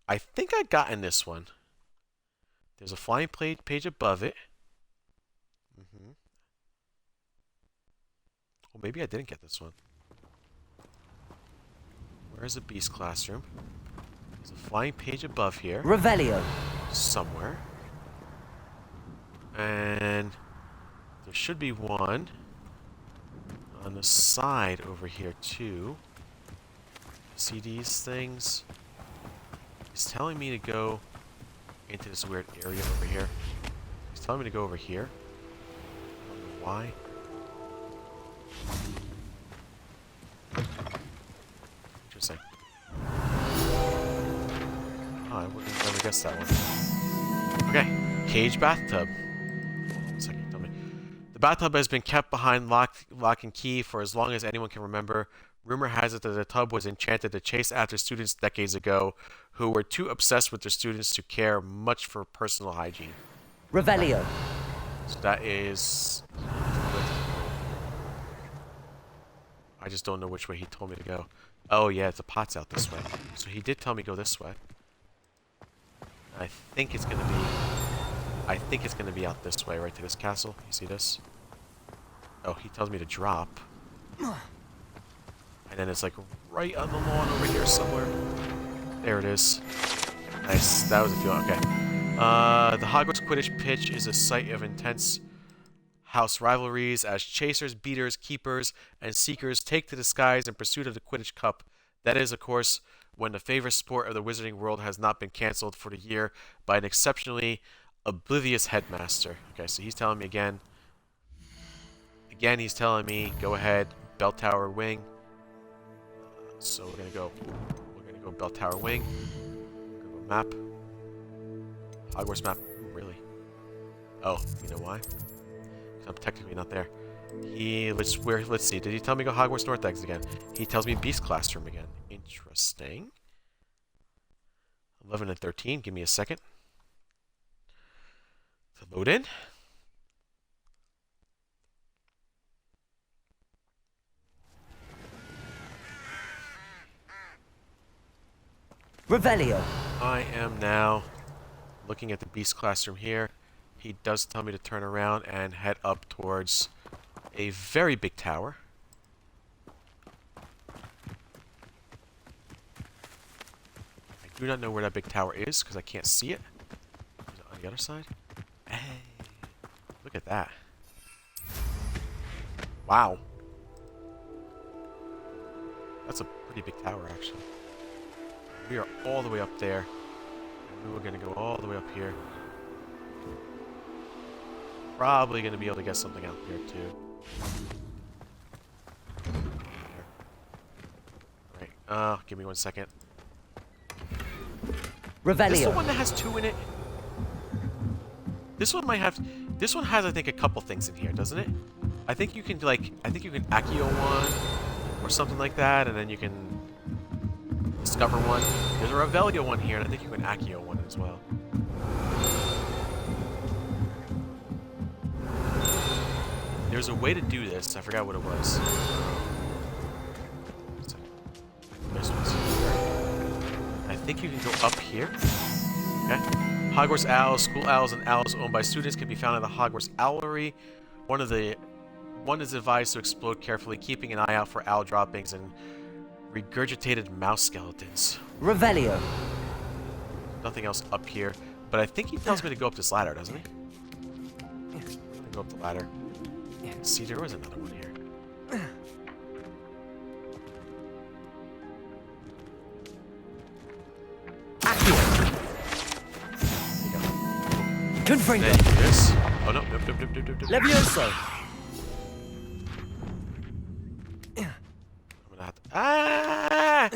I think I got in this one. There's a flying page above it. Well, maybe I didn't get this one. Where's the Beast Classroom? There's a flying page above here. Revelio. Somewhere. And there should be one on the side over here, too. See these things? He's telling me to go into this weird area over here. He's telling me to go over here. I don't know why. Interesting. Oh, I wouldn't have never guessed that one. Okay, cage bathtub. Hold on a second, tell me. The bathtub has been kept behind lock and key for as long as anyone can remember. Rumor has it that the tub was enchanted to chase after students decades ago who were too obsessed with their students to care much for personal hygiene. Revelio. So that is... I just don't know which way he told me to go. Oh yeah, the pot's out this way. So he did tell me to go this way. I think it's gonna be out this way, right to this castle. You see this? Oh, he tells me to drop. And then it's like right on the lawn over here somewhere. There it is. Nice. That was a feeling. Okay. The Hogwarts Quidditch pitch is a site of intense house rivalries as chasers, beaters, keepers, and seekers take to the skies in pursuit of the Quidditch Cup. That is, of course, when the favorite sport of the wizarding world has not been cancelled for the year by an exceptionally oblivious headmaster. Okay, so he's telling me again. Again, he's telling me, go ahead, Bell Tower Wing. So we're gonna go Bell Tower Wing. We're gonna go map. Hogwarts map. Ooh, really? Oh, you know why? I'm technically not there. Let's see. Did he tell me to go Hogwarts North Exit again? He tells me Beast Classroom again. Interesting. 11 and 13. Give me a second to load in. Revelio. I am now looking at the Beast Classroom here. He does tell me to turn around and head up towards a very big tower. I do not know where that big tower is because I can't see it. Is it on the other side? Hey, look at that. Wow. That's a pretty big tower, actually. We are all the way up there. And we were going to go all the way up here. Probably going to be able to get something out here, too. Alright, give me 1 second. Revelio. This is the one that has 2 in it? This one might have... This one has, I think, a couple things in here, doesn't it? I think you can, Accio one, or something like that, and then you can discover one. There's a Revelio one here, and I think you can Accio one as well. There's a way to do this. I forgot what it was. I think you can go up here. Okay. Hogwarts owls, school owls, and owls owned by students can be found in the Hogwarts Owlery. One is advised to explode carefully, keeping an eye out for owl droppings and regurgitated mouse skeletons. Revelio. Nothing else up here, but I think he tells me to go up this ladder, doesn't he? I'm gonna go up the ladder. See, there was another one here. Confringo. Then you do this. Oh no, nope. Levioso. I'm gonna have to. Ah!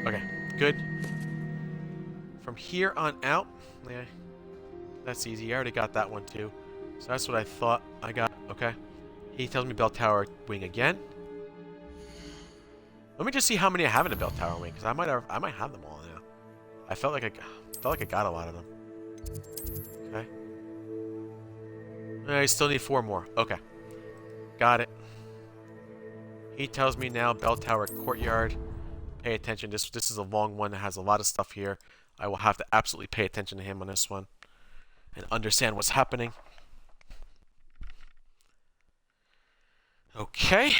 Okay, good. From here on out, yeah, that's easy. I already got that one too. So that's what I thought I got. Okay. He tells me bell tower wing again. Let me just see how many I have in a bell tower wing, because I might have them all now. I felt like I got a lot of them. Okay. I still need 4 more. Okay. Got it. He tells me now bell tower courtyard. Pay attention. This is a long one that has a lot of stuff here. I will have to absolutely pay attention to him on this one and understand what's happening. Okay.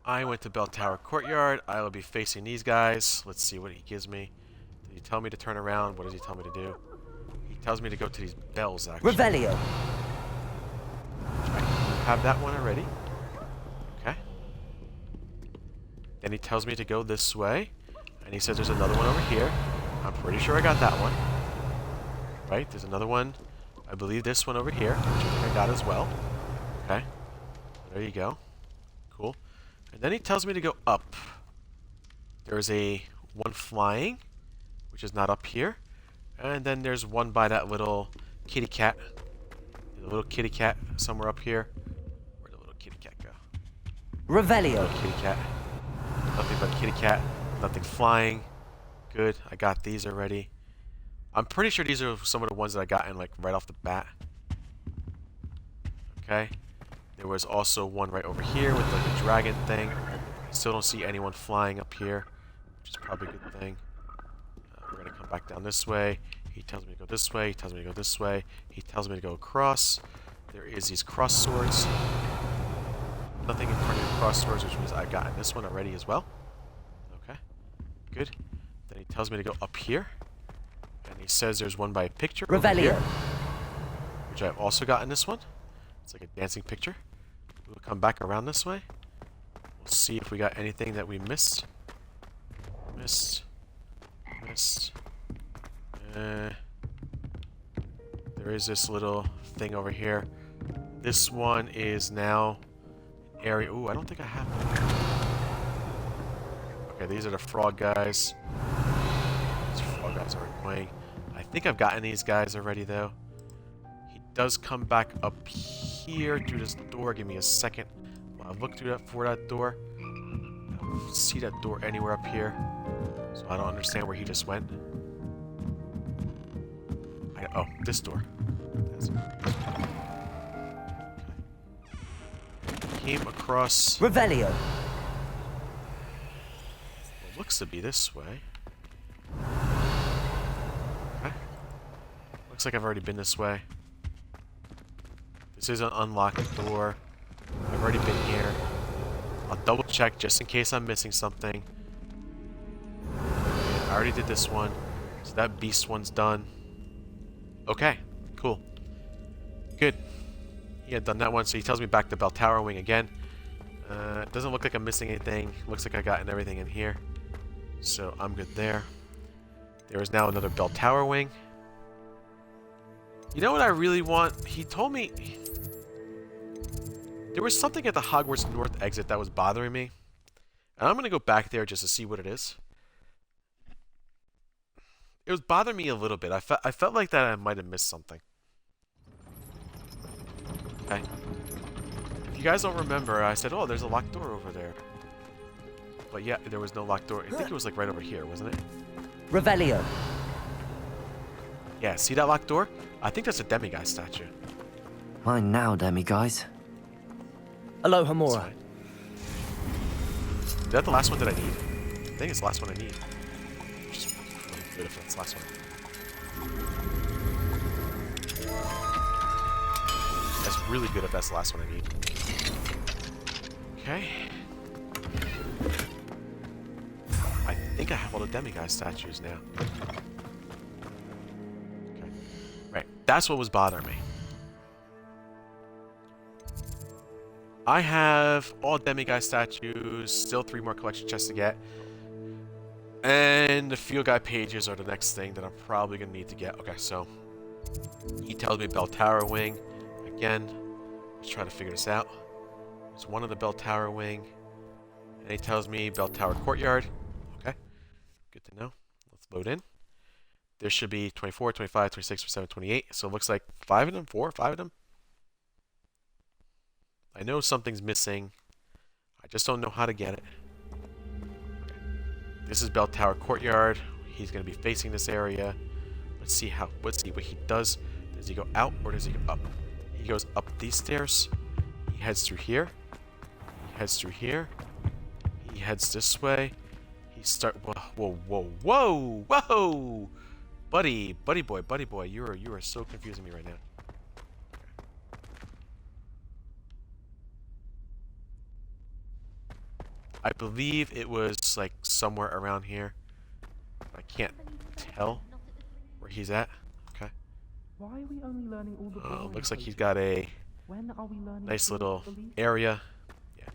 I went to Bell Tower Courtyard. I will be facing these guys. Let's see what he gives me. Did he tell me to turn around? What does he tell me to do? He tells me to go to these bells, actually. Revelio. I have that one already. Okay. Then he tells me to go this way. And he says there's another one over here. I'm pretty sure I got that one. Right? There's another one. I believe this one over here, which I think I got as well. Okay. There you go. Cool. And then he tells me to go up. There's a one flying, which is not up here. And then there's one by that little kitty cat. There's a little kitty cat somewhere up here. Where'd the little kitty cat go? Revelio. Kitty cat. Nothing but kitty cat. Nothing flying. Good. I got these already. I'm pretty sure these are some of the ones that I got in like right off the bat. Okay. There was also one right over here with like a dragon thing. I still don't see anyone flying up here, which is probably a good thing. We're going to come back down this way. He tells me to go this way. He tells me to go this way. He tells me to go across. There is these cross swords. Nothing in front of the cross swords, which means I've gotten this one already as well. Okay. Good. Then he tells me to go up here. And he says there's one by a picture over here, which I've also gotten this one. It's like a dancing picture. We'll come back around this way. We'll see if we got anything that we missed. Missed. There is this little thing over here. This one is now area. Ooh, I don't think I have them. Okay, these are the frog guys. These frog guys are annoying. I think I've gotten these guys already, though. He does come back up here through this door. Give me a second while I look through that for that door. I don't see that door anywhere up here, so I don't understand where he just went. Oh, this door. Okay. Came across. Revelio. It looks to be this way. Okay. Looks like I've already been this way. This is an unlocked door. I've already been here. I'll double check just in case I'm missing something. And I already did this one. So that beast one's done. Okay, cool. Good. He had done that one, so he tells me back to Bell Tower Wing again. It doesn't look like I'm missing anything. Looks like I gotten everything in here. So I'm good there. There is now another Bell Tower Wing. You know what I really want? He told me there was something at the Hogwarts North exit that was bothering me. And I'm going to go back there just to see what it is. It was bothering me a little bit. I felt like that I might have missed something. Okay. If you guys don't remember, I said, oh, there's a locked door over there. But yeah, there was no locked door. I think it was like right over here, wasn't it? Revelio. Yeah, see that locked door? I think that's a demiguise statue. Mine now, demiguise. Aloha Mora. Is that the last one that I need? I think it's the last one I need. Which is really good if that's the last one. That's really good if that's the last one I need. Okay. I think I have all the demiguise statues now. Okay. Right. That's what was bothering me. I have all demiguise statues, still 3 more collection chests to get. And the field guide pages are the next thing that I'm probably going to need to get. Okay, so he tells me Bell Tower Wing. Again, let's try to figure this out. It's one of the Bell Tower Wing. And he tells me Bell Tower Courtyard. Okay, good to know. Let's load in. There should be 24, 25, 26, 27, 28. So it looks like 5 of them, 4 or 5 of them. I know something's missing. I just don't know how to get it. Okay. This is Bell Tower Courtyard. He's going to be facing this area. Let's see what he does. Does he go out or does he go up? He goes up these stairs. He heads through here. He heads through here. He heads this way. He whoa, whoa, whoa! Buddy boy, you are so confusing me right now. I believe it was like somewhere around here. I can't tell where he's at. Okay. Why are we only learning all the looks like he's got a nice little area. Yeah.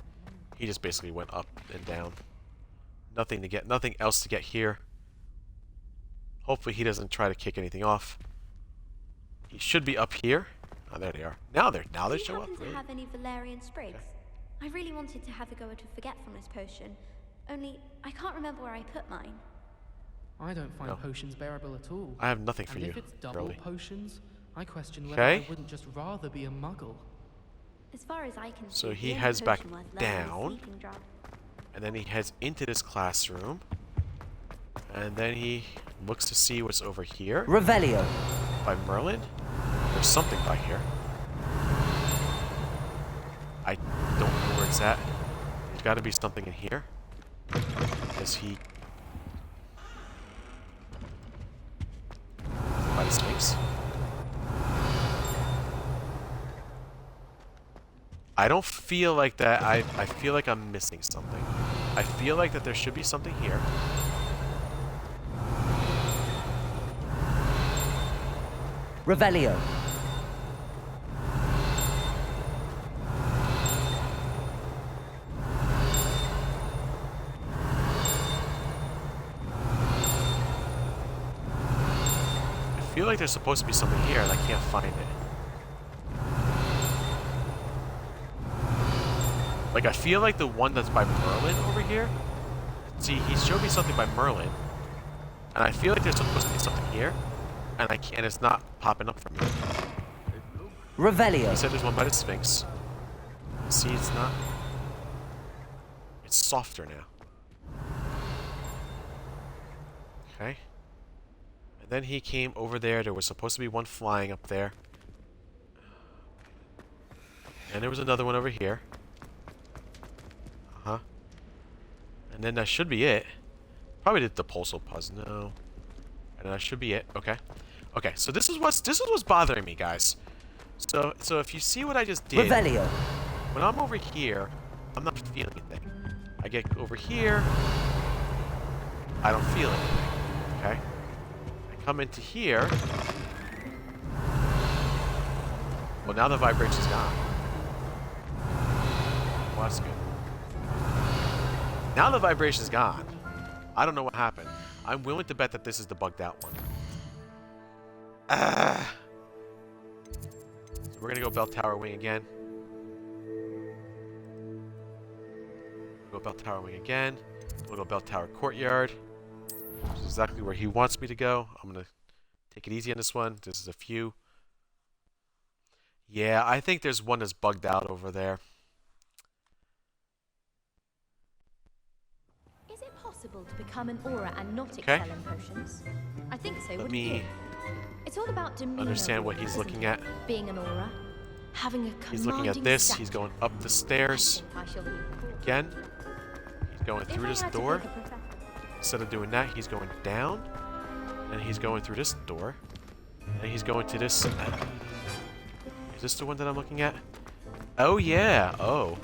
He just basically went up and down. Nothing else to get here. Hopefully he doesn't try to kick anything off. He should be up here. Oh, there they are. Now they show up. Do you happen to have any Valerian sprigs? Okay. I really wanted to have a go at a forgetfulness potion, only I can't remember where I put mine. I don't find potions bearable at all. I have nothing for and you. If it's double Girly. Potions, I question whether I wouldn't just rather be a muggle. As far as I can see, so he heads back down, and then he heads into this classroom, and then he looks to see what's over here. Revelio. By Merlin. There's something by here. I don't know where it's at. There's got to be something in here. Is he... by the Sphinx? I don't feel like that. I feel like I'm missing something. I feel like that there should be something here. Revelio. I feel like there's supposed to be something here and I can't find it. Like, I feel like the one that's by Merlin over here. See, he showed me something by Merlin. And I feel like there's supposed to be something here. And I can't, it's not popping up for me. Revelio. He said there's one by the Sphinx. See, it's not. It's softer now. Okay. And then he came over there. There was supposed to be one flying up there. And there was another one over here. Uh-huh. And then that should be it. Probably did the pulsal puzzle. No. And that should be it. Okay. Okay, so this is what's bothering me, guys. So if you see what I just did. Revelio. When I'm over here, I'm not feeling anything. I get over here, I don't feel anything. Okay? I come into here. Well, now the vibration's gone. Well, that's good. Now the vibration's gone. I don't know what happened. I'm willing to bet that this is the bugged out one. So we're gonna go Bell Tower Wing again. We'll go Bell Tower Wing again. We'll go Bell Tower Courtyard. Which is exactly where he wants me to go. I'm gonna take it easy on this one. This is a few. Yeah, I think there's one that's bugged out over there. Is it possible to become an aura and not excel in potions? I think so. Let me it's all about demeanor, understand what he's looking at. Being an aura, having a he's looking at this. He's going up the stairs. Again. He's going through this door. Instead of doing that, he's going down. And he's going through this door. And he's going to this. Is this the one that I'm looking at? Oh, yeah. Oh.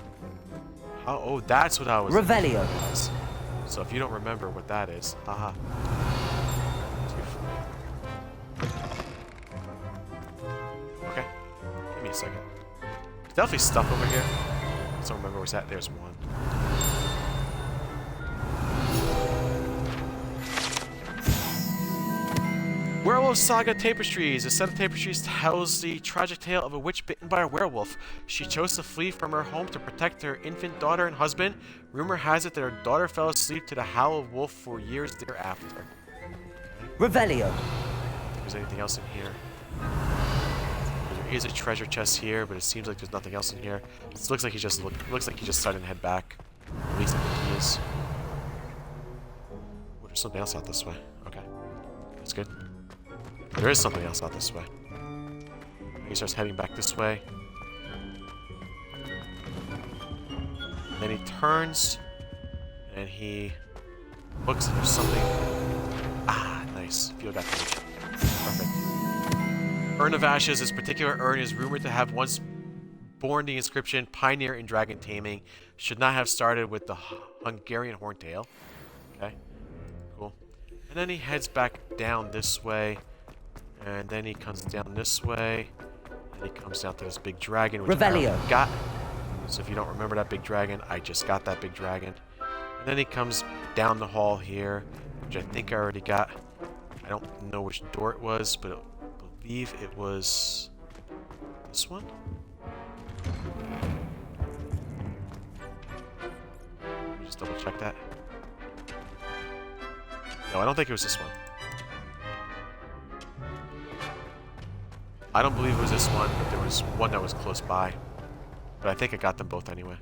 Oh, that's what I was. Revelio. So if you don't remember what that is, haha. Okay, give me a second. There's definitely stuff over here. I just don't remember where's that. There's one. Werewolf Saga Tapestries. A set of tapestries tells the tragic tale of a witch bitten by a werewolf. She chose to flee from her home to protect her infant daughter and husband. Rumor has it that her daughter fell asleep to the howl of wolf for years thereafter. Revelio. If there's anything else in here. There is a treasure chest here, but it seems like there's nothing else in here. It looks like he just decided to head back. At least I think he is. Oh, there's something else out this way. Okay, that's good. There is something else out this way. He starts heading back this way. And then he turns, and he looks, and there's something. Ah, nice. Field activation. Perfect. Urn of Ashes. This particular urn is rumored to have once borne the inscription "Pioneer in Dragon Taming." Should not have started with the Hungarian Horntail. Okay, cool. And then he heads back down this way. And then he comes down this way, and he comes down to this big dragon, which I already got. So if you don't remember that big dragon, I just got that big dragon. And then he comes down the hall here, which I think I already got. I don't know which door it was, but I believe it was this one. Let me just double check that. No, I don't think it was this one. I don't believe it was this one, but there was one that was close by. But I think I got them both anyway.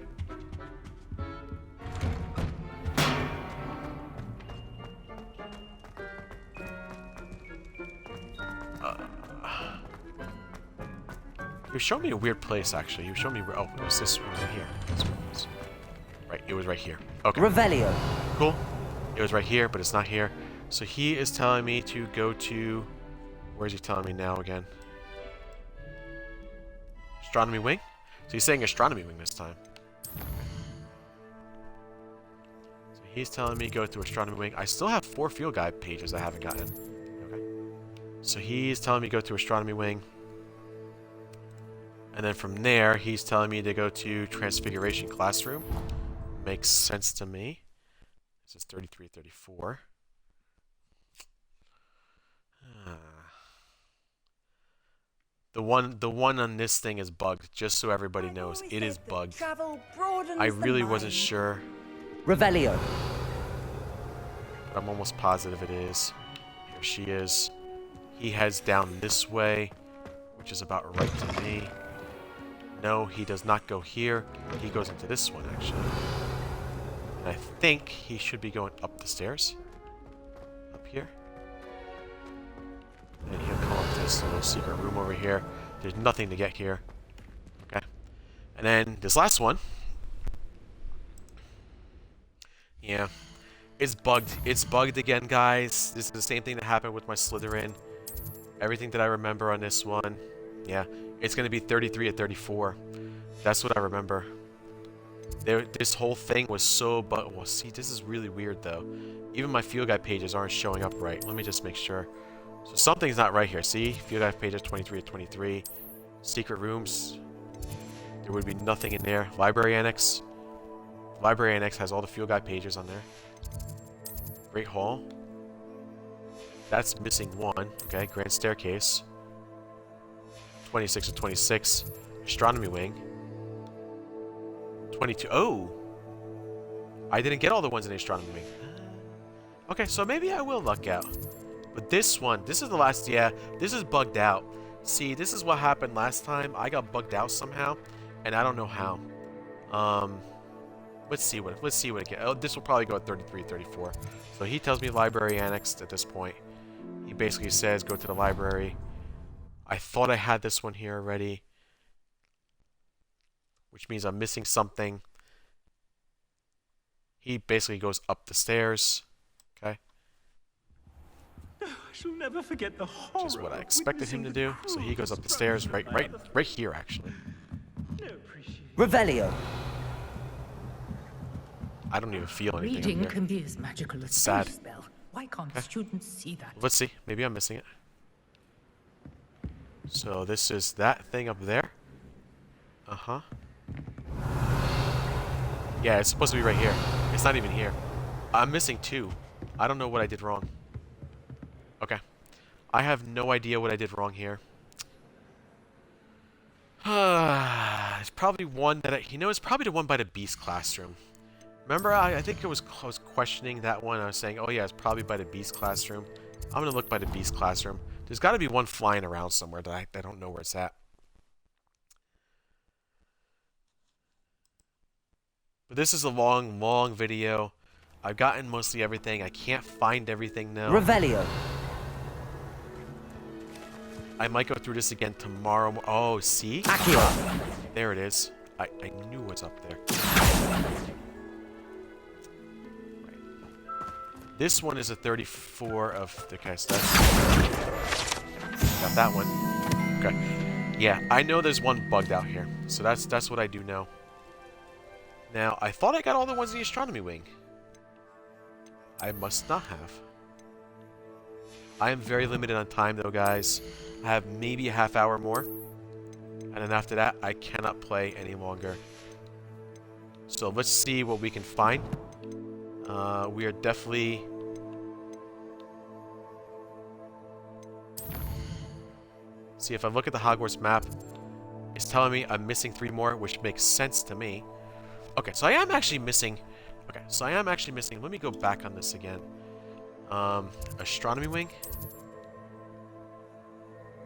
He was showing me a weird place, actually. He was showing me where... Oh, it was this one right here. This one was... Right, it was right here. Okay. Revelio. Cool. It was right here, but it's not here. So he is telling me to go to... Where is he telling me now again? Astronomy Wing? So he's saying Astronomy Wing this time. So he's telling me go to Astronomy Wing. I still have 4 field guide pages I haven't gotten. Okay. So he's telling me to go to Astronomy Wing. And then from there, he's telling me to go to Transfiguration Classroom. Makes sense to me. This is 33, 34. The one on this thing is bugged, just so everybody knows. It is bugged. I really wasn't sure. Revelio. But I'm almost positive it is. Here she is. He heads down this way, which is about right to me. No, he does not go here. He goes into this one, actually. And I think he should be going up the stairs. Up here. And he'll come up to this little secret room over here. There's nothing to get here. Okay. And then this last one. Yeah. It's bugged. It's bugged again, guys. This is the same thing that happened with my Slytherin. Everything that I remember on this one. Yeah. It's going to be 33 at 34. That's what I remember. This whole thing was so bugged. Well, see, this is really weird, though. Even my field guide pages aren't showing up right. Let me just make sure. So something's not right here. See? Field guide pages 23 at 23. Secret rooms. There would be nothing in there. Library Annex. Library Annex has all the field guide pages on there. Great Hall. That's missing one. Okay, Grand Staircase. 26 and 26. Astronomy Wing. 22. Oh! I didn't get all the ones in the Astronomy Wing. Okay, so maybe I will luck out. But this one, this is the last, yeah, this is bugged out. See, this is what happened last time. I got bugged out somehow, and I don't know how. Let's see what it gets. Oh, this will probably go at 33, 34. So he tells me Library Annexed at this point. He basically says, go to the library. I thought I had this one here already, which means I'm missing something. He basically goes up the stairs. Okay. I shall never forget the horror. Which is what I expected him to do. So he goes up the stairs, right here, actually. Revelio. I don't even feel anything. Reading can be as magical as sad. a spell. Why can't students see that? Let's see. Maybe I'm missing it. So this is that thing up there. Uh-huh. Yeah, it's supposed to be right here. It's not even here. I'm missing 2. I don't know what I did wrong. Okay. I have no idea what I did wrong here. It's probably one that it's probably the one by the Beast Classroom. Remember, I think I was questioning that one. I was saying, oh yeah, it's probably by the Beast Classroom. I'm gonna look by the Beast Classroom. There's got to be one flying around somewhere that I don't know where it's at. But this is a long, long video. I've gotten mostly everything. I can't find everything now. Revelio. I might go through this again tomorrow. Oh, see? Accio. There it is. I knew it was up there. This one is a 34 of... Okay, so that's... Got that one. Okay. Yeah, I know there's one bugged out here. So that's what I do know. Now, I thought I got all the ones in the astronomy wing. I must not have. I am very limited on time, though, guys. I have maybe a half hour more. And then after that, I cannot play any longer. So let's see what we can find. We are definitely... See, if I look at the Hogwarts map, it's telling me I'm missing 3 more, which makes sense to me. Okay, so I am actually missing... Okay, so I am actually missing... Let me go back on this again. Astronomy wing.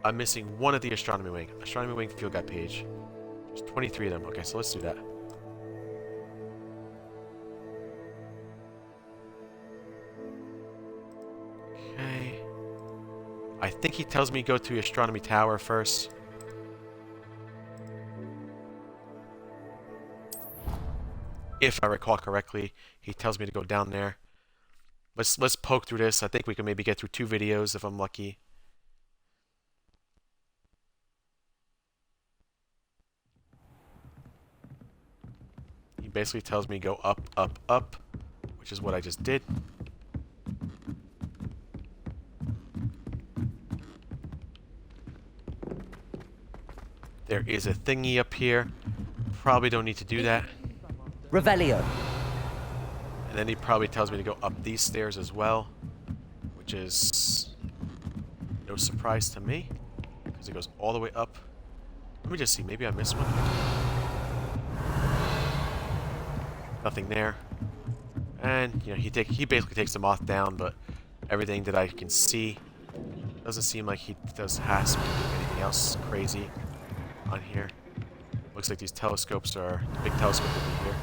I'm missing 1 of the astronomy wing. Astronomy wing field guide page. There's 23 of them. Okay, so let's do that. Okay. I think he tells me to go to the astronomy tower first. If I recall correctly, he tells me to go down there. Let's poke through this. I think we can maybe get through 2 videos if I'm lucky. He basically tells me go up, up, up, which is what I just did. There is a thingy up here. Probably don't need to do that. Revelio. And then he probably tells me to go up these stairs as well, which is no surprise to me, because it goes all the way up. Let me just see, maybe I missed one. Nothing there. And, you know, he basically takes the moth down, but everything that I can see doesn't seem like he has to do anything else crazy on here. Looks like these telescopes are... The big telescope will be here.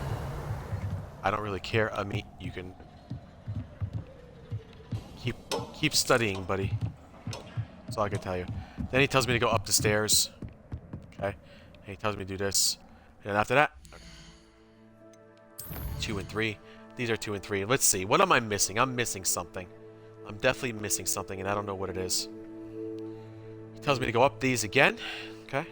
I don't really care. I mean, you can... Keep studying, buddy. That's all I can tell you. Then he tells me to go up the stairs. Okay. And he tells me to do this. And after that... 2 and 3. These are 2 and 3. Let's see. What am I missing? I'm missing something. I'm definitely missing something, and I don't know what it is. He tells me to go up these again. Okay.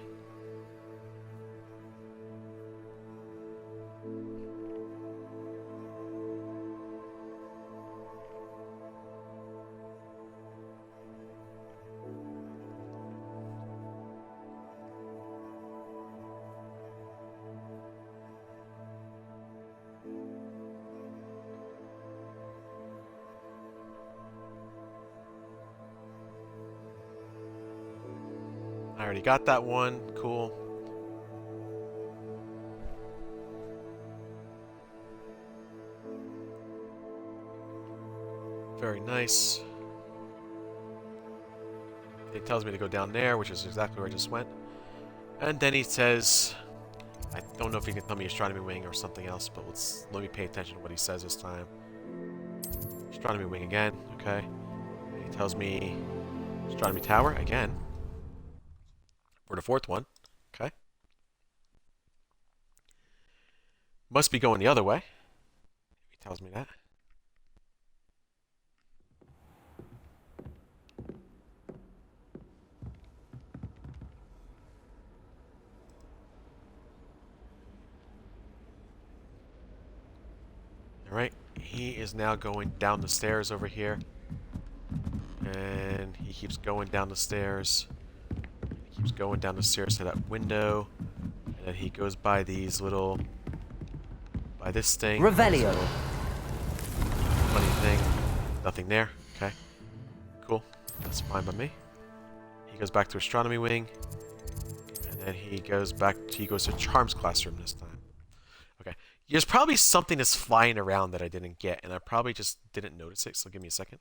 I already got that one. Cool. Very nice. It tells me to go down there, which is exactly where I just went. And then he says... I don't know if he can tell me astronomy wing or something else, but let me pay attention to what he says this time. Astronomy wing again. Okay. And he tells me... Astronomy tower again. For the 4th one. Okay. Must be going the other way. He tells me that. he is now going down the stairs over here. And he keeps going down the stairs. He keeps going down the stairs to that window. And then he goes by these little... by this thing. Revelio. Funny thing. Nothing there. Okay. Cool. That's fine by me. He goes back to astronomy wing. And then he goes back... he goes to Charms classroom this time. Okay. There's probably something that's flying around that I didn't get. And I probably just didn't notice it. So give me a second.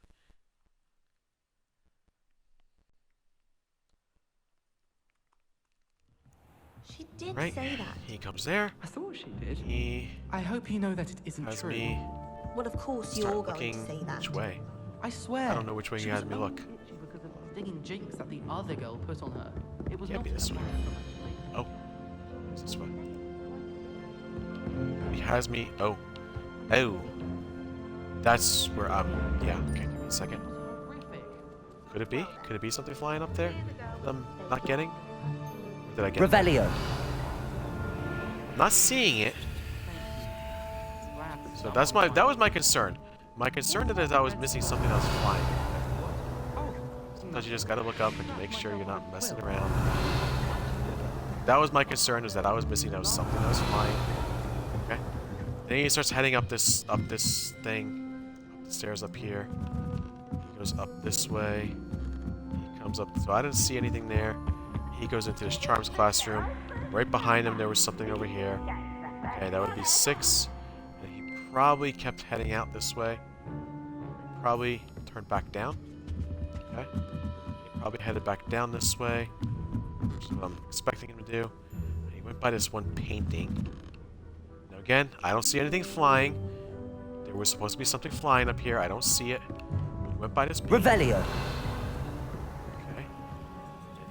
She did Right. say that. He comes there. I thought she did. He I hope you know that it isn't has true. me Well, of course start you're going looking to say that. which way. I swear. I don't know which way she you was had me only look. itchy because of the stinging jinx that the other girl put on her. It was Can't not be this in a way. plan. Oh. It's this way. He has me. Oh. Oh. That's where I'm. Yeah, okay, give me a second. Could it be? Could it be something flying up there that I'm not getting? Or did I get it? Revelio. I'm not seeing it. So that was my concern. My concern is I was missing something else flying. Sometimes you just gotta look up and make sure you're not messing around. That was my concern, is that I was missing something that was flying. Okay. Then he starts heading up this thing, up the stairs up here. He goes up this way. He comes up. So I didn't see anything there. He goes into this Charms classroom. Right behind him, there was something over here. Okay, that would be 6. And he probably kept heading out this way. Probably turned back down. Okay. He probably headed back down this way, which is what I'm expecting him to do. He went by this one painting. Now again, I don't see anything flying. There was supposed to be something flying up here. I don't see it. He went by this painting. Revelio. Okay.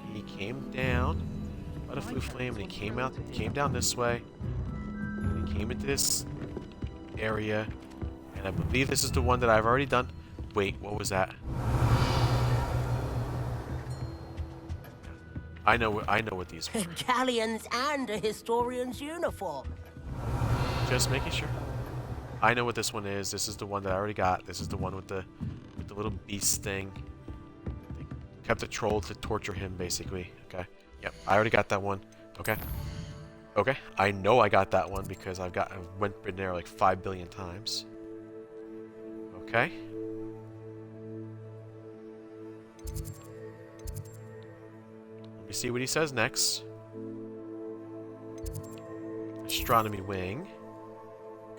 And he came down by the flue flame, and he came down this way. And he came into this area, and I believe this is the one that I've already done. Wait, what was that? I know what these were. Galleons and a historian's uniform. Just making sure. I know what this one is. This is the one that I already got. This is the one with the little beast thing. They kept a troll to torture him, basically. Okay. Yep. I already got that one. Okay. Okay. I know I got that one because I've been there like 5 billion times. Okay. Let me see what he says next. Astronomy wing.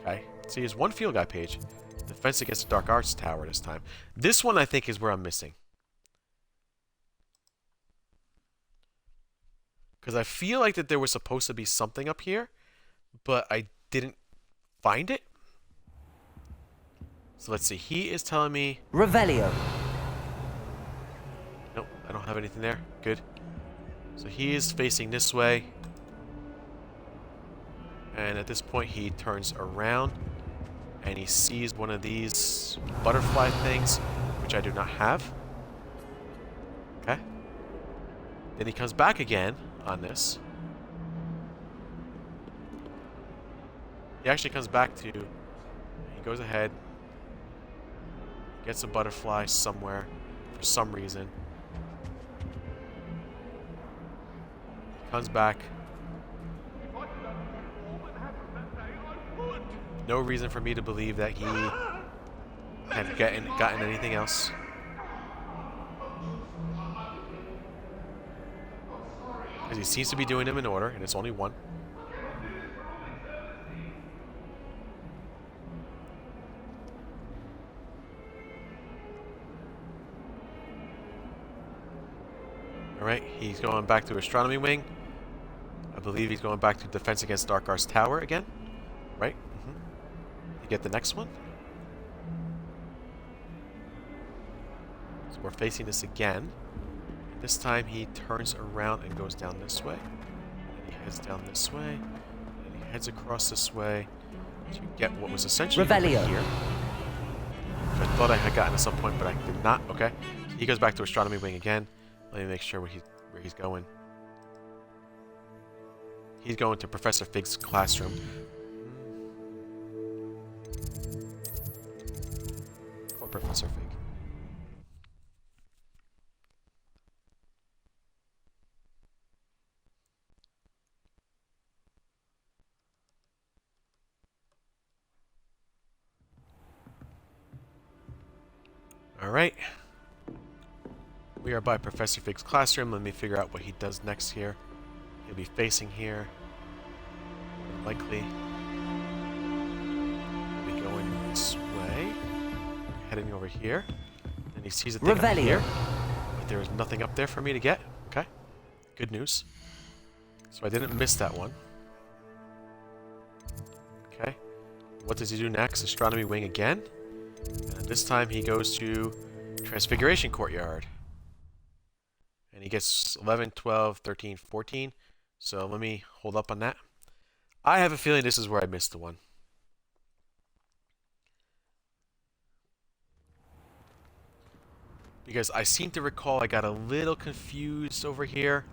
Okay. See, there's one field guide page. Defense against the Dark Arts Tower this time. This one I think is where I'm missing. Because I feel like that there was supposed to be something up here, but I didn't find it. So let's see. He is telling me... Revelio. Nope, I don't have anything there. Good. So he is facing this way. And at this point he turns around and he sees one of these butterfly things, which I do not have. Okay. Then he comes back again on this. He actually comes back to... He goes ahead. Gets a butterfly somewhere for some reason. Comes back. No reason for me to believe that he had gotten anything else. Because he seems to be doing them in order, and it's only one. Alright, he's going back to Astronomy Wing. I believe he's going back to Defense Against Dark Arts Tower again. Right? You get the next one. So we're facing this again. This time he turns around and goes down this way. And he heads down this way. And he heads across this way to get what was essentially over Revelio. here. Which I thought I had gotten at some point, but I did not. Okay. He goes back to Astronomy Wing again. Let me make sure where he's going. He's going to Professor Fig's classroom. Professor Fig. Alright. We are by Professor Fig's classroom. Let me figure out what he does next here. He'll be facing here. Likely. He'll be going this way. Heading over here. And he sees a thing up here. But there is nothing up there for me to get. Okay. Good news. So I didn't miss that one. Okay. What does he do next? Astronomy wing again. And this time he goes to Transfiguration Courtyard. And he gets 11, 12, 13, 14. So let me hold up on that. I have a feeling this is where I missed the one. Because I seem to recall I got a little confused over here.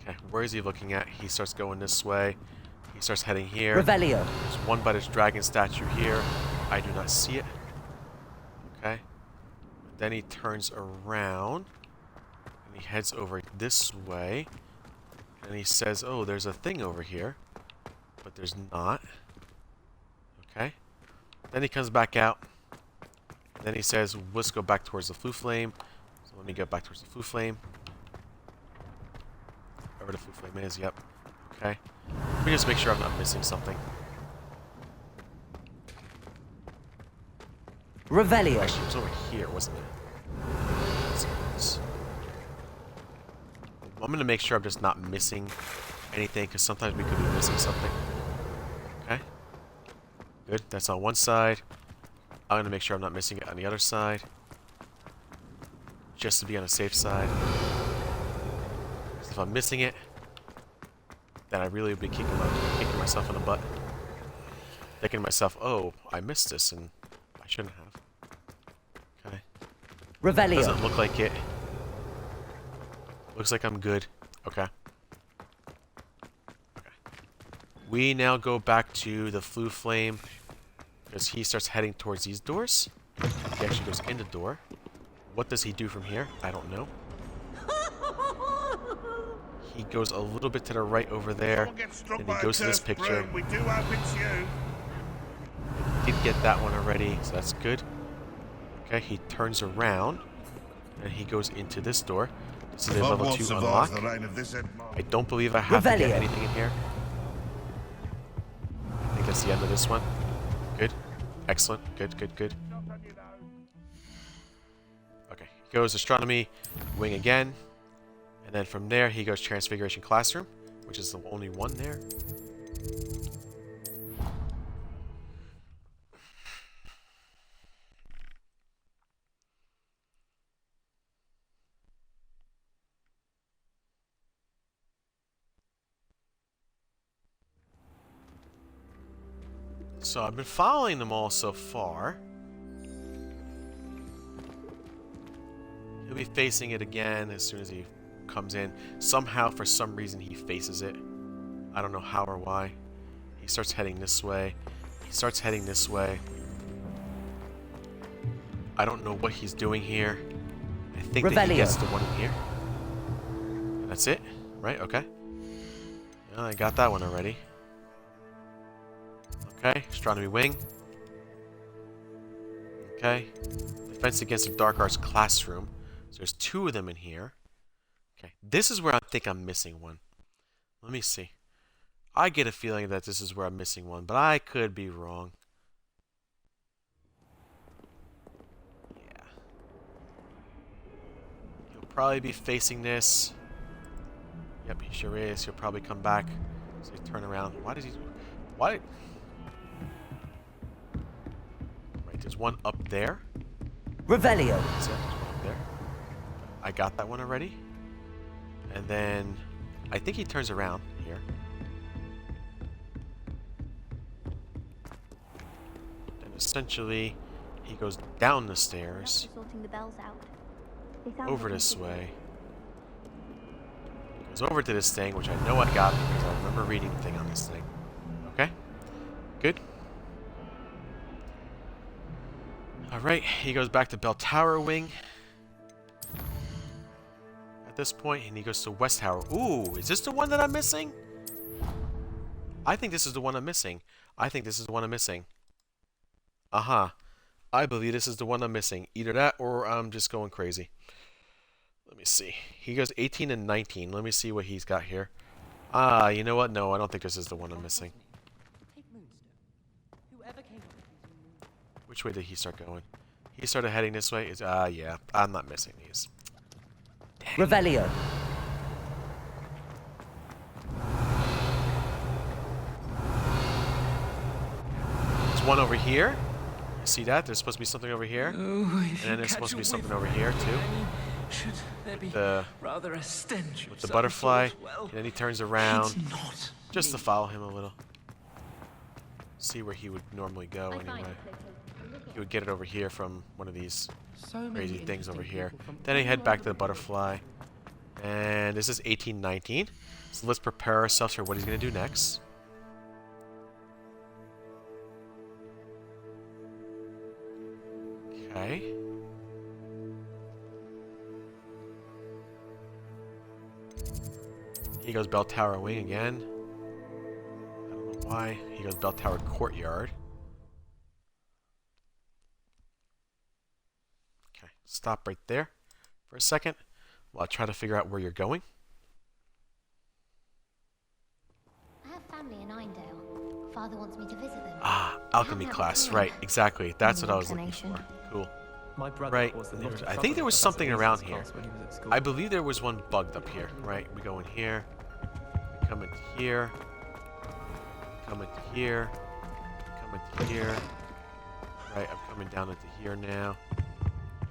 Okay, where is he looking at? He starts going this way. He starts heading here. Revelio. There's one by this dragon statue here. I do not see it. Okay. Then he turns around. And he heads over this way. And he says, oh, there's a thing over here. But there's not. Okay. Then he comes back out. Then he says, let's go back towards the Flue Flame. So let me go back towards the Flue Flame. Wherever the Flue Flame is, yep. Okay. Let me just make sure I'm not missing something. Revelio. Actually, it was over here, wasn't it? I'm going to make sure I'm just not missing anything, because sometimes we could be missing something. Okay. Good. That's on one side. I'm going to make sure I'm not missing it on the other side. Just to be on the safe side. Because if I'm missing it, then I really would be kicking myself in the butt. Thinking to myself, oh, I missed this, and I shouldn't have. Okay. Revelio. Doesn't look like it. Looks like I'm good. Okay. Okay. We now go back to the Flue Flame, because he starts heading towards these doors. He actually goes in the door. What does he do from here? I don't know. He goes a little bit to the right over there, and he goes to this picture. We do hope it's you. Did get that one already, so that's good. Okay, he turns around, and he goes into this door. This is a level 2 unlock. I don't believe I have to get anything in here. I think that's the end of this one. Good. Excellent. Good, good, good. Okay, he goes Astronomy Wing again. And then from there, he goes Transfiguration Classroom, which is the only one there. So I've been following them all so far. He'll be facing it again as soon as he comes in. Somehow, for some reason, he faces it. I don't know how or why. He starts heading this way. He starts heading this way. I don't know what he's doing here. I think that he gets the one in here. That's it, right? Okay. Well, I got that one already. Okay, Astronomy Wing. Okay. Defense against the Dark Arts Classroom. So there's 2 of them in here. Okay, this is where I think I'm missing one. Let me see. I get a feeling that this is where I'm missing one, but I could be wrong. Yeah. He'll probably be facing this. Yep, he sure is. He'll probably come back. So he turn around. Why does he... Why... Right, there's one up there. Revelio. There's one up there. I got that one already. And then I think he turns around here. And essentially he goes down the stairs. Sorting the bells out. Over this way. He goes over to this thing, which I know I got because I remember reading the thing on this thing. Okay? Good. Alright, he goes back to Bell Tower Wing. At this point, and he goes to West Tower. Ooh, is this the one that I'm missing? I think this is the one I'm missing. I think this is the one I'm missing. Uh-huh. I believe this is the one I'm missing. Either that or I'm just going crazy. Let me see. He goes 18 and 19. Let me see what he's got here. Ah, you know what? No, I don't think this is the one I'm missing. Which way did he start going? He started heading this way. Yeah. I'm not missing these. Dang. Revelio. There's one over here. You see that? There's supposed to be something over here. And then there's supposed to be something over here, too. Should there be rather a stench with the butterfly. And then he turns around. Just to follow him a little. See where he would normally go, anyway. He would get it over here from one of these crazy things over here. Then he head back to the butterfly. And this is 1819. So let's prepare ourselves for what he's going to do next. Okay. He goes Bell Tower Wing again. I don't know why. He goes Bell Tower Courtyard. Okay, stop right there for a second while I try to figure out where you're going. I have family in Irondale. Father wants me to visit them. Ah, alchemy class. Right, exactly. That's what I was looking for. Cool. My brother right. I think there was something around here. When he was at school. I believe there was one bugged up here. Right, we go in here. We come into here. Come into here. Come into here. Right, I'm coming down into here now.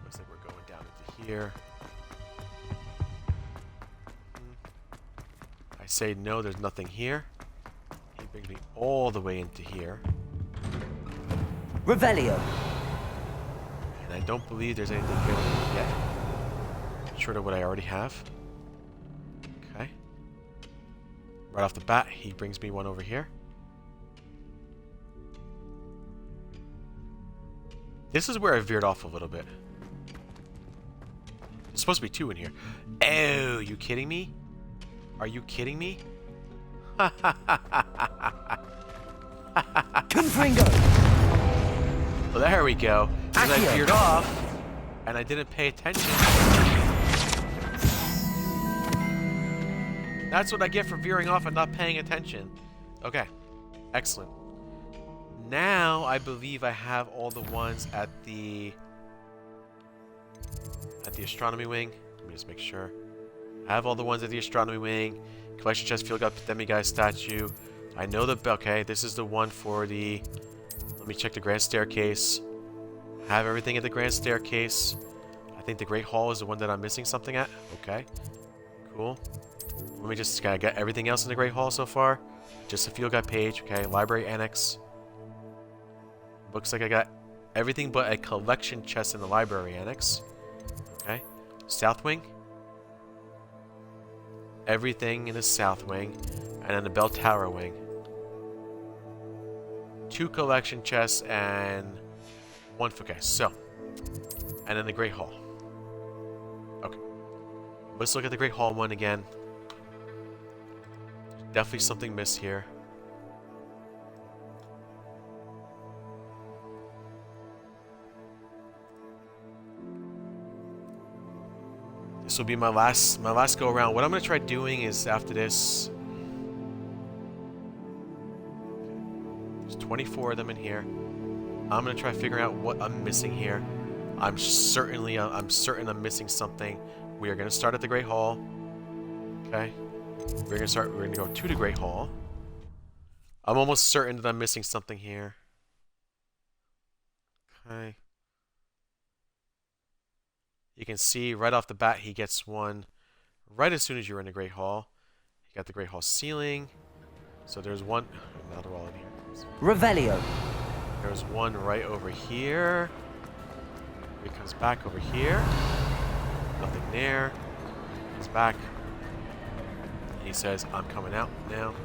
Looks like we're going down into here. I say no, there's nothing here. He brings me all the way into here. Revelio. And I don't believe there's anything here yet. Short of what I already have. Okay. Right off the bat, he brings me one over here. This is where I veered off a little bit. There's supposed to be two in here. Oh, you kidding me? Are you kidding me? Confringo. Well, there we go. And I veered off, and I didn't pay attention. That's what I get for veering off and not paying attention. Okay, excellent. Now I believe I have all the ones at the astronomy wing. Let me just make sure. I have all the ones at the astronomy wing. Collection chest, field guide, demiguise statue. I know the okay. This is the one for the. Let me check the grand staircase. Have everything at the grand staircase. I think the Great Hall is the one that I'm missing something at. Okay, cool. Let me just get everything else in the Great Hall so far. Just a field guide page. Okay, library annex. Looks like I got everything but a collection chest in the library annex. Okay, south wing. Everything in the south wing, and then the bell tower wing. 2 collection chests and 1. Okay, so, and then the Great Hall. Okay, let's look at the Great Hall one again. Definitely something missed here. This will be my last go around. What I'm gonna try doing is after this. There's 24 of them in here. I'm gonna try figuring out what I'm missing here. I'm certain I'm missing something. We are gonna start at the Great Hall. Okay. We're gonna go to the Great Hall. I'm almost certain that I'm missing something here. Okay. You can see right off the bat he gets one right as soon as you're in the Great Hall. You got the Great Hall ceiling. So there's one. Now they're all in here. Revelio. There's one right over here. He comes back over here. Nothing there. Comes back. And he says, I'm coming out now.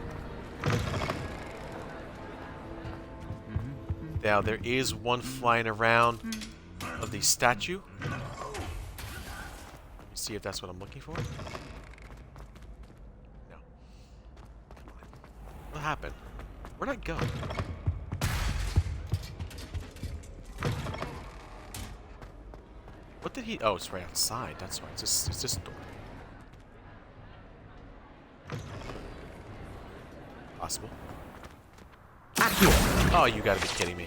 Now there is one flying around. of the statue. Let me see if that's what I'm looking for. No. Come on. What happened? Where'd I go? What did he... Oh, it's right outside. That's right. It's this door. Possible. Oh, you gotta be kidding me.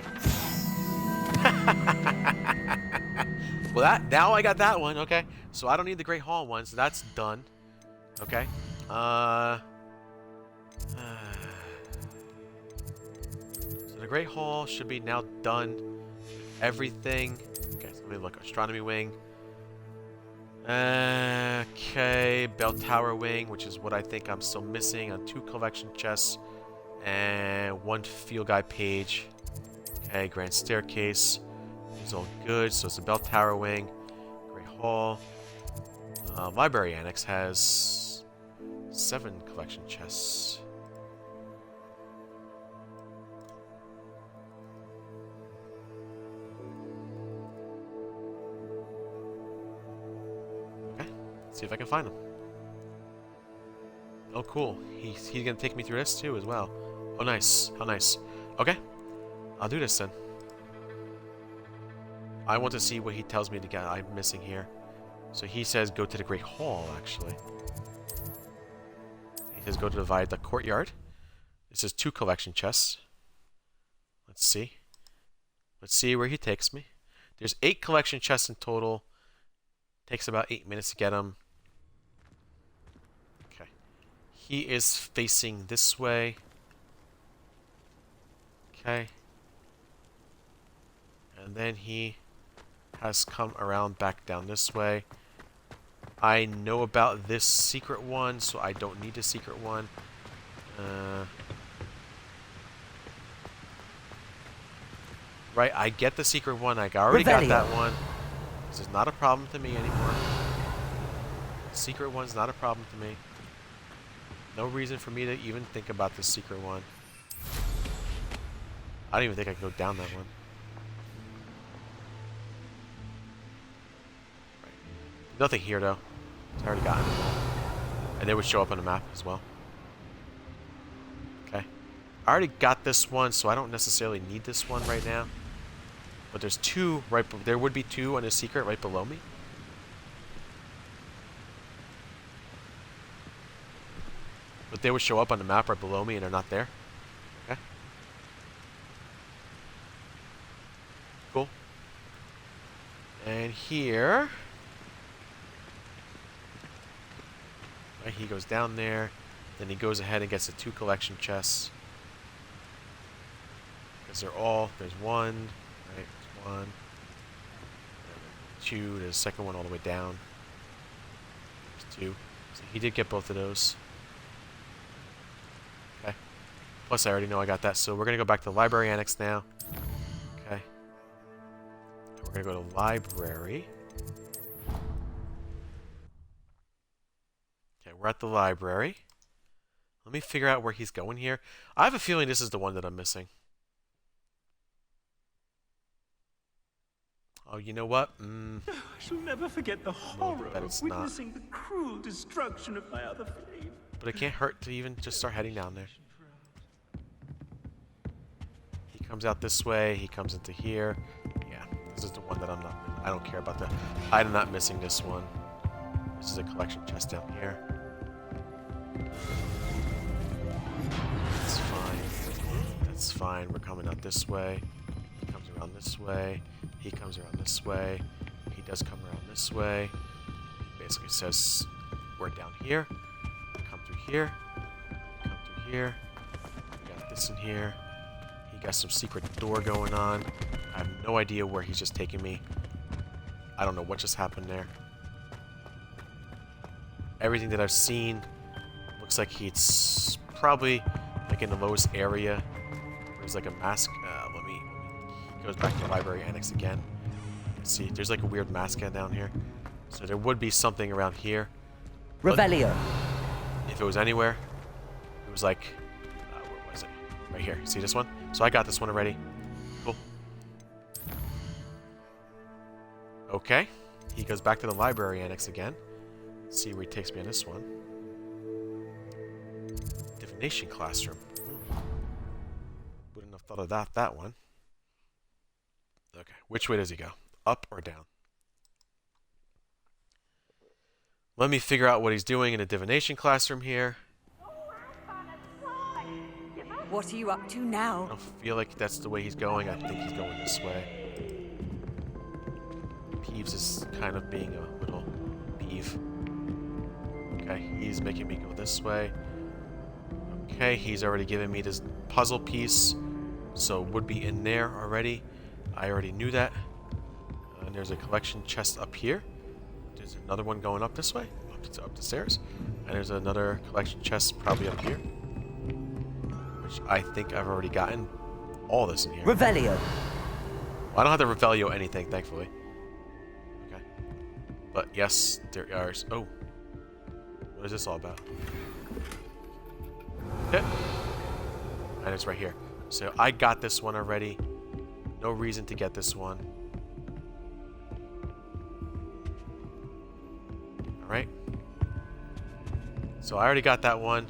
Well, now I got that one. Okay. So I don't need the Great Hall one, so that's done. Okay. So the Great Hall should be now done. Everything. Okay, so let me look. Astronomy Wing. Okay, Bell Tower Wing, which is what I think I'm still missing on 2 collection chests and 1 field guide page. Okay, Grand Staircase is all good. So it's the Bell Tower Wing, Great Hall. Library Annex has 7 collection chests. See if I can find him. Oh, cool. He's gonna take me through this too as well. Oh, nice. How nice. Okay. I'll do this then. I want to see what he tells me to get. I'm missing here. So he says go to the Great Hall, actually. He says go to the courtyard. This is 2 collection chests. Let's see. Let's see where he takes me. There's 8 collection chests in total. Takes about 8 minutes to get them. Okay. He is facing this way. Okay. And then he has come around back down this way. I know about this secret one, so I don't need the secret one. Right, I get the secret one. I already got that one. This is not a problem to me anymore. The secret one's not a problem to me. No reason for me to even think about this secret one. I don't even think I can go down that one. Right. Nothing here though. It's already gotten. And they would show up on the map as well. Okay. I already got this one, so I don't necessarily need this one right now. But there's 2 right. There would be 2 on the secret right below me. But they would show up on the map right below me, and they're not there. Okay. Cool. And here, right, he goes down there. Then he goes ahead and gets the 2 collection chests. Because they're all. There's 1. Right. 1, 2, there's a second one all the way down. There's 2. So he did get both of those. Okay. Plus I already know I got that, so we're going to go back to the library annex now. Okay. And we're going to go to library. Okay, we're at the library. Let me figure out where he's going here. I have a feeling this is the one that I'm missing. Oh, you know what? I shall never forget the horror of witnessing the cruel destruction of my other flame. But it can't hurt to even just start heading down there. He comes out this way. He comes into here. Yeah, this is the one that I'm not... I don't care about that. I'm not missing this one. This is a collection chest down here. That's fine. That's fine. We're coming out this way. He comes around this way. He comes around this way. He does come around this way. Basically says, we're down here. Come through here. Come through here. We got this in here. He got some secret door going on. I have no idea where he's just taking me. I don't know what just happened there. Everything that I've seen looks like he's probably like in the lowest area. There's like a mask. He goes back to the library annex again. Let's see, there's like a weird mask down here. So there would be something around here. Revelio. If it was anywhere, it was like, where was it? Right here. See this one? So I got this one already. Cool. Okay. He goes back to the library annex again. Let's see where he takes me on this one. Divination classroom. Wouldn't have thought of that one. Okay. Which way does he go? Up or down? Let me figure out what he's doing in a divination classroom here. What are you up to now? I don't feel like that's the way he's going. I think he's going this way. Peeves is kind of being a little peeve. Okay, he's making me go this way. Okay, he's already given me this puzzle piece, so it would be in there already. I already knew that. And there's a collection chest up here. There's another one going up this way, up the stairs. And there's another collection chest probably up here, which I think I've already gotten all this in here. Revelio. Well, I don't have to Revelio anything, thankfully. Okay. But yes, there are... Oh. What is this all about? Okay. And it's right here. So I got this one already. No reason to get this one. Alright. So I already got that one.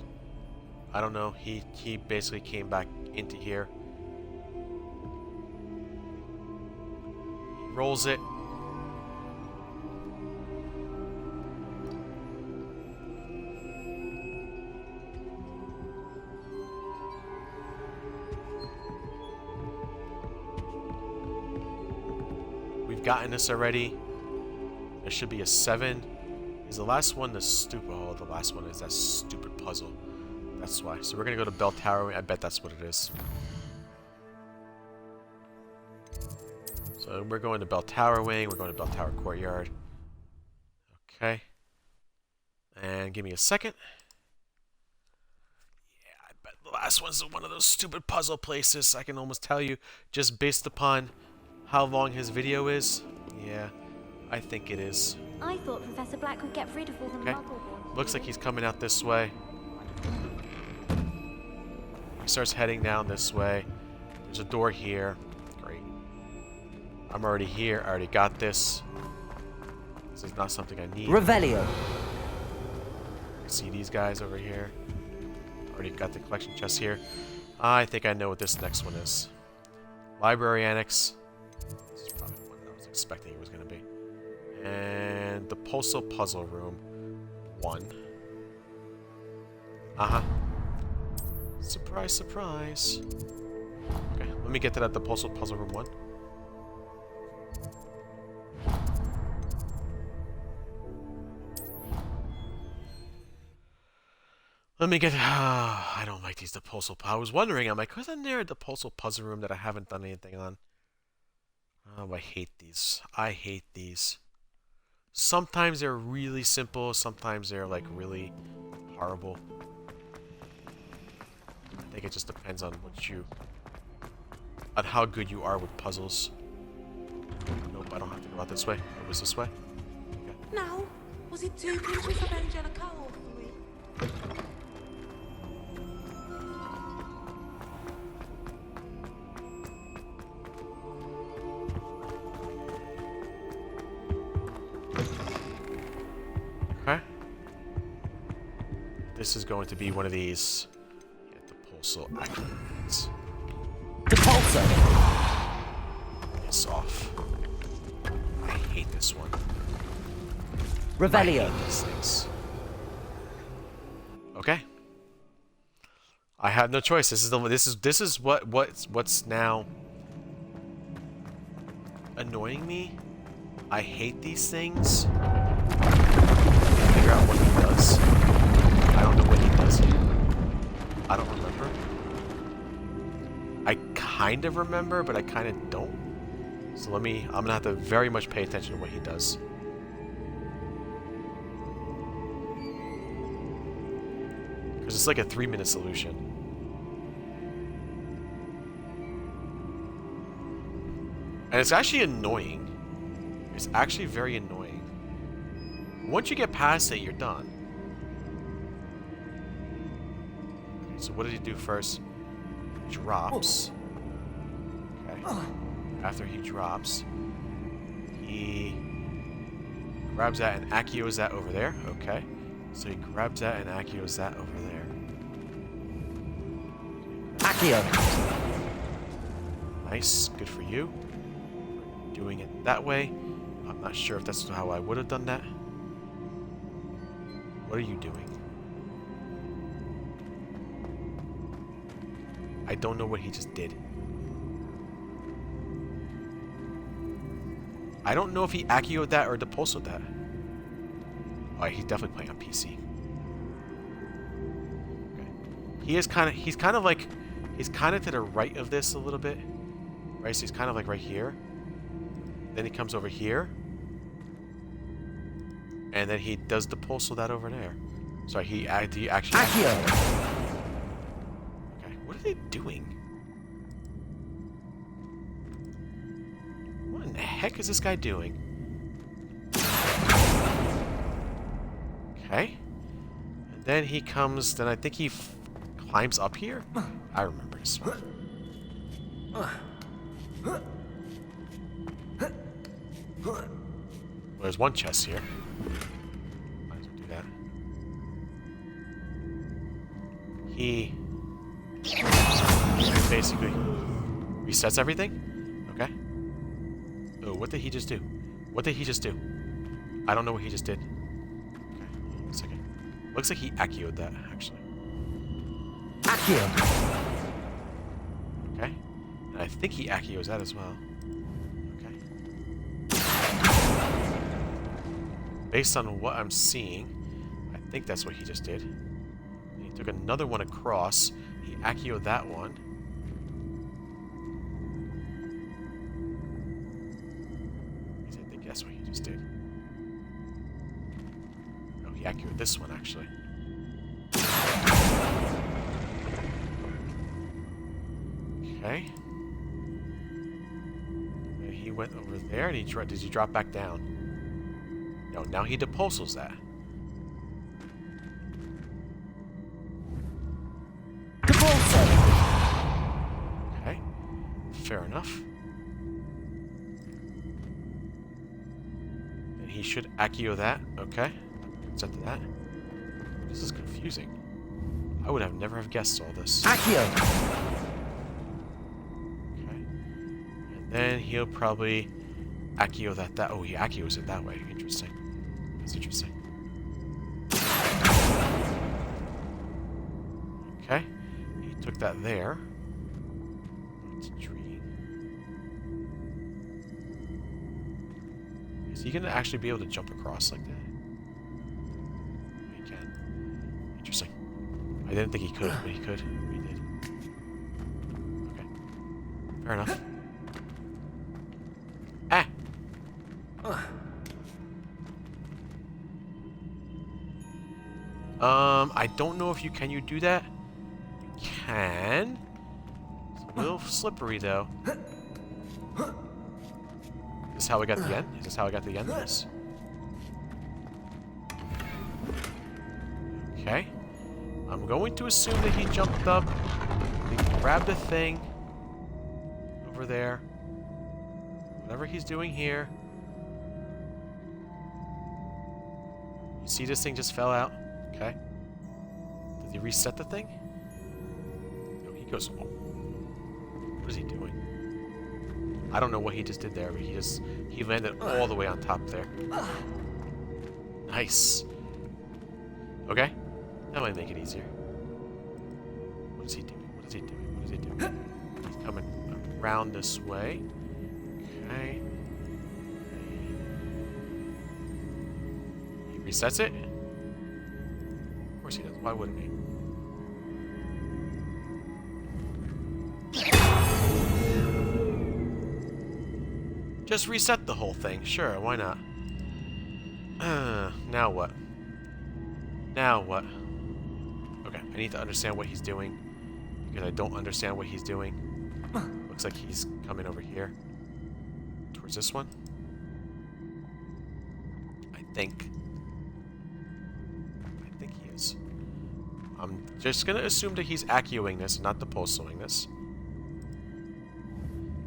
I don't know. He basically came back into here. He rolls it. We've gotten this already. There should be a 7. Is the last one the stupid? Oh, the last one is that stupid puzzle. That's why. So we're gonna go to Bell Tower. I bet that's what it is. So we're going to Bell Tower Wing. We're going to Bell Tower Courtyard. Okay. And give me a second. Yeah, I bet the last one's one of those stupid puzzle places. I can almost tell you, just based upon how long his video is. Yeah, I think it is. I thought Professor Black would get rid of all the Muggle. Looks like he's coming out this way. He starts heading down this way. There's a door here. Great. I'm already here. I already got this. This is not something I need. Revelio. See these guys over here. Already got the collection chest here. I think I know what this next one is. Library Annex. This is probably the one that I was expecting it was going to be. And the Postal Puzzle Room 1. Uh-huh. Surprise, surprise. Okay, let me get to that. The Postal Puzzle Room 1. Let me get... I don't like these. The Postal... I was wondering, I'm like, wasn't there the Postal Puzzle Room that I haven't done anything on? Oh, I hate these. I hate these. Sometimes they're really simple. Sometimes they're, like, really horrible. I think it just depends on what you... on how good you are with puzzles. Nope, I don't have to go out this way. It was this way. Okay. No. Was it 2 pinches of Angelica or 3? Okay. This is going to be one of these. Get the pulsar activates. The pulsar! It's off. I hate this one. Revelio. I hate these things. Okay. I have no choice. This is what's now annoying me. I hate these things. Figure out what he does. I don't know what he does here. I don't remember. I kind of remember, but I kind of don't. So I'm gonna have to very much pay attention to what he does. Because it's like a 3-minute solution. And it's actually annoying. It's actually very annoying. Once you get past it, you're done. Okay, so what did he do first? He drops. Okay. After he drops, he grabs that and accios that over there. Okay. So he grabs that and accios that over there. Accio. Nice. Good for you. We're doing it that way. I'm not sure if that's how I would have done that. What are you doing? I don't know what he just did. I don't know if he accioed that or depulsoed that. Oh, he's definitely playing on PC. Okay. He's kind of to the right of this a little bit. Right, so he's kind of like right here. Then he comes over here. And then he does depulso that over there. Sorry, he actually... Accio! Okay, what are they doing? What in the heck is this guy doing? Okay. And then he comes... Then I think he climbs up here? I remember this one. Well, there's one chest here. Might as well do that. He basically resets everything. Okay. Oh, what did he just do? What did he just do? I don't know what he just did. Okay, hold on a second. Looks like he accioed that, actually. Accio! Okay. And I think he accios that as well. Okay. Based on what I'm seeing, I think that's what he just did. And he took another one across. He accioed that one. I think that's what he just did. Oh, he accioed this one, actually. Okay. And he went over there, and did he drop back down? No, now he depulsos that. Depulso! Okay. Fair enough. And he should accio that. Okay. Set to that. This is confusing. I would have never have guessed all this. Accio! And then he'll probably accio that. Oh, he accios it that way. Interesting. That's interesting. Okay. He took that there. It's a tree. Is he going to actually be able to jump across like that? He can. Interesting. I didn't think he could, but he could. He did. Okay. Fair enough. Ah! I don't know if you do that? You can. It's a little slippery though. Is this how I got the end? Is this how I got the end of this? Okay. I'm going to assume that he jumped up. He grabbed a thing over there. Whatever he's doing here. You see this thing just fell out? Okay. Did he reset the thing? No, he goes... Oh. What is he doing? I don't know what he just did there, but he landed all the way on top there. Nice. Okay. That might make it easier. What is he doing? What is he doing? What is he doing? He's coming around this way. Okay. He resets it? Of course he does. Why wouldn't he? Just reset the whole thing. Sure, why not? Now what? Now what? Okay, I need to understand what he's doing. Because I don't understand what he's doing. Looks like he's coming over here. Towards this one. I think he is. I'm just gonna assume that he's accioing this, not depulsoing this.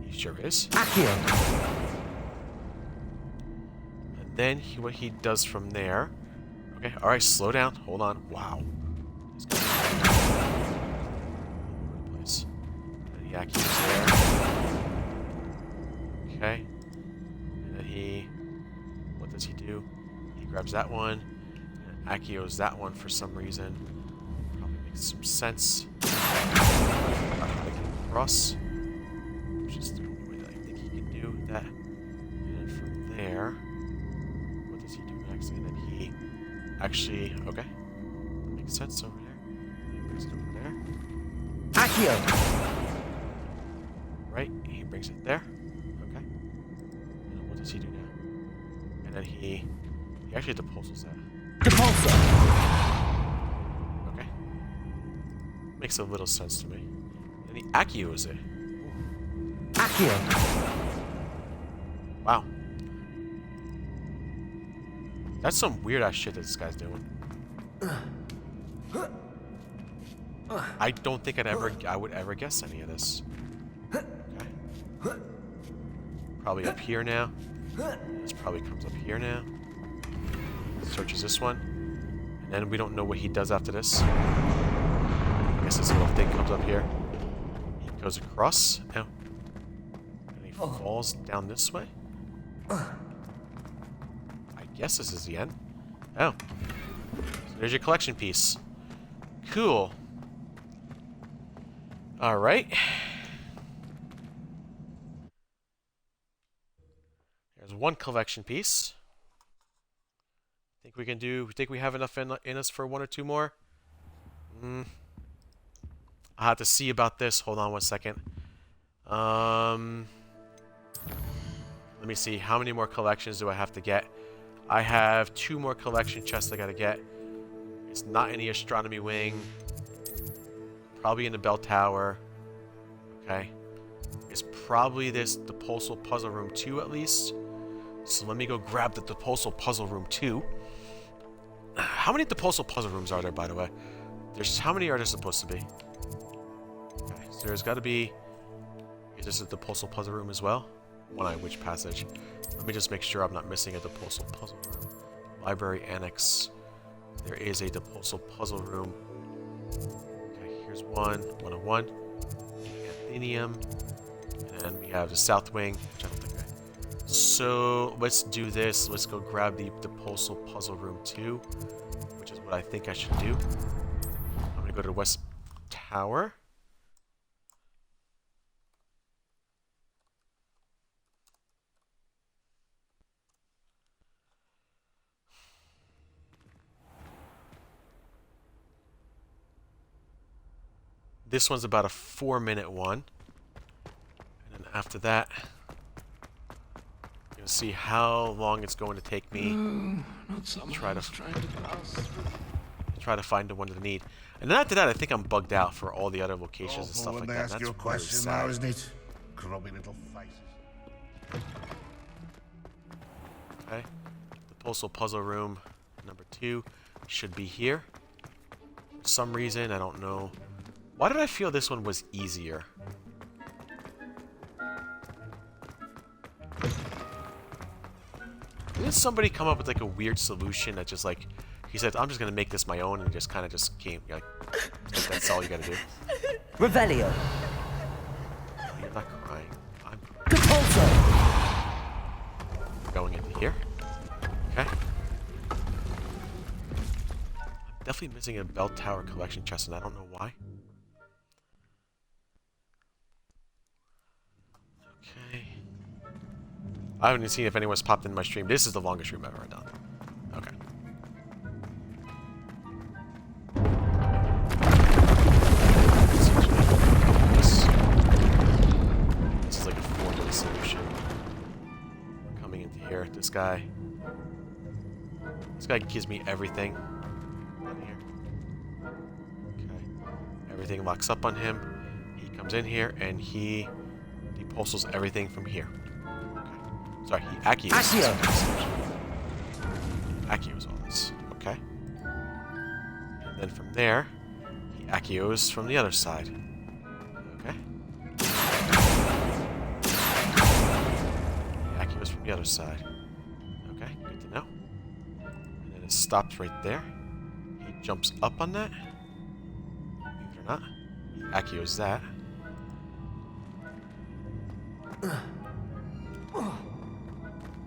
He sure is. Accio! And then what he does from there. Okay, alright, slow down. Hold on. Wow. This guy's all over the place. And the Accu's there. Okay. And then he... What does he do? He grabs that one. And Accu's that one for some reason. Probably makes some sense. Across. Which is the only way that I think he can do that. And then from there... What does he do next? And then he... Actually... Okay. Makes sense over there. He brings it over there. Accio! Right, he brings it there. Okay. And then what does he do now? And then he actually depulses that. Depulsor! Okay. Makes a little sense to me. And the Accio is it. Accio! Wow. That's some weird ass shit that this guy's doing. I don't think I would ever guess any of this. Okay. Probably up here now. This probably comes up here now. Searches this one. And then we don't know what he does after this. I guess this little thing comes up here. He goes across. Oh. And he falls down this way. I guess this is the end. Oh. So there's your collection piece. Cool. Alright. There's one collection piece. Think we can do... Think we have enough in us for one or two more? I'll have to see about this. Hold on one second. Let me see. How many more collections do I have to get? I have 2 more collection chests I gotta get. It's not in the astronomy wing. Probably in the bell tower. Okay. It's probably this Depulsal Puzzle Room 2 at least. So let me go grab the Depulsal Puzzle Room 2. How many Depulsal Puzzle Rooms are there, by the way? How many are there supposed to be? Okay, so there's gotta be... Is this a Depulsal Puzzle Room as well? One eye witch passage. Let me just make sure I'm not missing a Depulsal Puzzle Room. Library Annex. There is a Depulsal Puzzle Room. Okay, here's one. 101. Athenium. And then we have the South Wing, which I don't think I... So, let's do this. Let's go grab the Depulsal Puzzle Room 2, which is what I think I should do. I'm going to go to the West Tower. This one's about a 4-minute one. And then after that, you'll see how long it's going to take me to try to find the one that I need. And then after that, I think I'm bugged out for all the other locations and stuff like that. That's really question now, isn't it? Grubby little faces. Okay. The Depulsal Puzzle Room number 2 should be here. For some reason, I don't know. Why did I feel this one was easier? Didn't somebody come up with like a weird solution that just like... He said, I'm just going to make this my own, and just kind of just came, like, that's all you got to do. Revelio. You're not crying. I'm Depulso. going into here. Okay. I'm definitely missing a bell tower collection chest, and I don't know why. Okay. I haven't even seen if anyone's popped in my stream. This is the longest stream I've ever done. Okay. This is like a 4-minute solution. Coming into here, this guy gives me everything on here. Okay. Everything locks up on him. He comes in here and he depulsals everything from here. Okay. Sorry, he Accios. Accios all this. Okay. And then from there, he Accios from the other side. Okay. Accios from the other side. Okay, Good to know. And then it stops right there. He jumps up on that. Believe it or not. He accios that.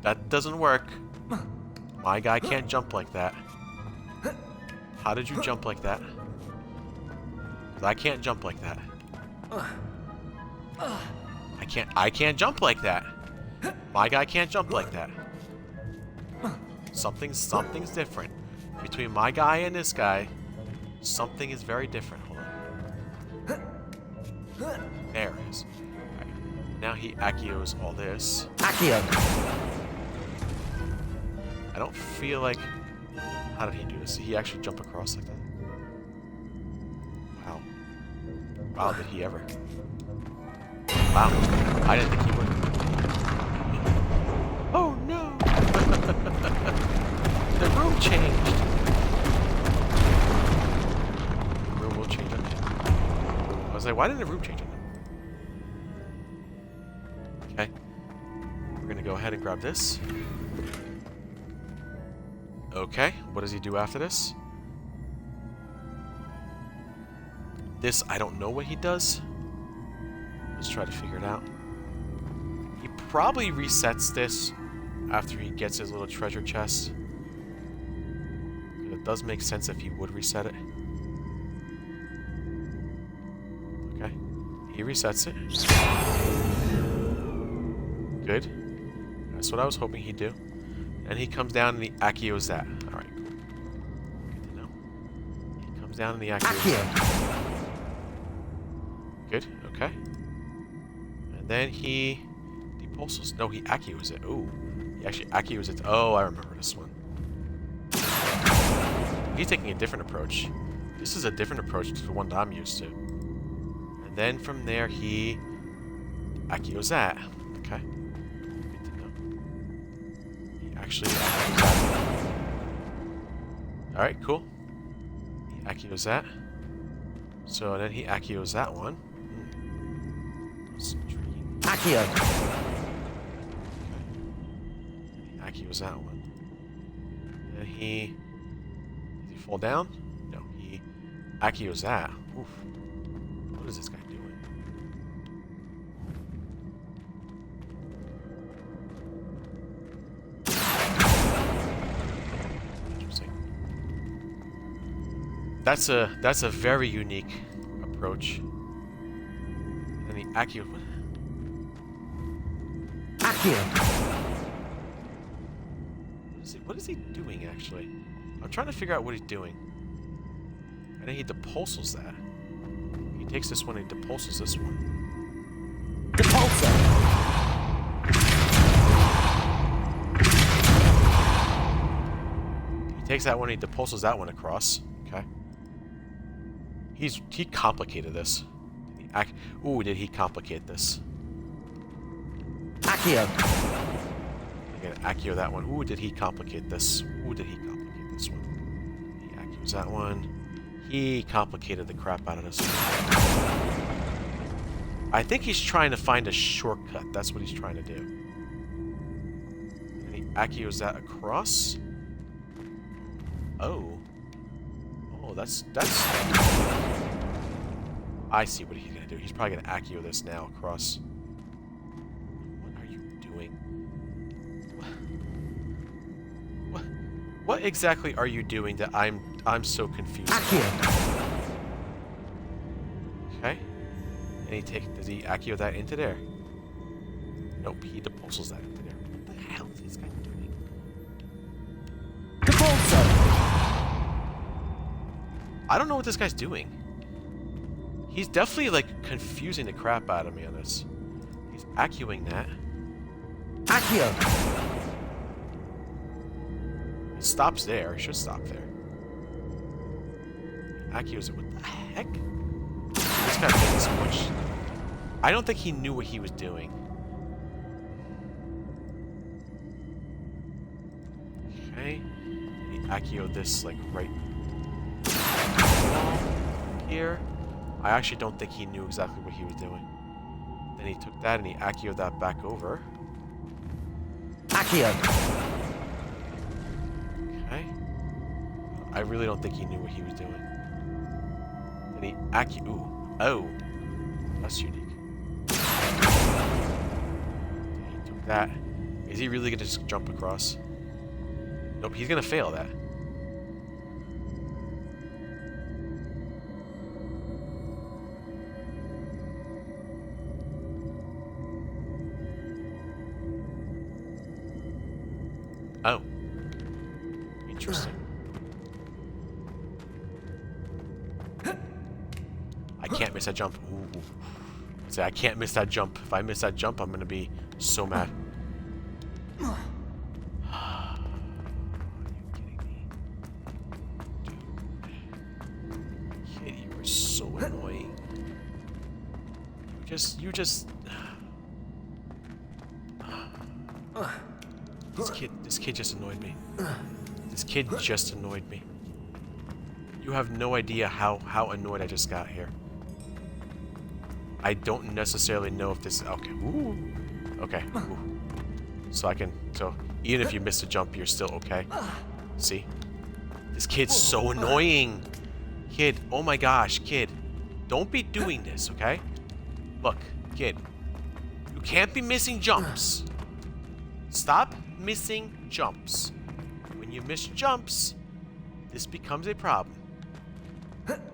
That doesn't work. My guy can't jump like that. How did you jump like that? 'Cause I can't jump like that. I can't jump like that. My guy can't jump like that. Something's different. Between my guy and this guy, something is very different. Hold on. There it is. Right. Now he accios all this. Accio. I don't feel like... How did he do this? Did he actually jump across like that? Wow. Wow, did he ever? Wow. I didn't think he would. Oh no! The room changed. The room will change on him. I was like, why didn't the room change on him? Okay. We're gonna go ahead and grab this. Okay, what does he do after this? This, I don't know what he does. Let's try to figure it out. He probably resets this after he gets his little treasure chest. It does make sense if he would reset it. Okay, he resets it. Good. That's what I was hoping he'd do. And he comes down and he accios that. Alright, cool. Good to know. He comes down and he accios that. Good, okay. And then he depulses. No, he accios it. Ooh. He actually accios it. Oh, I remember this one. He's taking a different approach. This is a different approach to the one that I'm used to. And then from there, he accios that. Okay. Good to know. He actually accios that. Alright, cool. He accios that. So then he accios that one. That's intriguing. Accio. He accios that one. Then he... Did he fall down? No, he accios that. Oof. What is this guy doing? Interesting. That's a very unique approach. And the accio. Accio. What is he doing actually? I'm trying to figure out what he's doing. And then he depulses that. He takes this one and he depulses this one. Depulser. He takes that one and he depulses that one across. Okay. He complicated this. Ooh, did he complicate this? Accio. Again, accio that one. Ooh, did he complicate this? Ooh, did he complicate this one? He accios that one. He complicated the crap out of this one. I think he's trying to find a shortcut. That's what he's trying to do. And he accios that across. Oh. Oh, that's... I see what he's gonna do. He's probably gonna accio this now across. What are you doing? What exactly are you doing that I'm so confused? Accio. Okay. And does he accio that into there? Nope, he depulses that into there. What the hell is this guy doing? Depulser. I don't know what this guy's doing. He's definitely like confusing the crap out of me on this. He's accioing that. Accio. It stops there. It should stop there. Accios it. What the heck? This guy's making so much. I don't think he knew what he was doing. Okay. He accioed this like right here. I actually don't think he knew exactly what he was doing. Then he took that and he accioed that back over. Accio. I really don't think he knew what he was doing. And he ooh. Oh. That's unique. He took that. Is he really gonna just jump across? Nope, he's gonna fail that. Oh. Interesting. I can't miss that jump. Ooh. Say I can't miss that jump. If I miss that jump, I'm gonna be so mad. Are you kidding me? Dude. Kid, you were so annoying. You just This kid just annoyed me. This kid just annoyed me. You have no idea how annoyed I just got here. I don't necessarily know if this... Okay. Ooh. Okay. Ooh. So even if you miss a jump, you're still okay. See? This kid's so annoying. Kid. Oh my gosh, kid. Don't be doing this, okay? Look, kid. You can't be missing jumps. Stop missing jumps. When you miss jumps, this becomes a problem.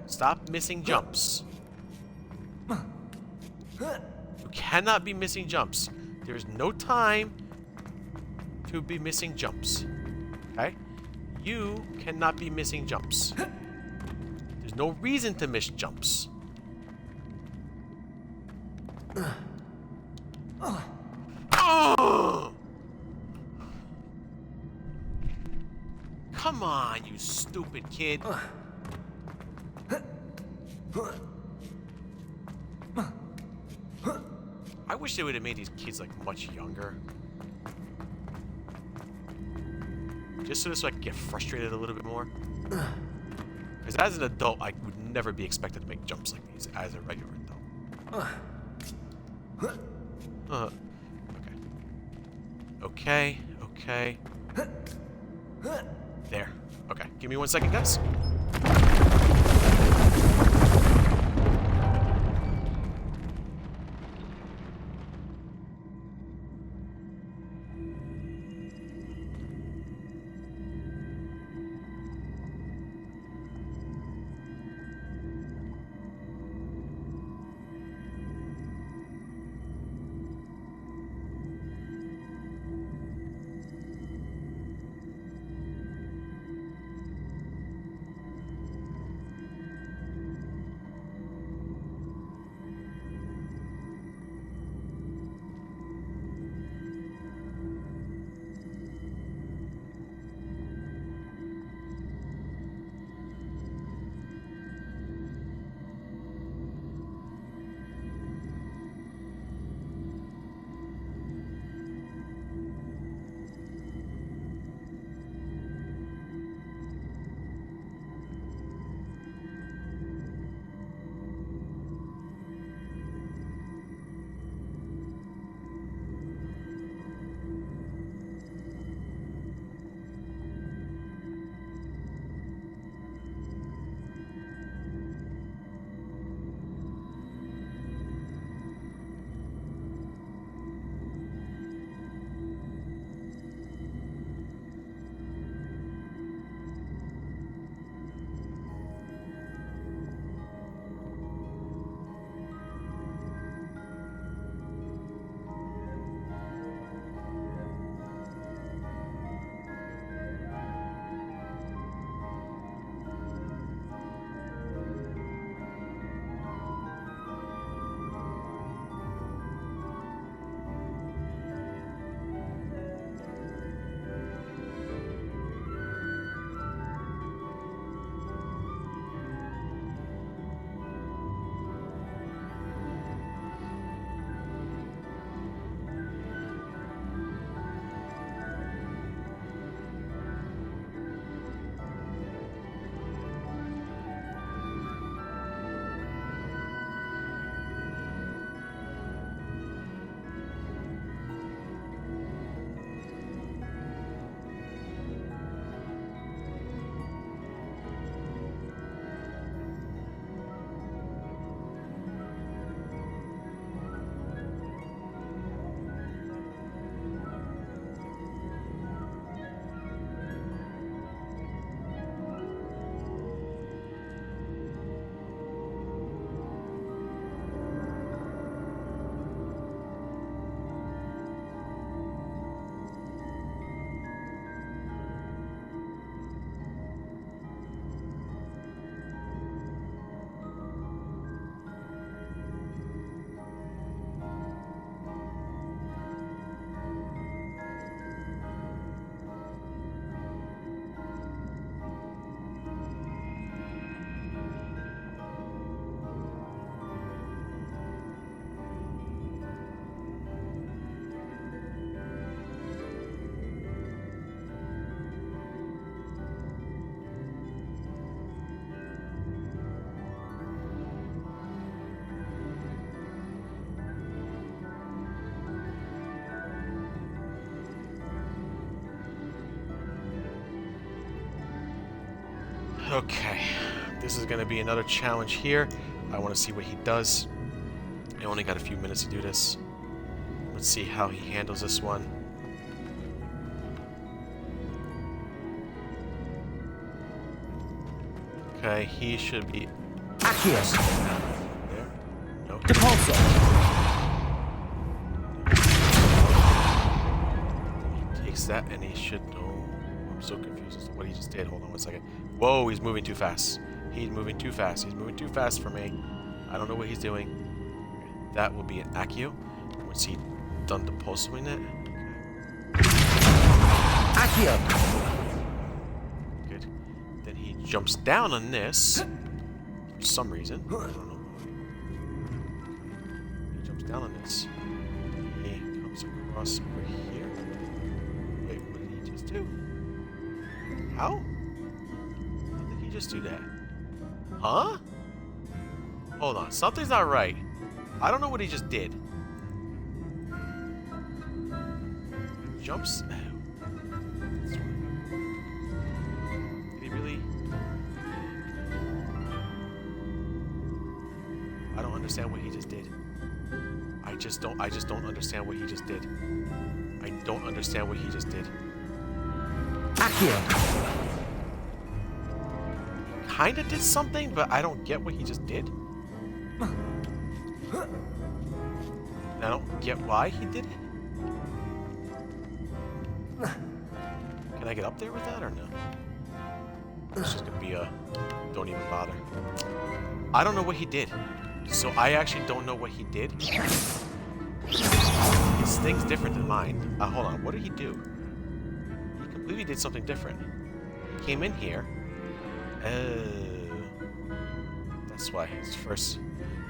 Stop missing jumps. You cannot be missing jumps. There's no time to be missing jumps. Okay? You cannot be missing jumps. There's no reason to miss jumps. Oh! Come on, you stupid kid. I wish they would have made these kids like much younger. Just so I could get frustrated a little bit more. Because as an adult, I would never be expected to make jumps like these as a regular adult. Okay. Okay. There. Okay. Give me 1 second, guys. Okay, this is going to be another challenge here. I want to see what he does. I only got a few minutes to do this. Let's see how he handles this one. Okay, he should be... Accio. There. No. Depulso. He takes that and he should... Oh, I'm so confused as to what he just did. Hold on 1 second. Whoa, he's moving too fast. He's moving too fast. He's moving too fast for me. I don't know what he's doing. Okay, that will be an Accio. Once he's done depulsoing it. Accio. Good. Then he jumps down on this. For some reason. I don't know why. He jumps down on this. He comes across over here. Wait, what did he just do? How? How did he just do that? Huh? Hold on. Something's not right. I don't know what he just did. He jumps. Did he really? I don't understand what he just did. I just don't understand what he just did. I don't understand what he just did. Accio. Kinda did something, but I don't get what he just did. And I don't get why he did it. Can I get up there with that or no? It's just gonna be a don't even bother. I don't know what he did. So I actually don't know what he did. His thing's different than mine. Hold on, what did he do? He completely did something different. He came in here. That's why his first...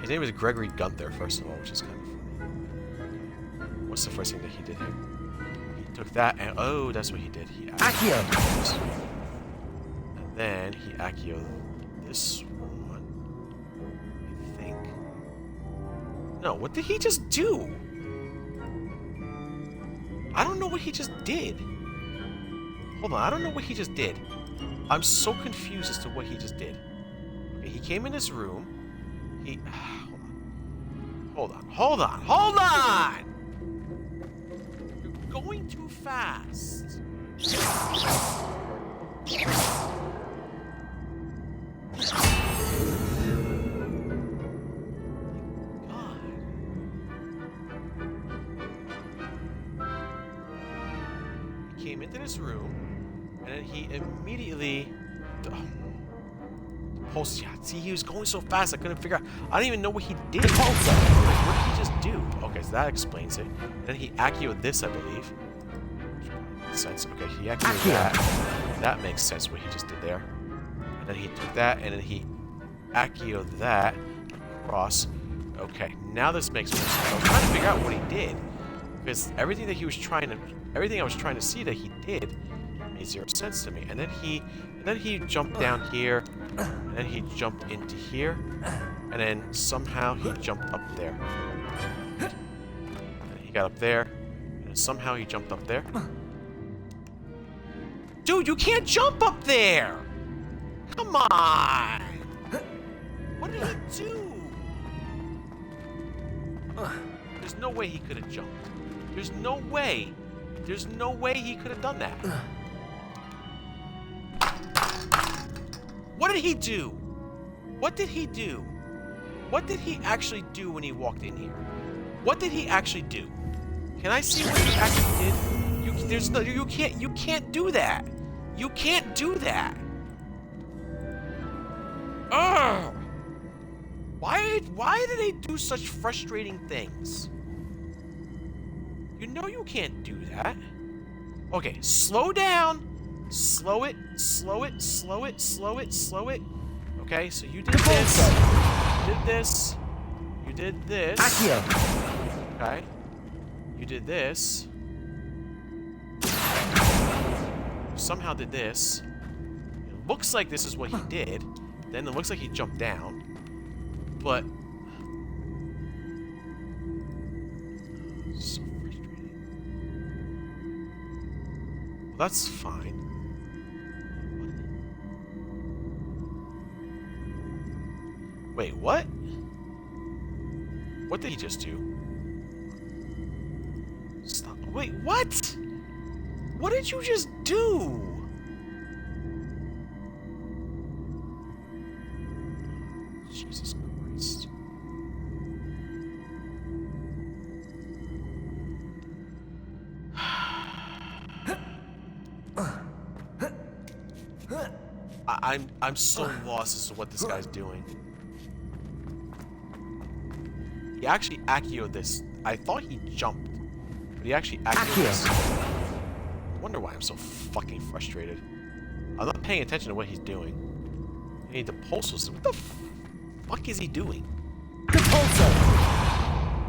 His name was Gregory Gunther, first of all, which is kind of funny. What's the first thing that he did here? He took that and... Oh, that's what he did. He Accio. And then he Accio'd this one. I think. No, what did he just do? I don't know what he just did. Hold on, I don't know what he just did. I'm so confused as to what he just did. Okay, he came in this room. He... Hold on. You're going too fast. God. He came into this room, and then he immediately... Pulse. Yeah, see, he was going so fast I couldn't figure out. I don't even know what he did. What did he just do? Okay, so that explains it. And then he Accio'd this, I believe. Makes sense. Okay, he Accio'd that. That makes sense what he just did there. And then he took that and then he Accio'd that across. Okay, now this makes more sense. I was trying to figure out what he did because everything I was trying to see that he did made zero sense to me. And then he jumped down here. And then he jumped into here, and then somehow he jumped up there. And he got up there, and then somehow he jumped up there. Dude, you can't jump up there! Come on! What did he do? There's no way he could have jumped. There's no way. There's no way he could have done that. What did he do? What did he do? What did he actually do when he walked in here? What did he actually do? Can I see what he actually did? You can't do that. You can't do that. Ugh! Why do they do such frustrating things? You know you can't do that. Okay, slow down. Slow it. Okay, so you did this. You did this. Accio. Okay. You did this. You somehow did this. It looks like this is what he did. Then it looks like he jumped down. But... so frustrating. Well, that's fine. Wait, what? What did he just do? Stop. Wait, what? What did you just do? Jesus Christ. I'm so lost as to what this guy's doing. He actually Accio this. I thought he jumped, but he actually Accio this. I wonder why I'm so fucking frustrated. I'm not paying attention to what he's doing. I need the pulsals. What the fuck is he doing? The pulsar.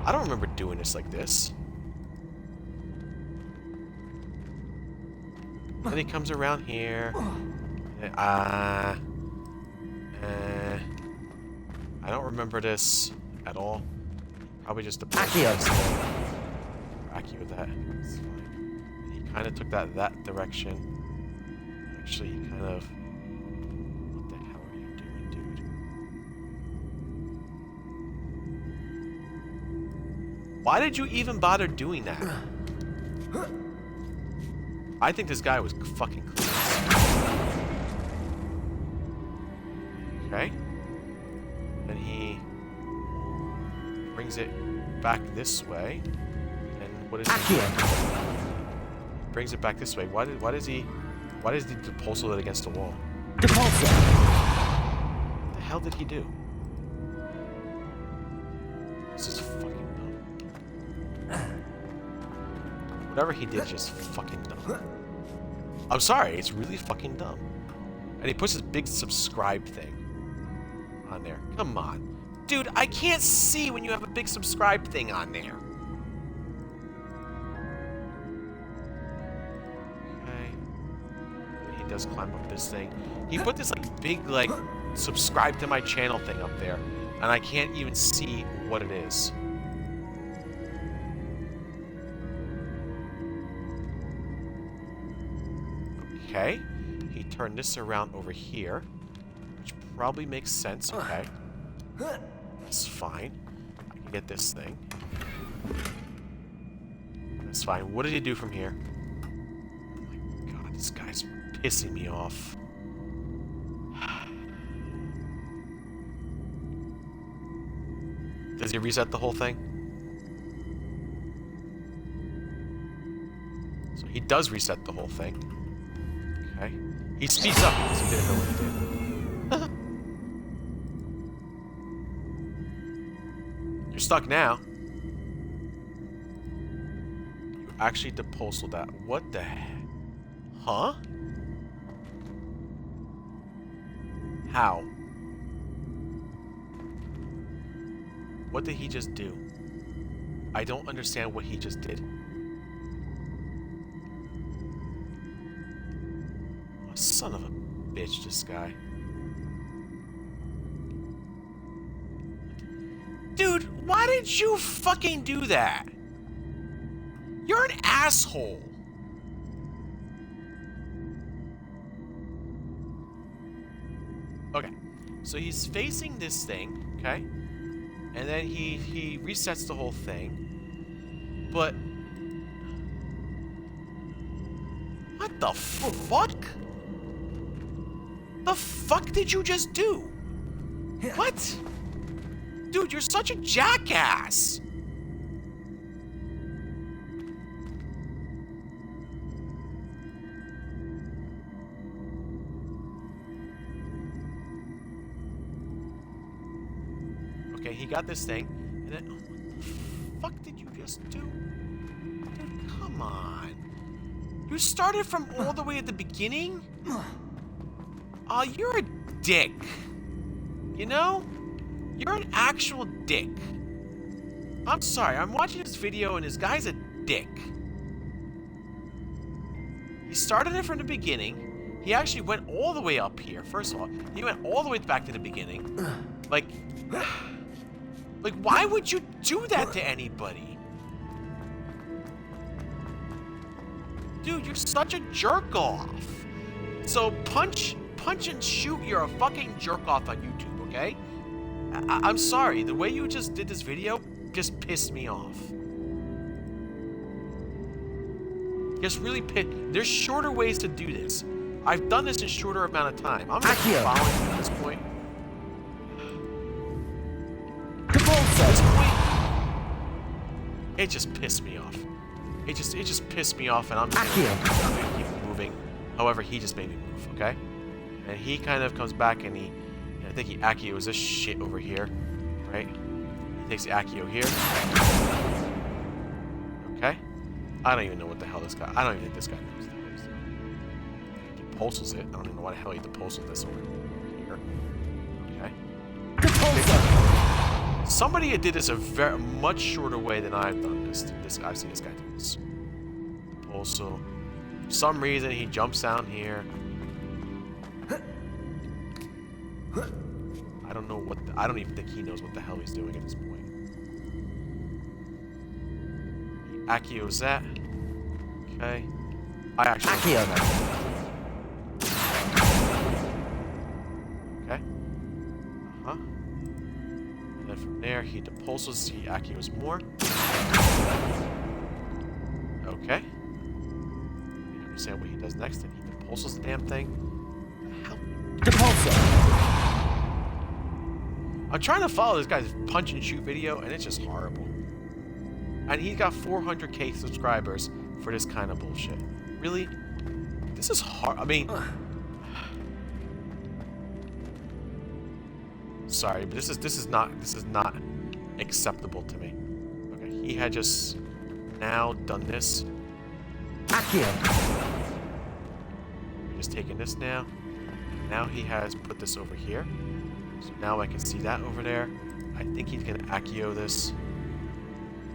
I don't remember doing this like this. Then he comes around here. I don't remember this at all. Probably just the Accio with that. It's fine. He kind of took that direction. Actually, he kind of. What the hell are you doing, dude? Why did you even bother doing that? I think this guy was fucking clean. Okay. Then he brings it back this way. And what is he? Brings it back this way. Why does he depulsal it against the wall? Depulsal. What the hell did he do? This is fucking dumb. Whatever he did, just fucking dumb. I'm sorry, it's really fucking dumb. And he puts his big subscribe thing on there. Come on. Dude, I can't see when you have a big subscribe thing on there. Okay. He does climb up this thing. He put this like big like subscribe to my channel thing up there. And I can't even see what it is. Okay. He turned this around over here. Which probably makes sense, okay. That's fine. I can get this thing. That's fine. What did he do from here? Oh my god, this guy's pissing me off. Does he reset the whole thing? So he does reset the whole thing. Okay. He speeds up because he didn't know what he did. You're stuck now. You actually depulsal that. What the heck? Huh? How? What did he just do? I don't understand what he just did. Oh, son of a bitch, this guy. Dude, why did you fucking do that? You're an asshole. Okay, so he's facing this thing, okay? And then he resets the whole thing. But what the fuck? The fuck did you just do? What? Dude, you're such a jackass! Okay, he got this thing, and then... Oh, what the fuck did you just do? Dude, come on. You started from all the way at the beginning? Oh, you're a dick. You know? You're an actual dick. I'm sorry, I'm watching this video and this guy's a dick. He started it from the beginning. He actually went all the way up here. First of all, he went all the way back to the beginning. Like, why would you do that to anybody? Dude, you're such a jerk off. So punch and shoot, you're a fucking jerk off on YouTube, okay? I'm sorry, the way you just did this video just pissed me off. Just really pissed. There's shorter ways to do this. I've done this in shorter amount of time. I'm not following you at this point. At this point, it just pissed me off. It just pissed me off, and I'm just gonna keep moving. However, he just made me move, okay? And he kind of comes back, and I think he Accios this shit over here, right? He takes the Accio here. Okay? I don't even know what the hell this guy... I don't even think this guy knows what he's doing. He depulses it. I don't even know why the hell he depulses this over here. Okay? Somebody did this a much shorter way than I've done this. I've seen this guy do this. Depulsal. For some reason, he jumps down here. I don't know what... I don't even think he knows what the hell he's doing at this point. He Accios that. Okay. I actually... Accio that. Okay. Uh-huh. And then from there, he depulses, he Accios more. Okay. You understand what he does next, and he depulses the damn thing. What the hell? Depulsal! I'm trying to follow this guy's punch and shoot video, and it's just horrible. And he's got 400k subscribers for this kind of bullshit. Really? This is hard. I mean, sorry, but this is not acceptable to me. Okay, he had just now done this. Just taking this now. Now he has put this over here. So now I can see that over there. I think he's gonna Accio this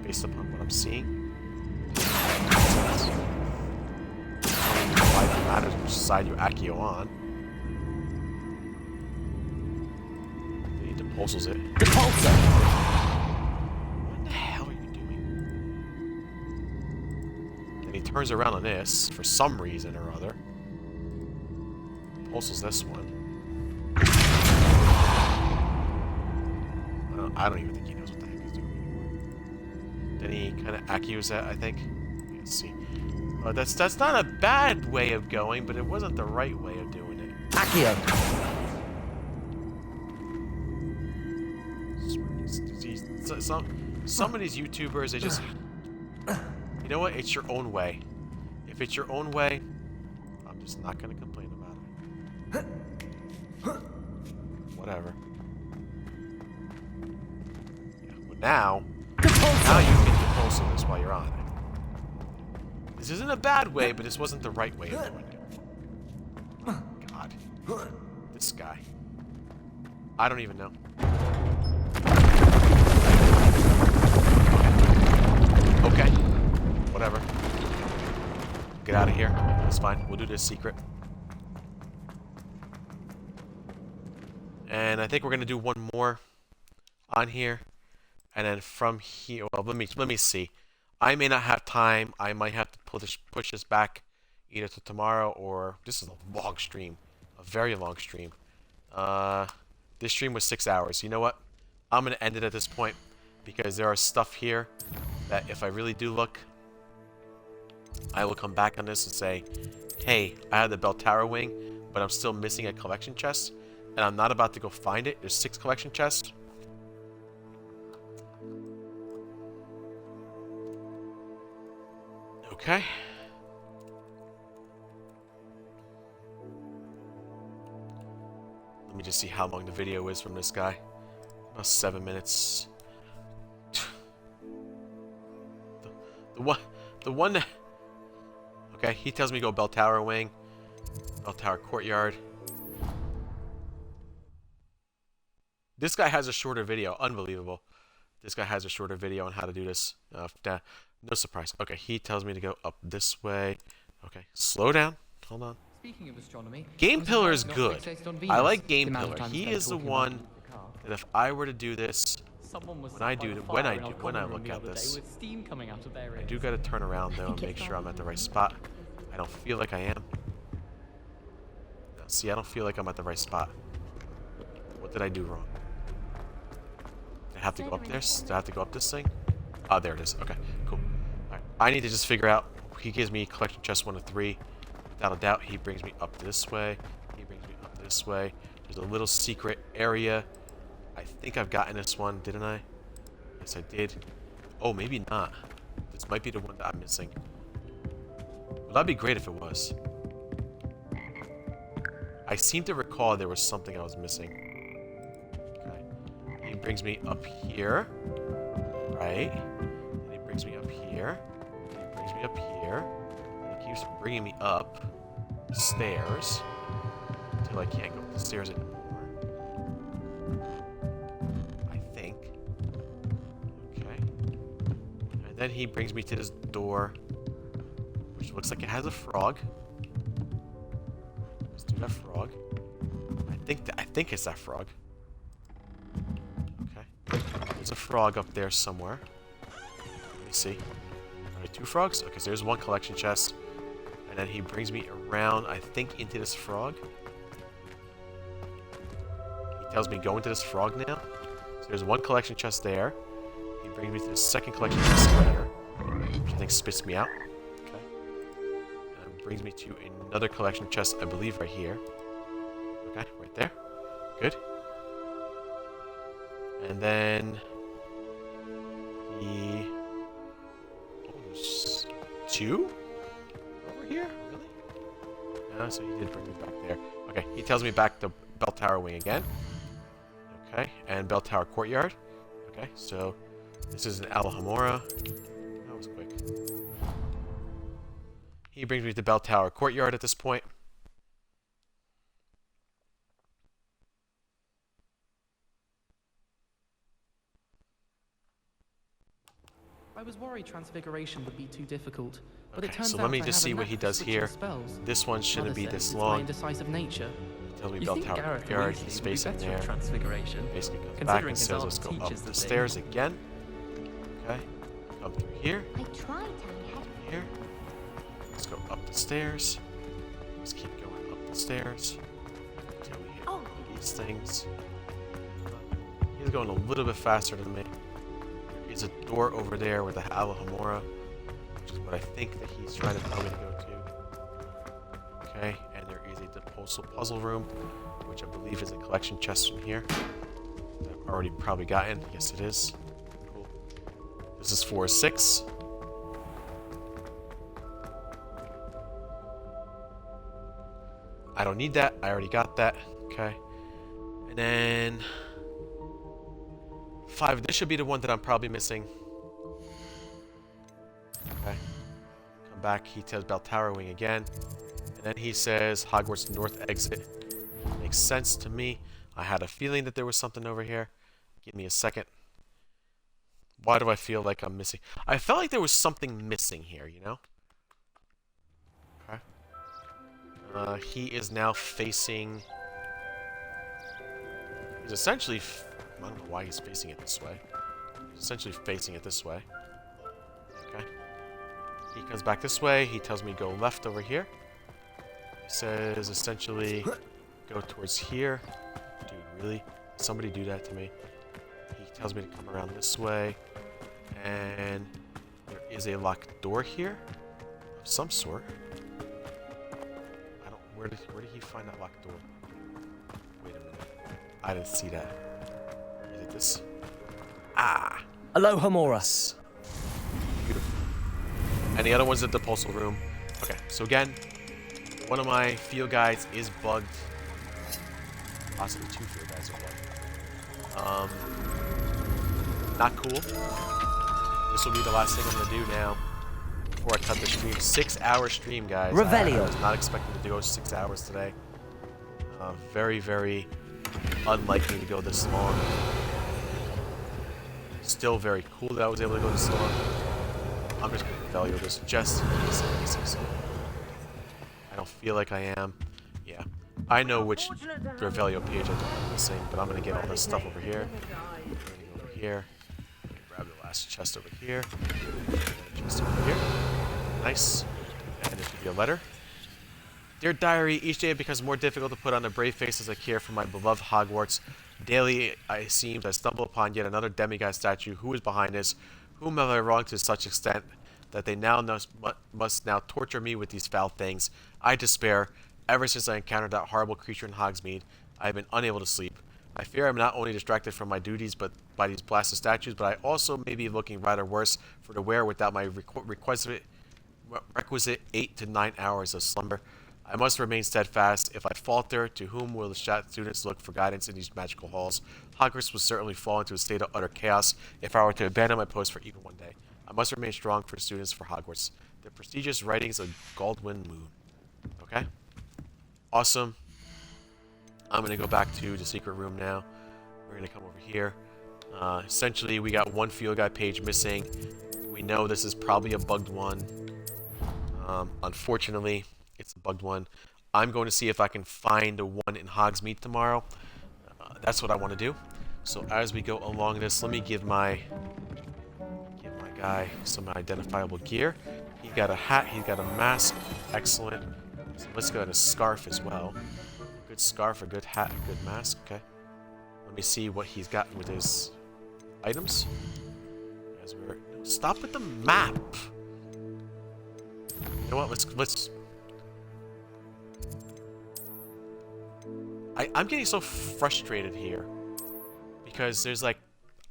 based upon what I'm seeing. I don't know why it matters which side you Accio on. Then he depulsals it. Depulsal! What the hell are you doing? Then he turns around on this for some reason or other. Depulsals this one. I don't even think he knows what the heck he's doing anymore. Then he kind of Accios that, I think. Let's see. Oh, that's not a bad way of going, but it wasn't the right way of doing it. Accio. Some of these YouTubers, they just... You know what? It's your own way. If it's your own way, I'm just not going to complain about it. Whatever. Now you can depulsal this while you're on it. This isn't a bad way, but this wasn't the right way of doing it. Oh, God. This guy. I don't even know. Okay. Whatever. Get out of here. It's fine. We'll do this secret. And I think we're going to do one more on here. And then from here, well, let me see. I may not have time. I might have to push this back either to tomorrow or... This is a long stream. A very long stream. This stream was 6 hours. You know what? I'm going to end it at this point because there are stuff here that if I really do look, I will come back on this and say, hey, I have the Bell Tower wing, but I'm still missing a collection chest, and I'm not about to go find it. There's 6 collection chests. Okay. Let me just see how long the video is from this guy. About 7 minutes. The one that... Okay, he tells me to go Bell Tower Wing. Bell Tower Courtyard. This guy has a shorter video. Unbelievable. This guy has a shorter video on how to do this. No surprise. Okay, he tells me to go up this way. Okay, slow down. Hold on. Speaking of astronomy, Game Pillar is good. I like Game Pillar. He is the one that if I were to do this, when I look at this, I do got to turn around though and make sure I'm at the right spot. I don't feel like I am. No, see, I don't feel like I'm at the right spot. What did I do wrong? I have to go up there? Do I have to go up this thing? Oh, there it is. Okay, cool. Alright, I need to just figure out. He gives me collection chest 1 of 3. Without a doubt, he brings me up this way. He brings me up this way. There's a little secret area. I think I've gotten this one, didn't I? Yes, I did. Oh, maybe not. This might be the one that I'm missing. Well, that'd be great if it was. I seem to recall there was something I was missing. Okay. He brings me up here. Right. And he brings me up here. And he brings me up here. And he keeps bringing me up stairs until I can't go up the stairs anymore. I think. Okay. And then he brings me to this door, which looks like it has a frog. Let's do that frog. I think it's that frog. Okay. There's a frog up there somewhere. Let me see. Are there 2 frogs? Okay, so there's 1 collection chest. And then he brings me around, I think, into this frog. He tells me go into this frog now. So there's 1 collection chest there. He brings me to the 2nd collection chest there, which I think spits me out. Okay. And brings me to another collection chest, I believe, right here. Okay, right there. Good. And then he... Oh, there's 2? Over here? Really? No, so he did bring me back there. Okay, he tells me back to Bell Tower Wing again. Okay, and Bell Tower Courtyard. Okay, so this is an Alhambra. That was quick. He brings me to Bell Tower Courtyard at this point. I was worried Transfiguration would be too difficult, but Okay, it turns so out let me I just have see a what knack he for does switching here. spells. This one shouldn't Mother be says this it's my long. indecisive nature. Tells me You Bell think Tower Gareth Courtyard. Weasley He's would be facing better there. at Transfiguration, Basically comes back considering and his says, art let's go teaches up the the stairs thing. again. Okay. Come through here. I tried to head Here. Let's go up the stairs. Let's keep going up the stairs until we hit these things. He's going a little bit faster than me. There is a door over there with the Alhambra, which is what I think that he's trying to tell me to go to. Okay, and there is a Depulsal puzzle room, which I believe is a collection chest from here. That I've already probably gotten. Yes, it is. Cool. This is 4 of 6. I don't need that. I already got that. Okay. And then 5. This should be the one that I'm probably missing. Okay. Come back. He tells Bell Tower Wing again. And then he says Hogwarts North Exit. Makes sense to me. I had a feeling that there was something over here. Give me a second. Why do I feel like I'm missing? I felt like there was something missing here, you know? Okay. He is now facing... He's essentially... I don't know why he's facing it this way. He's essentially facing it this way. Okay. He comes back this way. He tells me go left over here. He says essentially go towards here. Dude, really? Somebody do that to me. He tells me to come around this way. And there is a locked door here of some sort. I don't... Where did he find that locked door? Wait a minute. I didn't see that. Is it this? Ah! Alohomora. Beautiful. And the other one's at the Depulsal room. Okay, so again, one of my field guides is bugged. Possibly 2 field guides are bugged. Not cool. This will be the last thing I'm gonna do now before I cut the stream. 6-hour stream, guys. Revelio. I was not expecting to go 6 hours today. Very, very unlikely to go this long. Still very cool that I was able to go this long. I'm just gonna value this just in case. I don't feel like I am. Yeah. I know which Revelio page I'm missing, but I'm gonna get all this stuff over here. I'm gonna go over here. Grab the last chest over here. Chest over here. Nice. And there should be a letter. Dear Diary, each day it becomes more difficult to put on a brave face as I care for my beloved Hogwarts. Daily, it seems, I stumble upon yet another demigod statue. Who is behind this? Whom have I wronged to such extent that they now must now torture me with these foul things? I despair. Ever since I encountered that horrible creature in Hogsmeade, I have been unable to sleep. I fear I'm not only distracted from my duties but by these blasted statues, but I also may be looking rather worse for the wear without my requisite 8 to 9 hours of slumber. I must remain steadfast. If I falter, to whom will the students look for guidance in these magical halls? Hogwarts will certainly fall into a state of utter chaos if I were to abandon my post for even one day. I must remain strong for students for Hogwarts. The prestigious writings of Goldwyn Moon. Okay? Awesome. I'm going to go back to the secret room now. We're going to come over here. Essentially, we got one field guide page missing. We know this is probably a bugged one. Unfortunately, it's a bugged one. I'm going to see if I can find the one in Hogsmeade tomorrow. That's what I want to do. So as we go along this, let me give my guy some identifiable gear. He got a hat. He's got a mask. Excellent. So let's go and a scarf as well. Good scarf, a good hat, a good mask. Okay. Let me see what he's got with his items. As we're stop with the map. You know what? Let's. I'm getting so frustrated here because there's like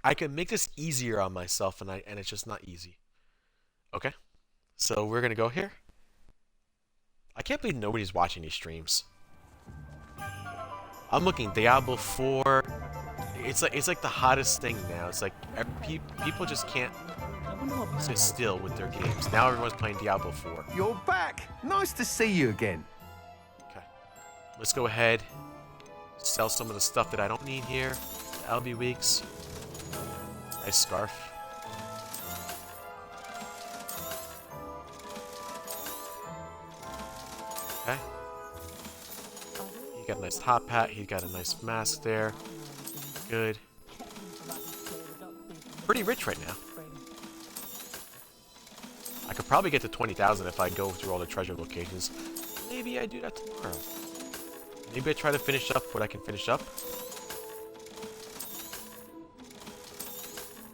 I can make this easier on myself and it's just not easy. Okay. So we're gonna go here. I can't believe nobody's watching these streams. I'm looking Diablo 4. It's like the hottest thing now. It's like people just can't sit still with their games. Now everyone's playing Diablo 4. You're back. Nice to see you again. Okay. Let's go ahead. Sell some of the stuff that I don't need here. LB Weeks. Nice scarf. Okay. He got a nice top hat. He got a nice mask there. Good. Pretty rich right now. I could probably get to 20,000 if I go through all the treasure locations. Maybe I do that tomorrow. Maybe I try to finish up what I can finish up.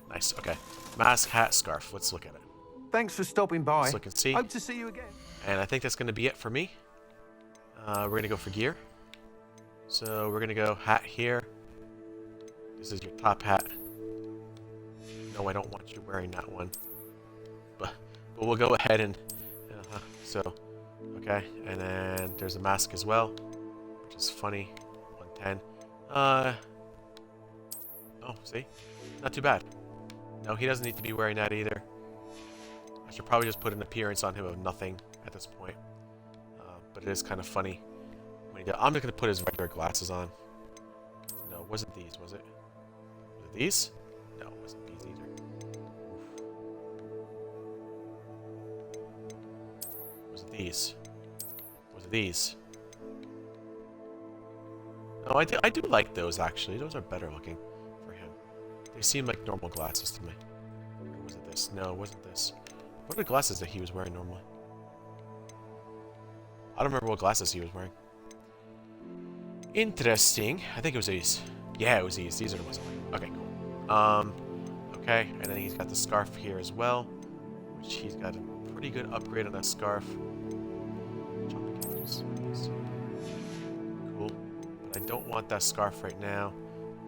Nice, okay. Mask, hat, scarf. Let's look at it. Thanks for stopping by. Let's look and see. Hope to see you again. And I think that's going to be it for me. We're going to go for gear. So we're going to go hat here. This is your top hat. No, I don't want you wearing that one. But we'll go ahead and... so, okay. And then there's a mask as well. Which is funny. 110. Oh, see? Not too bad. No, he doesn't need to be wearing that either. I should probably just put an appearance on him of nothing at this point. But it is kind of funny. I'm just going to put his regular glasses on. No, it wasn't these, was it? Was it these? No, it wasn't these either. Was it these? Was it these? No, I do like those, actually. Those are better looking for him. They seem like normal glasses to me. Or was it this? No, it wasn't this. What are the glasses that he was wearing normally? I don't remember what glasses he was wearing. Interesting. I think it was these. Yeah, it was these. These are the ones I'm wearing. Okay, cool. Okay, and then he's got the scarf here as well. Which he's got a pretty good upgrade on that scarf. Cool. But I don't want that scarf right now.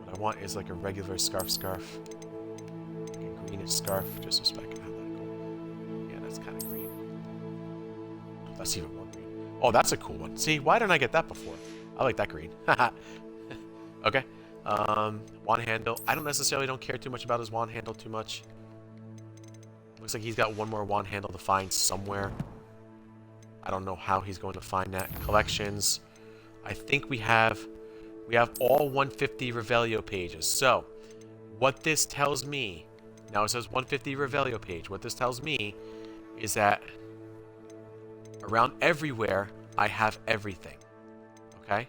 What I want is like a regular scarf. Like a greenish scarf, just so I can have that cool. Yeah, that's kind of green. That's even more green. Oh, that's a cool one. See, why didn't I get that before? I like that green. Okay. Wand handle. I don't care too much about his wand handle too much. Looks like he's got one more wand handle to find somewhere. I don't know how he's going to find that. Collections. I think we have all 150 Revelio pages. So, what this tells me, now it says 150 Revelio page. What this tells me is that around everywhere, I have everything. Okay?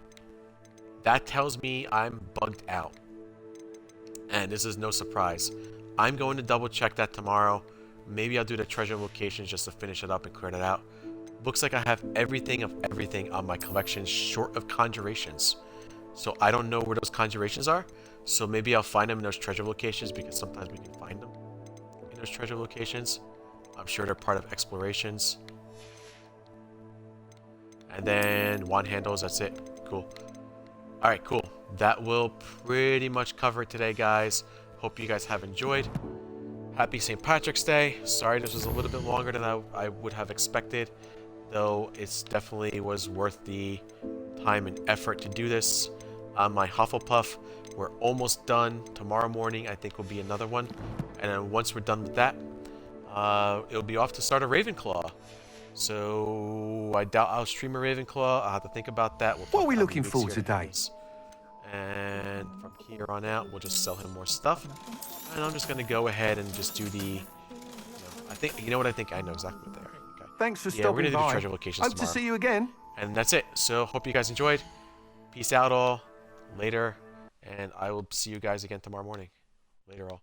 That tells me I'm bugged out. And this is no surprise. I'm going to double check that tomorrow. Maybe I'll do the treasure locations just to finish it up and clear it out. Looks like I have everything of everything on my collection short of conjurations. So I don't know where those conjurations are. So maybe I'll find them in those treasure locations because sometimes we can find them in those treasure locations. I'm sure they're part of explorations. And then wand handles, that's it. Cool. Alright, cool. That will pretty much cover it today, guys. Hope you guys have enjoyed. Happy St. Patrick's Day. Sorry this was a little bit longer than I would have expected. Though it's definitely was worth the time and effort to do this. On my Hufflepuff, we're almost done. Tomorrow morning, I think, will be another one. And then once we're done with that, it'll be off to start a Ravenclaw. So I doubt I'll stream a Ravenclaw. I'll have to think about that. What are we looking for today? And from here on out, we'll just sell him more stuff. And I'm just going to go ahead and just do the... I think, you know what? I think I know exactly what they are. Okay. Thanks for we're stopping gonna do the by. treasure locations Hope tomorrow. to see you again. And that's it. So hope you guys enjoyed. Peace out all. Later. And I will see you guys again tomorrow morning. Later all.